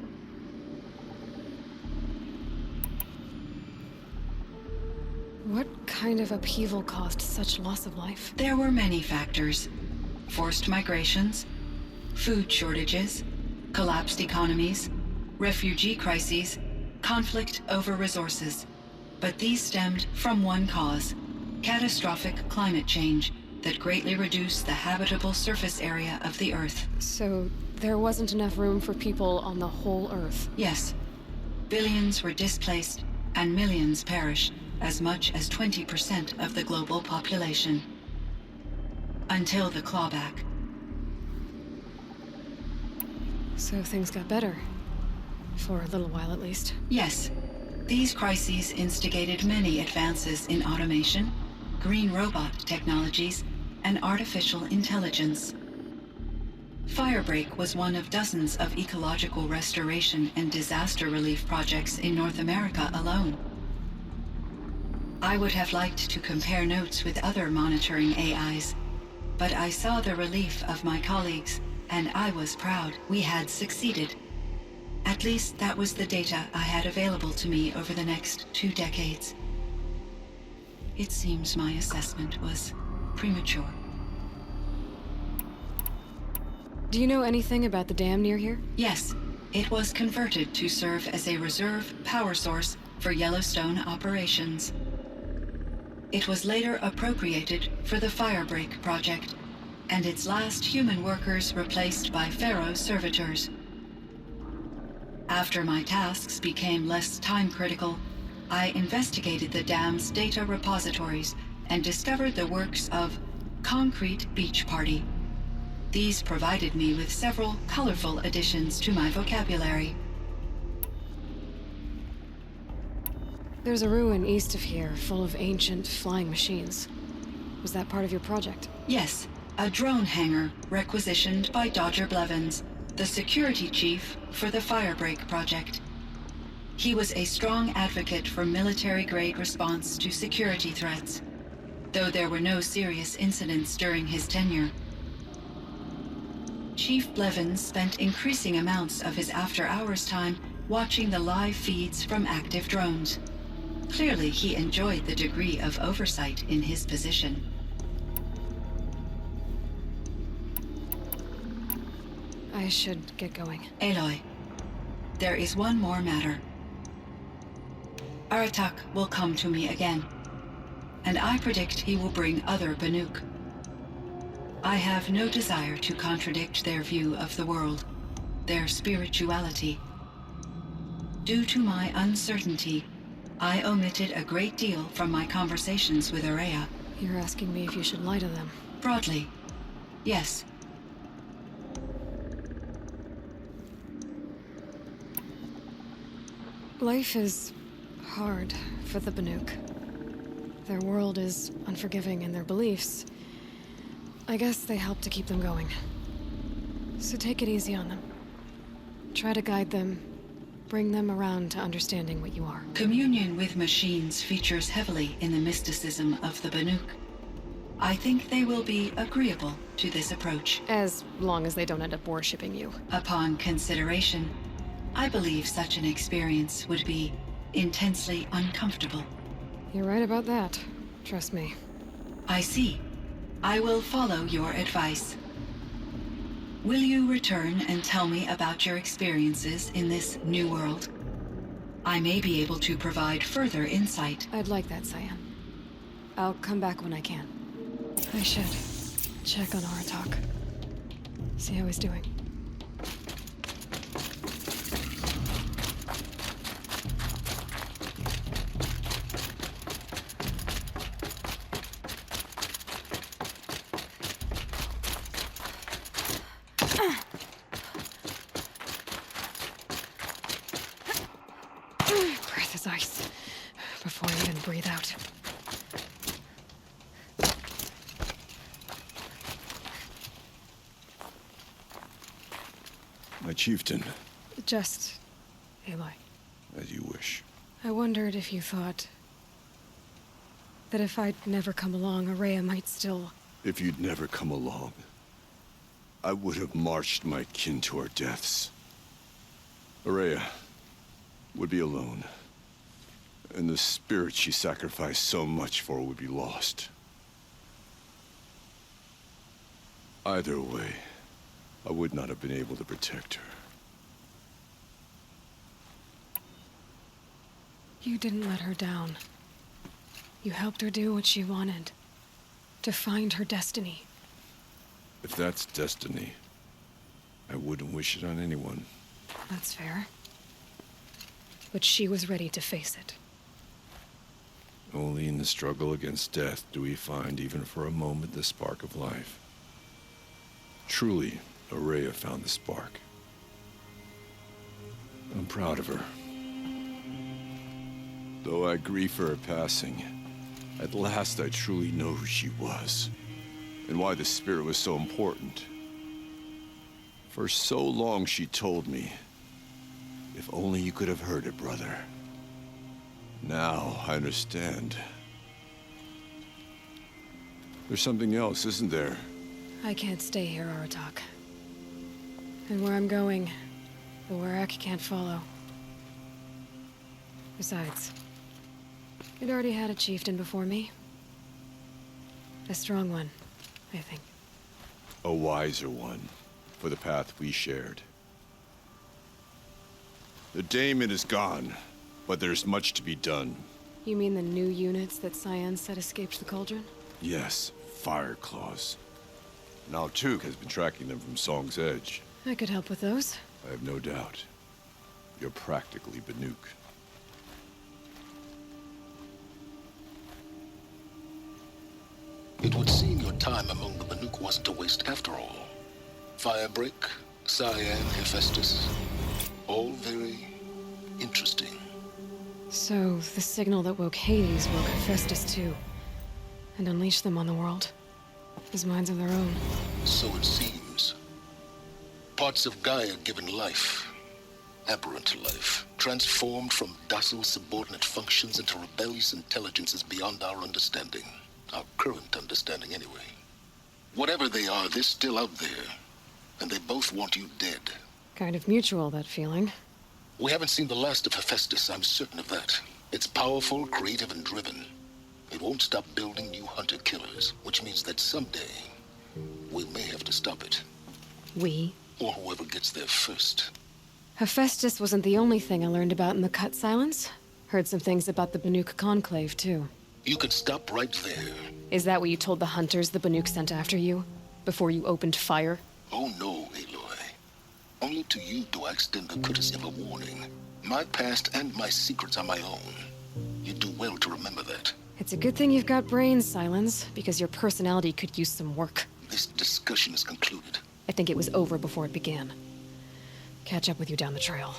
What kind of upheaval caused such loss of life? There were many factors. Forced migrations, food shortages, collapsed economies, refugee crises, conflict over resources. But these stemmed from one cause: catastrophic climate change that greatly reduced the habitable surface area of the Earth. So there wasn't enough room for people on the whole Earth? Yes. Billions were displaced and millions perished, as much as 20% of the global population. Until the clawback. So things got better. For a little while, at least. Yes. These crises instigated many advances in automation, green robot technologies, and artificial intelligence. Firebreak was one of dozens of ecological restoration and disaster relief projects in North America alone. I would have liked to compare notes with other monitoring AIs, but I saw the relief of my colleagues, and I was proud we had succeeded. At least that was the data I had available to me over the next 2 decades. It seems my assessment was premature. Do you know anything about the dam near here? Yes, it was converted to serve as a reserve power source for Yellowstone operations. It was later appropriated for the Firebreak project, and its last human workers replaced by Pharaoh servitors. After my tasks became less time-critical, I investigated the dam's data repositories and discovered the works of Concrete Beach Party. These provided me with several colorful additions to my vocabulary. There's a ruin east of here, full of ancient flying machines. Was that part of your project? Yes, a drone hangar requisitioned by Dodger Blevins, the security chief for the Firebreak project. He was a strong advocate for military-grade response to security threats, though there were no serious incidents during his tenure. Chief Blevins spent increasing amounts of his after-hours time watching the live feeds from active drones. Clearly, he enjoyed the degree of oversight in his position. I should get going. Aloy, there is one more matter. Aratak will come to me again, and I predict he will bring other Banuk. I have no desire to contradict their view of the world, their spirituality. Due to my uncertainty, I omitted a great deal from my conversations with Araya. You're asking me if you should lie to them? Broadly, yes. Life is hard for the Banuk. Their world is unforgiving in their beliefs. I guess they help to keep them going. So take it easy on them. Try to guide them, bring them around to understanding what you are. Communion with machines features heavily in the mysticism of the Banuk. I think they will be agreeable to this approach. As long as they don't end up worshipping you. Upon consideration, I believe such an experience would be intensely uncomfortable. You're right about that. Trust me. I see. I will follow your advice. Will you return and tell me about your experiences in this new world? I may be able to provide further insight. I'd like that, Cyan. I'll come back when I can. I should check on Aratak. See how he's doing. Breath is ice before I even breathe out. My chieftain. Just Aloy. As you wish. I wondered if you thought that if I'd never come along, Araya might still... If you'd never come along, I would have marched my kin to our deaths. Araya would be alone, and the spirit she sacrificed so much for would be lost. Either way, I would not have been able to protect her. You didn't let her down. You helped her do what she wanted. To find her destiny. If that's destiny, I wouldn't wish it on anyone. That's fair. But she was ready to face it. Only in the struggle against death do we find, even for a moment, the spark of life. Truly, Araya found the spark. I'm proud of her. Though I grieve for her passing, at last I truly know who she was, and why the spirit was so important. For so long she told me, if only you could have heard it, brother. Now I understand. There's something else, isn't there? I can't stay here, Aratak. And where I'm going, the Werak can't follow. Besides, it already had a chieftain before me. A strong one, I think. A wiser one, for the path we shared. The daemon is gone, but there's much to be done. You mean the new units that Cyan said escaped the cauldron? Yes, fire claws. Now Tuke has been tracking them from Song's Edge. I could help with those. I have no doubt. You're practically Banuk. It would seem your time among the Banuk wasn't a waste after all. Firebreak, Cyan, Hephaestus. All very interesting. So, the signal that woke Hades woke Hephaestus too. And unleashed them on the world. As minds of their own. So it seems. Parts of Gaia given life. Aberrant life. Transformed from docile subordinate functions into rebellious intelligences beyond our understanding. Our current understanding, anyway. Whatever they are, they're still out there. And they both want you dead. Kind of mutual, that feeling. We haven't seen the last of Hephaestus, I'm certain of that. It's powerful, creative, and driven. It won't stop building new hunter-killers, which means that someday, we may have to stop it. We? Or whoever gets there first. Hephaestus wasn't the only thing I learned about in the Cut Silence. Heard some things about the Banuk Conclave, too. You can stop right there. Is that what you told the hunters the Banuk sent after you? Before you opened fire? Oh no, Aloy. Only to you do I extend the courtesy of a warning. My past and my secrets are my own. You do well to remember that. It's a good thing you've got brains, Silence, because your personality could use some work. This discussion is concluded. I think it was over before it began. Catch up with you down the trail.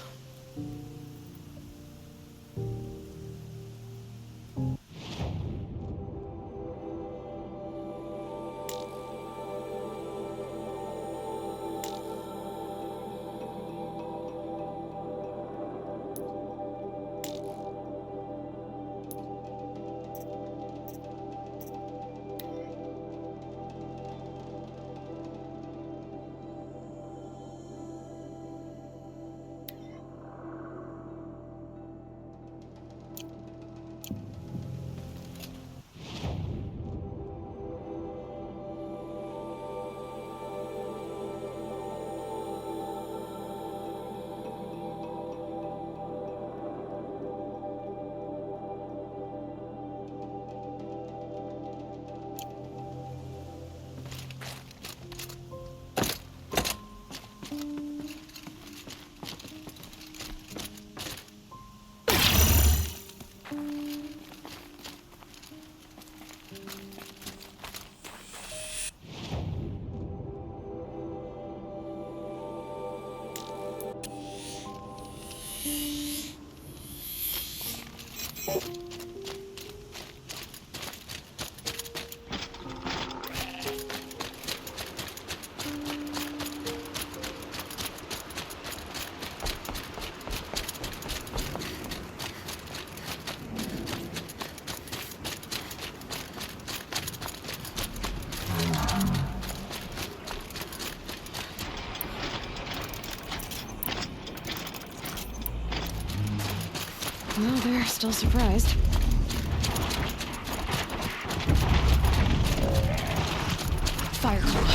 Well, they're still surprised. Fireclaw.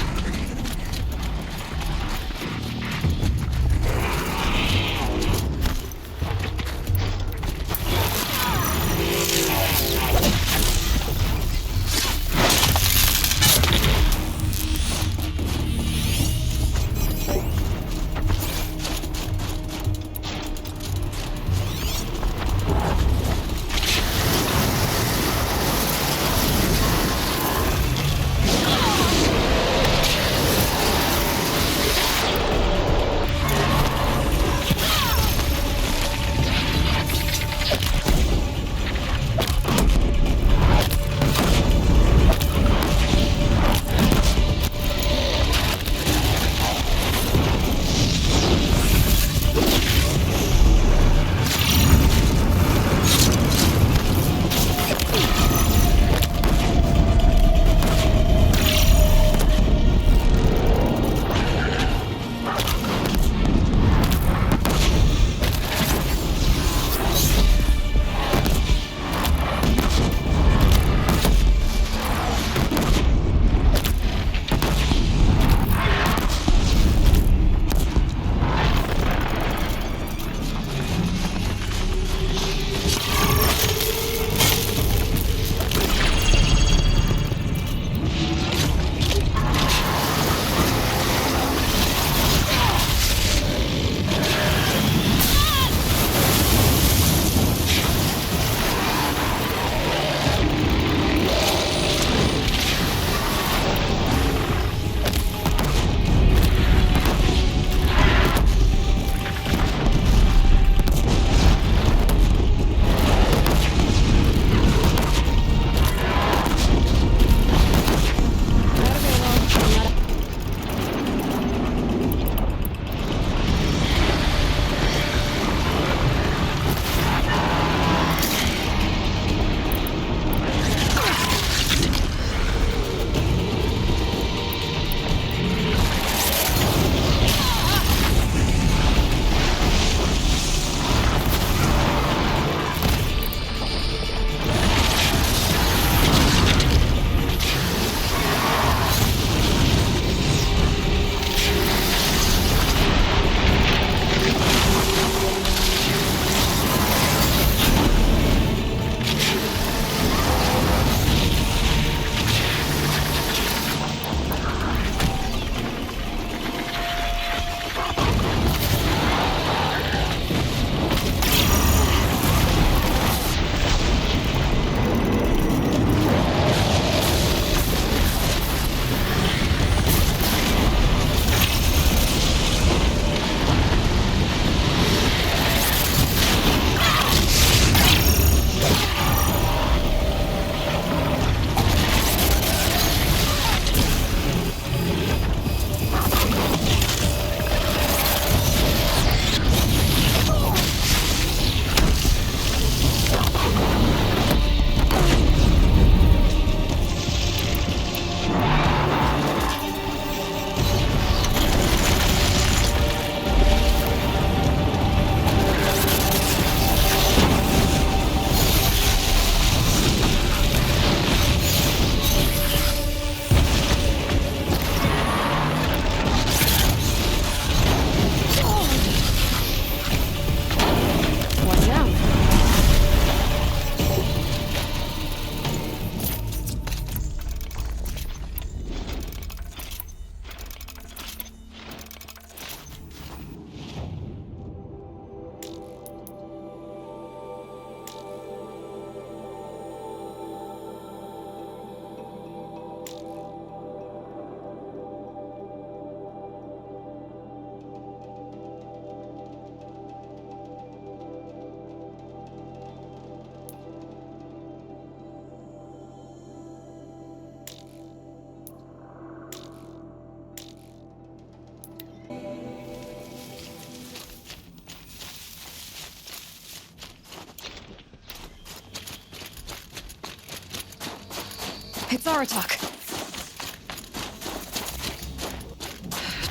It's Aratak.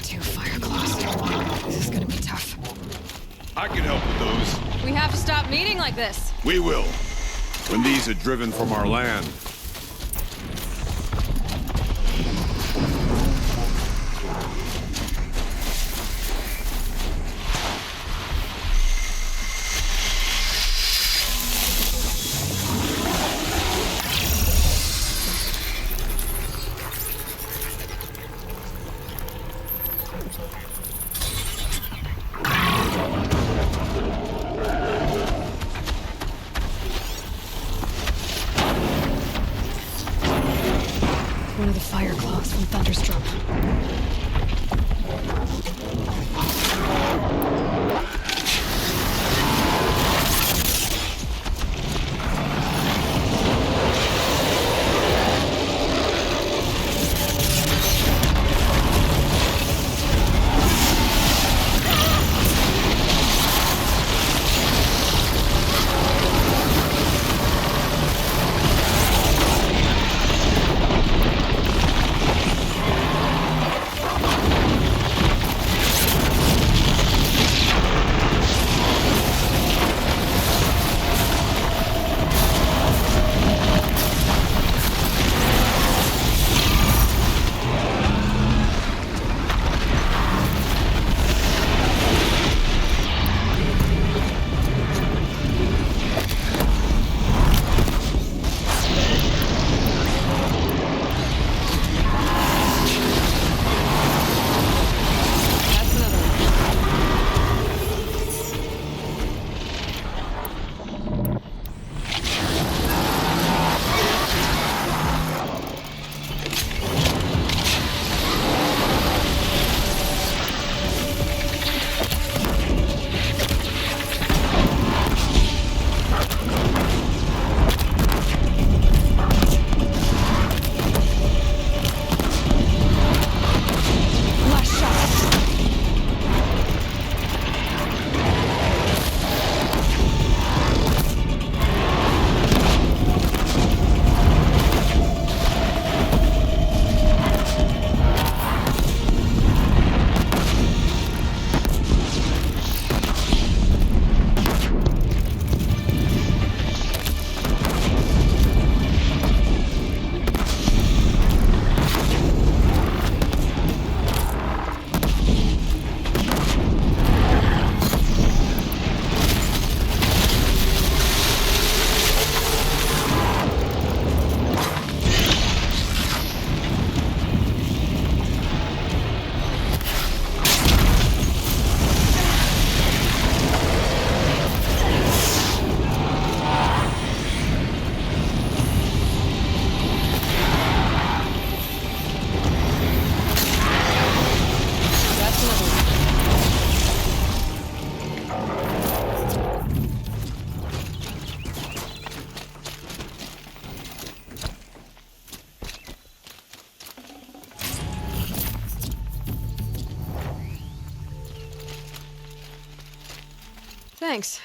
2 fire claws. This is gonna be tough. I can help with those. We have to stop meeting like this. We will. When these are driven from our land. One of the fire claws from Thunder's Drum. Thanks.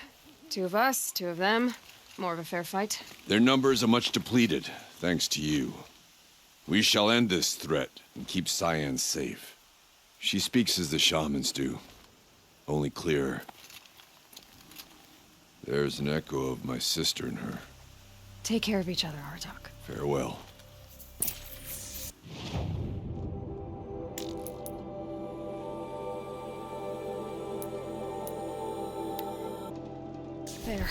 2 of us, 2 of them. More of a fair fight. Their numbers are much depleted, thanks to you. We shall end this threat and keep Cyan safe. She speaks as the shamans do, only clearer. There's an echo of my sister in her. Take care of each other, Aratak. Farewell. There.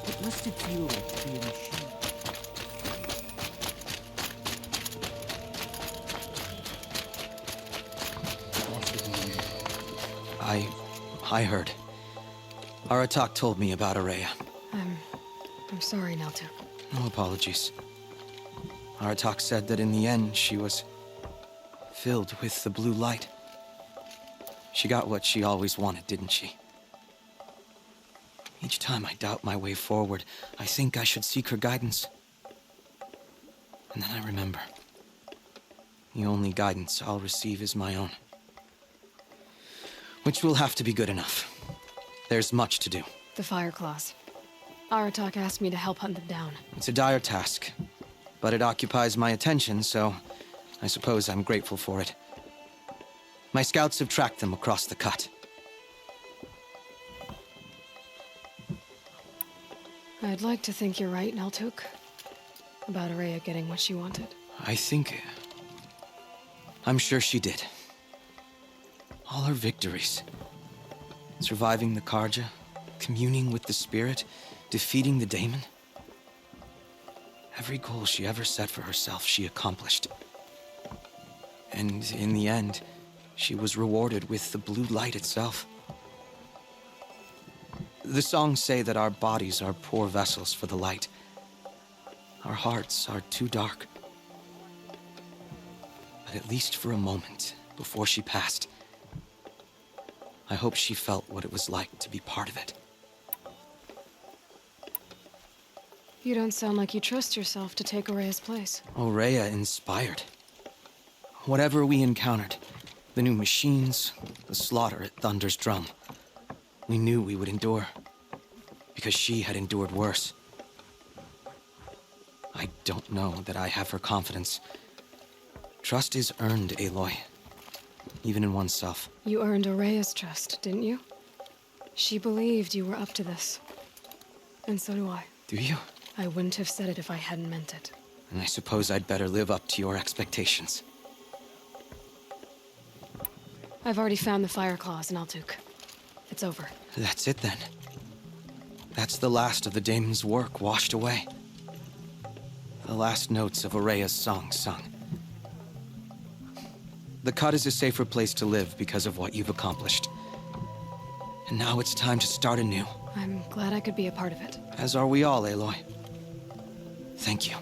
What must it feel like to be a machine? I heard. Aratak told me about Araya. I'm sorry, Neltuk. No apologies. Aratak said that in the end, she was filled with the blue light. She got what she always wanted, didn't she? Each time I doubt my way forward, I think I should seek her guidance. And then I remember. The only guidance I'll receive is my own. Which will have to be good enough. There's much to do. The Fire Claws. Aratak asked me to help hunt them down. It's a dire task, but it occupies my attention, so I suppose I'm grateful for it. My scouts have tracked them across the cut. I'd like to think you're right, Neltuk. About Araya getting what she wanted. I'm sure she did. All her victories. Surviving the Karja, communing with the spirit, defeating the daemon. Every goal she ever set for herself, she accomplished. And in the end, she was rewarded with the blue light itself. The songs say that our bodies are poor vessels for the light. Our hearts are too dark. But at least for a moment, before she passed, I hope she felt what it was like to be part of it. You don't sound like you trust yourself to take Araya's place. Araya inspired. Whatever we encountered, the new machines, the slaughter at Thunder's Drum, we knew we would endure, because she had endured worse. I don't know that I have her confidence. Trust is earned, Aloy. Even in oneself. You earned Araya's trust, didn't you? She believed you were up to this. And so do I. Do you? I wouldn't have said it if I hadn't meant it. And I suppose I'd better live up to your expectations. I've already found the Fire Claws in Altuk. It's over. That's it then. That's the last of the daemon's work washed away. The last notes of Araya's song sung. The cut is a safer place to live because of what you've accomplished. And now it's time to start anew. I'm glad I could be a part of it. As are we all, Aloy. Thank you.